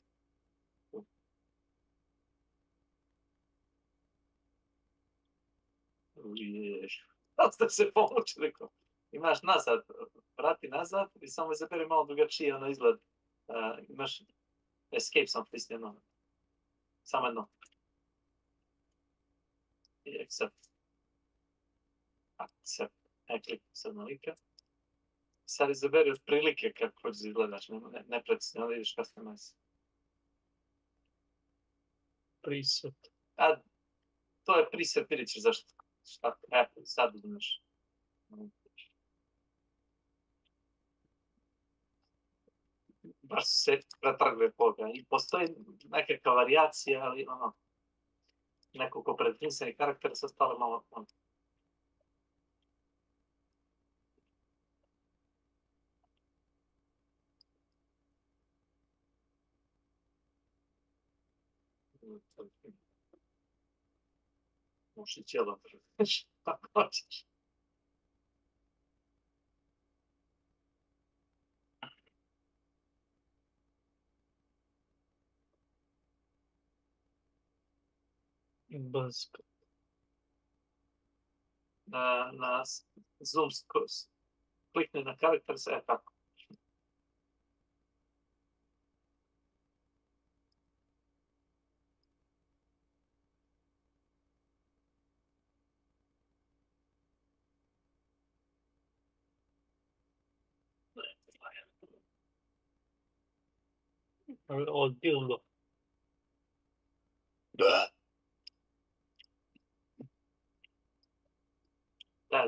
Speaker 6: Da ste se pomuči, rekao. Imaš nazad, vrati nazad i samo izaberi malo drugačije ono izgled. Imaš escape sam prisnije jedno. Samo jedno. I accept. Accept. Klik sad na lika. Sad izaberi od prilike kako hoćeš izgledaš. Ne precisno, ali ideš customize. Preset. To je preset, vidit ćeš zašto. Šta? Sad uzmeš. Baš se pretraguje koga. I postoji nekakva varijacija, ali ono, nekoliko predprisenih karaktera se stalo malo ono. Možeš i cijelo prviš, ako hoćeš. Brzo. Na zoom klikni na karakter se tako. Od dildo. Da,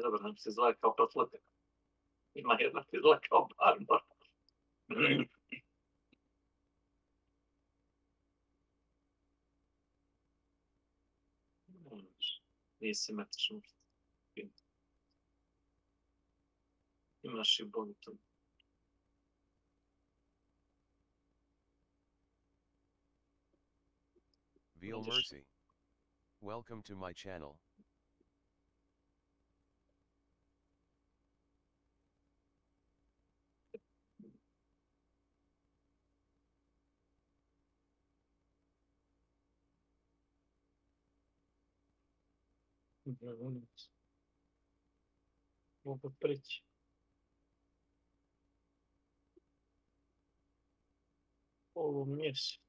Speaker 6: dobro, nam se izgleda kao profletek. Ima jednak izgleda kao barbar. Nije simetrično. Imaš i bonitu.
Speaker 2: Veal Mercy. Welcome to my channel.
Speaker 6: Mogu prići. Ovo mjesec.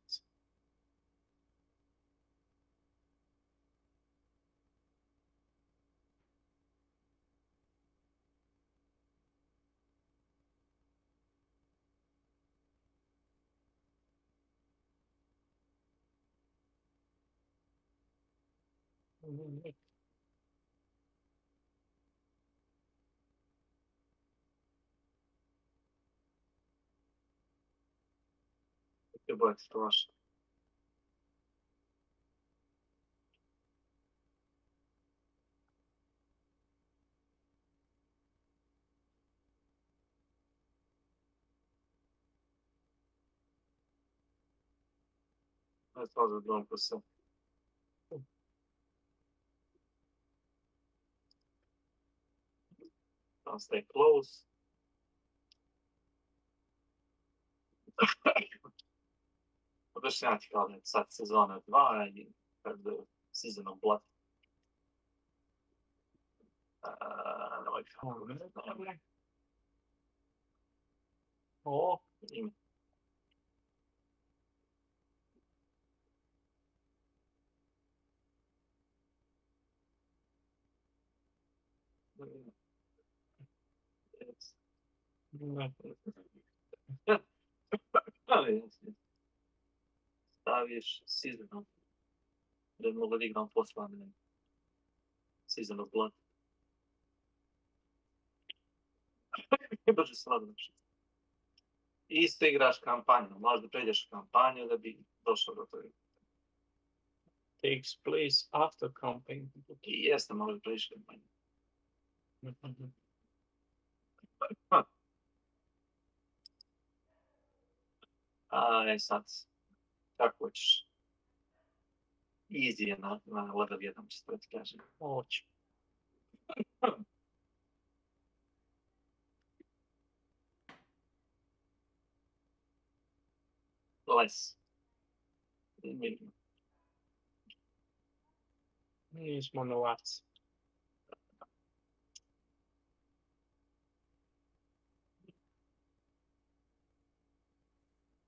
Speaker 6: Det var ett strašno. Let's also go for some. Don't stay close. Objašnjati kao da je sad sezona 2 i season of blood. O, ime. Staviš season of... Da bi mogla da igram poslane season of blood. Brže se nadam. Isto igraš kampanju, možda pređeš kampanju da bi došao do toga. Takes place after campaign. I jeste, možda pređeš kampanju. Sad, kako hoćeš? Easy je na level 1, što ti kažem. Hoću. Less. Nismo novac.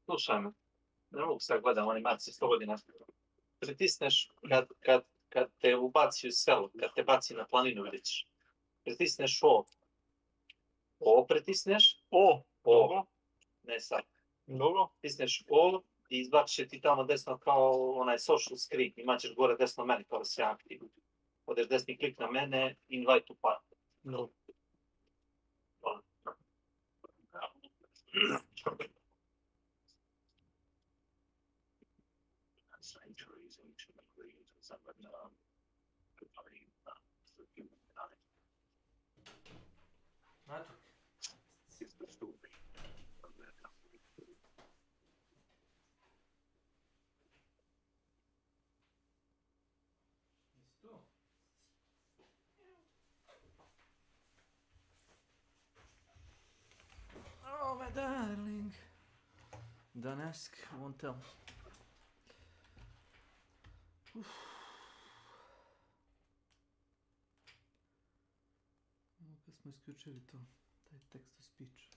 Speaker 6: Slušaj me, ne mogu sad gledam animacije 100 godina. Pritisneš kad te ubaci u selo, kad te baci na planinu, vidiš. Pritisneš O. O pritisneš. O. Ne sad. Dobro. Pritisneš O i izbačiš ti tamo desno kao onaj social screen. Imaćeš gore desno mene kao da se aktivno. Odeš desni klik na mene, invite to party. No.
Speaker 8: Oh, my darling. Don't ask, won't tell. Kad smo isključili to, taj text to speech.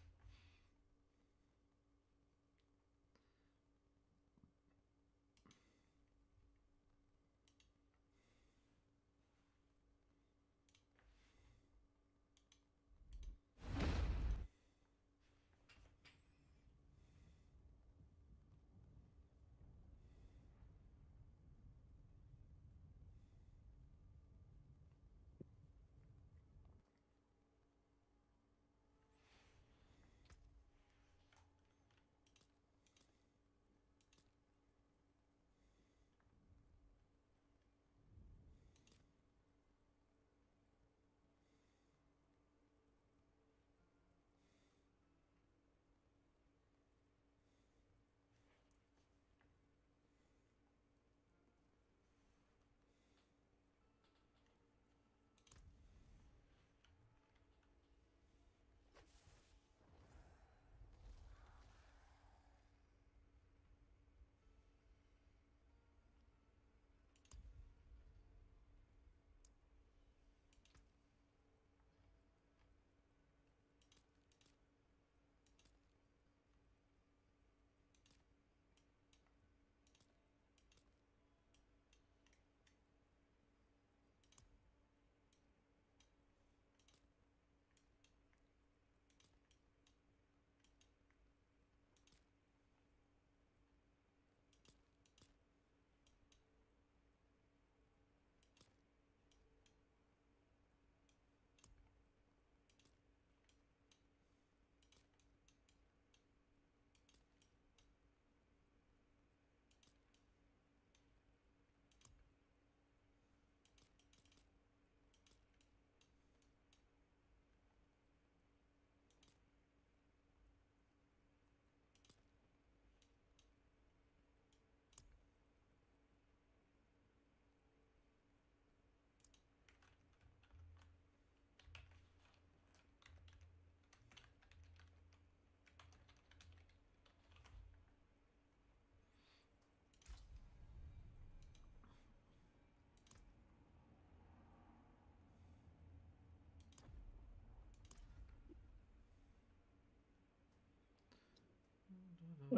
Speaker 7: I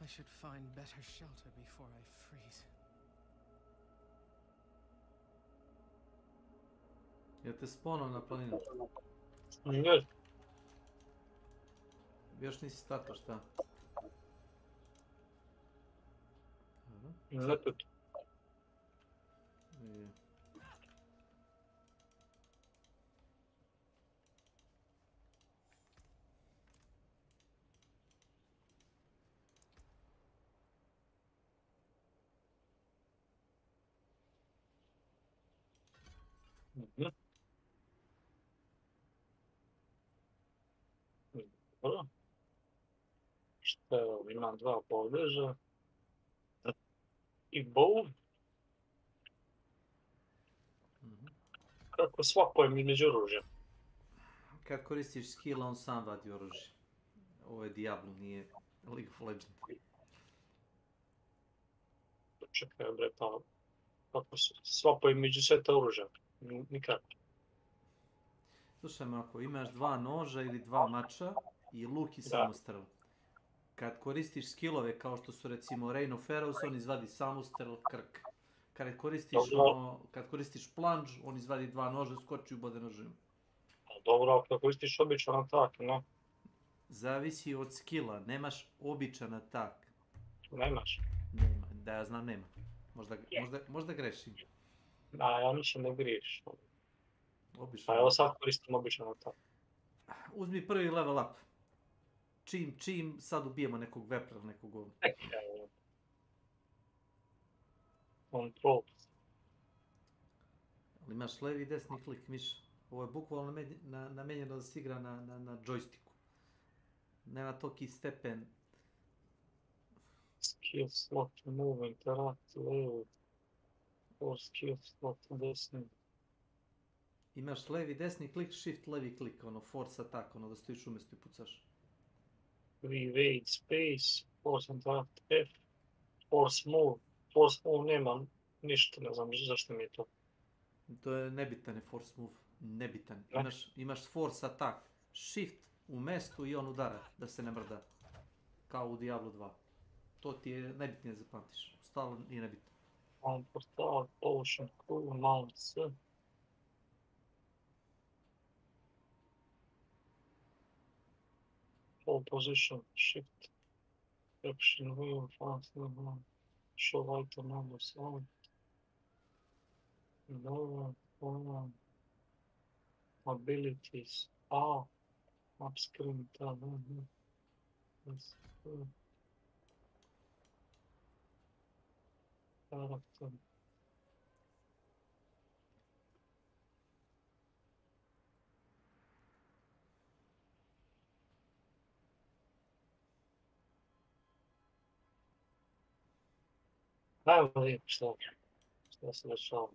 Speaker 7: should find better shelter before I freeze.
Speaker 8: Jel te spawno na planinu?
Speaker 6: Ne.
Speaker 8: Još nisi startao, šta?
Speaker 6: Ne put. Dobro. Šta je ovo? Imam 2 povdeža. I bow. Kako swapujem između oružja?
Speaker 8: Kad koristiš skill, on sam vadi oružje. Ovo je Diablo, nije League of Legends.
Speaker 6: Čekaj, bre, pa... Kako swapujem među sve te oružja? Nikako.
Speaker 8: Slušaj me, ako imaš 2 noža ili 2 mača i luk i samostrel. Kad koristiš skillove kao što su recimo Reign of Pharaohs, on izvadi samostrel, krk. Kad koristiš plunge, on izvadi 2 noža, skoči u bode nožima.
Speaker 6: Dobro, ako koristiš običan atak, no?
Speaker 8: Zavisi od skilla, nemaš običan atak.
Speaker 6: Nemaš?
Speaker 8: Nema, da ja znam nema. Možda grešim.
Speaker 6: Da, ja mislim da griješ.
Speaker 8: Običan.
Speaker 6: A evo sad koristim običan atak.
Speaker 8: Uzmi prvi level up. Čim sad ubijemo nekog vepra, nekog ovdje.
Speaker 6: Control.
Speaker 8: Ali imaš levi i desni klik miša. Ovo je bukvalno namenjeno da se igra na joysticku. Nema toliki stepen.
Speaker 6: Skill slot, move, interact, level. Or skill slot, desni.
Speaker 8: Imaš levi, desni klik, shift, levi klik, ono force attack, ono da stojiš umjesto i pucaš.
Speaker 6: Evade, space, force interact, F, force move. Force move nema ništa, ne znam zašto mi je to.
Speaker 8: To je nebitan je force move, nebitan. Imaš force attack, shift u mestu i on udara, da se ne mrda. Kao u Diablo 2. To ti je najbitnije zapamtiš, ostalo nije nebitno.
Speaker 6: On portal, potion, cool, mount, sve. Hold position, shift, action, wheel, fast, show item number, sound. Lower, abilities, up screen tab, character. Ajmo vidjeti šta se dešava.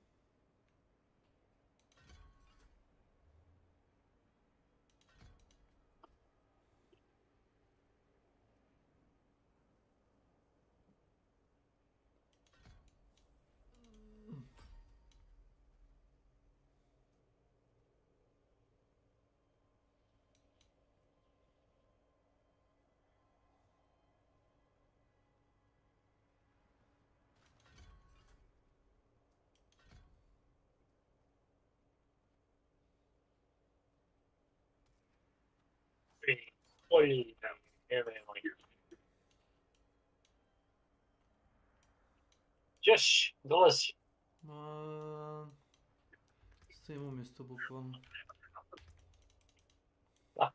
Speaker 6: Oj, evo. Još, dolazi.
Speaker 8: Stojim umjesto bukvalno.
Speaker 6: La.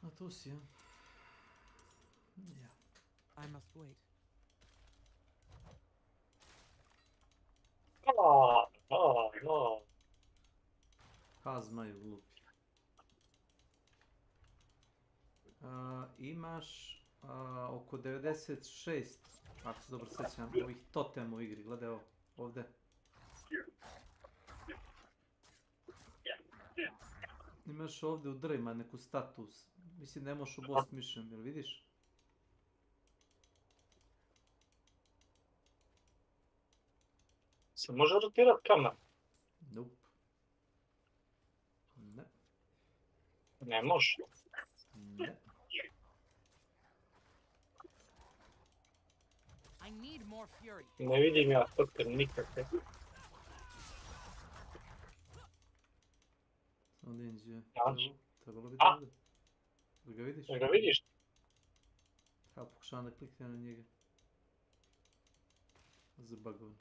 Speaker 8: A tu si, ja?
Speaker 7: I must wait.
Speaker 6: No.
Speaker 8: Hazmaju glupi. Imaš oko 96, ako se dobro sjećam, ovih totema u igri. Gledaj ovo, ovdje. Imaš ovdje u drvima neku status. Mislim ne možeš obost mišem, jel vidiš?
Speaker 6: Se može rotirat kamer?
Speaker 8: Nope. Ne.
Speaker 6: Ne može.
Speaker 8: Ne.
Speaker 6: Ne vidim ja toker nikakve.
Speaker 8: Onda inđe.
Speaker 6: Znači.
Speaker 8: Trebalo bi
Speaker 6: A?
Speaker 8: da bude. Da ga vidiš?
Speaker 6: Da ga vidiš?
Speaker 8: Ja pokušavam da kliknem na njega. Zabagovan.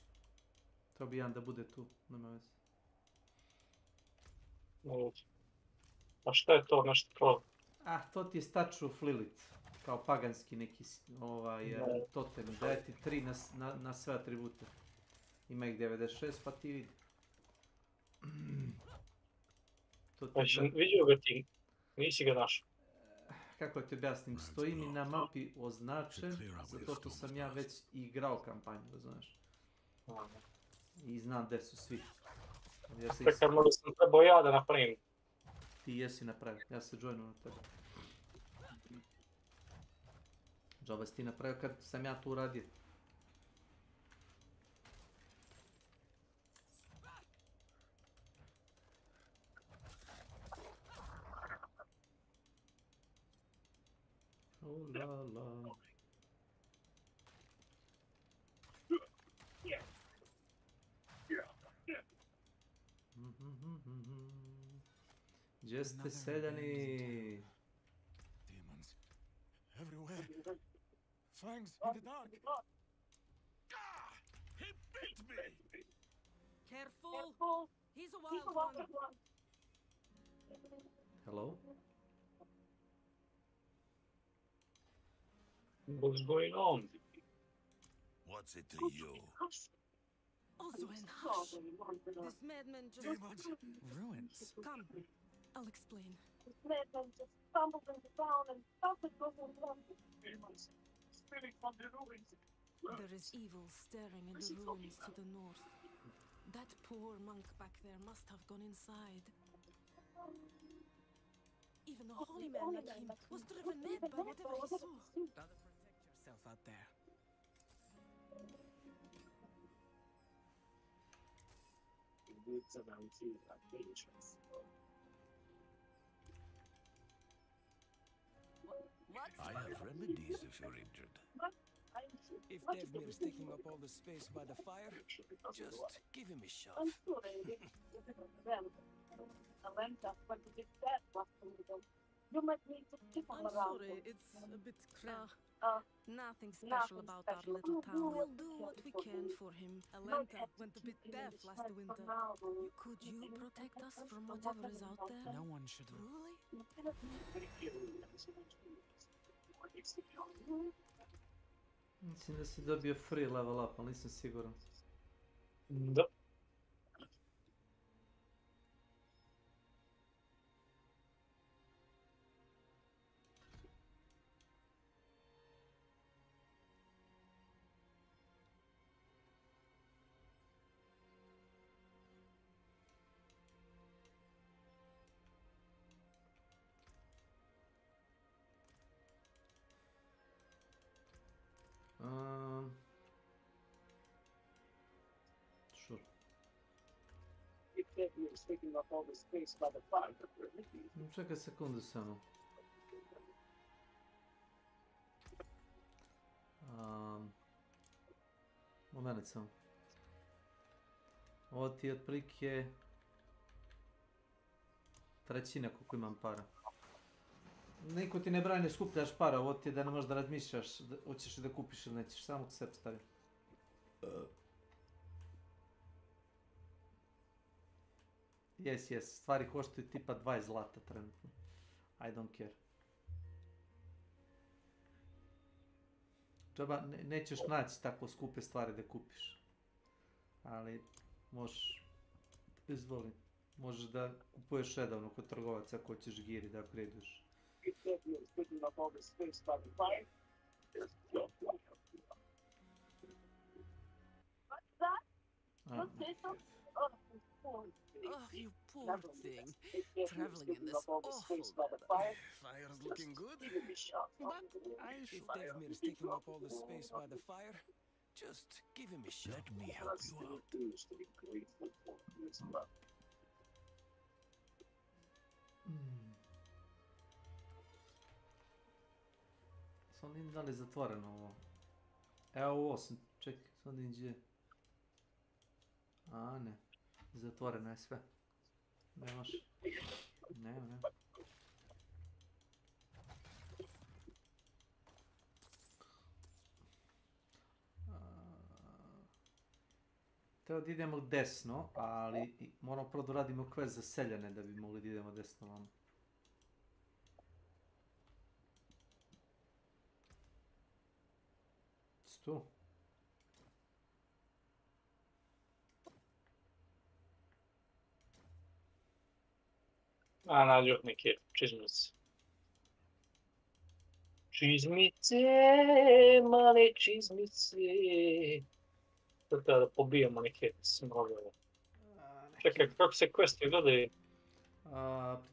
Speaker 8: Treba bi jedan da bude tu, nema veze.
Speaker 6: Moguće. A šta je to nešto kao?
Speaker 8: To ti je Statue of Lilith. Kao paganski neki totem. Daje ti 3 na sve atribute. Ima ih 96, pa ti vidi.
Speaker 6: Vidio ga ti, nisi ga našao.
Speaker 8: Kako ti objasnim, stoji mi na mapi označen, zato što sam ja već igrao kampanju, da znaš. I znam gdje su svi.
Speaker 6: Tako možda sam trebao ja da napravim.
Speaker 8: Ti jesi napravio, ja se joinuo na tebe. Džaba si ti napravio kad sam ja tu uradio. Oh la la. Gdje ste seljani?
Speaker 18: Demons. Everywhere. Fangs in the dark. He bit me!
Speaker 13: Careful! He's a wild one.
Speaker 8: Hello?
Speaker 6: What's going on?
Speaker 18: What's it to you?
Speaker 13: Also in hush. This madman just...
Speaker 7: Ruins.
Speaker 13: Come, I'll explain.
Speaker 15: This madman just stumbled into town and started looking around. Demons spilling from the ruins.
Speaker 13: There is evil staring in the ruins to the north. That poor monk back there must have gone inside. Even a holy man like him was driven mad by whatever he saw.
Speaker 7: Gotta protect yourself out there.
Speaker 15: It's around here like dangerous.
Speaker 18: I have remedies if you're injured.
Speaker 7: If Devmir's taking up all the space by the fire, just give him a shove.
Speaker 15: I'm sorry, Alenta, but the big bad was in the middle. You might need to keep him
Speaker 13: I'm
Speaker 15: around.
Speaker 13: sorry, it's a bit nothing special about our little town. We'll do what we can for him. Alenta went a bit deaf last winter. Could you protect us from whatever is out there?
Speaker 7: No one should.
Speaker 8: Mislim da si dobio free level up, ali nisam siguran.
Speaker 6: Da.
Speaker 8: Sure.
Speaker 15: If Devmir is taking up all the space by the fire,
Speaker 8: Čekaj sekundu samo. Moment samo. Ovo ti je otprilike trećina koliko imam para. Niko ti ne brani ne skupljaš para, ovo ti je da ne možeš da razmišljaš, hoćeš da kupiš ili nećeš, samo k sebi stavi. Yes, stvari koštaju tipa 20 zlata trenutno. I don't care. Džaba, nećeš naći tako skupe stvari da kupiš. Ali, možeš, izvoli, možeš da kupuješ redovno kod trgovaca ako hoćeš giri da upgradeuješ.
Speaker 15: if Devmir is taking up all the space by the fire, there's no point. What's that? What's this? Oh, poor thing.
Speaker 7: Oh, you poor
Speaker 15: Never
Speaker 7: thing.
Speaker 15: mind. If Devmir is
Speaker 7: Traveling in
Speaker 15: taking
Speaker 7: this
Speaker 15: up all the
Speaker 7: awful
Speaker 15: space by the fire,
Speaker 7: Fire's looking good.
Speaker 15: give him a shot.
Speaker 7: But if Devmir's taking up all the space by the fire, Just give him a shot. Let me help you out.
Speaker 8: Sam vidim da li je zatvoreno ovo. Evo ovo sam, čekaj, sam vidim gdje. A ne, zatvoreno je sve. Nemaš. Nema. Treba da idemo desno, ali moramo prvo da radimo quest za seljane da bi mogli da idemo desno vamo. Tu.
Speaker 6: A, nađu neke čizmice. Čizmice, male čizmice. Sad treba da pobijemo neke smrogove. Čekaj, kako se questi gledaju?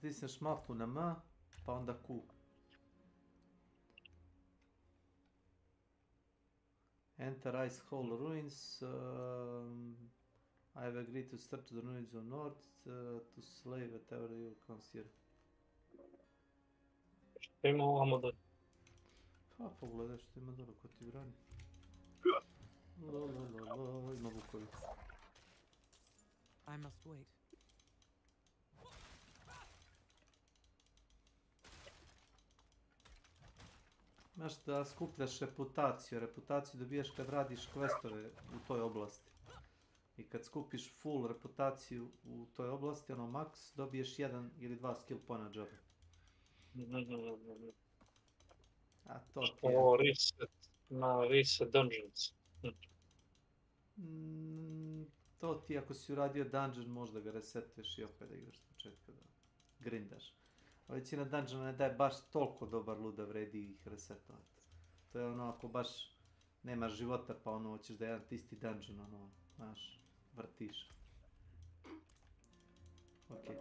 Speaker 8: Pritisneš mapu na M, pa onda Q. Enter Ice Hole Ruins. I have agreed to start the ruins on north to slay whatever you consider.
Speaker 6: Što ima ovamo da...
Speaker 8: Pa pogledaj što ima dole ko ti brani. Ima bukovica.
Speaker 7: I must wait.
Speaker 8: Znaš da skupljaš reputaciju. Reputaciju dobijaš kad radiš questove u toj oblasti. I kad skupiš full reputaciju u toj oblasti, ono max, dobiješ 1 ili 2 skill pointa džabe. A to ti je...
Speaker 6: Ovo reset dungeons.
Speaker 8: To ti ako si uradio dungeon možda ga resetuješ i opet da igraš s početka da grindaš. Ali većina dungeona ne daje baš toliko dobar loot da vredi ih resetovati. To je ono ako baš nemaš života pa ono hoćeš da jedan isti dungeon ono, znaš, vrtiš. Okej.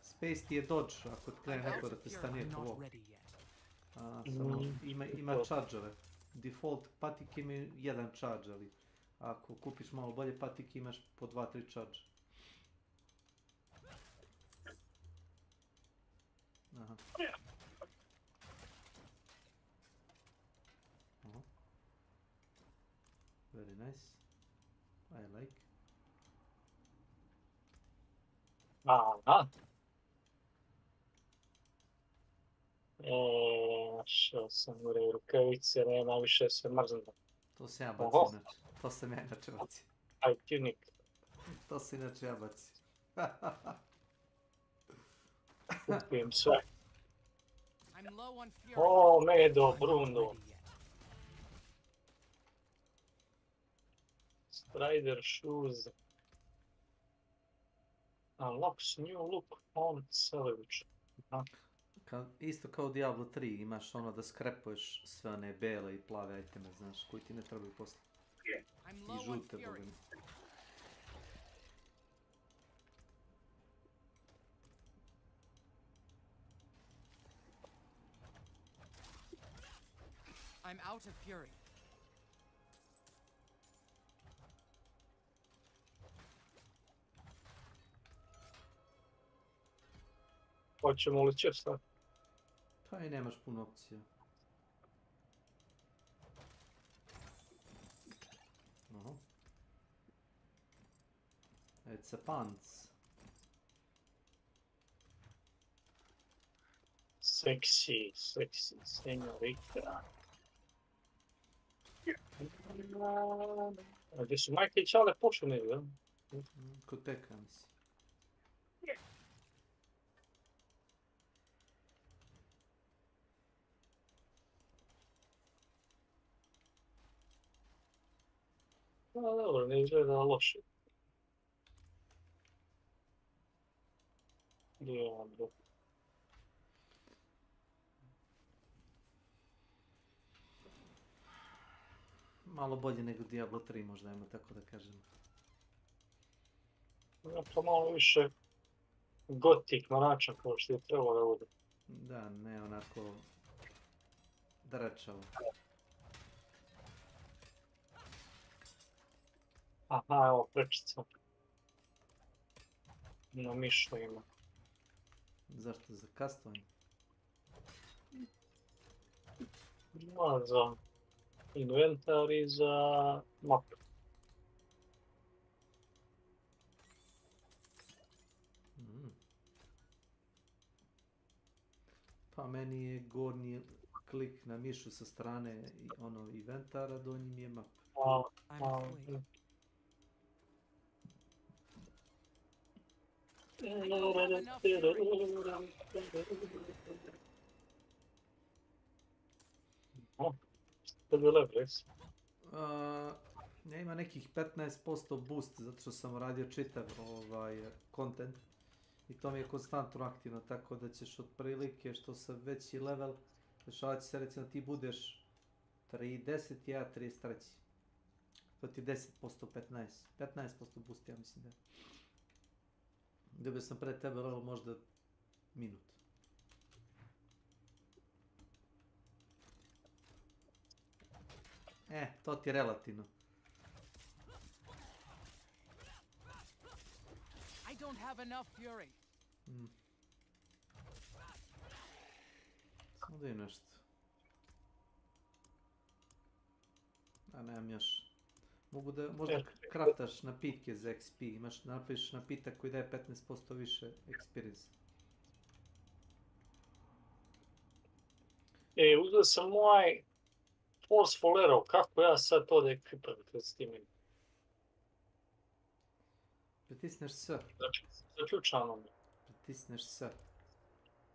Speaker 8: Space ti je dodge ako ti krene neko da te stanije po loku. Samo ima charge-ove. Default patike imaju 1 charge, ali ako kupiš malo bolje patike imaš po 2-3 charge. Aha. Very nice. I like.
Speaker 6: Aha. Našao sam gore rukavice, nema više se mrzno.
Speaker 8: To sam ja bacio inače. To sam ja inače bacio.
Speaker 6: Aj, tunik.
Speaker 8: To sam inače ja bacio.
Speaker 6: Kupijem sve. O, medo, Bruno. Strider shoes. Unlocks new look on Salvage.
Speaker 8: Isto kao u Diablo 3 imaš ono da skrepuješ sve one bele i plave iteme, znaš, koji ti ne trebaju posle. I žute, boga mi.
Speaker 7: I'm out of fury.
Speaker 6: Hoćemo li česta?
Speaker 8: Pa i nemaš puno opcija. Aha. It's a pants.
Speaker 6: Sexy, señorita. A gdje su Majke i Čale pošli, da?
Speaker 8: Kod peka, mislim.
Speaker 6: Dobro, ne izgleda loše. Dobro.
Speaker 8: Malo bolje nego Diablo 3 možda, ajmo tako da kažem.
Speaker 6: Ja, pa malo više gotik, mračan, kao što je trebalo da bude.
Speaker 8: Da, ne onako dračavo.
Speaker 6: Aha, evo prečica. Na mišu ima.
Speaker 8: Zašto? Za kastovanje?
Speaker 6: Ma, za inventar i za mapu.
Speaker 8: Pa meni je gornji klik na mišu sa strane ono inventara, donji mi je map. Ja ima nekih 15% boost zato što sam radio čitav content i to mi je konstantno aktivno, tako da ćeš otprilike što sam veći level dešavati se recimo ti budeš 30, ja 33. To ti 10%, 15% boost, ja mislim da je. Dobio sam pred tebe level možda minut. To ti je relativno.
Speaker 7: I don't have enough fury.
Speaker 8: Samo da je nešto. A nemam još. Mogu da, možda kraftaš napitke za XP. Imaš, napišeš napitak koji daje 15% više experience.
Speaker 6: Uzeo sam moj Forceful Arrow, kako ja sad to da ekipam s tim?
Speaker 8: Pritisneš S.
Speaker 6: Znači, zaključano mi.
Speaker 8: Pritisneš S.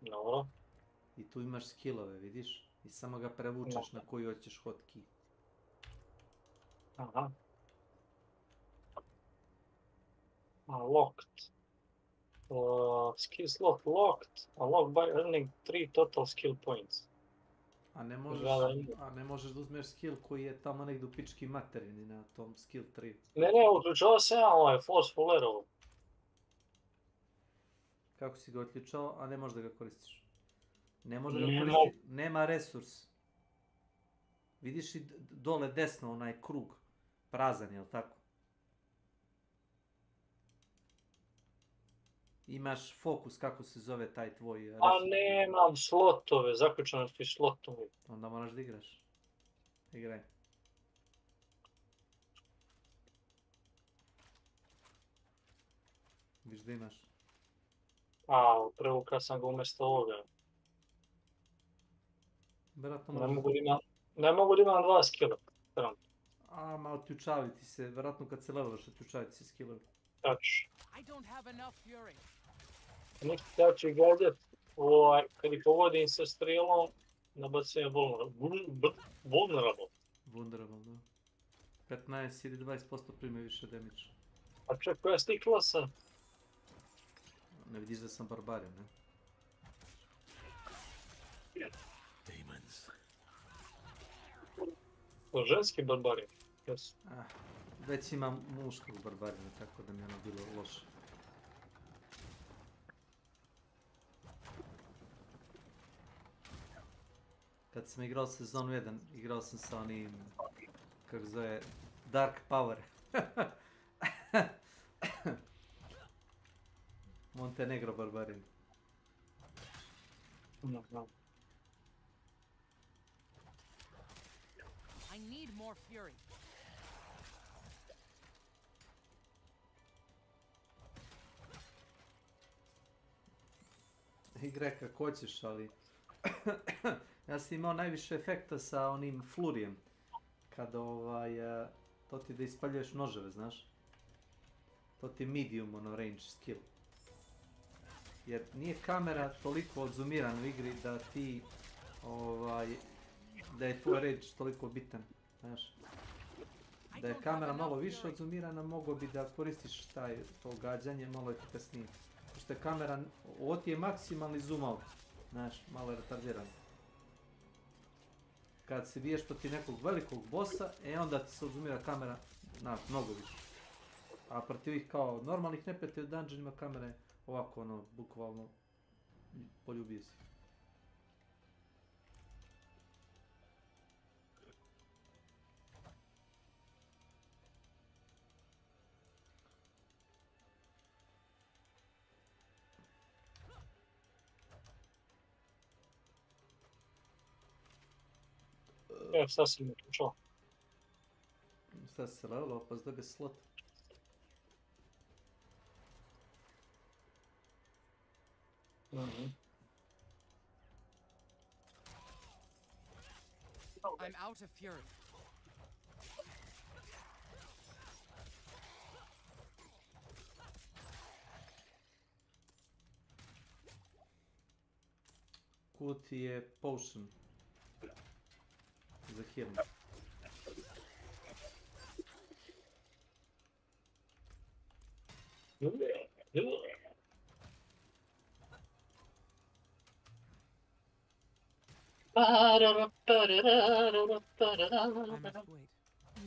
Speaker 6: Dobro.
Speaker 8: I tu imaš skillove, vidiš? I samo ga prevučeš na koji hoćeš hotkey.
Speaker 6: Aha. Locked. Skill slot locked. Unlocked by earning 3 total skill points.
Speaker 8: A ne možeš da uzmeš skill koji je tamo negdje u pički materini na tom skill 3.
Speaker 6: Ne, uključao sam ja ovaj Forceful Arrow.
Speaker 8: Kako si ga otključao, a ne možeš da ga koristiš? Ne može da ga koristiš, nema resurs. Vidiš i dole desno onaj krug, prazan, jel tako? Imaš fokus, kako se zove taj tvoj resurs.
Speaker 6: A nemam slotove, zaključano ti slotovi.
Speaker 8: Onda moraš da igraš. Igraj. Viš da imaš?
Speaker 6: Prevukao sam ga umjesto ovoga.
Speaker 8: Vjerojatno
Speaker 6: ne mogu da imam 2 skilla.
Speaker 8: Ma otključavaju ti se, vjerojatno kad se levelaš otključavaju ti se skillovi.
Speaker 6: Tačno.
Speaker 7: I don't have enough fury.
Speaker 6: Neki tači gadget, kad ih povodim sa strelom, nabacujem vulnerable.
Speaker 8: Vulnerable, da. 15 ili 20% prime više damage.
Speaker 6: A čak, koja stikla sam?
Speaker 8: Ne vidiš da sam barbarin, ne?
Speaker 6: Demons. To ženski barbarin? Yes.
Speaker 8: Već imam muškog barbarina, tako da mi je ono bilo loše. Kad sam igrao sezonu 1, igrao sam sa onim, kako zove, Dark Power. Montenegro barbarin.
Speaker 7: I need more fury.
Speaker 8: Igraj kako hoćeš, ali ja sam imao najviše efekta sa onim flurijem. Kada to ti da ispaljuješ noževe, znaš? To ti medium ono range skill. Jer nije kamera toliko odzumirana u igri da ti da je tvoj range toliko bitan, znaš? Da je kamera malo više odzumirana, mogo bi da koristiš to gađanje malo efikasnije. Pošto je kamera, ovo ti je maksimalni zoom out, znaš, malo je retardiran. Kad se biješ protiv nekog velikog bossa, onda ti se odzumira kamera, mnogo više. A protiv ovih kao normalnih neprijatelja u dungeonima kamera je Ovako ono, bukvalno, poljubio si.
Speaker 6: Evo, sad si mi čuo.
Speaker 8: Šta si se levelao, pa zdobio slot.
Speaker 7: I'm out of fury.
Speaker 8: Kuti je potion. Za healing.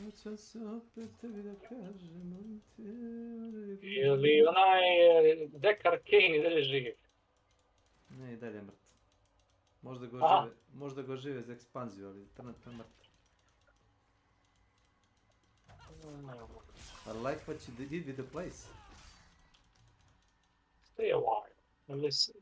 Speaker 8: Hoće se opet tebi da kažem,
Speaker 6: Ili onaj Dekar Kane dalje živ?
Speaker 8: Ne, i dalje mrtav. Možda ga žive za ekspanziju, ali trenutno je mrtav. I like what you did with the place.
Speaker 6: Stay a while and listen.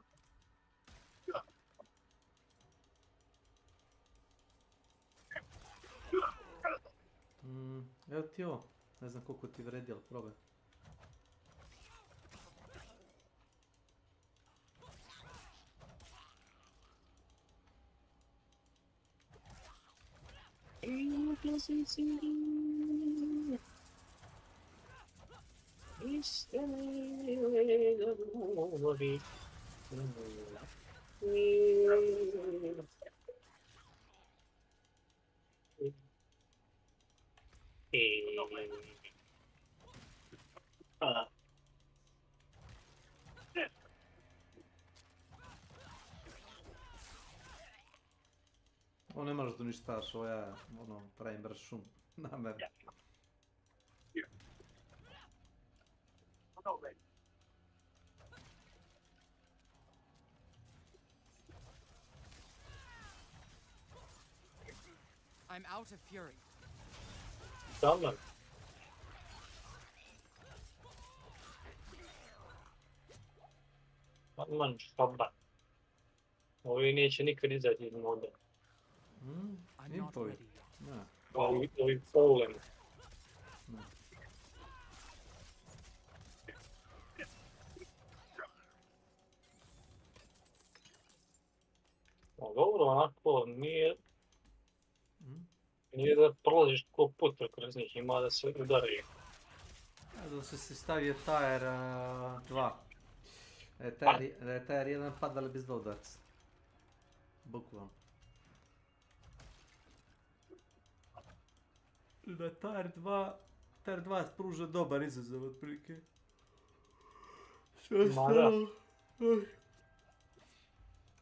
Speaker 8: Evo ti ovo. Ne znam koliko ti vredi, ali probaj. Ovo ne možeš da uništavaš, ovo ja pravim brz šum. Namerno.
Speaker 7: I'm out of fury.
Speaker 6: Tamam. Aman şabba. Ovi neće nikad izaći iz moda.
Speaker 8: Impovi.
Speaker 6: Ovi Fallen. Dobro, onako, nije da prolaziš ko puta kroz njih, ima da se udaraju.
Speaker 8: Da se si stavio Tire 2. Da je Tire 1 padali bez dva udarca. Bukvalno. Da Tire 2 pruža dobar izazov otprilike. Sve ostalo...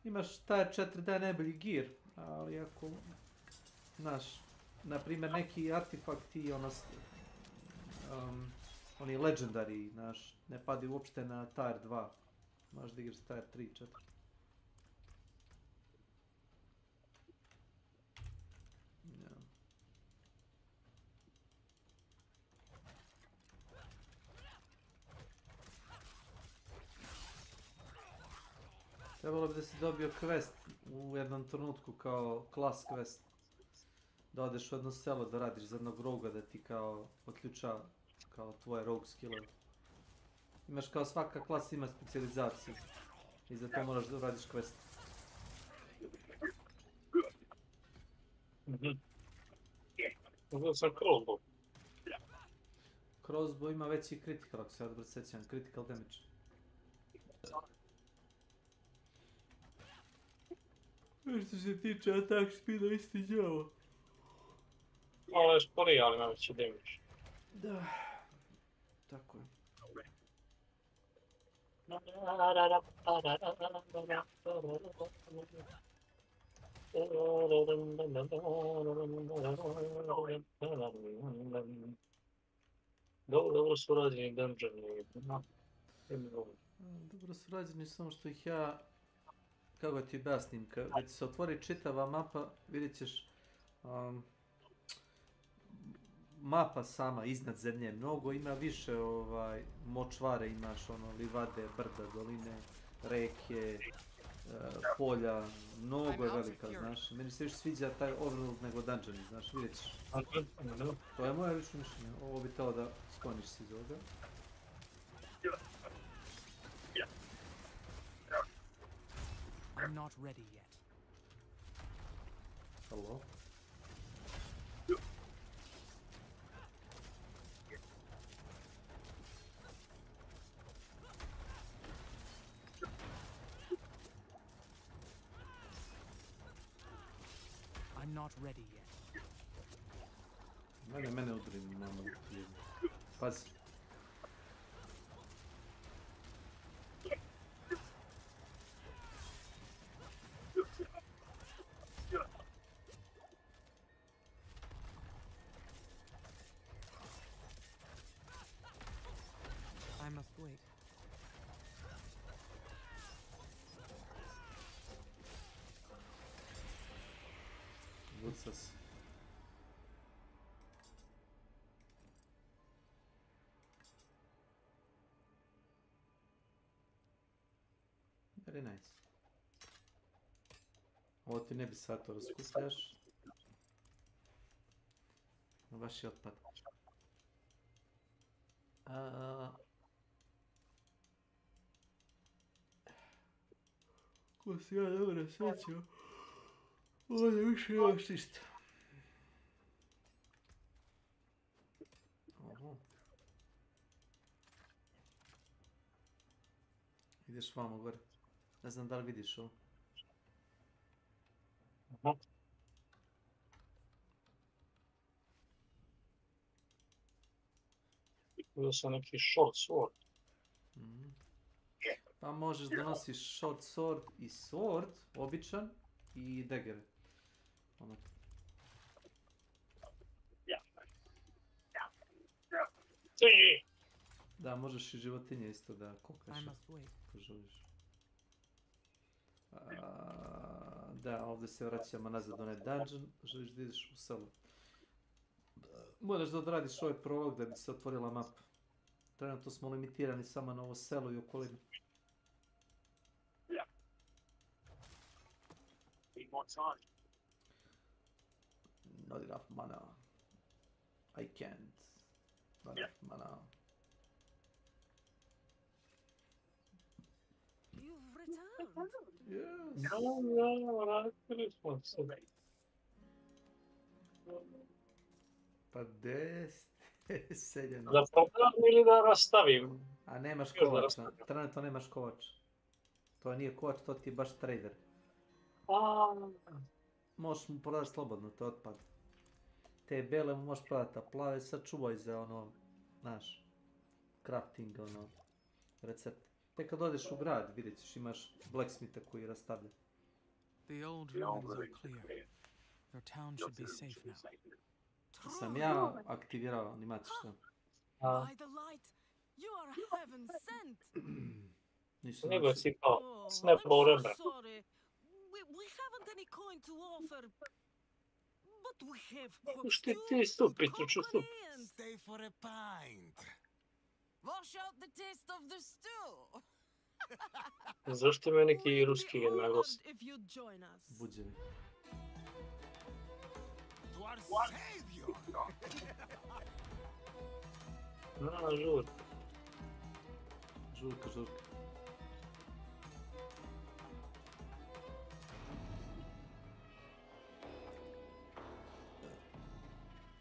Speaker 8: Imaš Tire 4 da je najbolji gear, ali ako... Znaš, naprimjer neki artefakti, oni legendary, znaš, ne padi uopšte na Tire 2. Možeš da igraš Tire 3, 4. Trebalo bi da si dobio quest u jednom trenutku kao class quest. Da odeš u jedno selo da radiš za jednog roga da ti kao otključa kao tvoje rogue skillove. Imaš kao svaka klasa ima specijalizaciju i za to moraš da radiš quest.
Speaker 6: Uzeo sam crossbow.
Speaker 8: Crossbow ima veći critical, ako se ja dobro sjećam, critical damage. Što se tiče attack speeda isti djavo.
Speaker 6: Malo je sporiji, ali ima veći damage.
Speaker 8: Da, tako je.
Speaker 6: Dobro su rađeni dungeoni.
Speaker 8: Dobro su rađeni, samo što ih ja, kako ti objasnim, kad se otvori čitava mapa, vidjet ćeš mapa sama iznad zemlje mnogo, ima više močvare, imaš livade, brda, doline, reke, polja, mnogo je velika, znaš. Meni se više sviđa taj overworld nego dungeoni, znaš, vidjet ćeš. To je moje lično mišljenje, ovo bi teo da skloniš se iz ovoga.
Speaker 7: I'm not ready yet.
Speaker 8: Hello?
Speaker 7: I'm not ready yet.
Speaker 8: Mene udri, mamo. Pazi.
Speaker 7: I must wait.
Speaker 8: Vuca se. Very nice. Ovo ti ne bi sad to raskupljaš. Baš je otpad. Ko si ja dobro sjećao, ovdje više još isto. Oho. Ideš vamo gore. Ne znam da li vidiš ovo.
Speaker 6: Vidio sam neki short sword.
Speaker 8: Pa možeš da nosiš short sword i sword, običan, i dagger. Da, možeš i životinje isto da kokaš. Ako želiš. Da, ovdje se vraćamo nazad u onaj dungeon, želiš da ideš u selo. Moraš da odradiš ovaj prolog da bi se otvorila mapa. Trenutno smo limitirani samo na ovo selo i okolinu. Not enough mana. I can't. Not enough mana.
Speaker 13: You've returned.
Speaker 8: Yes.
Speaker 6: Vratili smo se.
Speaker 8: Pa gdje ste seljeni?
Speaker 6: Da pogledam ili da rastavim?
Speaker 8: A nemaš kovač, trenutno nemaš kovač. To nije kovač, to ti je baš trader. Možeš mu prodati slobodno, to je otpad. Te bele mu možeš prodati, a plave sad čuvaj za znaš, crafting, recept. Tek kad odeš u grad, vidjet ćeš, imaš blacksmitha koji rastavlja.
Speaker 7: The old ruins are clear. Your town should be safe now.
Speaker 8: Sam ja aktivirao animatično.
Speaker 13: By the light, you are heaven sent.
Speaker 8: Nisam
Speaker 6: Nego
Speaker 8: našao.
Speaker 6: si kao snaplo u rebra.
Speaker 13: Sorry. We haven't any coin to offer. But we have
Speaker 6: Što ti stupid, ću stup.
Speaker 1: Stay for a pint.
Speaker 13: Wash out the taste of the stew.
Speaker 6: Zašto me neki ruski naglas?
Speaker 13: If you join us.
Speaker 8: Buđevi.
Speaker 1: To our savior.
Speaker 6: Žur.
Speaker 8: Žurka, žurka.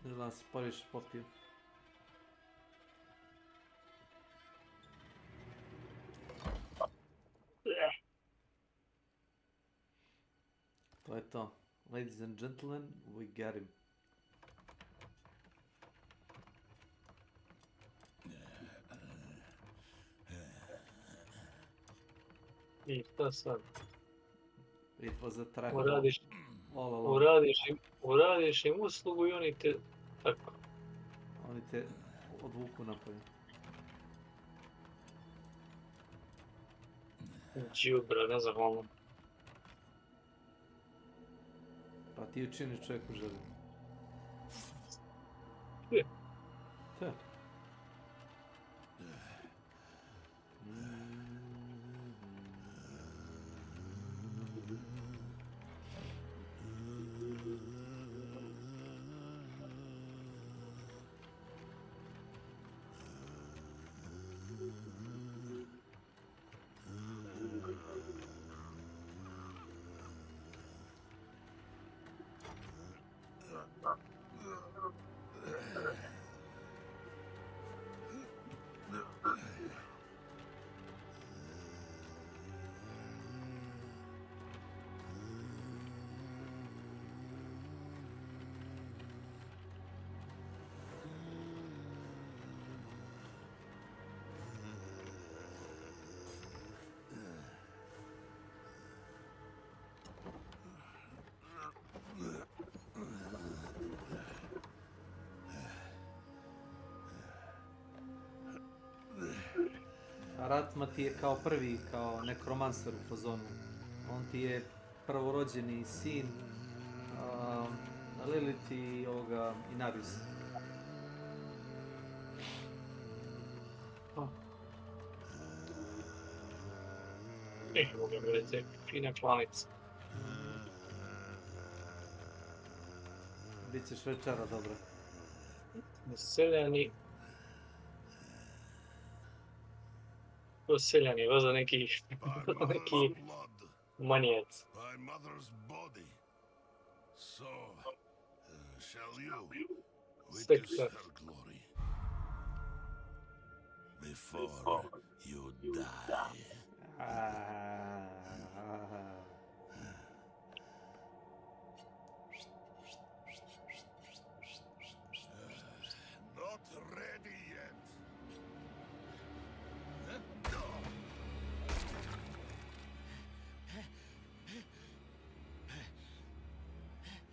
Speaker 8: Ne znam, si poriš popio. To je to. Ladies and gentlemen, we got him.
Speaker 6: I šta sad?
Speaker 8: It was a track.
Speaker 6: Uradiš im uslugu i oni te tako.
Speaker 8: Oni te odvuku napolje.
Speaker 6: Đubre, nezahvalno.
Speaker 8: Pa ti učini čovjeku želju.
Speaker 6: Je.
Speaker 8: Da. Ratma ti je kao prvi, kao nekromancer u fazonu. On ti je prvorođeni sin Lilith i ovoga Inarius.
Speaker 6: Mogu gledati, fina članica.
Speaker 8: Bićeš večera dobra.
Speaker 6: Seljani... Seljani, vaza neki manijac.
Speaker 14: By mother's body. So, shall you witness her glory before you die? Not ready yet.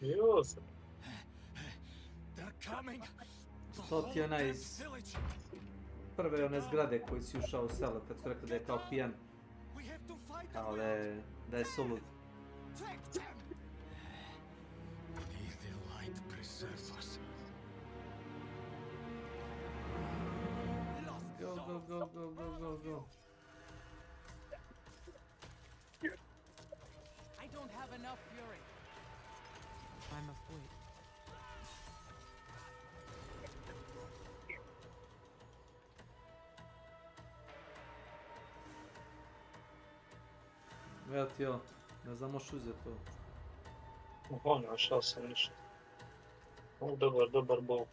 Speaker 6: Jose.
Speaker 8: To ti je onaj iz prve one zgrade koji si ušao u selo kad su rekli da je kao pijan. Kao da je sulud. Go, go, go, go, go, go, go.
Speaker 7: I don't have enough fury. I must wait.
Speaker 8: Evo ti ovo, ne znam možeš uzeti to.
Speaker 6: Našao sam ništa. Dobar bol.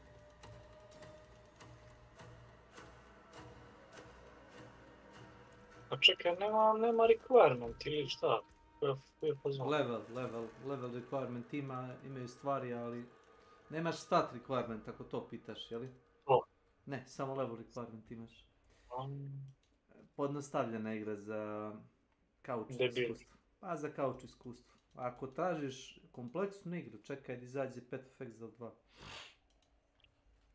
Speaker 6: A čekaj, nema requirement ili šta?
Speaker 8: Level requirement imaju stvari, ali nemaš stat requirement ako to pitaš, jeli? Ne, samo level requirement imaš. Podnastavljena igra za couch iskustvo. Pa za couch iskustvo. Ako tražiš kompleksnu igru, čekaj da izađe Path of Exile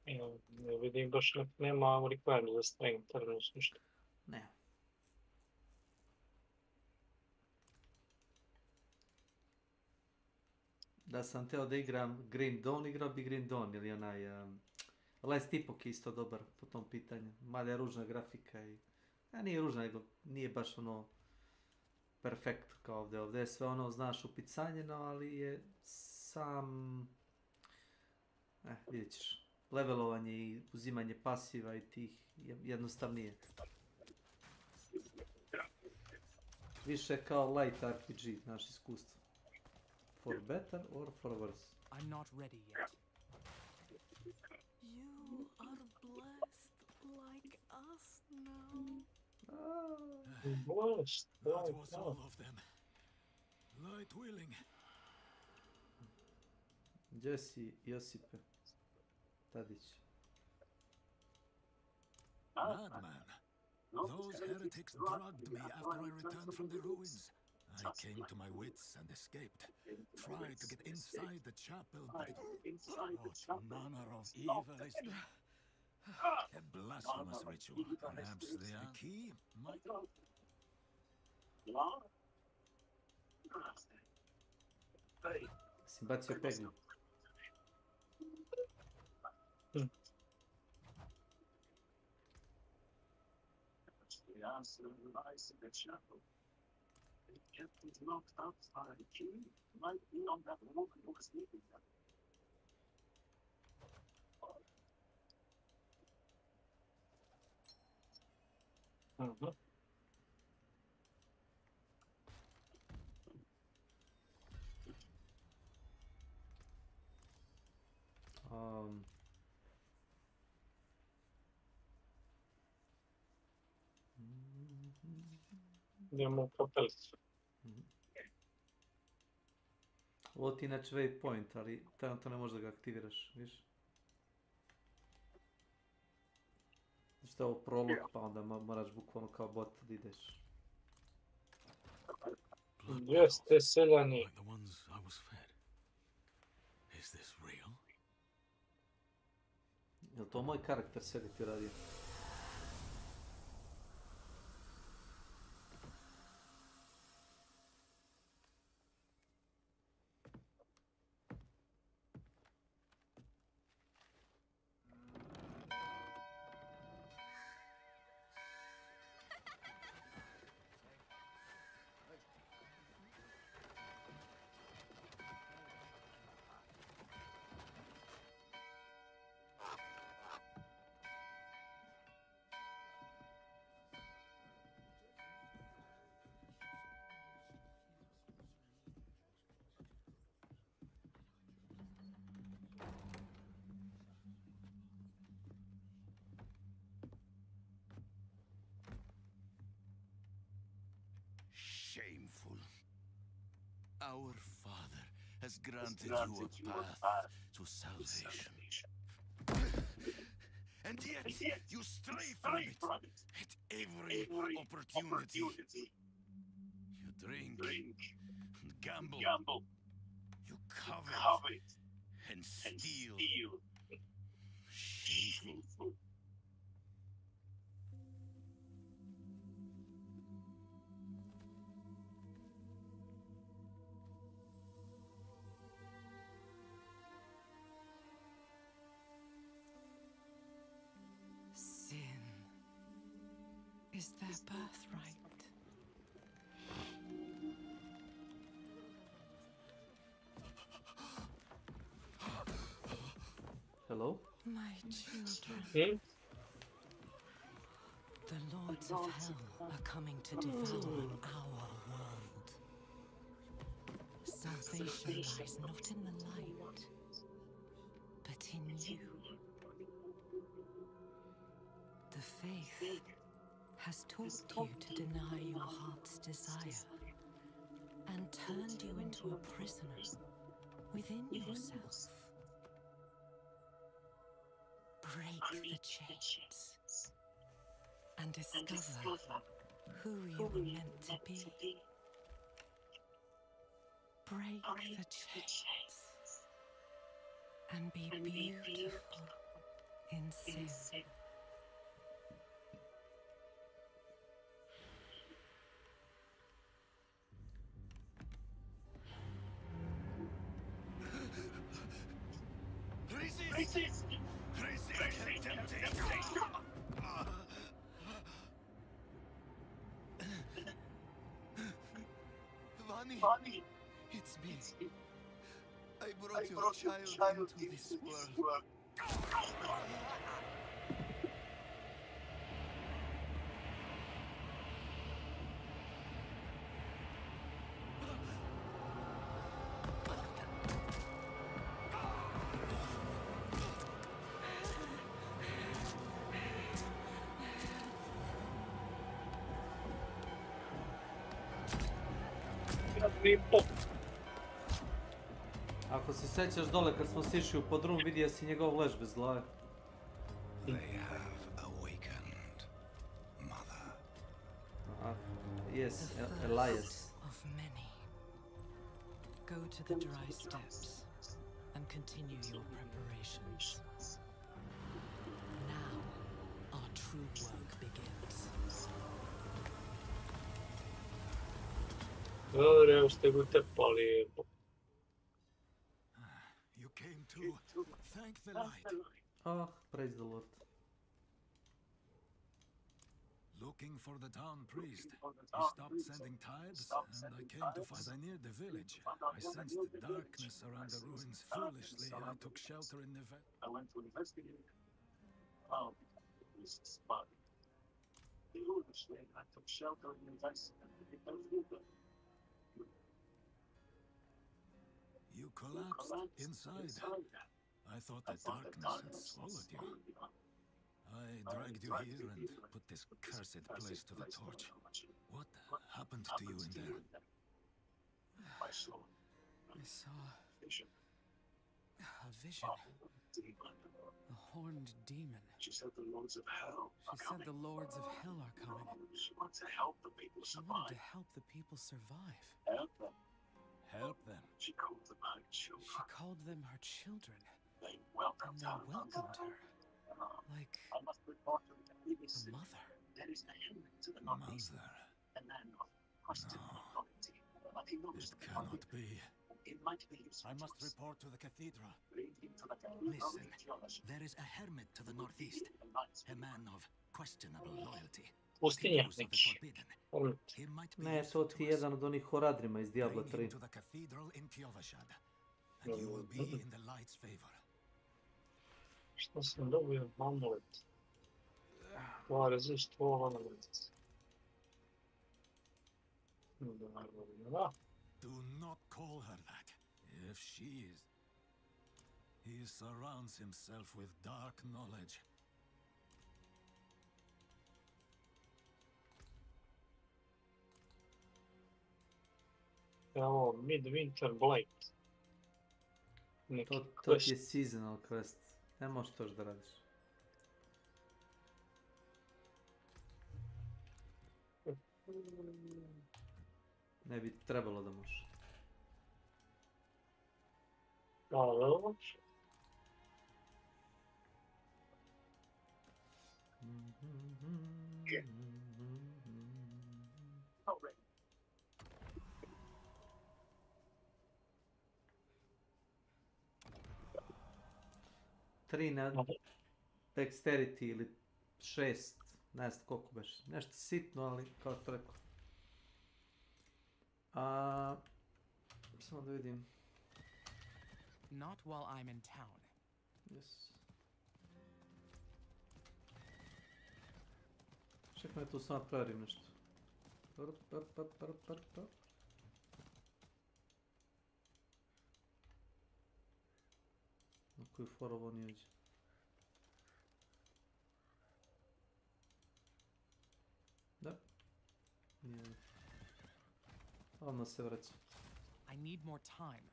Speaker 8: 2.
Speaker 6: Ne vidim, baš nema requirement za strength, odnosno ništa.
Speaker 8: Ne. Da sam teo da igram Green Dawn, igrao bi Green Dawn ili onaj Last Epoch je isto dobar po tom pitanju. Mada je ružna grafika i... nije ružna, nego nije baš ono perfekt kao ovdje. Ovdje je sve ono, znaš, upicanjeno, ali je sam... vidjet ćeš. Levelovanje i uzimanje pasiva i tih jednostavnije. Više kao light RPG, naš iskustvo. For better or for worse?
Speaker 7: I'm not ready yet.
Speaker 13: You are blessed like us now.
Speaker 6: Blessed.
Speaker 1: That was all of them. Light willing.
Speaker 8: Gdje si, Josipe? Tadić.
Speaker 1: Madman. Those heretics drugged me after I returned from the ruins. I came to my wits and escaped. Tried to get inside the chapel, but what manner of evil is a blasphemous ritual. Perhaps the key might...
Speaker 8: Si bacio pegnju.
Speaker 12: The answer lies in the chapel. The captain is locked outside. He might be on that woman who was sleeping there.
Speaker 6: Idemo u kapelicu.
Speaker 8: Ovo ti je inače waypoint, ali trenutno ne možeš da ga aktiviraš, viš? Znači ovo prolog, pa onda moraš bukvalno kao bot da ideš.
Speaker 6: Jeste seljani.
Speaker 1: Like the ones I was fed. Is this real?
Speaker 8: Jel to moj karakter sebi ti radio?
Speaker 16: Shameful. Our Father has granted you a path to salvation. And yet you stray from it at every opportunity. You drink and gamble. You covet and steal. Shameful.
Speaker 13: Sin is their birthright.
Speaker 8: Hello?
Speaker 13: My children. The lords of hell are coming to devour our world. Salvation lies not in the light, but in you. The faith has taught you to deny your heart's desire and turned you into a prisoner within yourself. Break the chains and discover who you were meant to be. Break the chains and be beautiful in sin.
Speaker 16: Resist temptation. Vani, it's me. I brought your child into this world.
Speaker 8: Ako se sećaš dole kad smo sišli u podrum, vidio si njegov lež bez glave.
Speaker 16: They have awakened, Mother.
Speaker 8: Yes, Elias.
Speaker 13: Of many. Go to the dry steps and continue your preparations. Now, our true work begins.
Speaker 6: Dobro, evo stegujte pa lijepo.
Speaker 1: You came to thank the light.
Speaker 8: Oh, praise the Lord.
Speaker 1: Looking for the town priest. He stopped sending tithes, and I came to find I near the village. I sensed the darkness around the ruins. Foolishly, I took shelter in the
Speaker 12: I went to investigate. Found the priest's body. Foolishly, I took shelter in the investigation.
Speaker 1: You collapsed inside. I thought the darkness had swallowed you. I dragged you here and put this cursed place to the torch. What happened to you in there?
Speaker 12: I saw
Speaker 7: a vision. A horned demon.
Speaker 12: She said the lords of hell are coming.
Speaker 7: She said the lords of hell are coming.
Speaker 12: She wanted to help the people
Speaker 7: She
Speaker 12: survive.
Speaker 7: wanted to help the people survive.
Speaker 12: Help them.
Speaker 1: Help them.
Speaker 12: She called them her children.
Speaker 7: She called them her children.
Speaker 12: They welcomed her.
Speaker 7: Like
Speaker 12: I must report to the BBC.
Speaker 7: a mother.
Speaker 12: There is a helmet to the northeast. A man of questionable quality. But he knows
Speaker 1: It cannot be.
Speaker 12: It might be useful.
Speaker 1: I must report to the cathedral.
Speaker 12: Lead him to the cathedral.
Speaker 1: Listen, there is a hermit to the northeast. A man of questionable loyalty.
Speaker 6: Pustinjak.
Speaker 8: Ne, to ti je jedan od onih horadrima iz Diablo 3.
Speaker 1: To the cathedral in Kjovashad, and you will be in the light's favor.
Speaker 6: Što sam dobio? Amulet. Dva resist, dva amulet.
Speaker 1: Do not call her that. If she is... He surrounds himself with dark knowledge.
Speaker 6: Evo, Midwinter Blight.
Speaker 8: To ti je seasonal quest. Ne možeš to još da radiš. Ne bi trebalo da možeš.
Speaker 6: Alo?
Speaker 8: Tri na dexterity ili 6, ne znam koliko baš, nešto sitno, ali kao to rekao. Samo da vidim.
Speaker 7: Not while I'm in town.
Speaker 8: Yes. Čekaj me tu samo pravim nešto. Na koju foru ovo nije uđe. Da. Nije. Odmah se vraća.
Speaker 7: I need more time.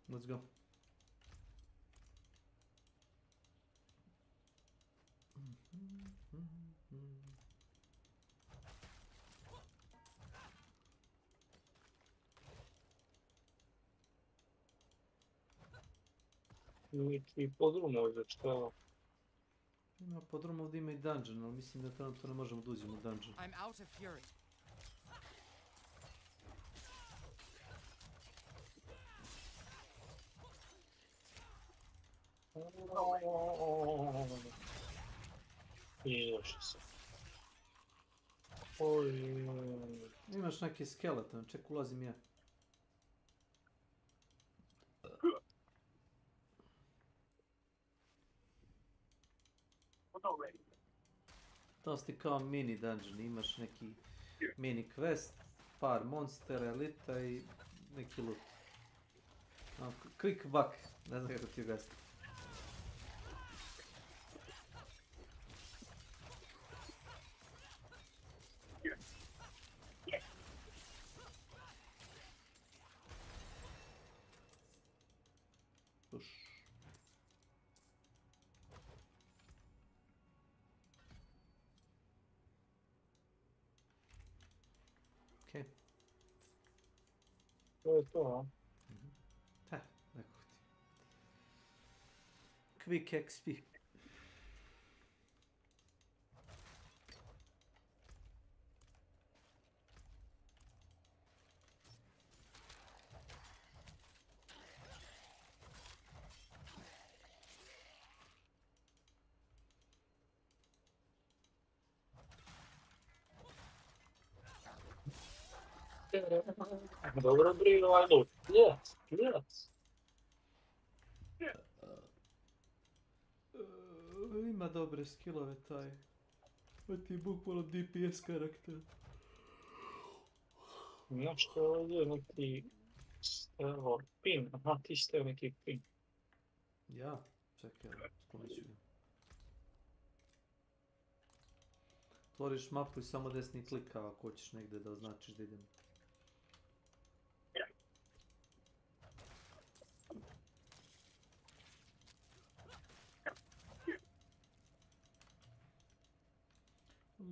Speaker 8: Let's go.
Speaker 6: I podrum ovdje, šta?
Speaker 8: Ima podrum ovdje ima i dungeon, ali mislim da trenutno ne možemo da uđemo u dungeon.
Speaker 7: I'm out of fury.
Speaker 6: Izašao sam.
Speaker 8: Imaš neki skeleton, ček ulazim ja. To ti kao mini dungeon, imaš neki mini quest, par monstera, elita i neki loot. Quick buck, ne znam kako ti ugasiti.
Speaker 6: To je to, a?
Speaker 8: Ha, rekao ti. Quick XP.
Speaker 6: Dobro brigo, ajde. Yes, yes.
Speaker 8: Ima dobre skillove taj. To ti je bukvalno DPS karakter.
Speaker 6: Nešto ovdje neki evo, pin. Aha, ti ste neki pin.
Speaker 8: Ja, čekaj, sklonit ću ga. Otvoriš mapu i samo desni klika ako hoćeš negdje da označiš da idem.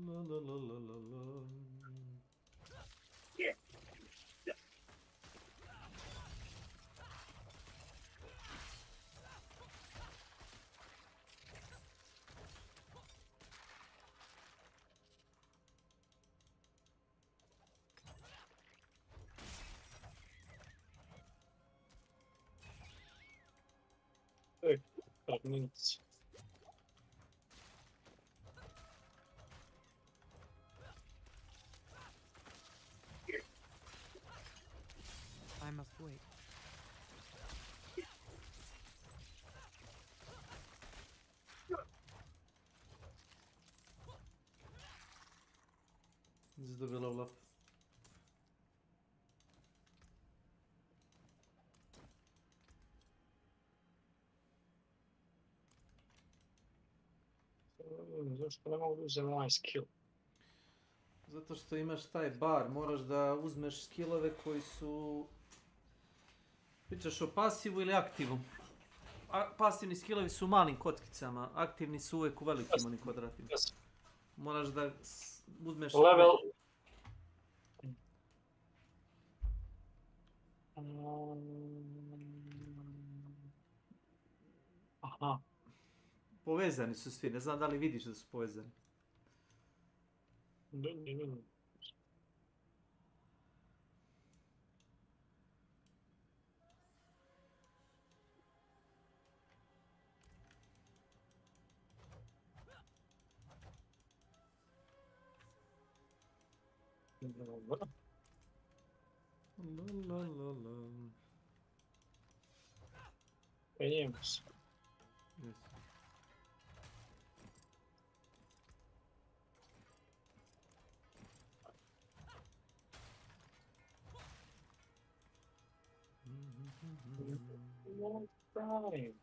Speaker 8: La la la la la la.
Speaker 6: Fragmentici.
Speaker 7: I must wait.
Speaker 8: Nisi dobio level up.
Speaker 6: Zašto ne mogu da uzem ovaj skill?
Speaker 8: Zato što imaš taj bar, moraš da uzmeš skillove koji su... Pričaš o pasivu ili aktivu? Pasivni skillovi su u malim kockicama, aktivni su uvijek u velikim onim kvadratima. Moraš da uzmeš...
Speaker 6: Level... Aha.
Speaker 8: Povezani su svi, ne znam da li vidiš da su povezani.
Speaker 6: Ne vidim. Dobro.
Speaker 8: La la la la.
Speaker 6: Penjemo se.
Speaker 8: Yes.
Speaker 6: Long time.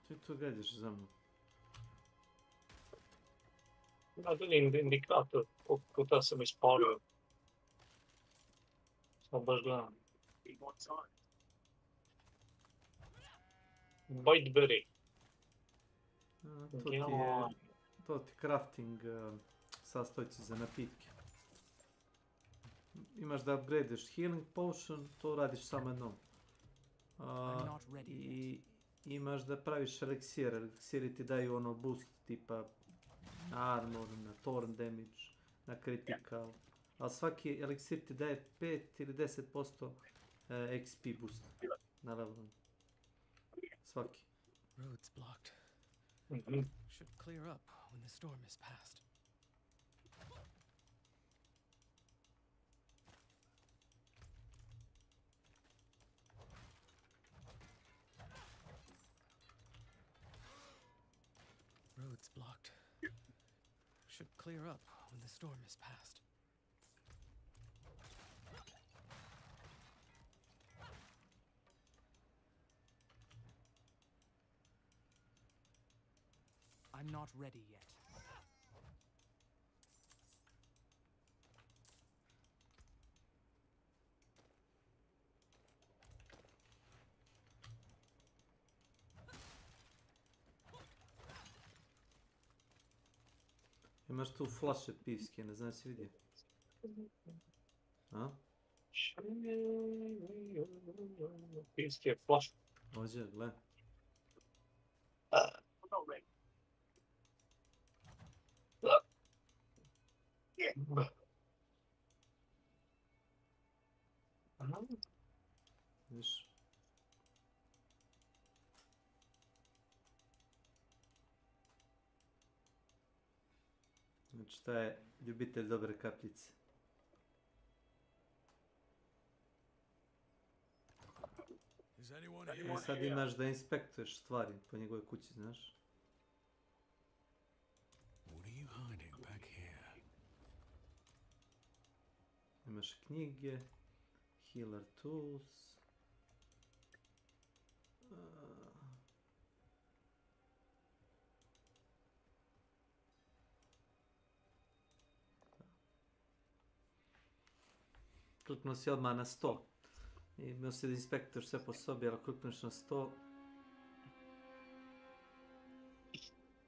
Speaker 8: Ti to gađaš za mnom.
Speaker 6: Da indikator koliko puta sam ispalio. Sam baš gledam. Whiteberry.
Speaker 8: To ti crafting sastojci za napitke. Imaš da upgradeš healing potion, to radiš samo jednom. I imaš da praviš eliksir. Eliksiri ti daju ono boost tipa na armor, na torn damage, na critical. Ali svaki eliksir ti daje 5 ili 10% XP boost na levelu. Svaki.
Speaker 7: Roads blocked. Should clear up when the storm is past. Roads blocked. Should clear up when the storm is past. I'm not ready yet.
Speaker 8: Imaš tu flaše pivske, ne znam si vidio. A?
Speaker 6: Pivske flaše.
Speaker 8: Ođe, gle. Viš. Znači, šta je ljubitelj dobre kapljice? I sad imaš da inspektuješ stvari po njegovoj kući, znaš? Imaš knjige, healer tools. Kliknuo si odmah na 100. I imao si da inspektuješ sve po sobi, ali klikneš na 100.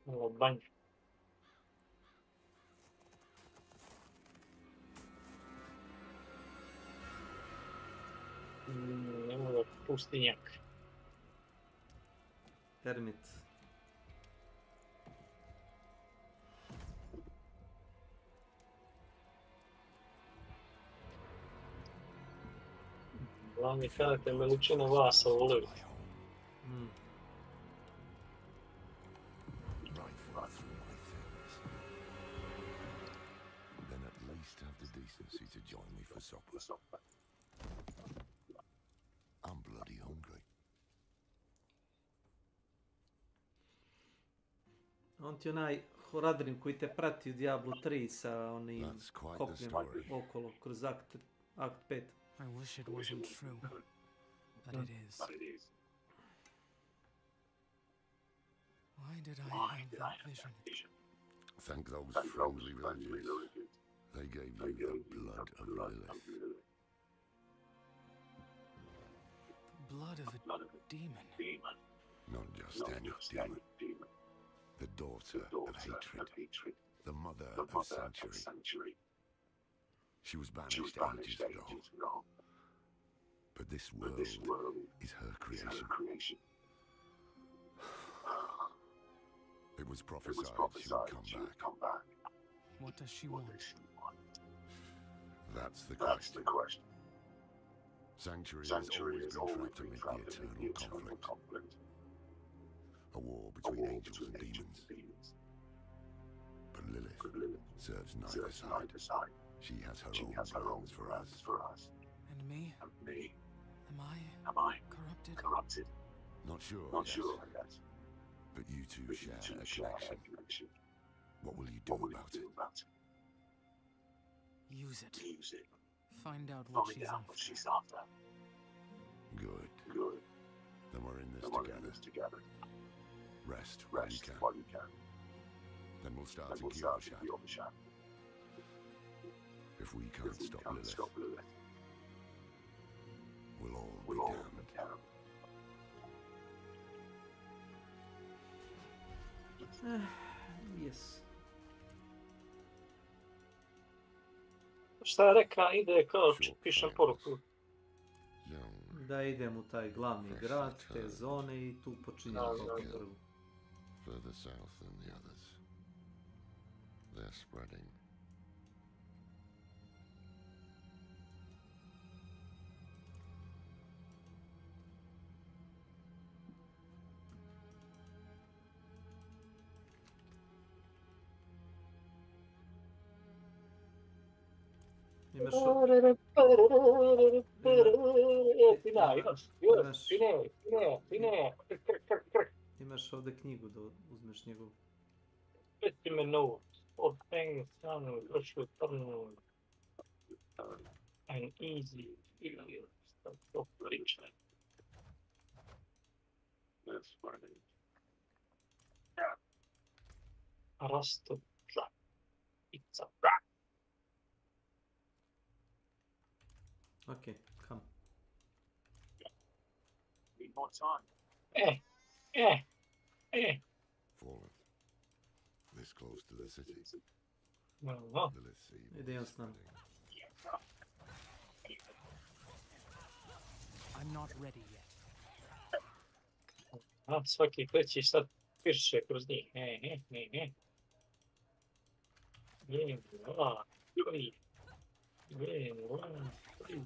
Speaker 6: Ovo banj. Nemo da pustinjak.
Speaker 8: Termit.
Speaker 6: Glavni karakter me liči na vas, a volim.
Speaker 14: Then at least have the decency to join me for supper. I'm bloody hungry.
Speaker 8: On ti onaj Horadrim koji te prati u Diablo 3 sa onim kopljem okolo kroz akt 5.
Speaker 7: I wish it wasn't true, but it is. Why did I have that vision?
Speaker 14: Thank those friendly villagers. They gave you the blood of Lilith.
Speaker 7: The blood of a demon.
Speaker 14: Not just any demon. The daughter of hatred. The mother of sanctuary. She was banished ages ago. But this world is her creation. It was prophesied she would come back.
Speaker 7: What does she want?
Speaker 14: That's the question. Sanctuary has always been trapped to meet the eternal conflict. A war between angels and demons. But Lilith serves neither side. She has her own plans for us.
Speaker 7: And me? Am I corrupted?
Speaker 14: Not sure yet. But you two share a connection. What will you do about it?
Speaker 7: Use it. Find out what she's after.
Speaker 14: Good. Then we're in this together. Rest while you can. Then we'll start to cure the shadow. If we can't stop Lilith, we'll all be damned.
Speaker 8: Yes.
Speaker 6: Šta je reka, ide kao pišem poruku.
Speaker 8: Da idem u taj glavni grad, te zone i tu počinjem kao prvu.
Speaker 14: Further south than the others. They're spreading.
Speaker 8: Imaš Imaš ovdje knjigu da uzmeš njegovu.
Speaker 6: Peti me note. All things done, virtually done. An easy failure. Stop preaching. That's funny. Arasto trap. It's a trap.
Speaker 8: Okay, come.
Speaker 6: Need more time.
Speaker 14: Fallen. This close to the city.
Speaker 6: Aha.
Speaker 8: Ide on s nama.
Speaker 7: I'm not ready yet.
Speaker 6: A, svaki treći sad piše kroz njih. Game, dva, tri. Game, dva, tri.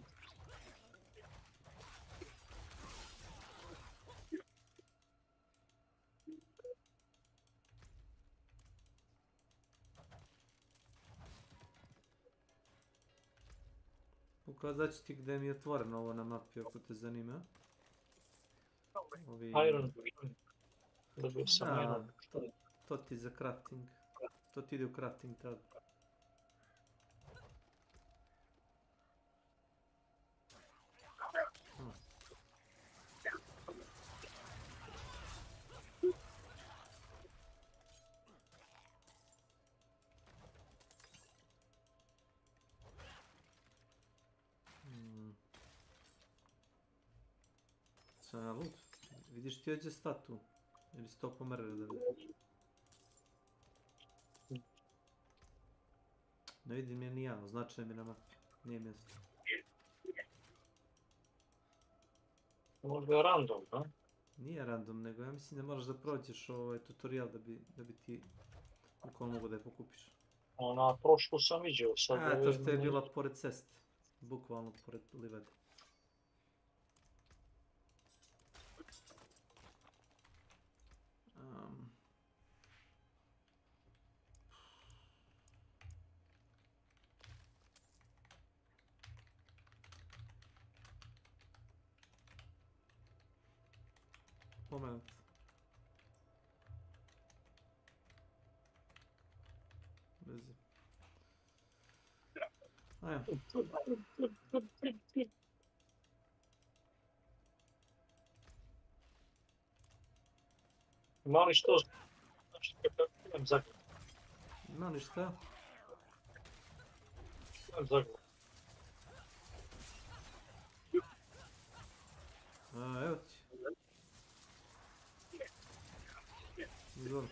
Speaker 8: Pokazat ću ti gdje mi je otvoreno ovo na mapi, ako te zanima.
Speaker 6: Iron. Dobio sam Iron.
Speaker 8: To ti za crafting. To ti ide u crafting tab. Sam na loot. Vidiš ti ovdje statu? Ili si to pomerili da vidiš? Ne vidim je ni ja, označeno mi na mapi. Nije mjesto.
Speaker 6: Možda je random, a?
Speaker 8: Nije random, nego ja mislim da moraš da prođeš ovaj tutorial da bi ti bukvalno mogu da je pokupiš.
Speaker 6: Ona prošlu sam vidio sad.
Speaker 8: To što je bila pored ceste. Bukvalno pored livade. Moment. Vezi. Ajmo.
Speaker 6: Ima li što? Imam zagled.
Speaker 8: Ima li šta?
Speaker 6: Imam zagled.
Speaker 8: Evo ti. Izvoli.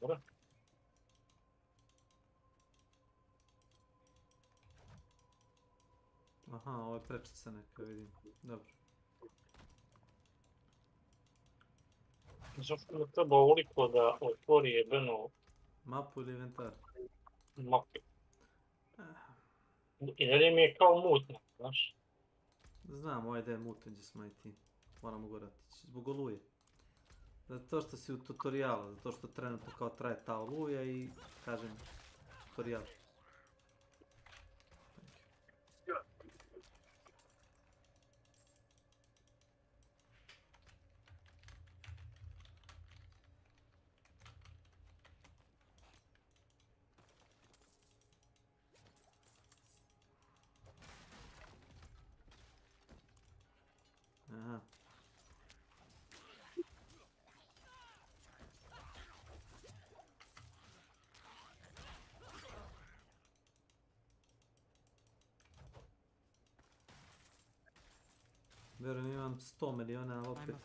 Speaker 6: Dobro.
Speaker 8: Aha, ovo je prečica neka, vidim. Dobro.
Speaker 6: Zašto mi treba ovoliko da otvori jebeno
Speaker 8: mapu ili inventar?
Speaker 6: Mapu. I dalje mi je kao mutno, znaš?
Speaker 8: Znam, ovaj da je mutan gdje smo i ti. Moramo go ratići. Zbog oluje. Zato što si u tutorialu, zato što trenutno kao traje ta oluja i, kažem, tutorial. Aha. Vjerujem imam 100 miliona, ali opet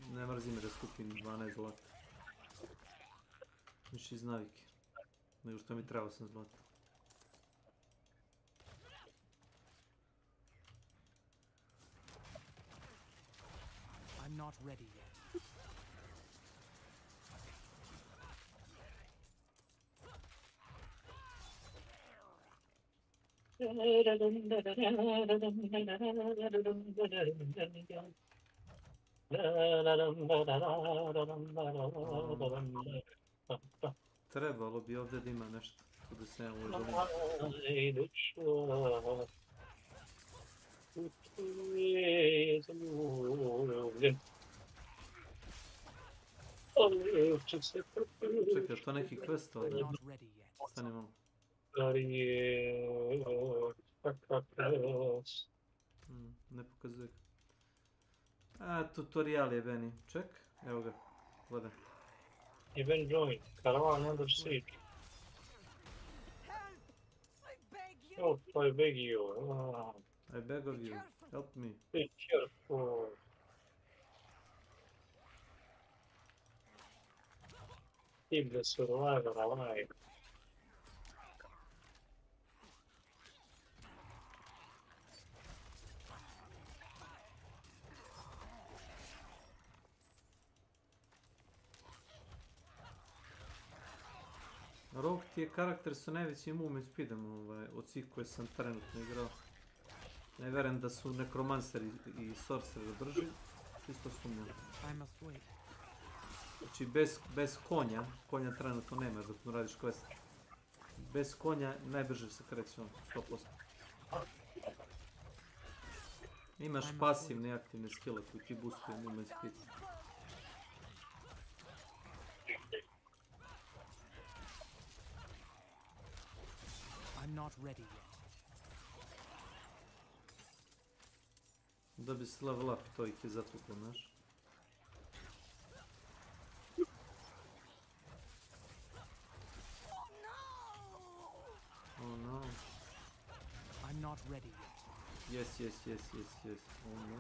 Speaker 8: ne mrzi me da skupim 12 zlata. Više iz navike. Nego što mi treba 8 zlata.
Speaker 7: I'm not ready yet.
Speaker 8: Trebalo bi ovdje da ima nešto. Tu da se ja uvožem. Čekaj, je to neki quest ovdje? Stani malo. Ne pokazuje. Tutorial je Beni. Ček, evo ga. Gledaj.
Speaker 6: Event join. Caravan under siege. Oh, I beg you.
Speaker 8: I beg of you, help me.
Speaker 6: Be careful. Keep the survivor alive.
Speaker 8: Rogue ti je karakter sa najvećim movement speedom od svih koje sam trenutno igrao. Ne verujem da su nekromancer i sorcerer brži, čisto sumnjam. Znači bez konja trenutno nema dok mu radiš quest. Bez konja najbrže se kreće on, 100%. Imaš pasivne i aktivne skille koji ti boostuju movement speed.
Speaker 7: I'm not ready yet.
Speaker 8: Da bi se level up, to ih je zatuklo, znaš. Oh no.
Speaker 7: I'm not ready yet.
Speaker 8: Yes. Oh no.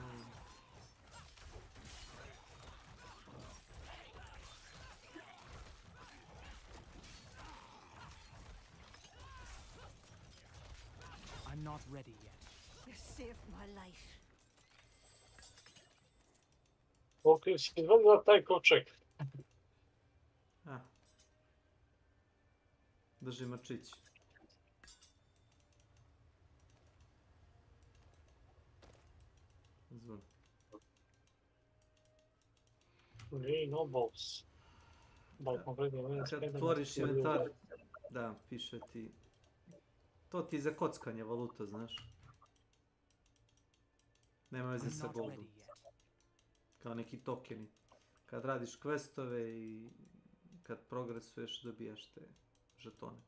Speaker 7: I'm not ready yet.
Speaker 13: You saved my life.
Speaker 6: Ok, si izvadila taj koček.
Speaker 8: Drži mačić. Zvon.
Speaker 6: No balls.
Speaker 8: Kad otvoriš inventar, da, piše ti... To ti je za kockanje valuta, znaš. Nema veze sa goldom. Kao neki tokeni. Kad radiš questove i kad progresuješ dobijaš te žetone.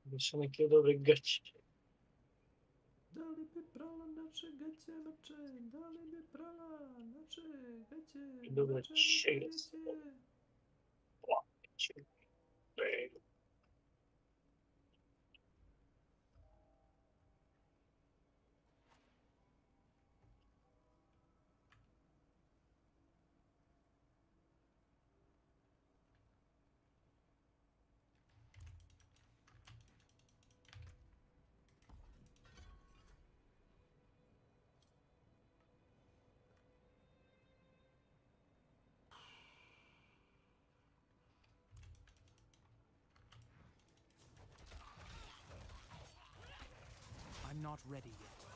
Speaker 6: Više neke dobre gaće.
Speaker 8: Da li bi prala naše gaće, mače? Da li bi prala naše gaće?
Speaker 6: Dobre čega.
Speaker 7: I'm not ready yet.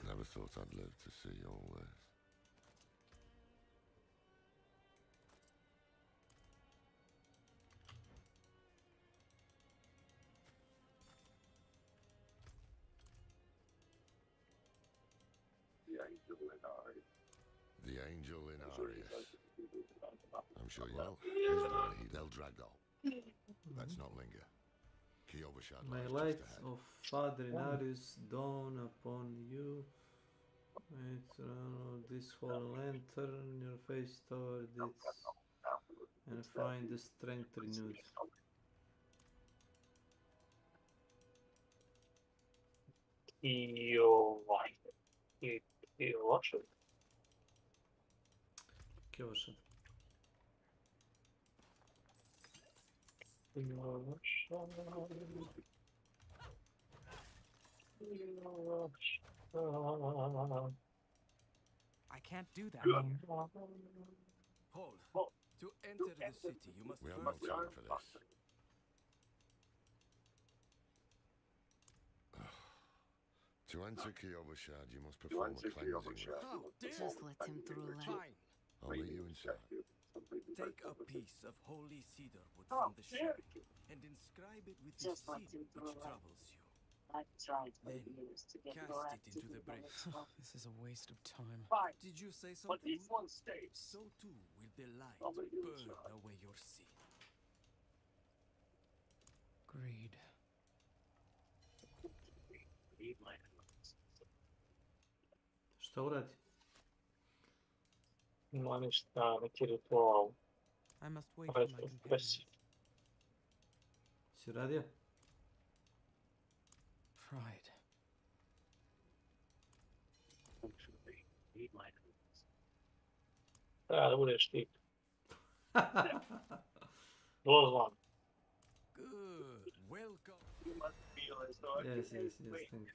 Speaker 14: Never thought I'd live to see all this. The angel in Arius. I'm sure you know. He's the one they'll drag off. Let's not linger. Key overshadowed
Speaker 8: My
Speaker 14: lies
Speaker 8: light
Speaker 14: just ahead.
Speaker 8: of Father Inarius dawn upon you. This whole lantern your face toward it and find the strength renewed.
Speaker 6: Лошадь.
Speaker 8: Кёшет.
Speaker 7: I can't do that here. Hold. To enter the city, you must
Speaker 14: We have no
Speaker 7: first...
Speaker 14: time for this. To enter Key Overshad, you must perform a cleansing rite.
Speaker 7: How dare
Speaker 13: Just let him through, lad.
Speaker 7: Fine.
Speaker 14: I'll meet you inside.
Speaker 7: Take a piece of holy cedar wood from the shrine and inscribe it with the sin which troubles you. Then cast it into the breach. This is a waste of time. Did you say something?
Speaker 15: But this one stays.
Speaker 7: So too will the light burn away your sin. Greed.
Speaker 8: Šta uradi?
Speaker 6: Ima ništa, neki ritual.
Speaker 7: I must wait for my companion.
Speaker 8: Si uradio?
Speaker 7: Pride.
Speaker 6: Treba da budeš ti. Dozvan.
Speaker 7: Good. Welcome.
Speaker 8: Yes, thank you.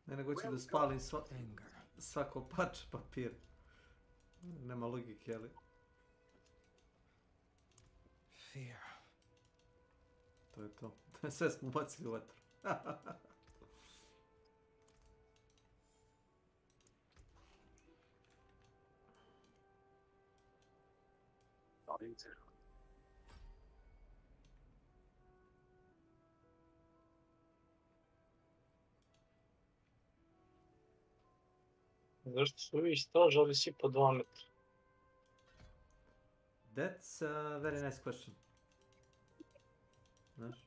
Speaker 8: Ne nego ću da spalim svako parče papir. Nema logike, ali...
Speaker 7: Fear.
Speaker 8: To je to. Sve smo bacili u vatru.
Speaker 6: Zašto su ovi stažali svi po 2 metra?
Speaker 8: That's a very nice question. Znaš?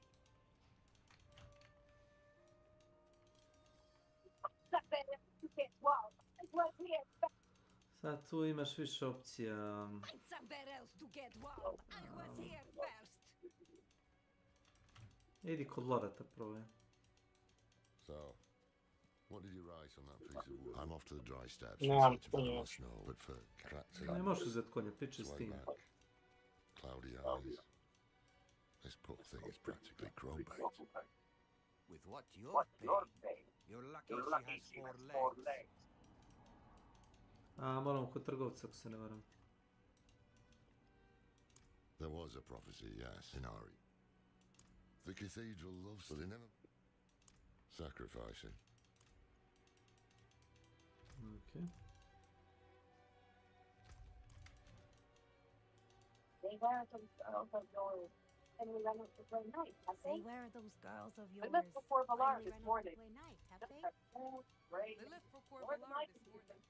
Speaker 8: Sad tu imaš više opcija. Idi kod Loreta probaj.
Speaker 14: So, what did you write on that piece of wood? I'm off to the dry steps
Speaker 6: No,
Speaker 14: in
Speaker 6: I'm
Speaker 14: search of
Speaker 6: finished.
Speaker 14: lost snow, but for cracked
Speaker 8: Ne možeš uzeti konja, pričaj s
Speaker 14: sway
Speaker 8: tim.
Speaker 14: back, cloudy eyes. This poor thing is practically crow bait.
Speaker 17: With what you're paying, you're lucky she has 4 legs.
Speaker 8: A, moramo kod trgovca, ako se ne varam.
Speaker 14: There was a prophecy, yes, in Ari. The cathedral loves, but they never... Sacrificing.
Speaker 8: Okay.
Speaker 15: Say, where are those girls of yours? And we ran up to play night, have
Speaker 13: Say,
Speaker 15: they?
Speaker 13: where are those girls of
Speaker 15: They
Speaker 13: yours?
Speaker 15: left before Valar
Speaker 13: Finally
Speaker 15: this
Speaker 13: ran off
Speaker 15: morning.
Speaker 13: to play night, have
Speaker 15: Just
Speaker 13: they?
Speaker 15: that cool, great.
Speaker 13: They left before
Speaker 15: More than
Speaker 13: Valar
Speaker 15: I
Speaker 13: this
Speaker 15: can use them.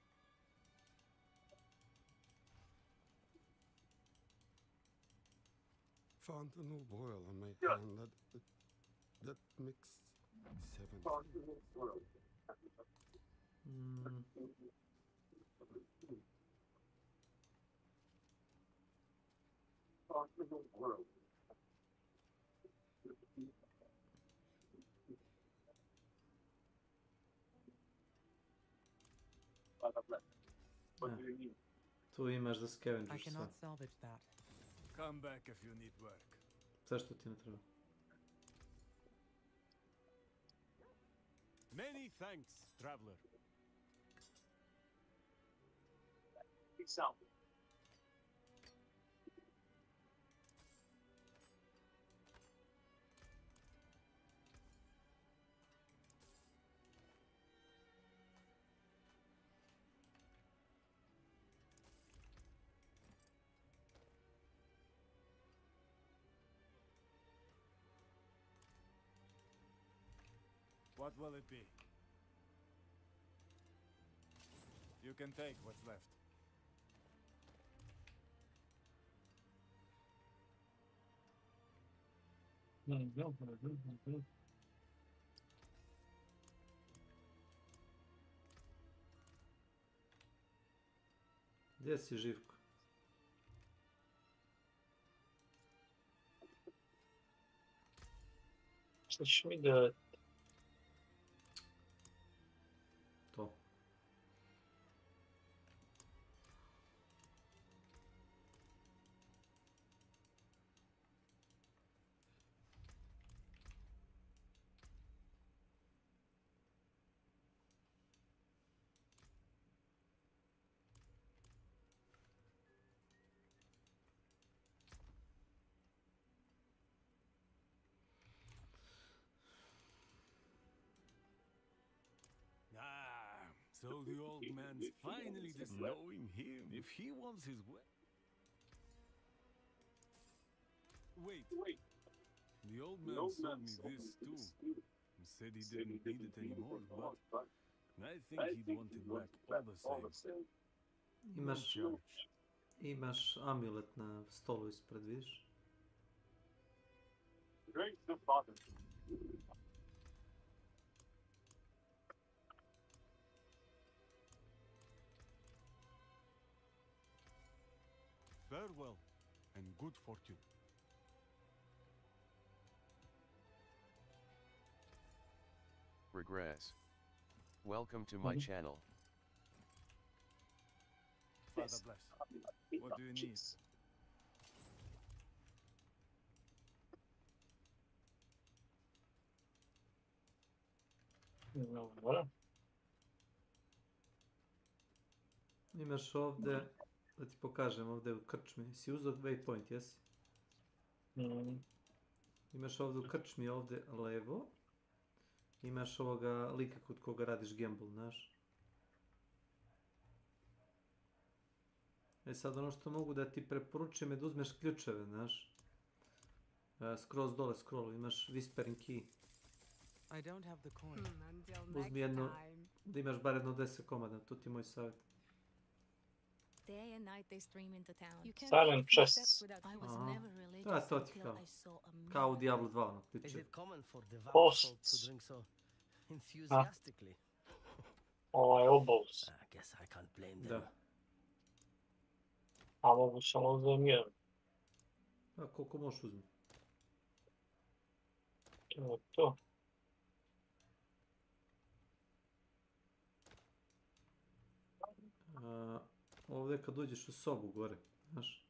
Speaker 16: Found a new boil on my hand that mixed 17.
Speaker 8: Tu imaš za
Speaker 7: I
Speaker 8: scavengers sve.
Speaker 7: cannot salvage that. Come back if you need work.
Speaker 8: Zašto ti ne treba?
Speaker 18: Many thanks, traveler.
Speaker 15: Peace out.
Speaker 18: What will it be? You can take what's left.
Speaker 8: Gdje si, Živko?
Speaker 6: Šta ćeš mi da...
Speaker 8: To.
Speaker 18: Ah, so the old man's finally knowing him. If he wants his way. Wait. The old man sold me this too. He said he didn't need it anymore, but I think he'd want it back all the same.
Speaker 8: Imaš amulet na stolu ispred, vidiš?
Speaker 18: Farewell, and good fortune.
Speaker 2: Regress. Welcome to my channel.
Speaker 18: Father bless. What do you need?
Speaker 8: Imaš ovdje, da ti pokažem ovdje u krčmi. Si uzeo waypoint, jesi? Imaš ovdje u krčmi, ovdje levo. Imaš ovoga lika kod koga radiš gamble, znaš? E sad ono što mogu da ti preporučujem je da uzmeš ključeve, znaš? Skroz dole scroll, imaš whispering key. Uzmi jedno, da imaš bar jedno 10 komada, to ti je moj savjet.
Speaker 6: Silent chests.
Speaker 8: Aha, to ti kao u Diablo 2 ono, ključe.
Speaker 6: Posts. Ovaj obos.
Speaker 8: Da.
Speaker 6: A mogu samo uzem jedan.
Speaker 8: A koliko možeš uzmi?
Speaker 6: Evo to.
Speaker 8: Ovdje kad uđeš u sobu gore, znaš?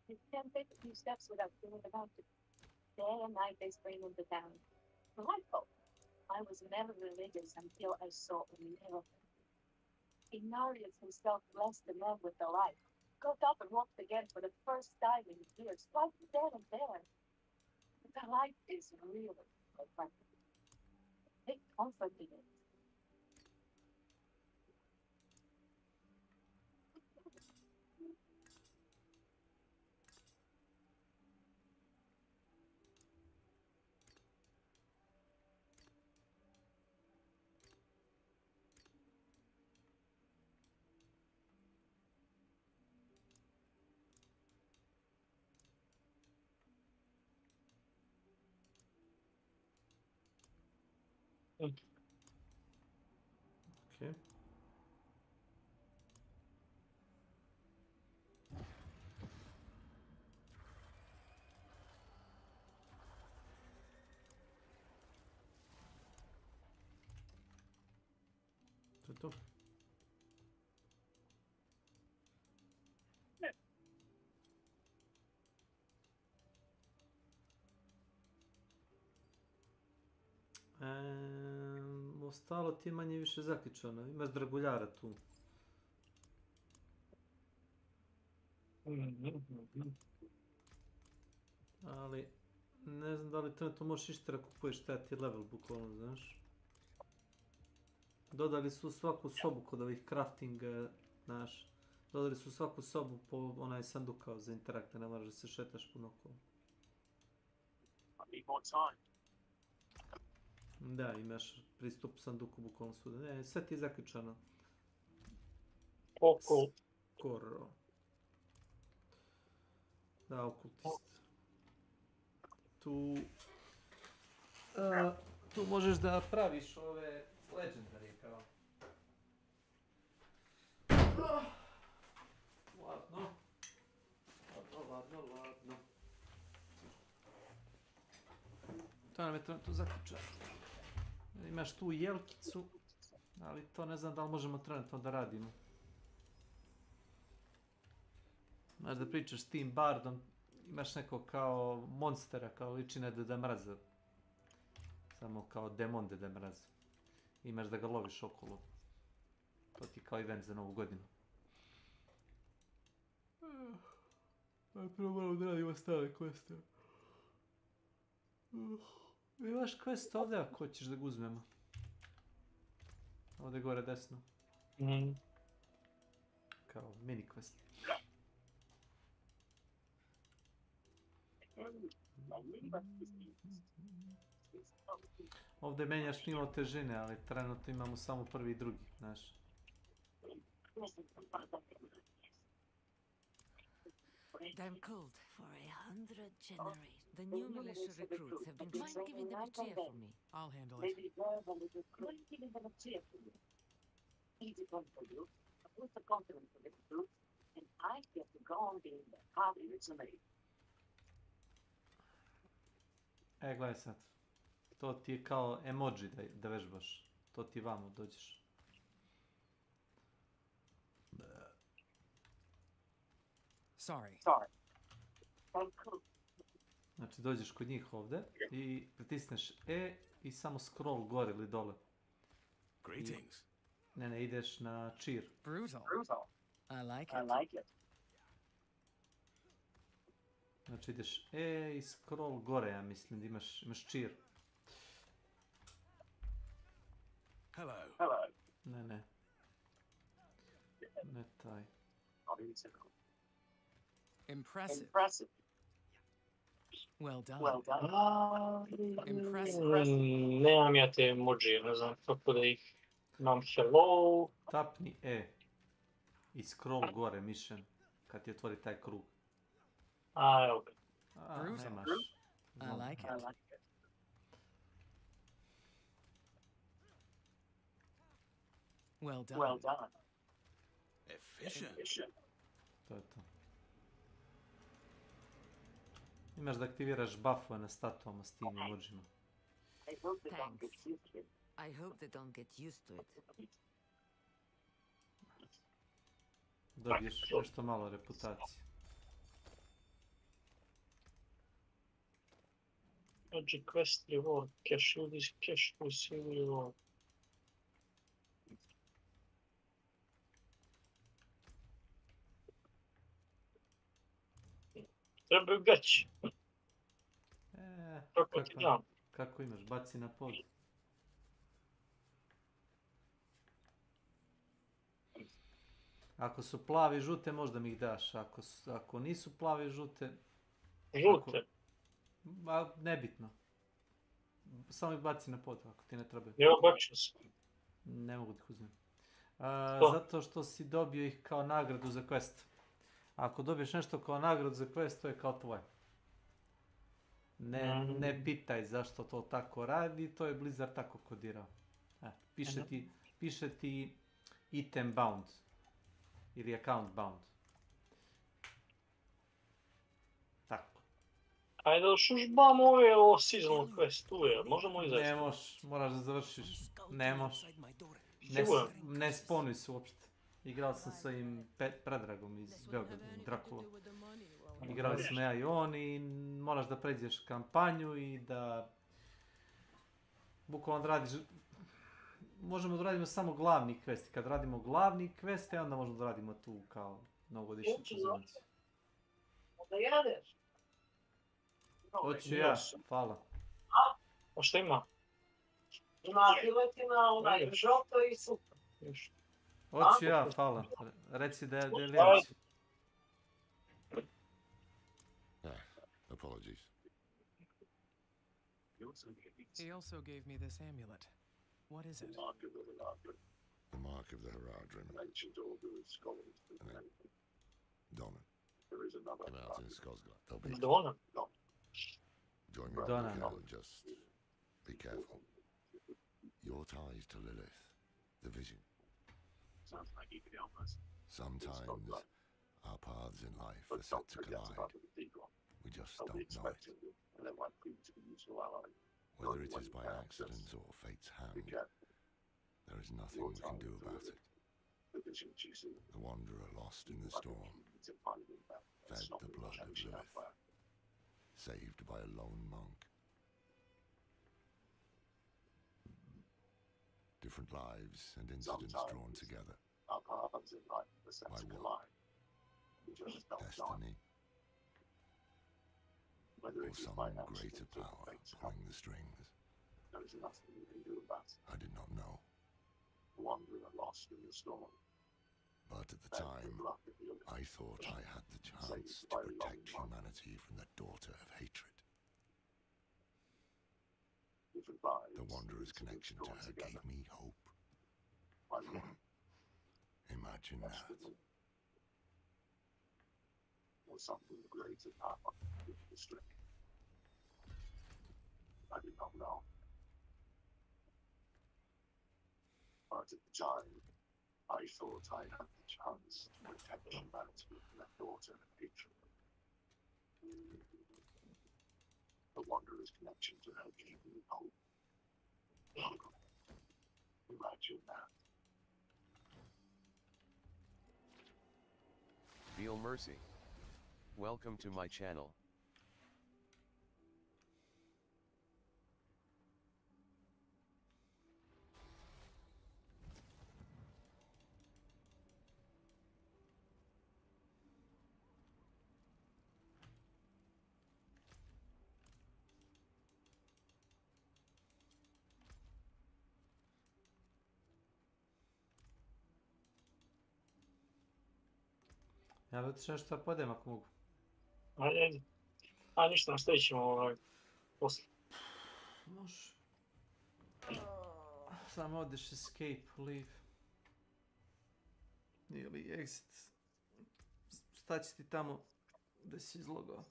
Speaker 15: You can't take a few steps without feeling about it. Day and night they scream into town. Delightful. I was never religious until I saw a miracle. Inarius himself blessed the man with the light. Got up and walked again for the first time in years, right there and there. The light is really like take comfort in it.
Speaker 8: Okay. To je to. Ostalo ti je manje više zaključano. Imaš draguljara tu. Ali ne znam da li trenutno možeš išta da kupuješ taj ti level bukvalno, znaš. Dodali su svaku sobu kod ovih crafting znaš. Dodali su svaku sobu po onaj sanduk kao za interakt, ne moraš da se šetaš puno okolo. Da, imaš pristup sanduku bukvalno svuda. Ne, sve ti je zaključano.
Speaker 6: Okult.
Speaker 8: Skoro. Da, okultist. Tu možeš da praviš ove legendary kao. Ladno. Ladno. To nam je trenutno zaključeno. Imaš tu jelkicu, ali to ne znam da li možemo trenutno da radimo. Znaš da pričaš s tim bardom, imaš neko kao monstera, kao liči na Deda Mraza. Samo kao demon Deda Mraza. Imaš da ga loviš okolo. To ti kao event za novu godinu. Prvo moramo da radimo stale queste. Imaš quest ovdje ako hoćeš da ga uzmemo. Ovdje gore desno. Kao mini quest. Ovdje menjaš nivo težine, ali trenutno imamo samo prvi i drugi, znaš.
Speaker 19: I'm cold. For 100 generations, the new militia recruits have been trying giving them a cheer for me.
Speaker 7: I'll handle it.
Speaker 15: Giving them a cheer for you. Easy fun for you. A boost of confidence for the recruits, and I get to go on being the hobby it's made.
Speaker 8: Gledaj sad. To ti je kao emoji da vežbaš. To ti vamo dođeš.
Speaker 7: Sorry.
Speaker 8: Znači dođeš kod njih ovdje i pritisneš E i samo scroll gore ili dole.
Speaker 1: Greetings.
Speaker 8: Ne, ideš na cheer.
Speaker 7: Brutal. I like it.
Speaker 8: Znači ideš E i scroll gore, ja mislim da imaš cheer.
Speaker 1: Hello.
Speaker 8: Ne. Ne taj.
Speaker 7: Impressive. Well done. Impressive.
Speaker 6: Nemam ja te emoji, ne znam kako da ih imam. Hello.
Speaker 8: Tapni E i scroll gore mišem kad ti otvori taj krug.
Speaker 6: Evo ga.
Speaker 8: Nemaš.
Speaker 7: I like it. Well done.
Speaker 1: Efficient.
Speaker 8: To je to. Imaš da aktiviraš buffove na statuama s tim emojima.
Speaker 19: Thanks. I hope they don't get used to it.
Speaker 8: Dobiješ nešto malo reputacije.
Speaker 6: Znači quest reward, cash use, cash receive reward. Trebaju gaći. Kako ti dam?
Speaker 8: Kako imaš? Baci na pod. Ako su plavi i žute, možda mi ih daš. Ako nisu plavi i žute...
Speaker 6: Žute?
Speaker 8: Nebitno. Samo ih baci na pod, ako ti ne trebaju.
Speaker 6: Evo bačio sam.
Speaker 8: Ne mogu da ih uzmem. Zato što si dobio ih kao nagradu za quest. Ako dobiješ nešto kao nagradu za quest, to je kao tvoje. Ne pitaj zašto to tako radi, to je Blizzard tako kodirao. Piše ti item bound. Ili account bound. Tako.
Speaker 6: Ajde da šužbamo ove seasonal quest uje, možemo izaći?
Speaker 8: Ne možeš, moraš da završiš. Ne možeš. Ne sponuj se uopšte. Igrao sam sa ovim Predragom iz Beograda, Drakula. Igrali smo ja i on i moraš da pređeš kampanju i da... Bukvalno da radiš... Možemo da radimo samo glavni quest. Kad radimo glavni quest, onda možemo da radimo tu kao novogodišnju prezentaciju.
Speaker 6: Onda jedeš?
Speaker 8: Hoću ja, hvala.
Speaker 6: A šta ima?
Speaker 15: Ima piletina, onaj žoto i supa.
Speaker 8: Hoću ja, hvala. Reci da je
Speaker 6: Ajde.
Speaker 8: Lilić.
Speaker 14: Apologies.
Speaker 20: He also gave me this amulet. What is it?
Speaker 14: The mark of the Haradrim. Donna. Come out in Skosgard. They'll be.
Speaker 6: Donna.
Speaker 14: Join me
Speaker 8: Donna.
Speaker 14: and just be careful. Your ties to Lilith, the vision. Sometimes our paths in life are set to collide. We just don't know it. Whether it is by accident or fate's hand, there is nothing we can do about it. The wanderer lost in the storm, fed the blood of Lilith, saved by a lone monk. Different lives and incidents drawn together. By what? Destiny? Or some greater power pulling the strings? I did not know. But at the time, I thought I had the chance to protect humanity from the daughter of hatred. The Wanderer's connection to her gave me hope. Imagine that. Something greater power the string. I did not know. But at the time, I thought I had the chance to protect humanity from that daughter of hatred. The Wanderer's connection to her gave me hope. Imagine that.
Speaker 2: Feel mercy. Welcome to my channel.
Speaker 8: Ja bi otišao nešto da podem ako mogu.
Speaker 6: Ajde. A ništa, nastavit ćemo posle.
Speaker 8: Može. Samo odeš escape, leave. Ili exit. Staći ti tamo da si izlogao.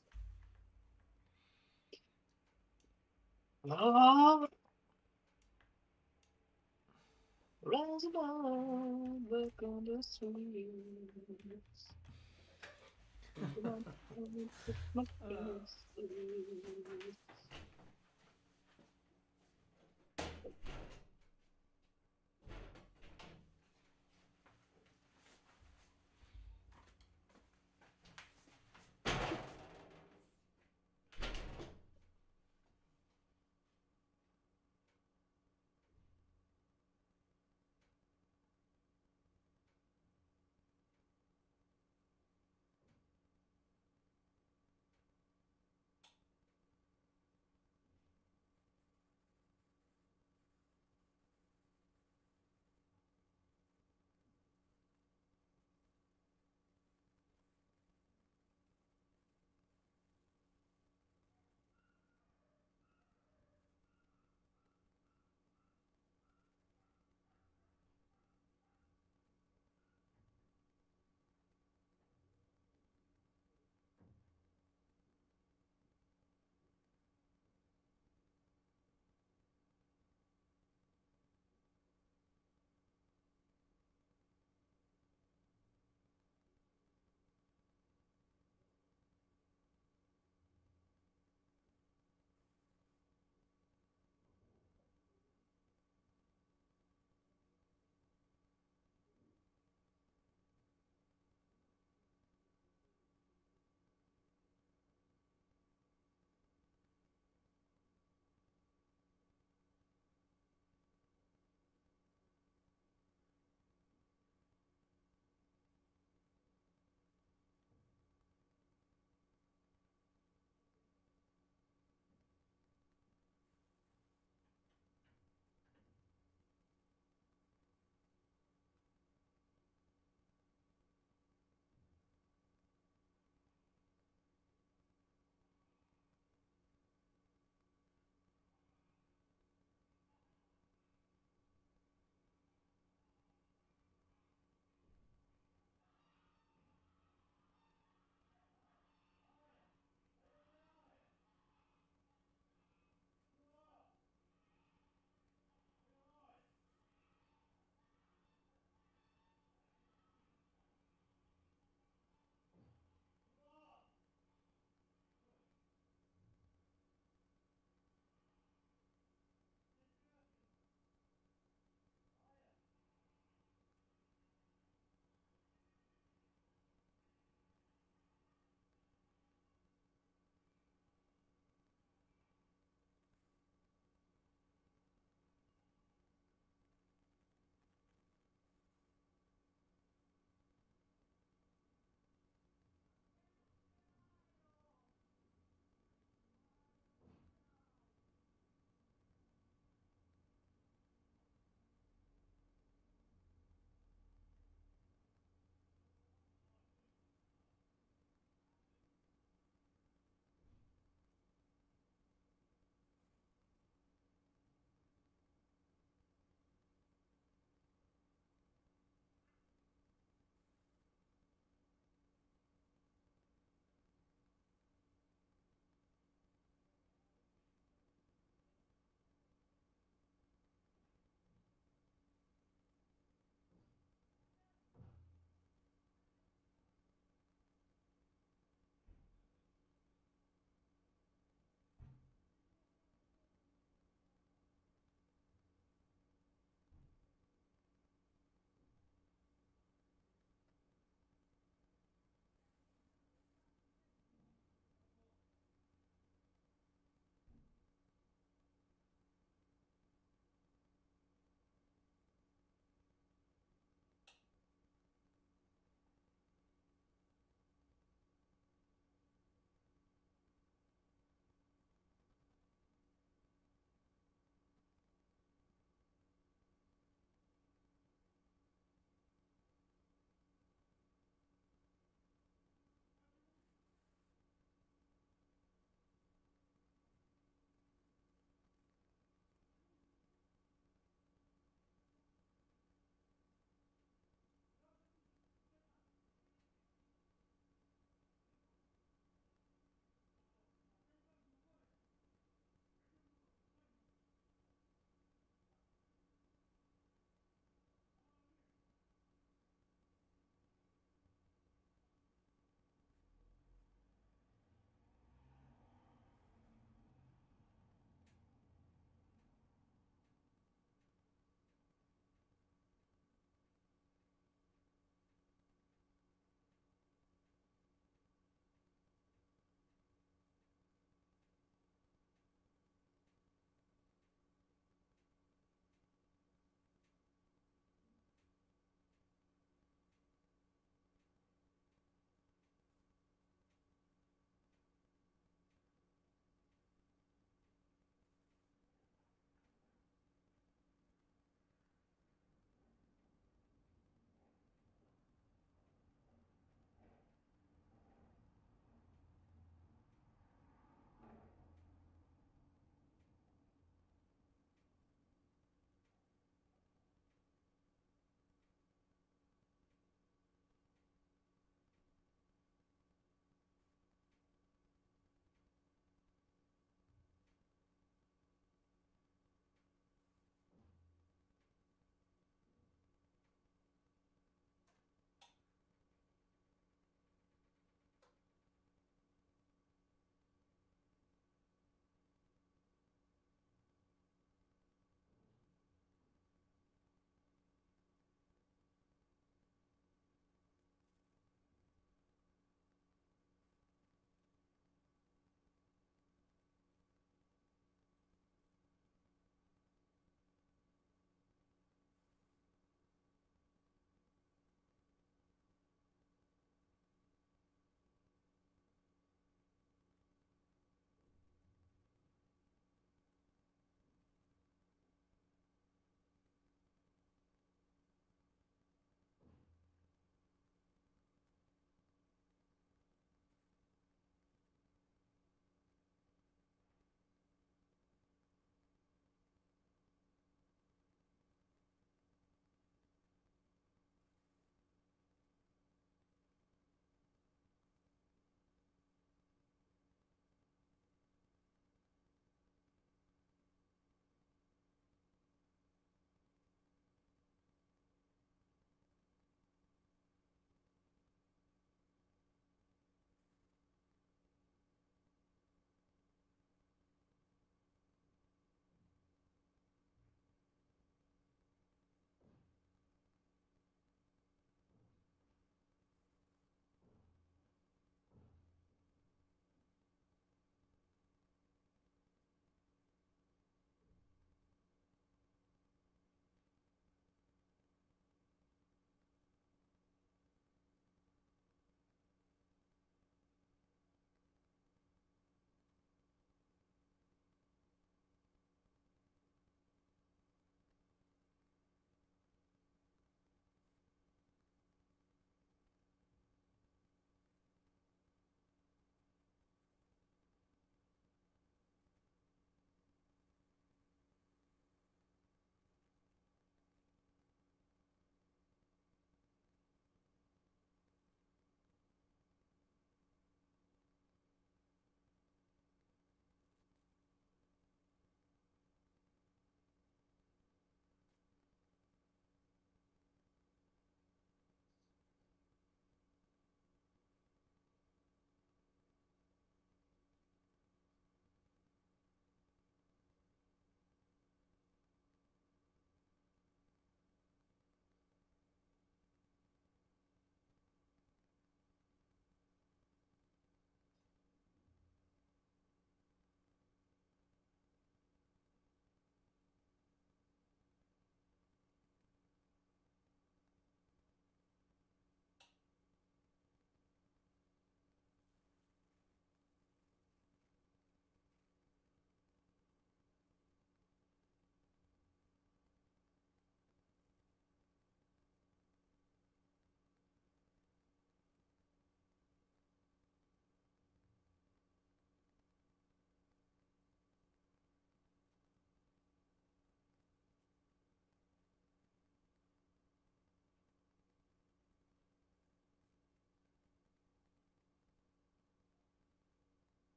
Speaker 6: Rise above, back on the streets.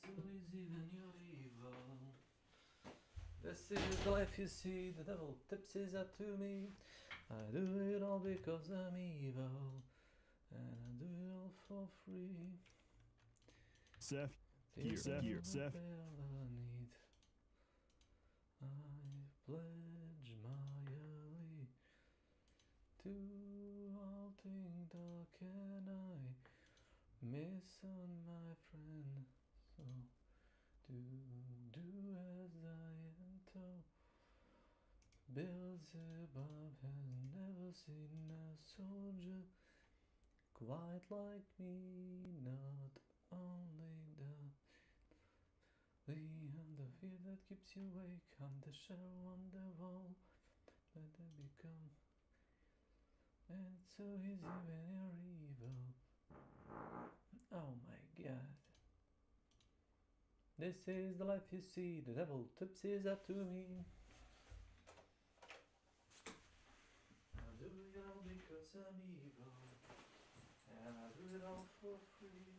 Speaker 8: still is even your evil. This is the life you see, the devil tips his hat to me. I do it all because I'm evil, and I do it all for free.
Speaker 10: Seth,
Speaker 8: Here,
Speaker 10: Seth.
Speaker 8: I pledge my early to all things dark, and I miss on my friend. So do as I am told. Beelzebub has never seen a soldier quite like me. Not only that, I'm the fear that keeps you awake. I'm the shadow on the wall. Let them become, and so is even your evil. Oh my God. This is the life you see. The devil tips his hat to me. I do it all because I'm evil, and I do it all for free.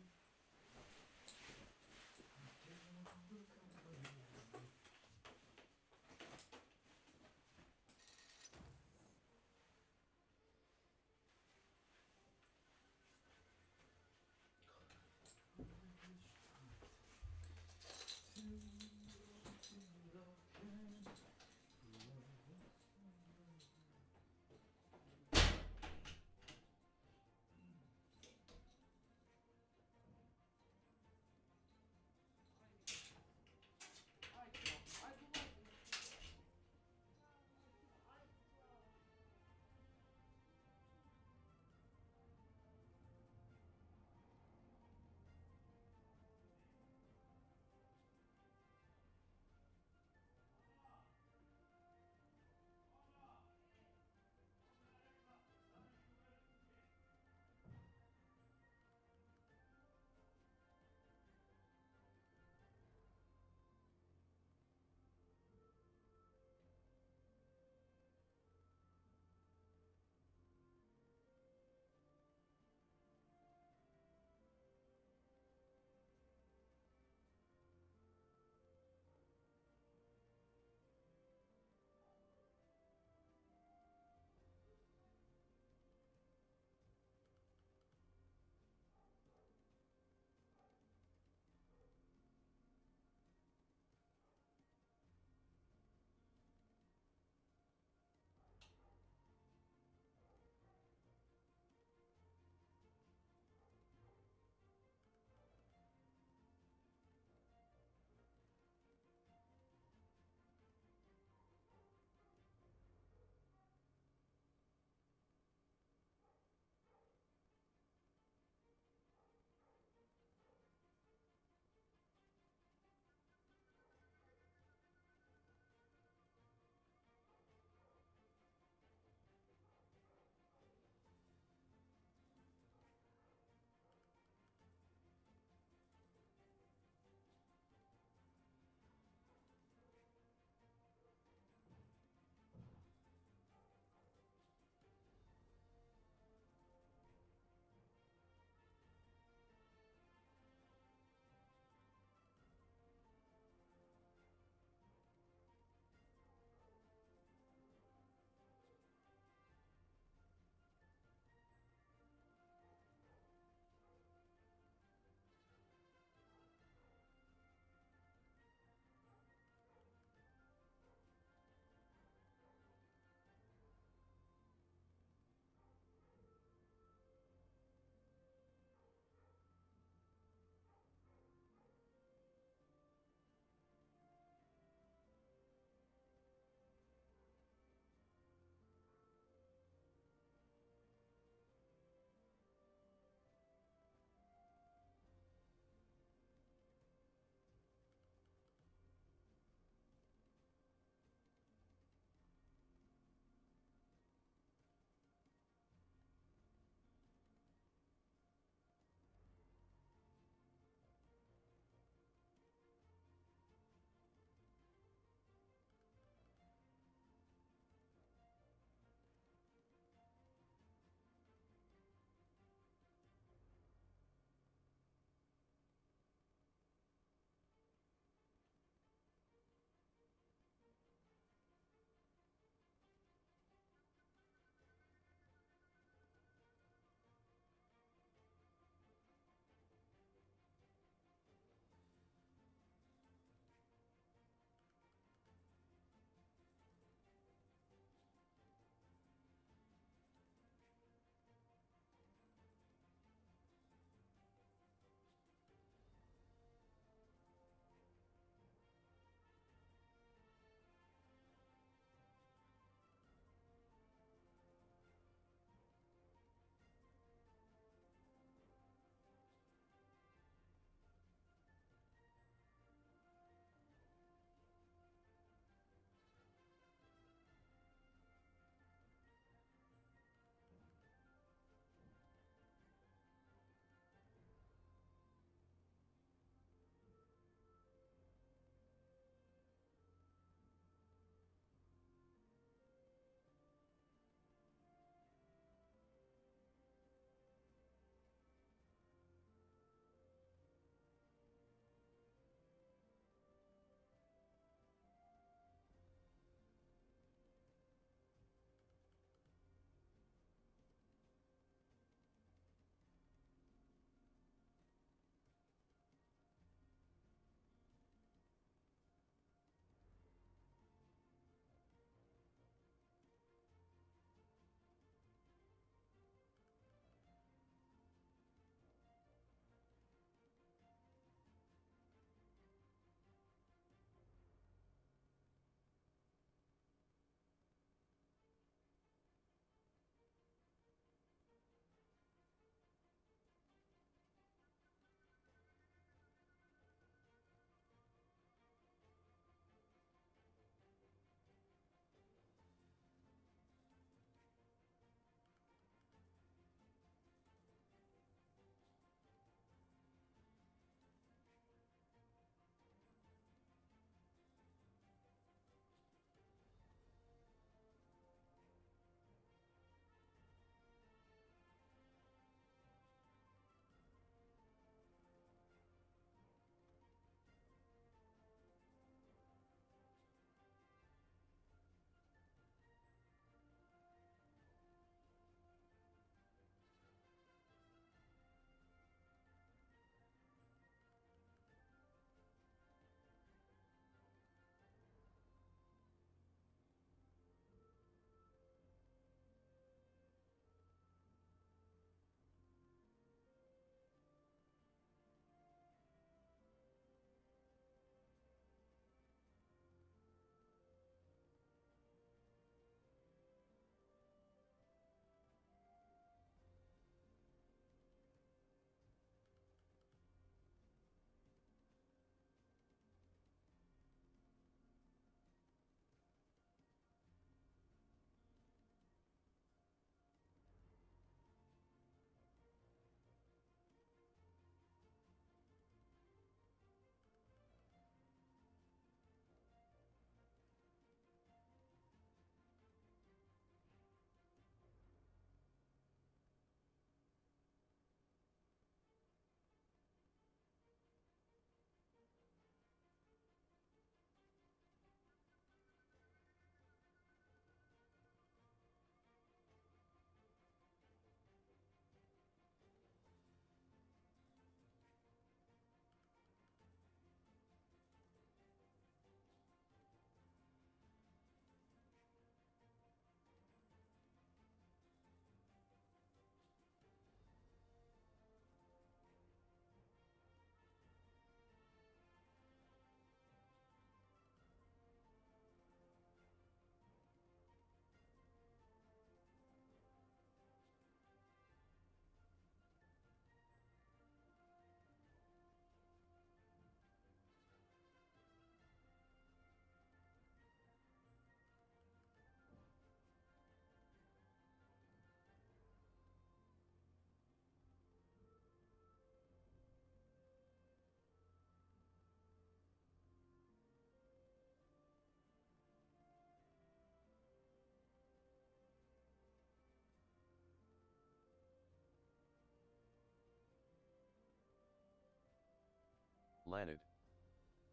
Speaker 2: Lanad.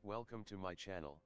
Speaker 2: Welcome to my channel.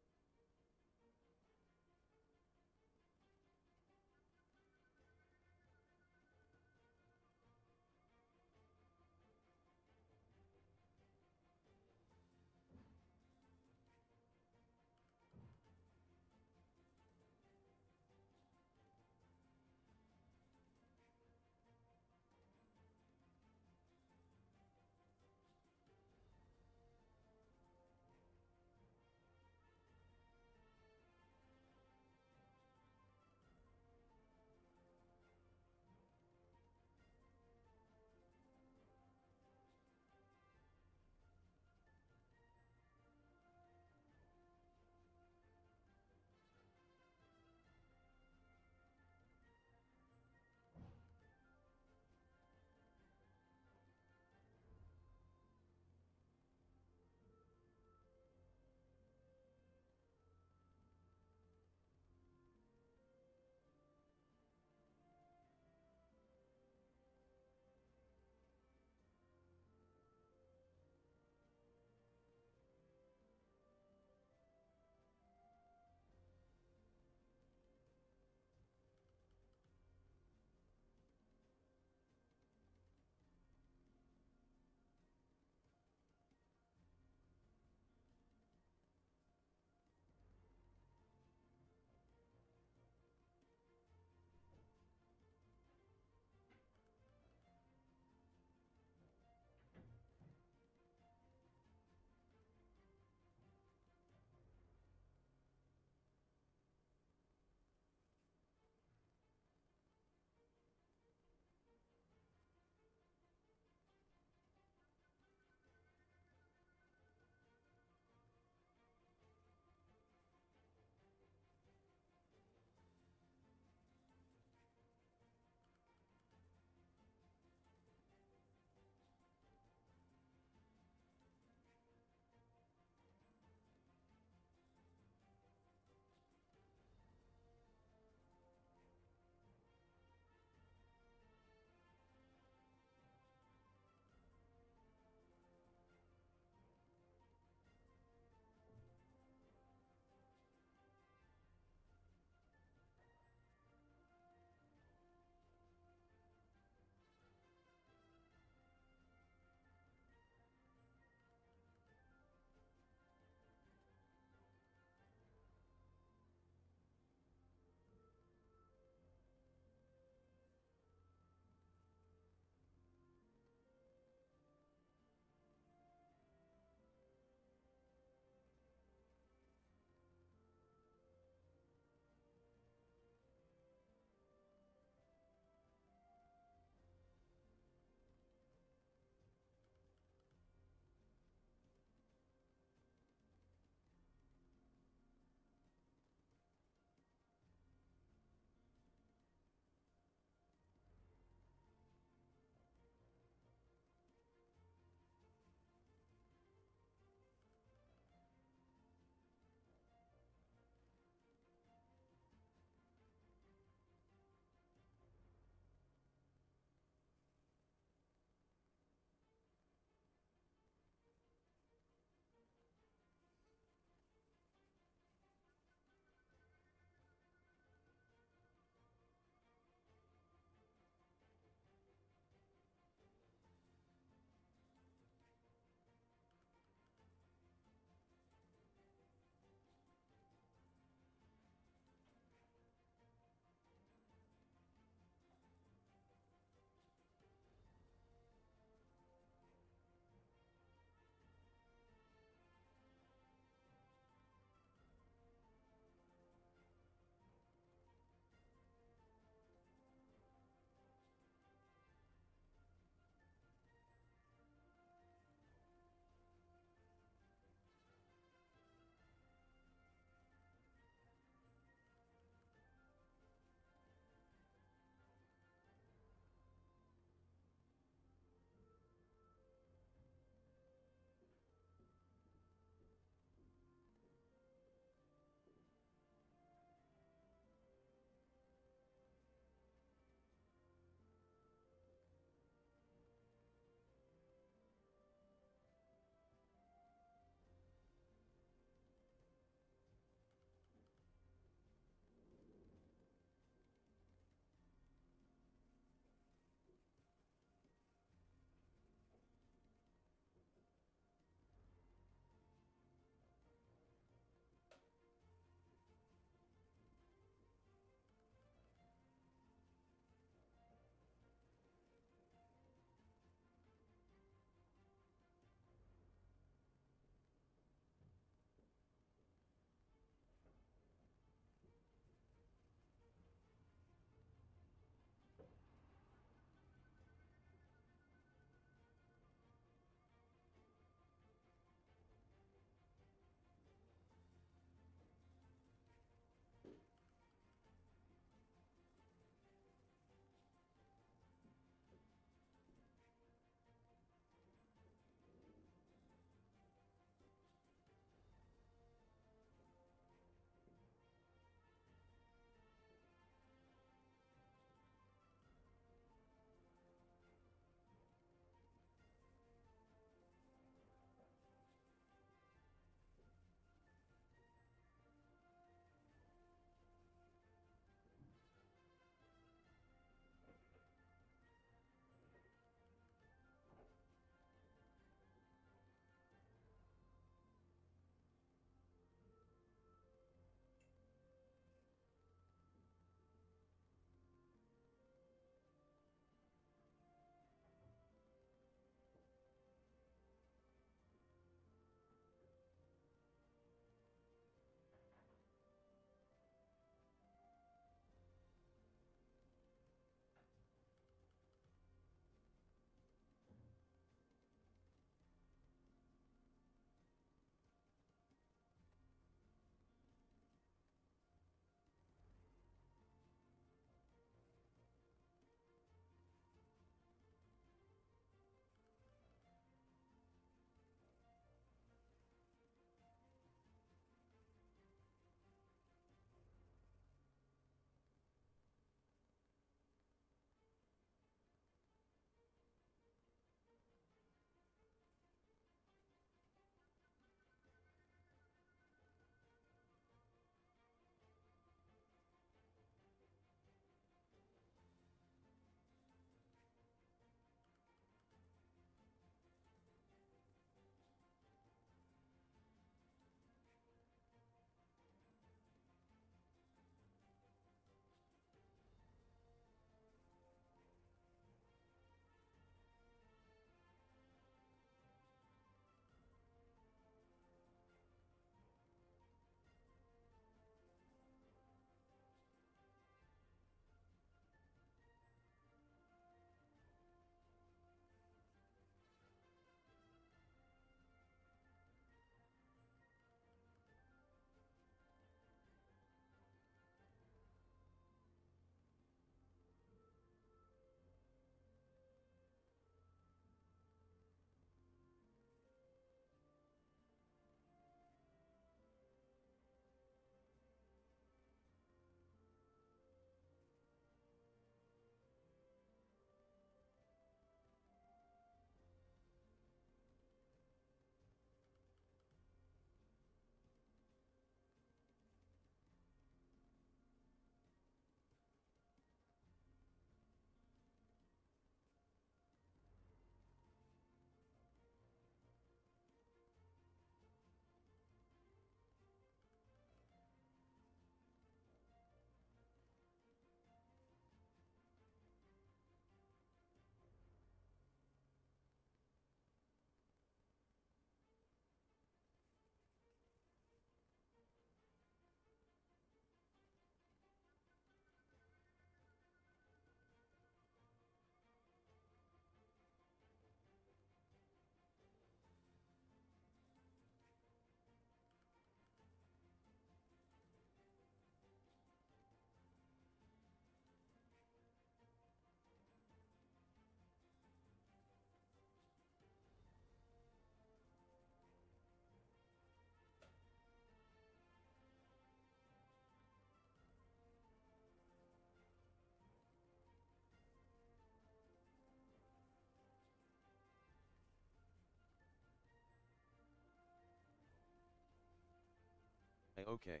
Speaker 2: Okay.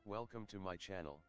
Speaker 2: Welcome to my channel.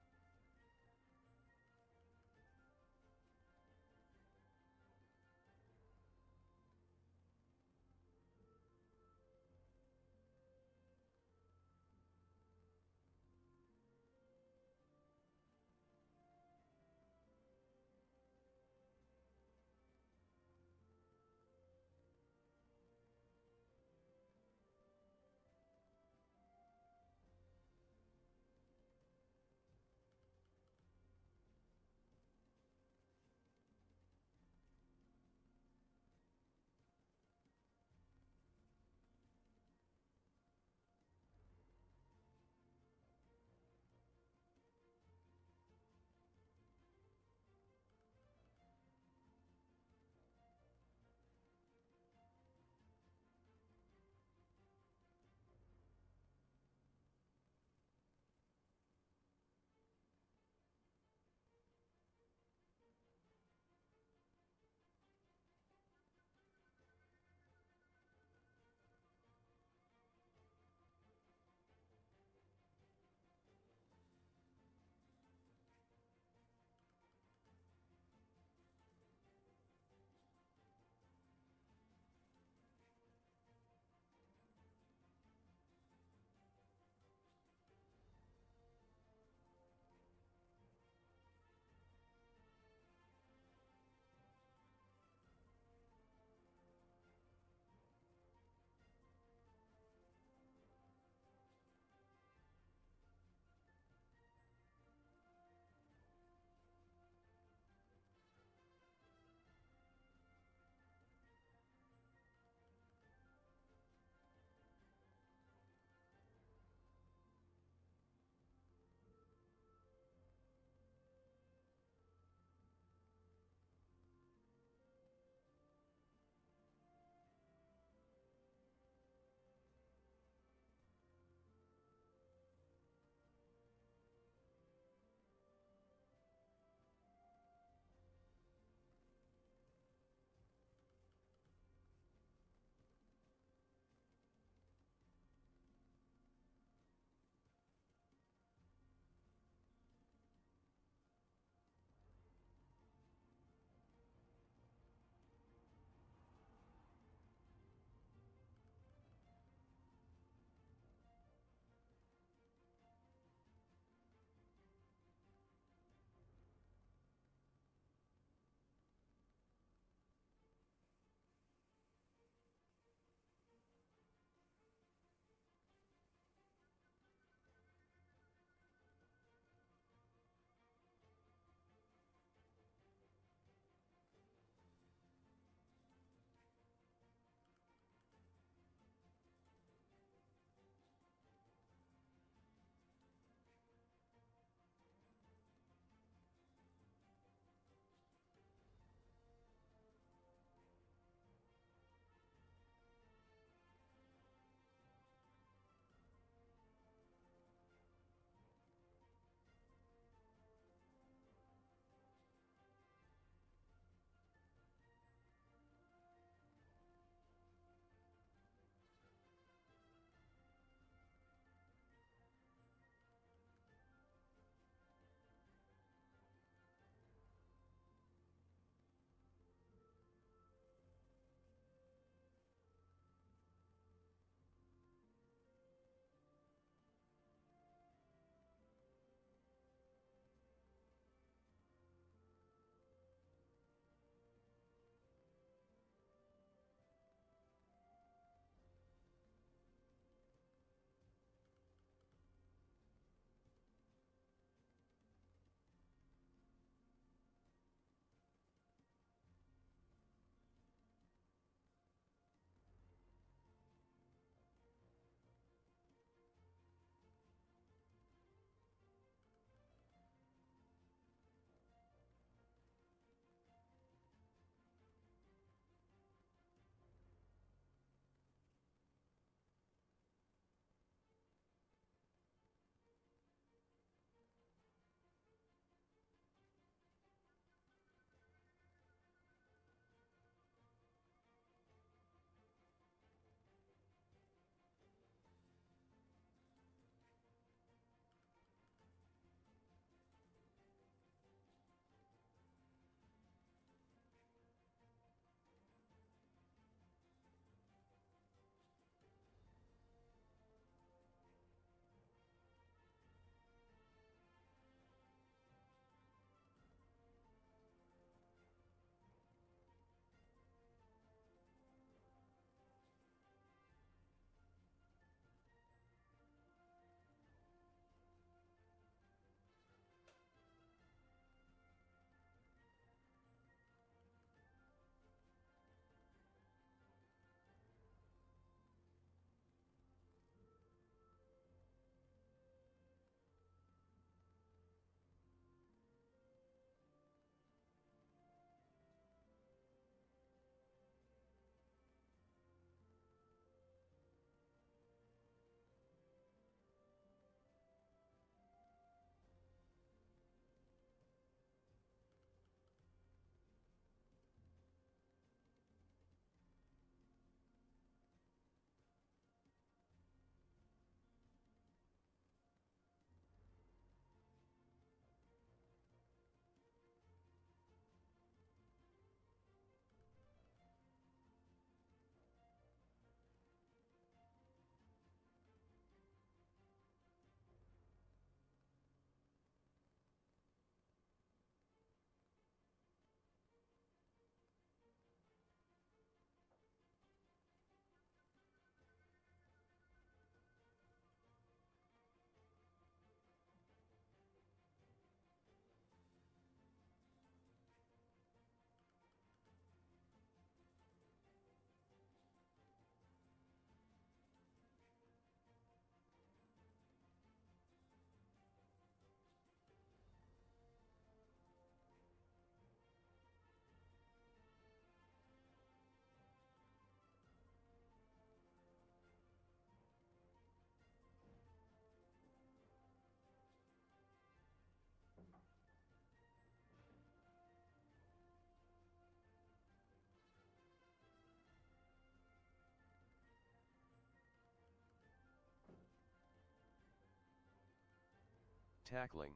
Speaker 2: Tackling.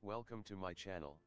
Speaker 2: Welcome to my channel.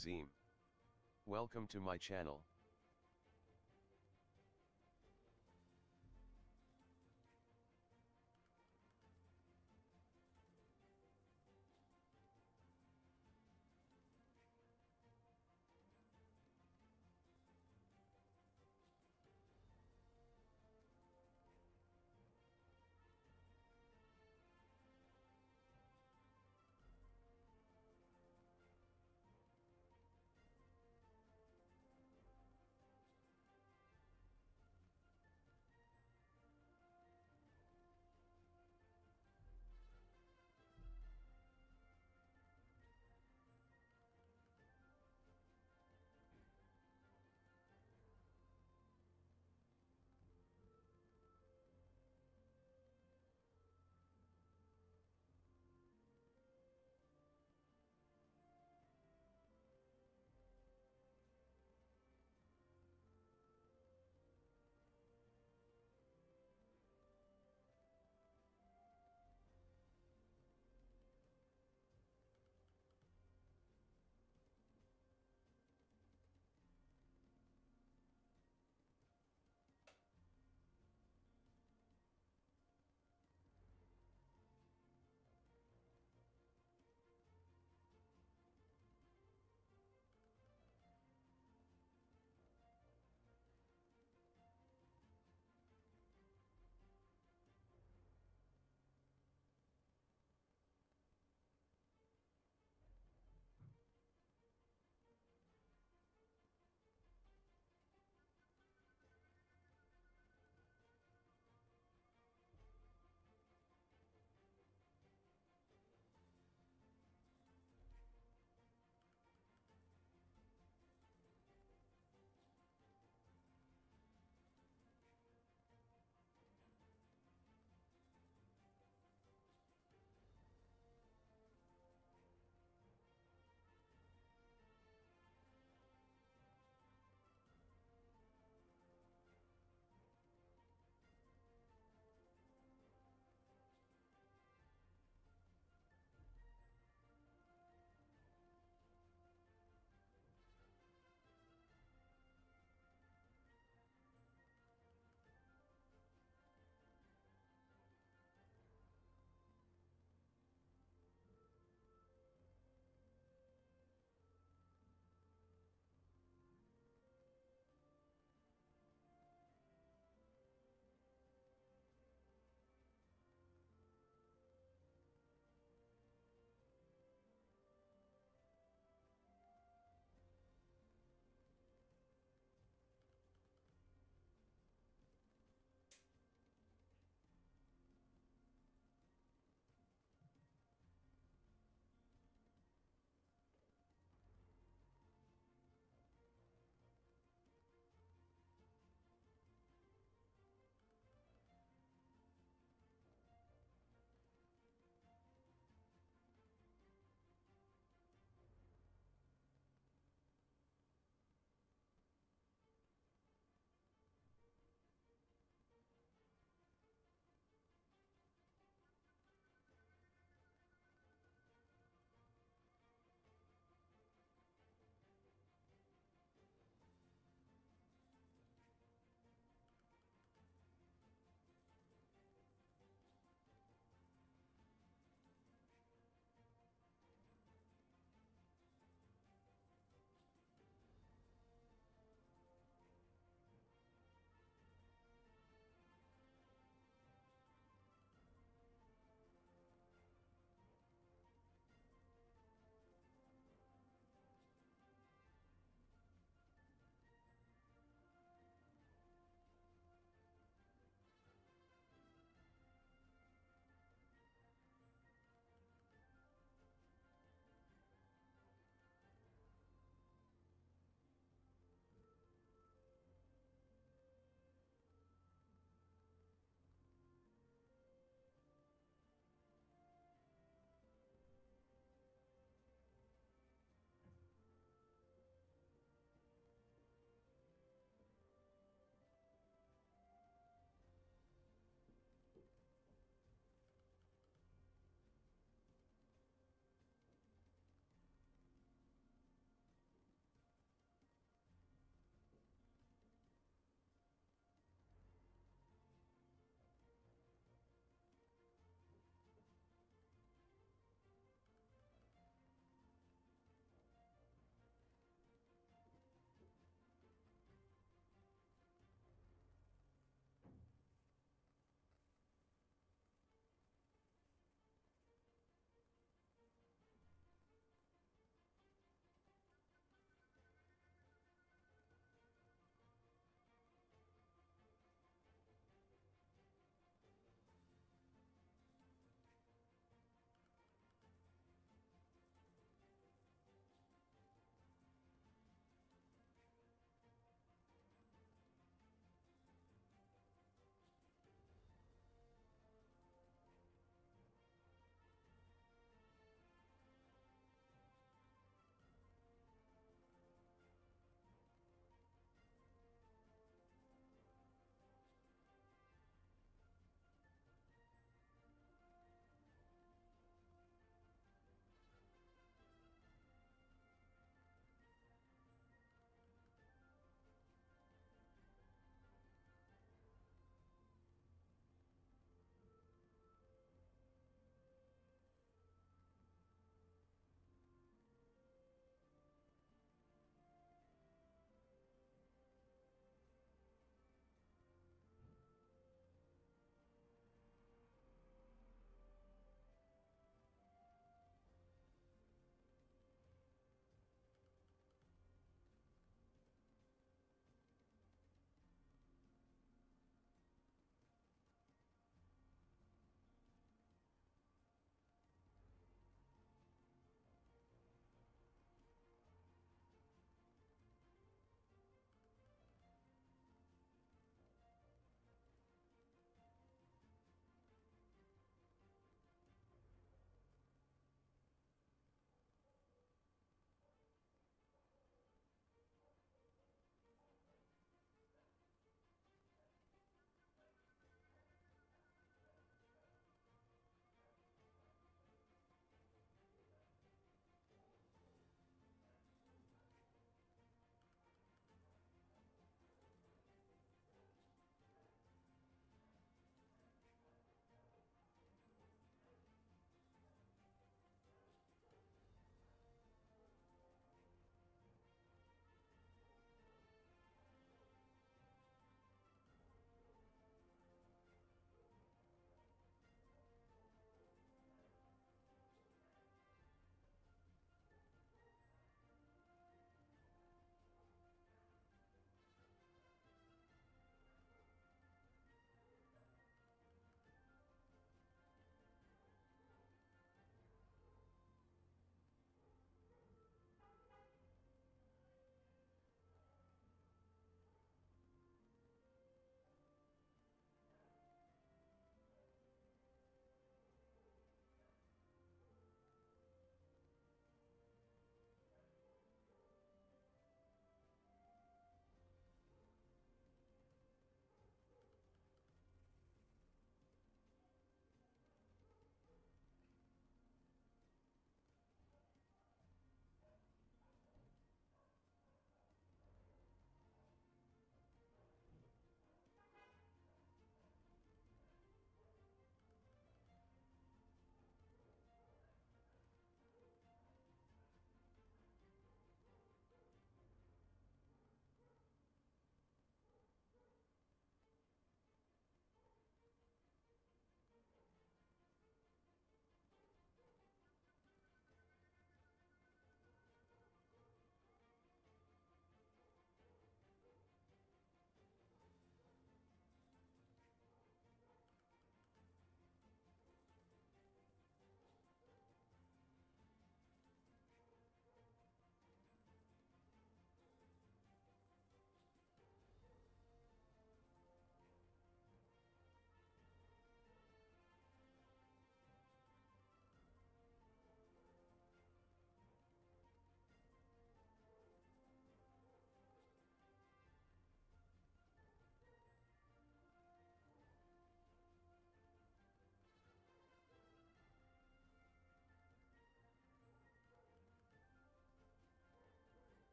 Speaker 2: Azim. Welcome to my channel.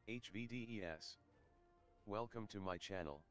Speaker 2: HVDES. Welcome to my channel.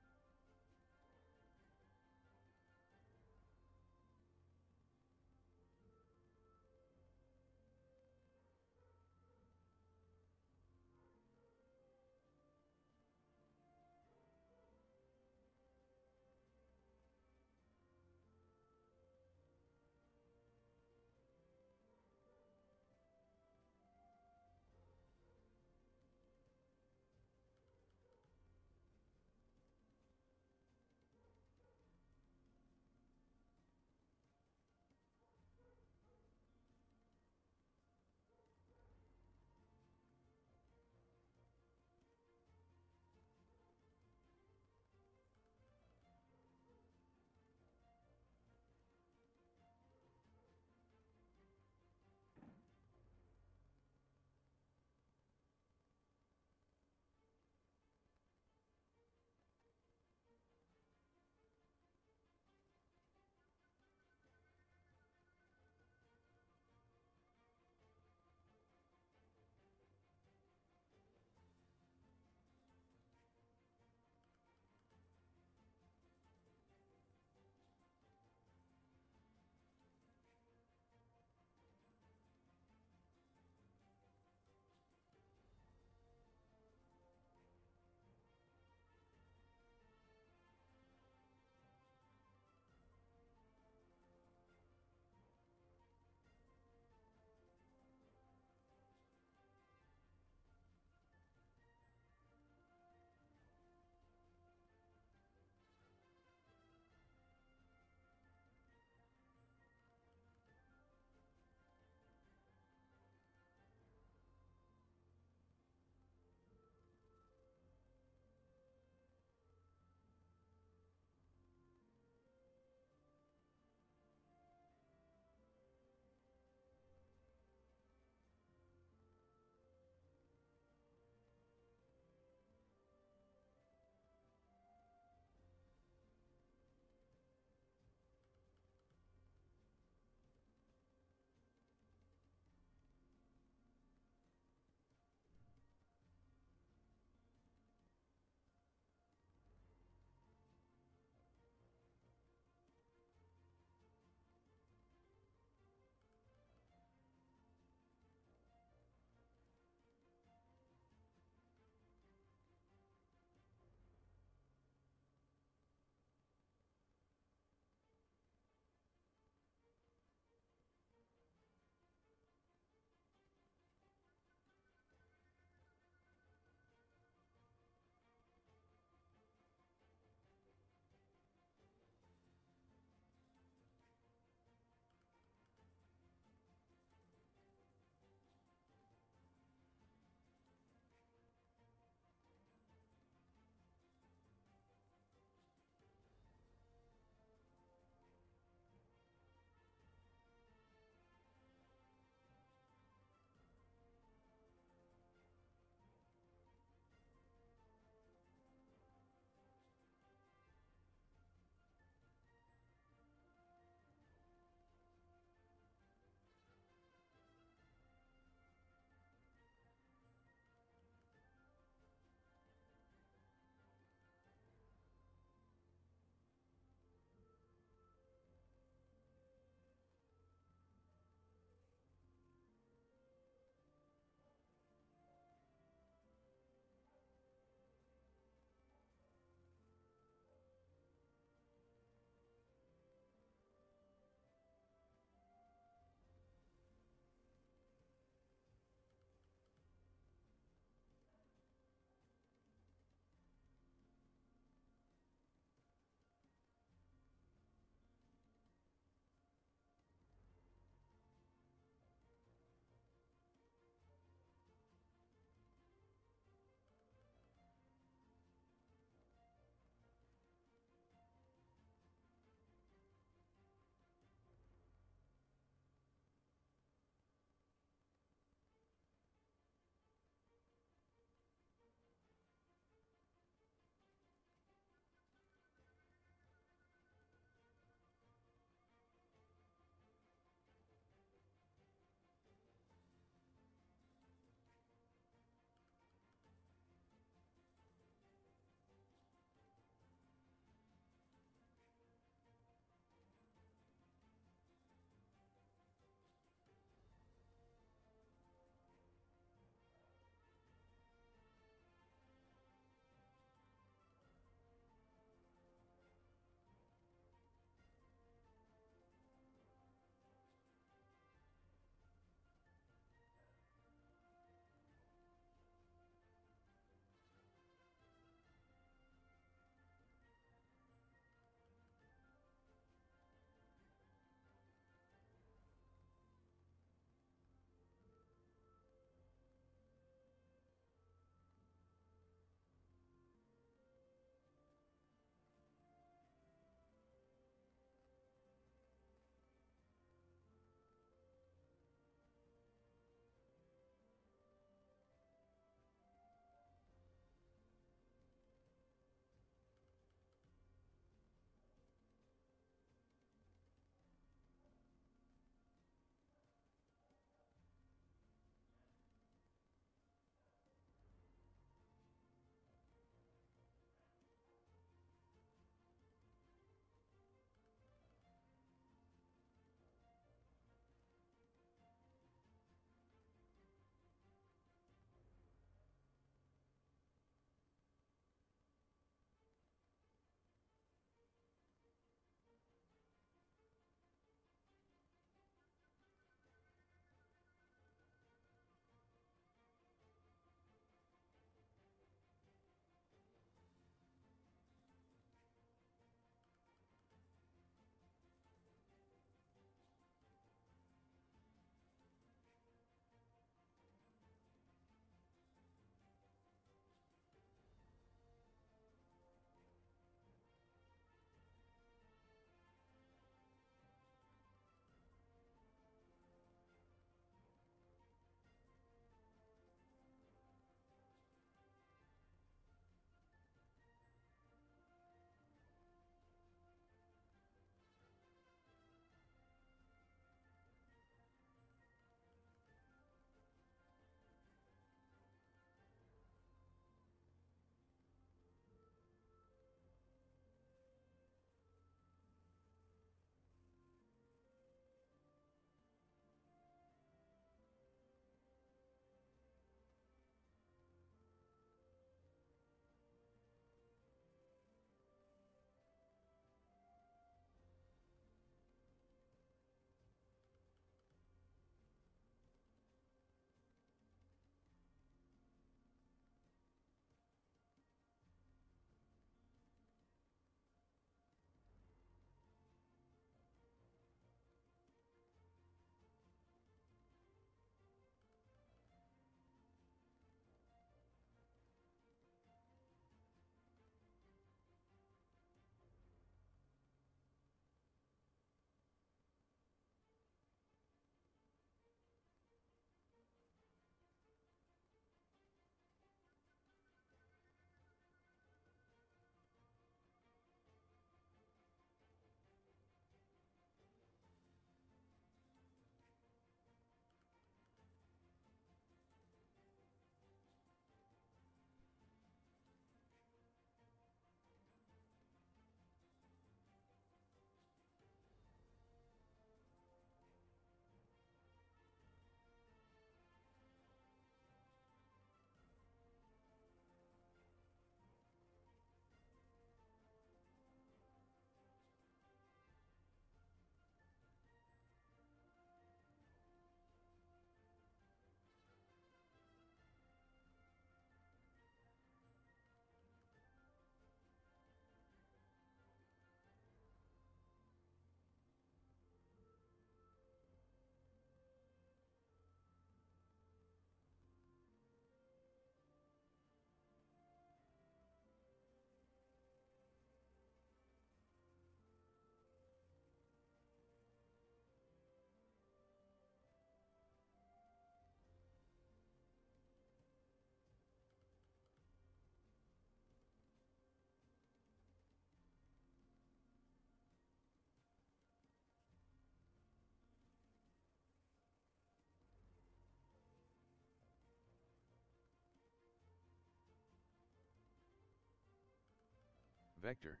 Speaker 2: Vector.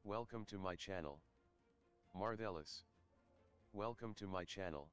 Speaker 2: Welcome to my channel. Martellus. Welcome to my channel.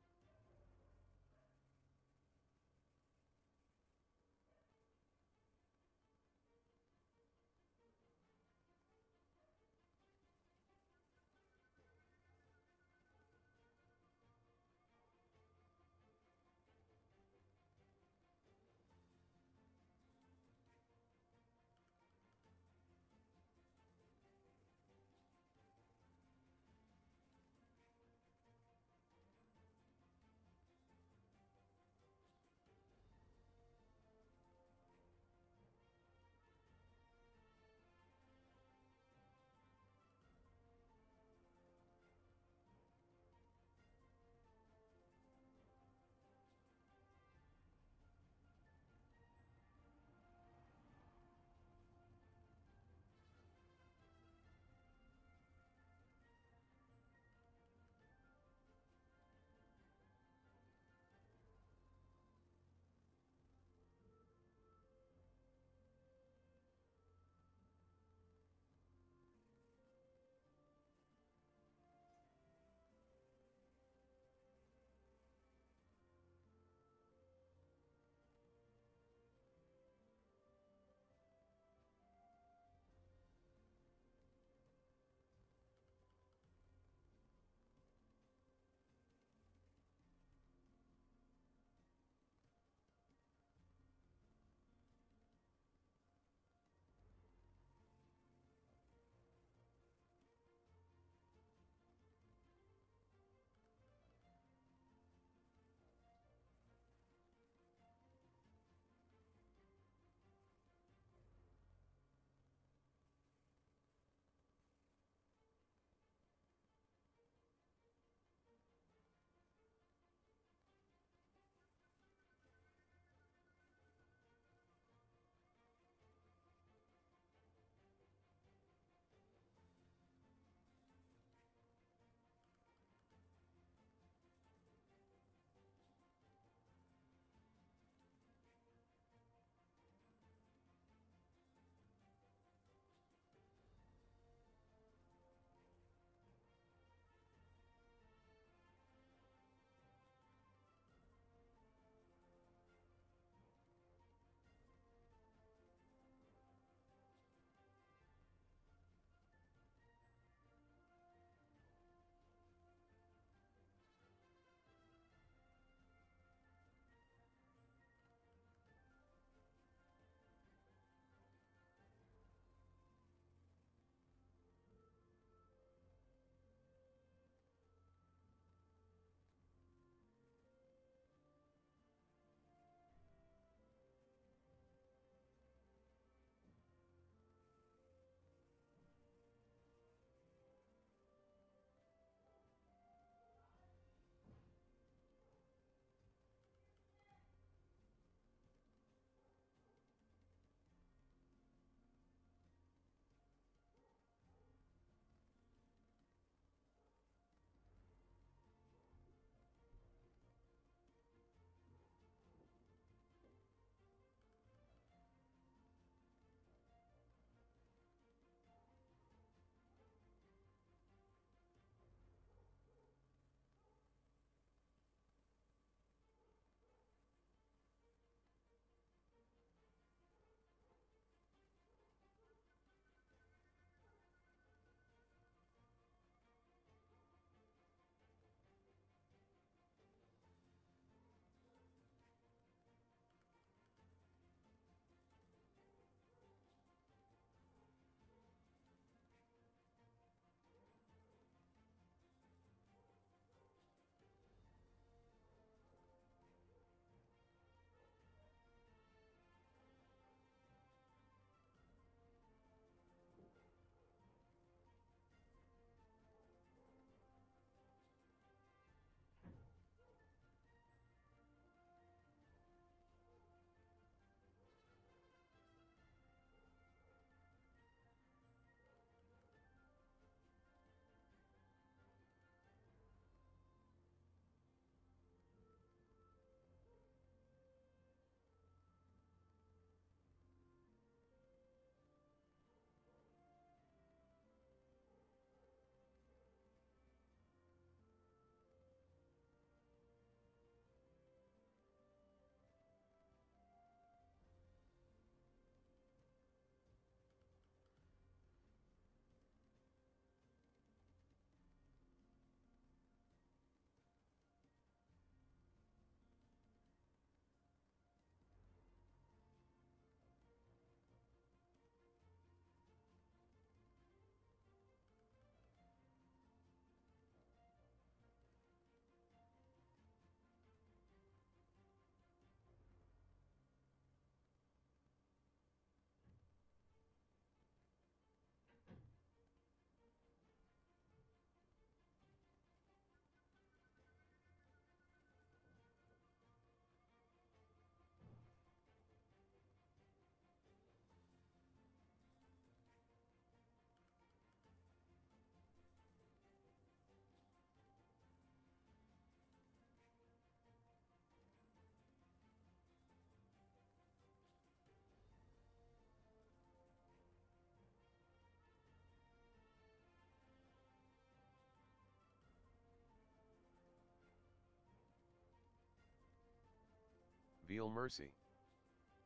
Speaker 2: Reveal Mercy.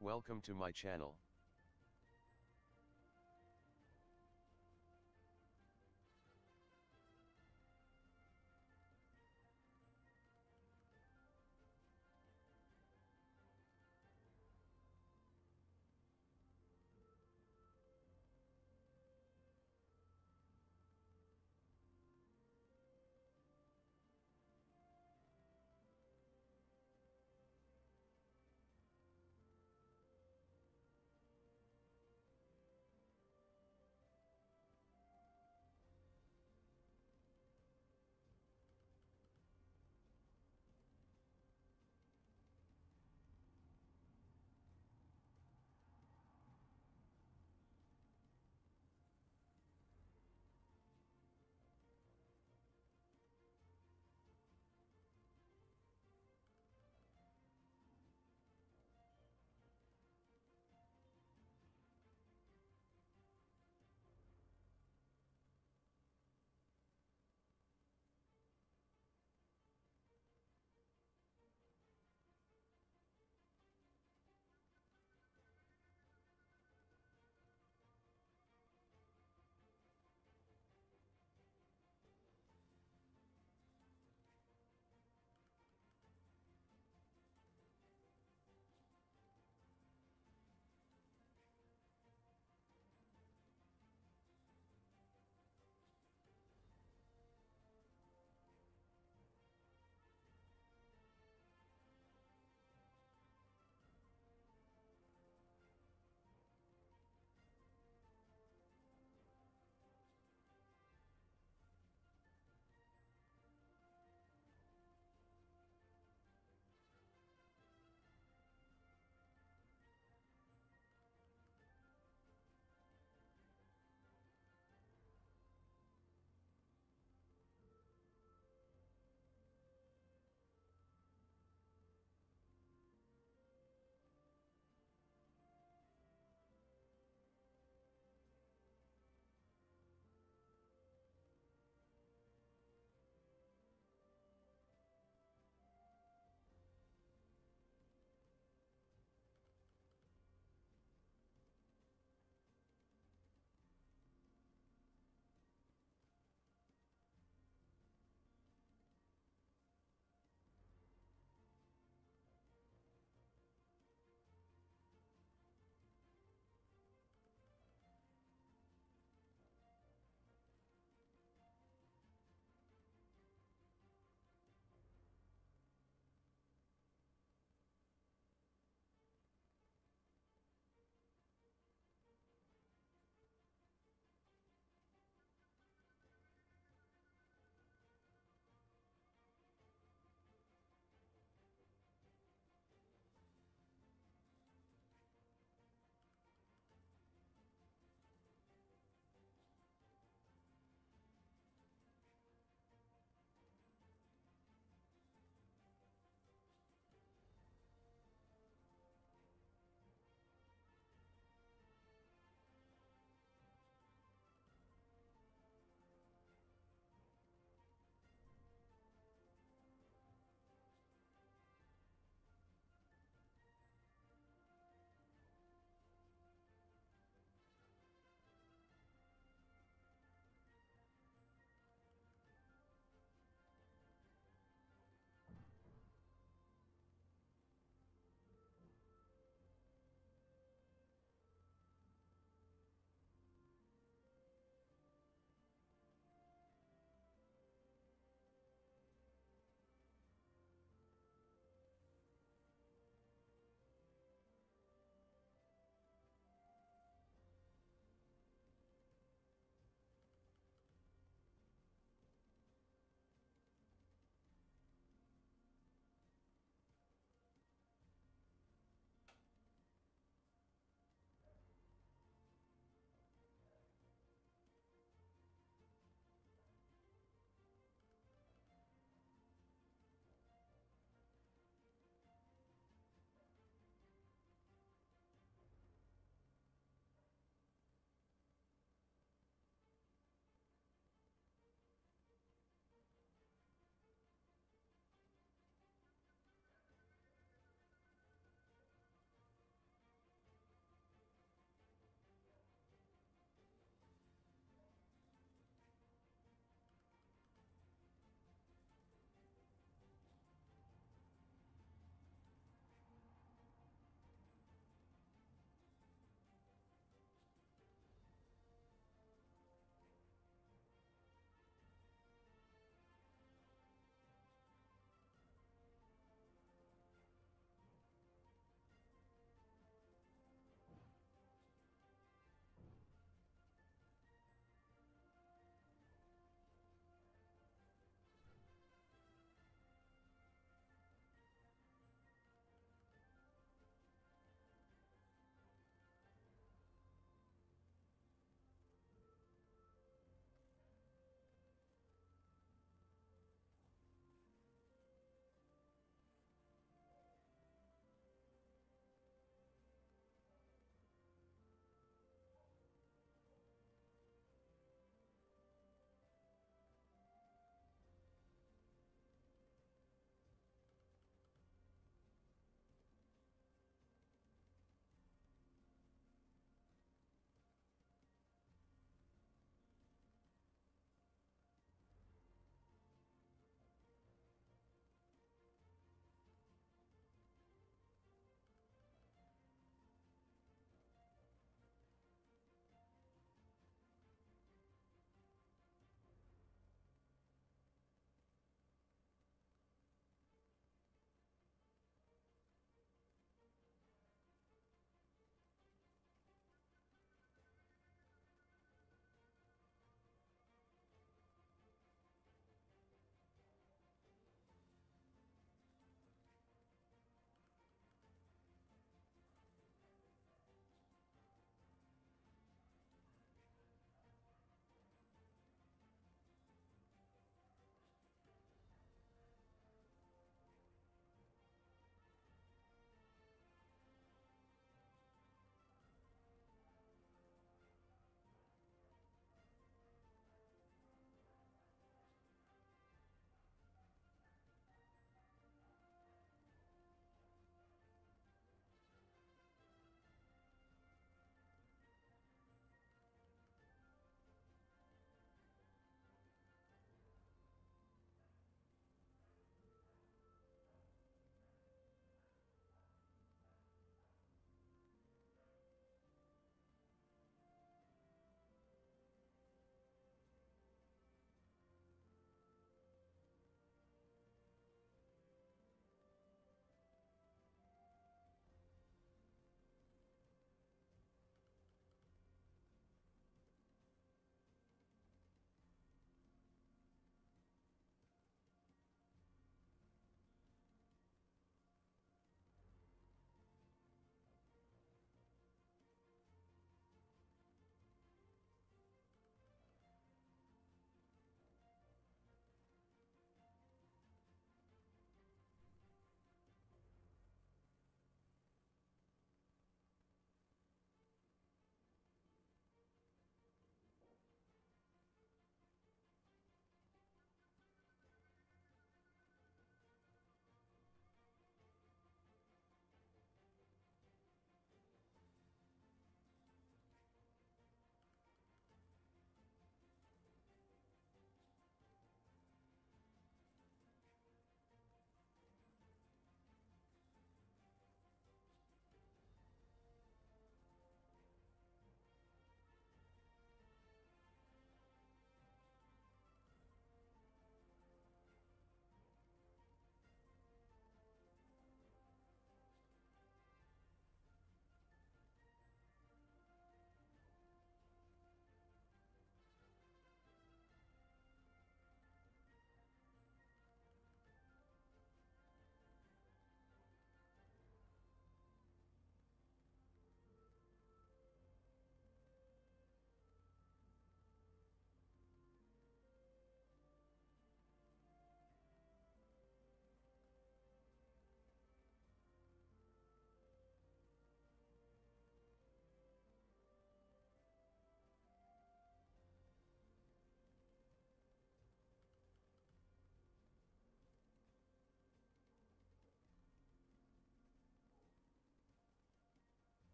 Speaker 2: Welcome to my channel.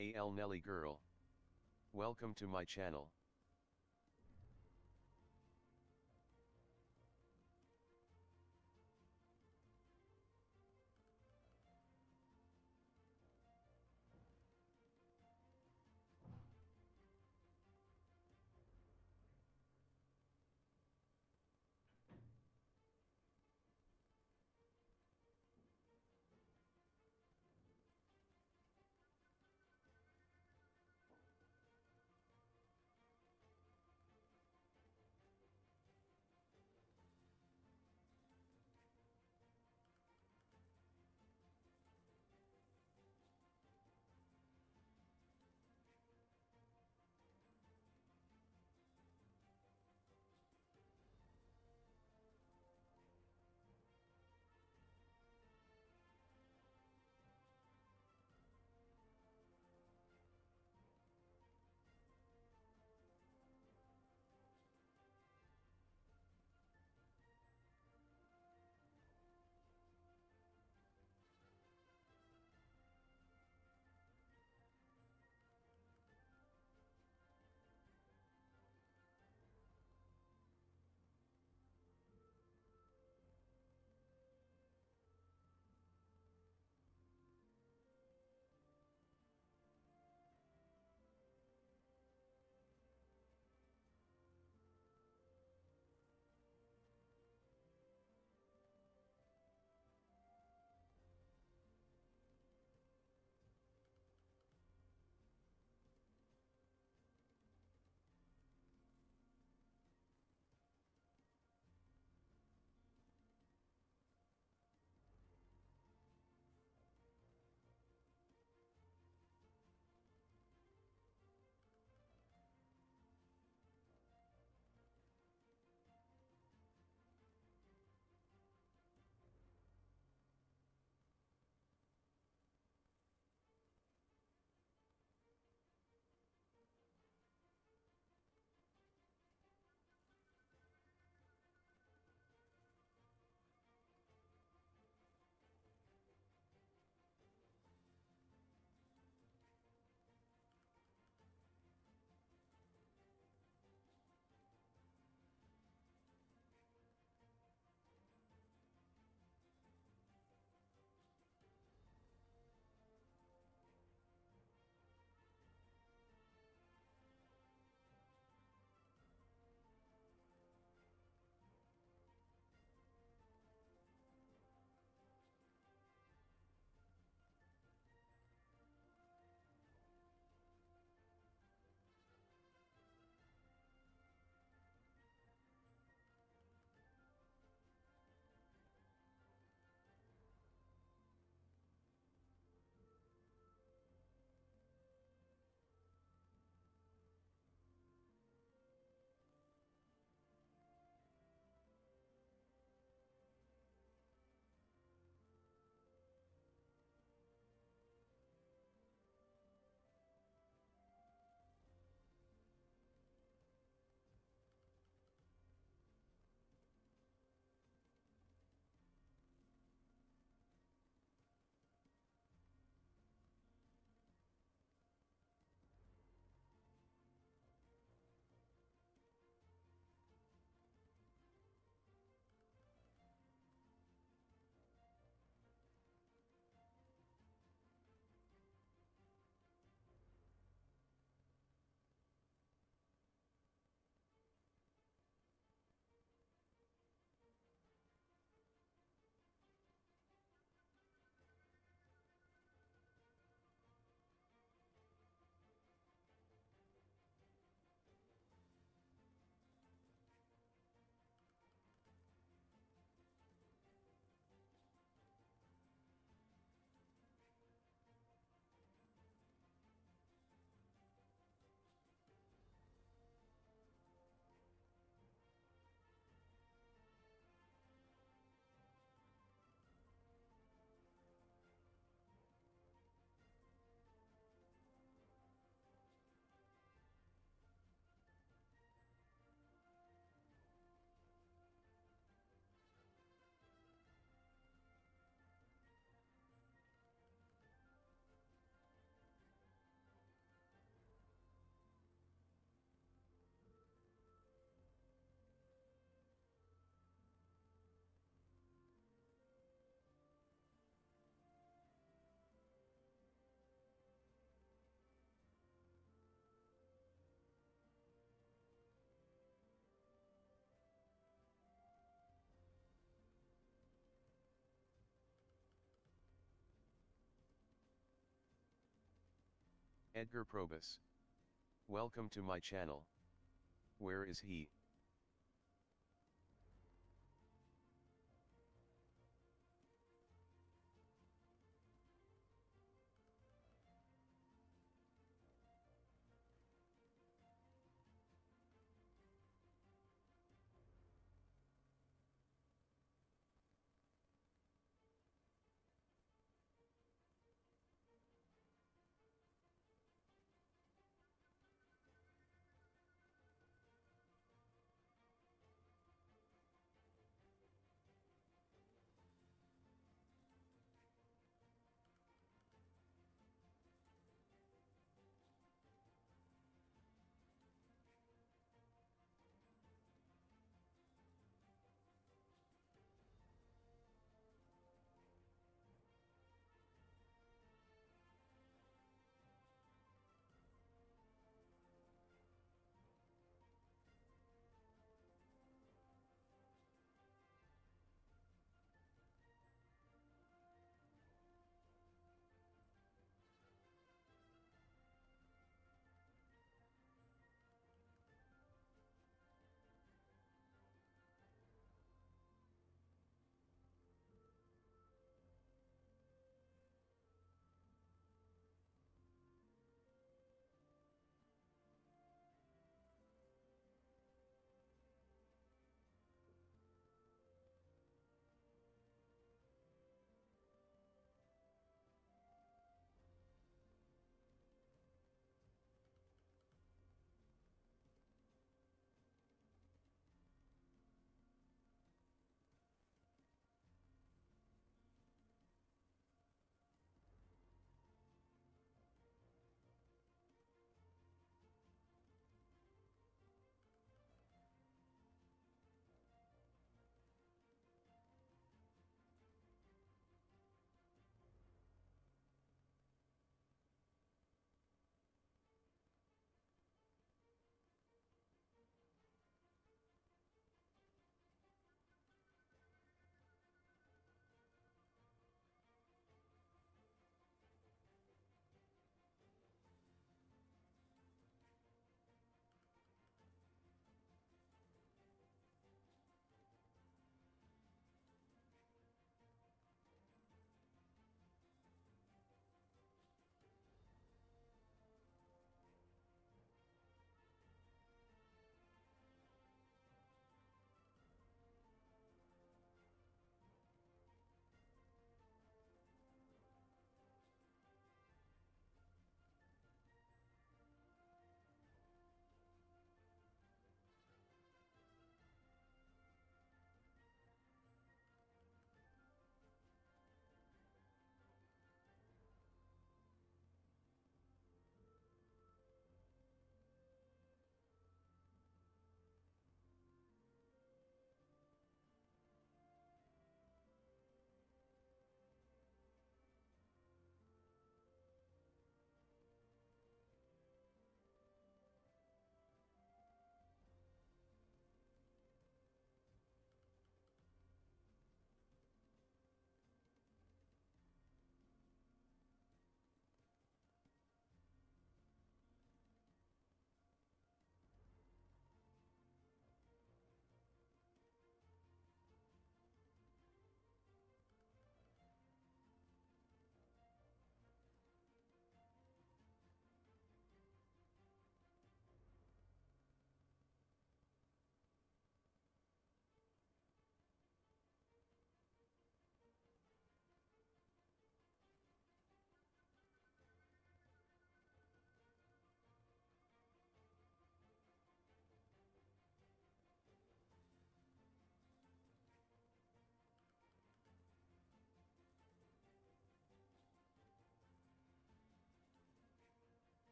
Speaker 2: AL Nelly girl. Welcome to my channel. Edgar Probus. Welcome to my channel. Where is he?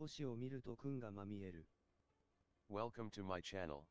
Speaker 9: 星を見ると君がまみえる。
Speaker 2: Welcome to my channel.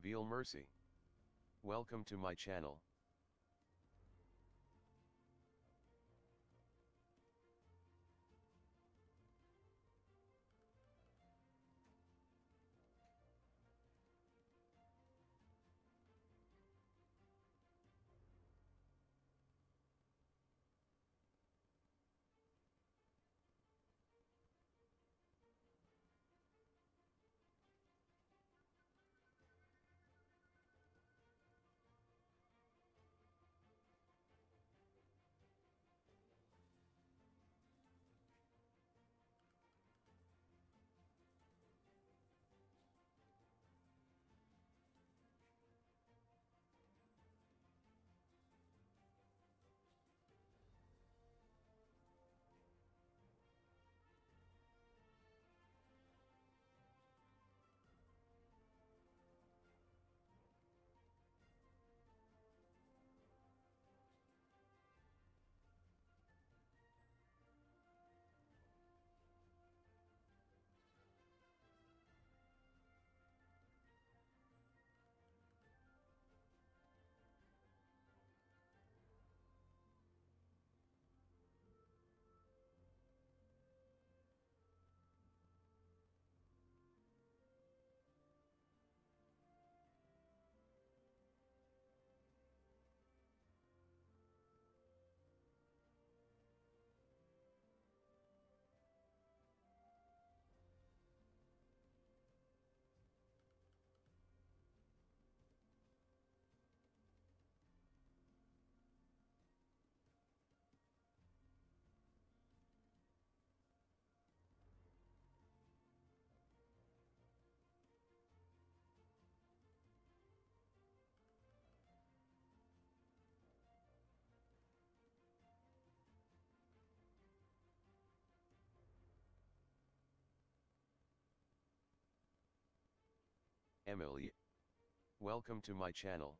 Speaker 2: Veal Mercy. Welcome to my channel. Emily. Welcome to my channel.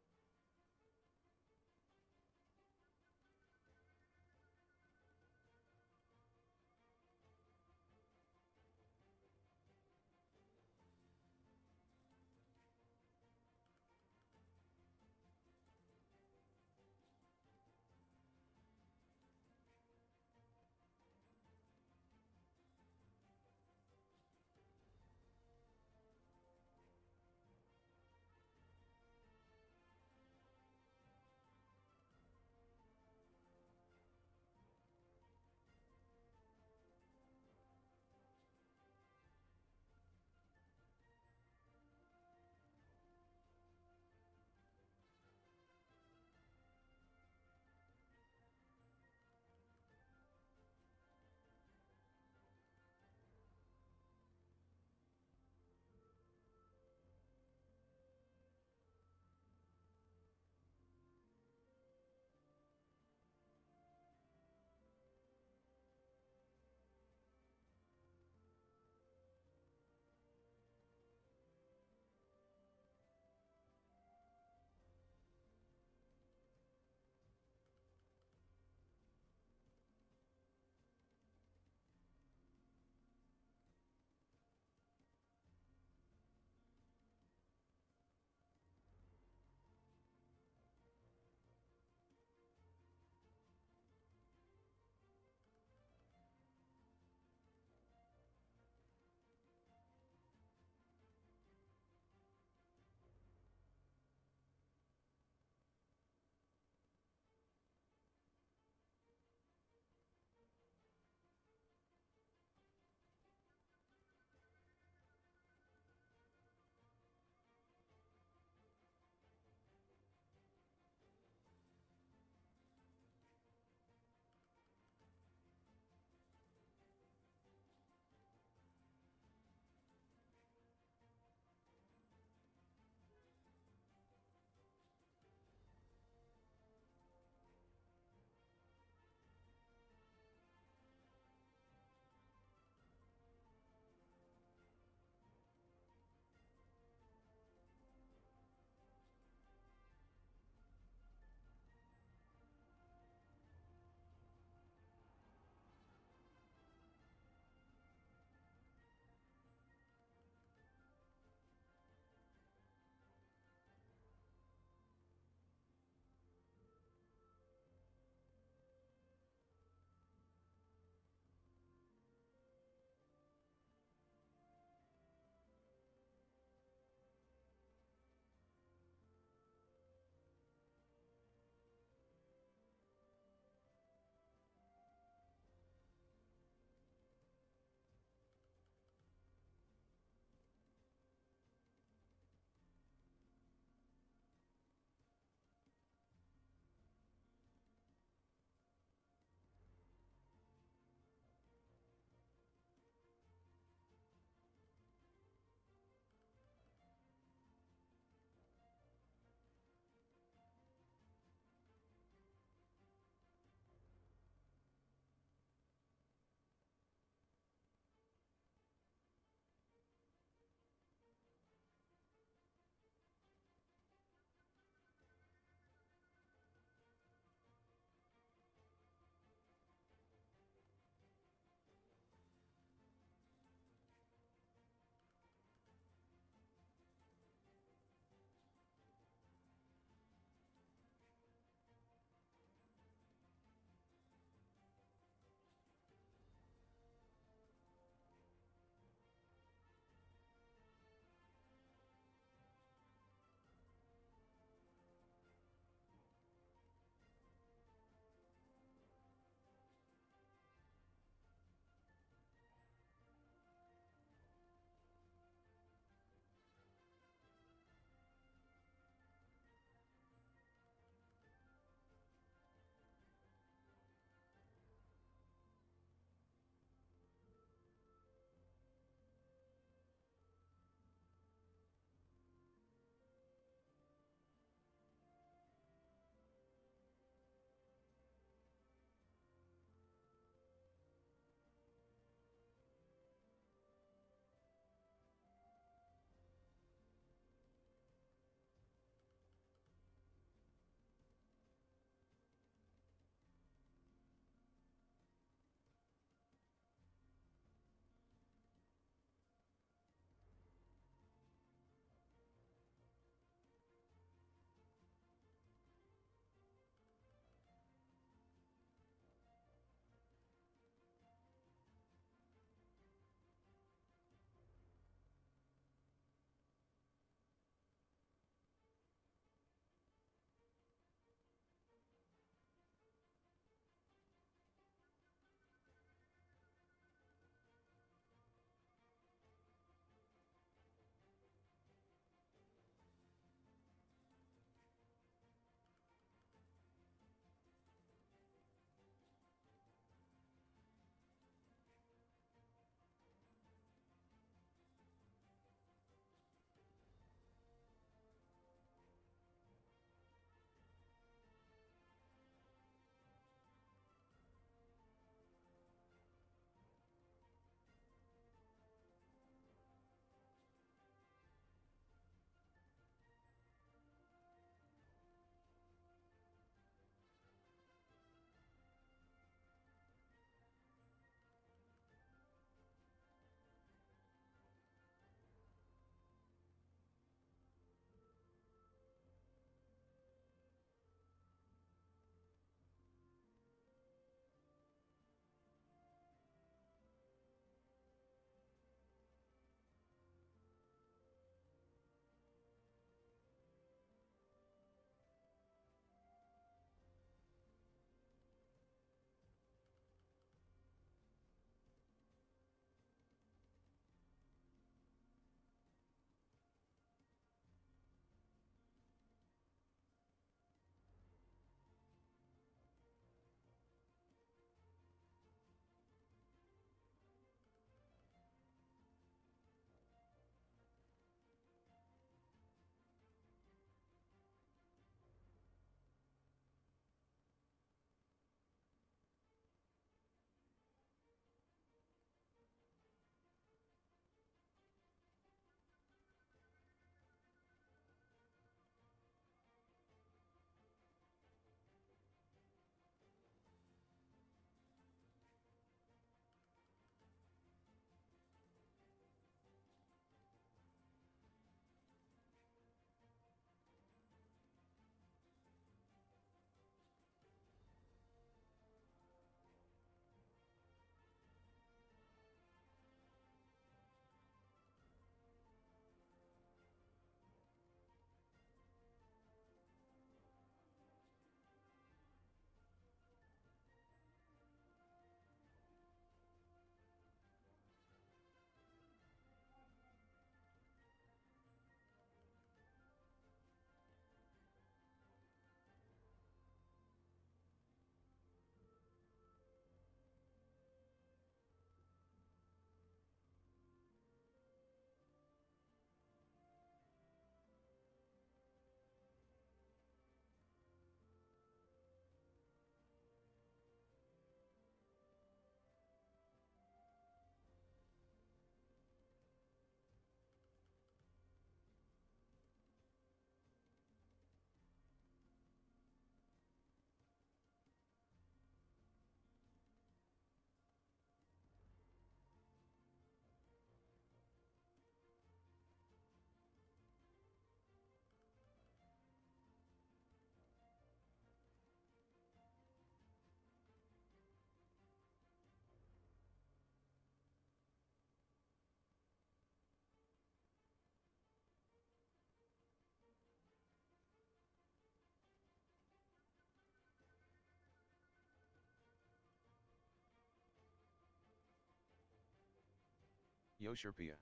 Speaker 2: Yosherpia.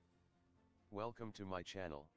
Speaker 2: Welcome to my channel.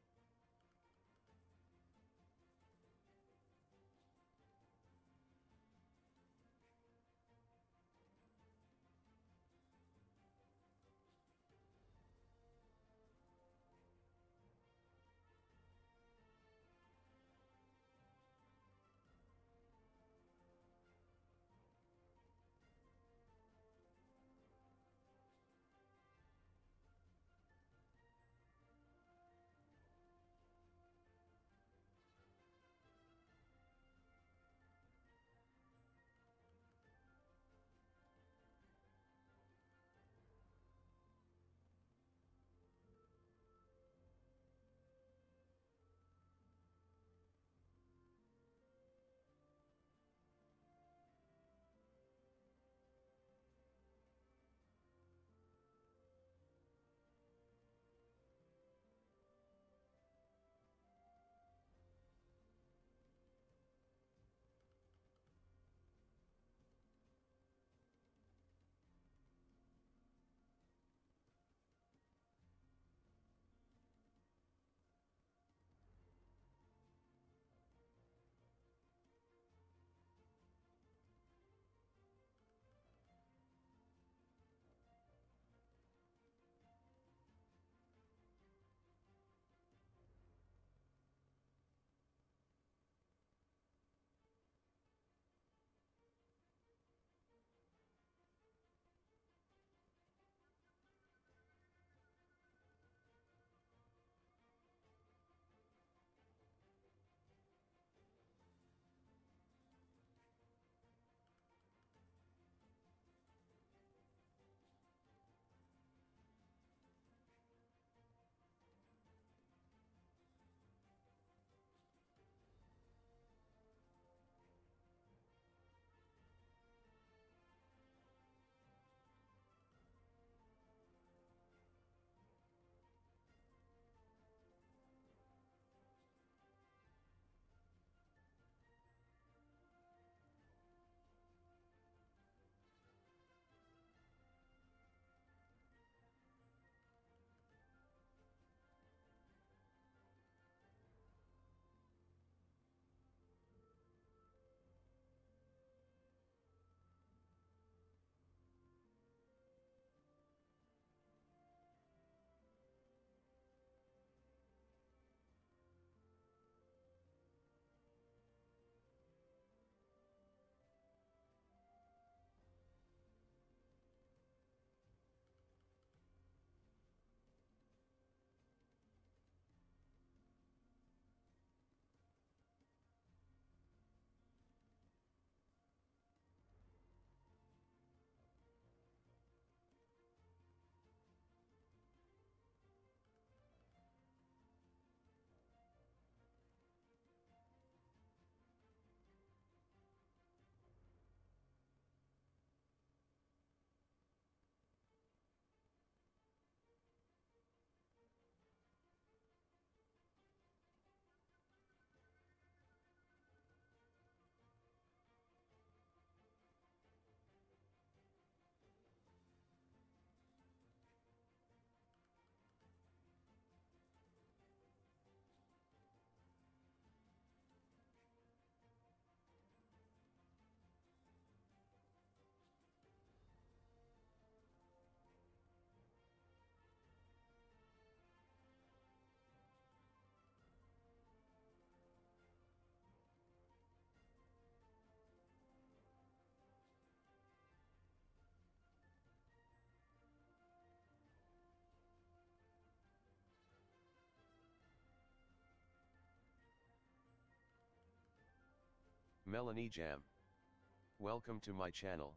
Speaker 2: Melanie Jam. Welcome to my channel.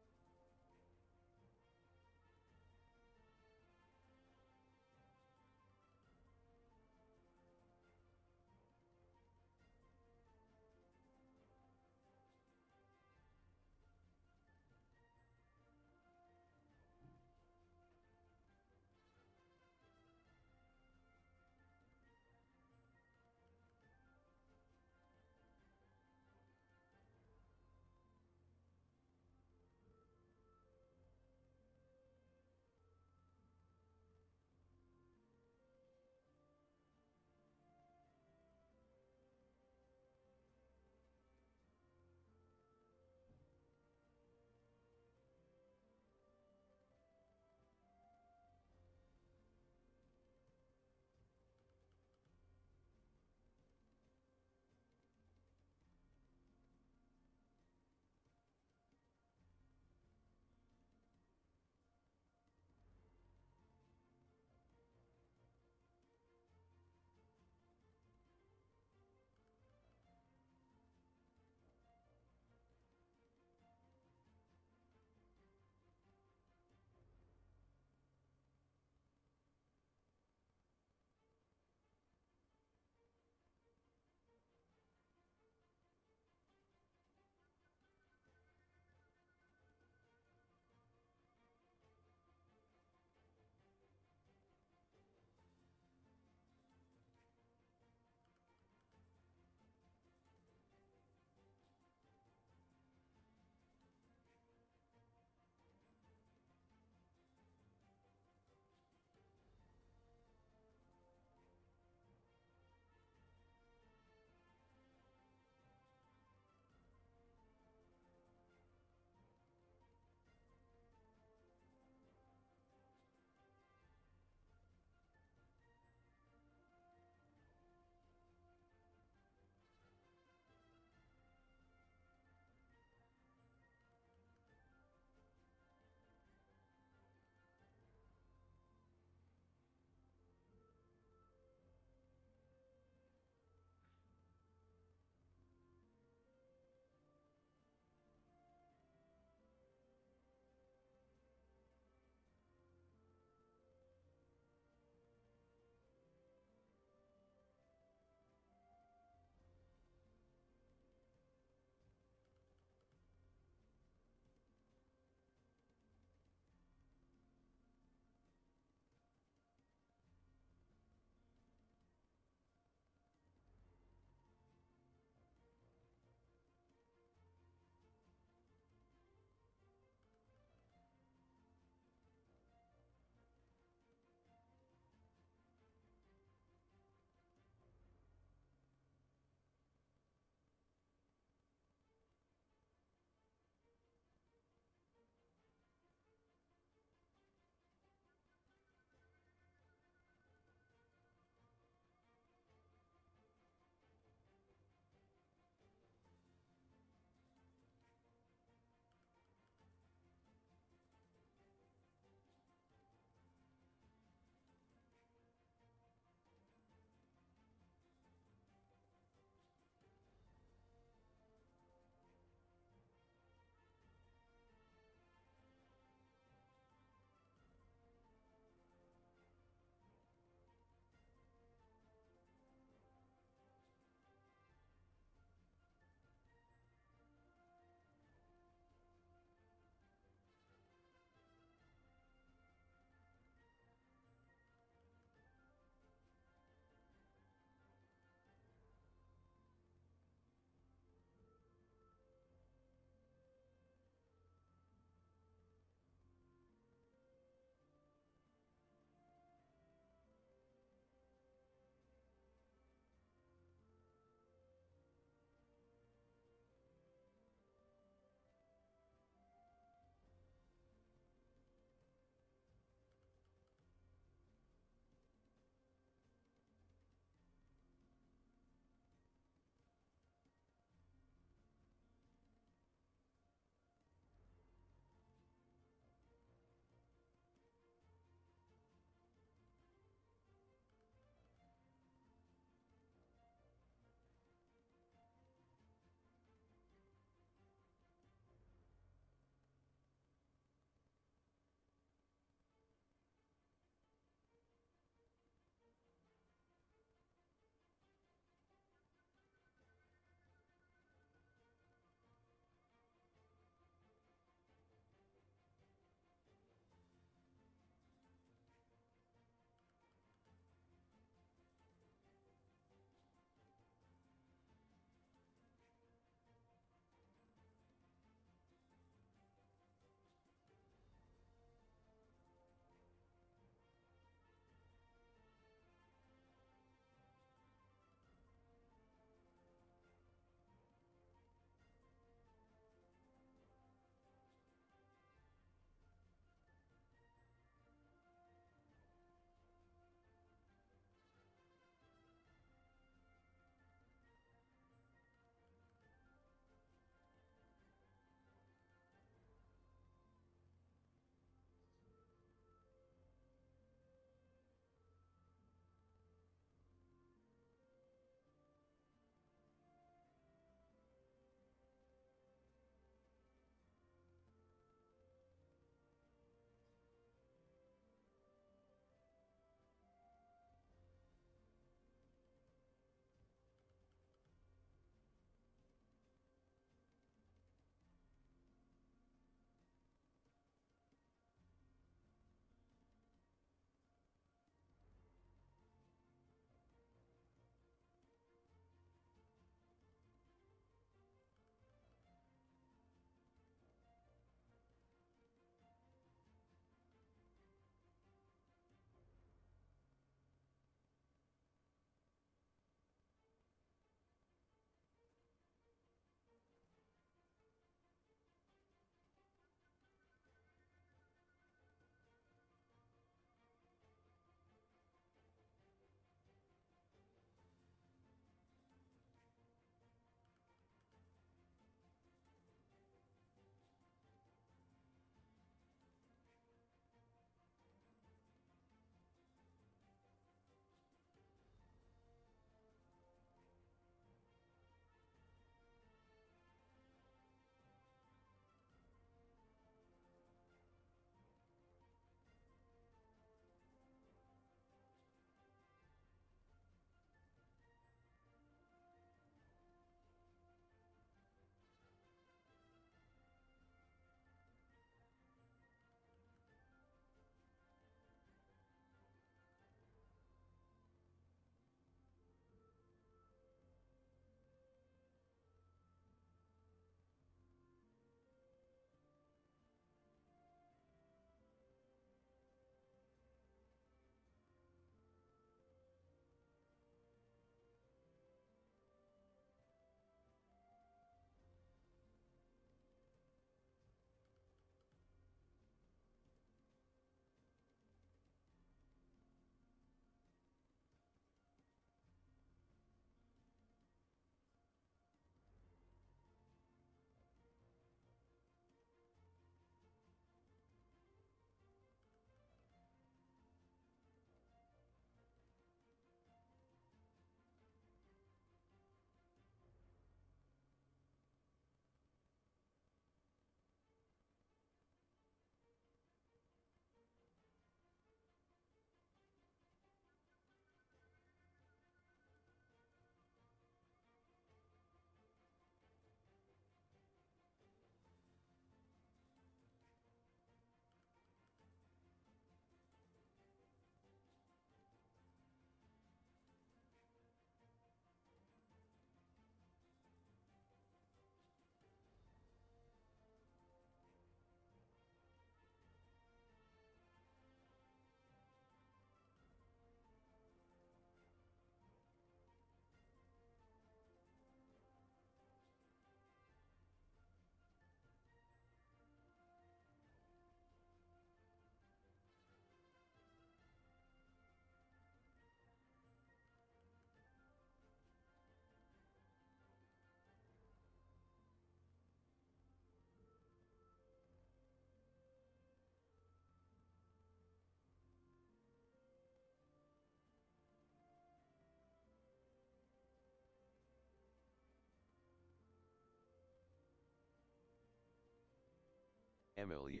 Speaker 2: Emily.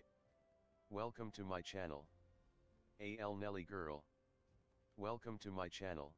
Speaker 2: Welcome to my channel. AL Nelly girl. Welcome to my channel.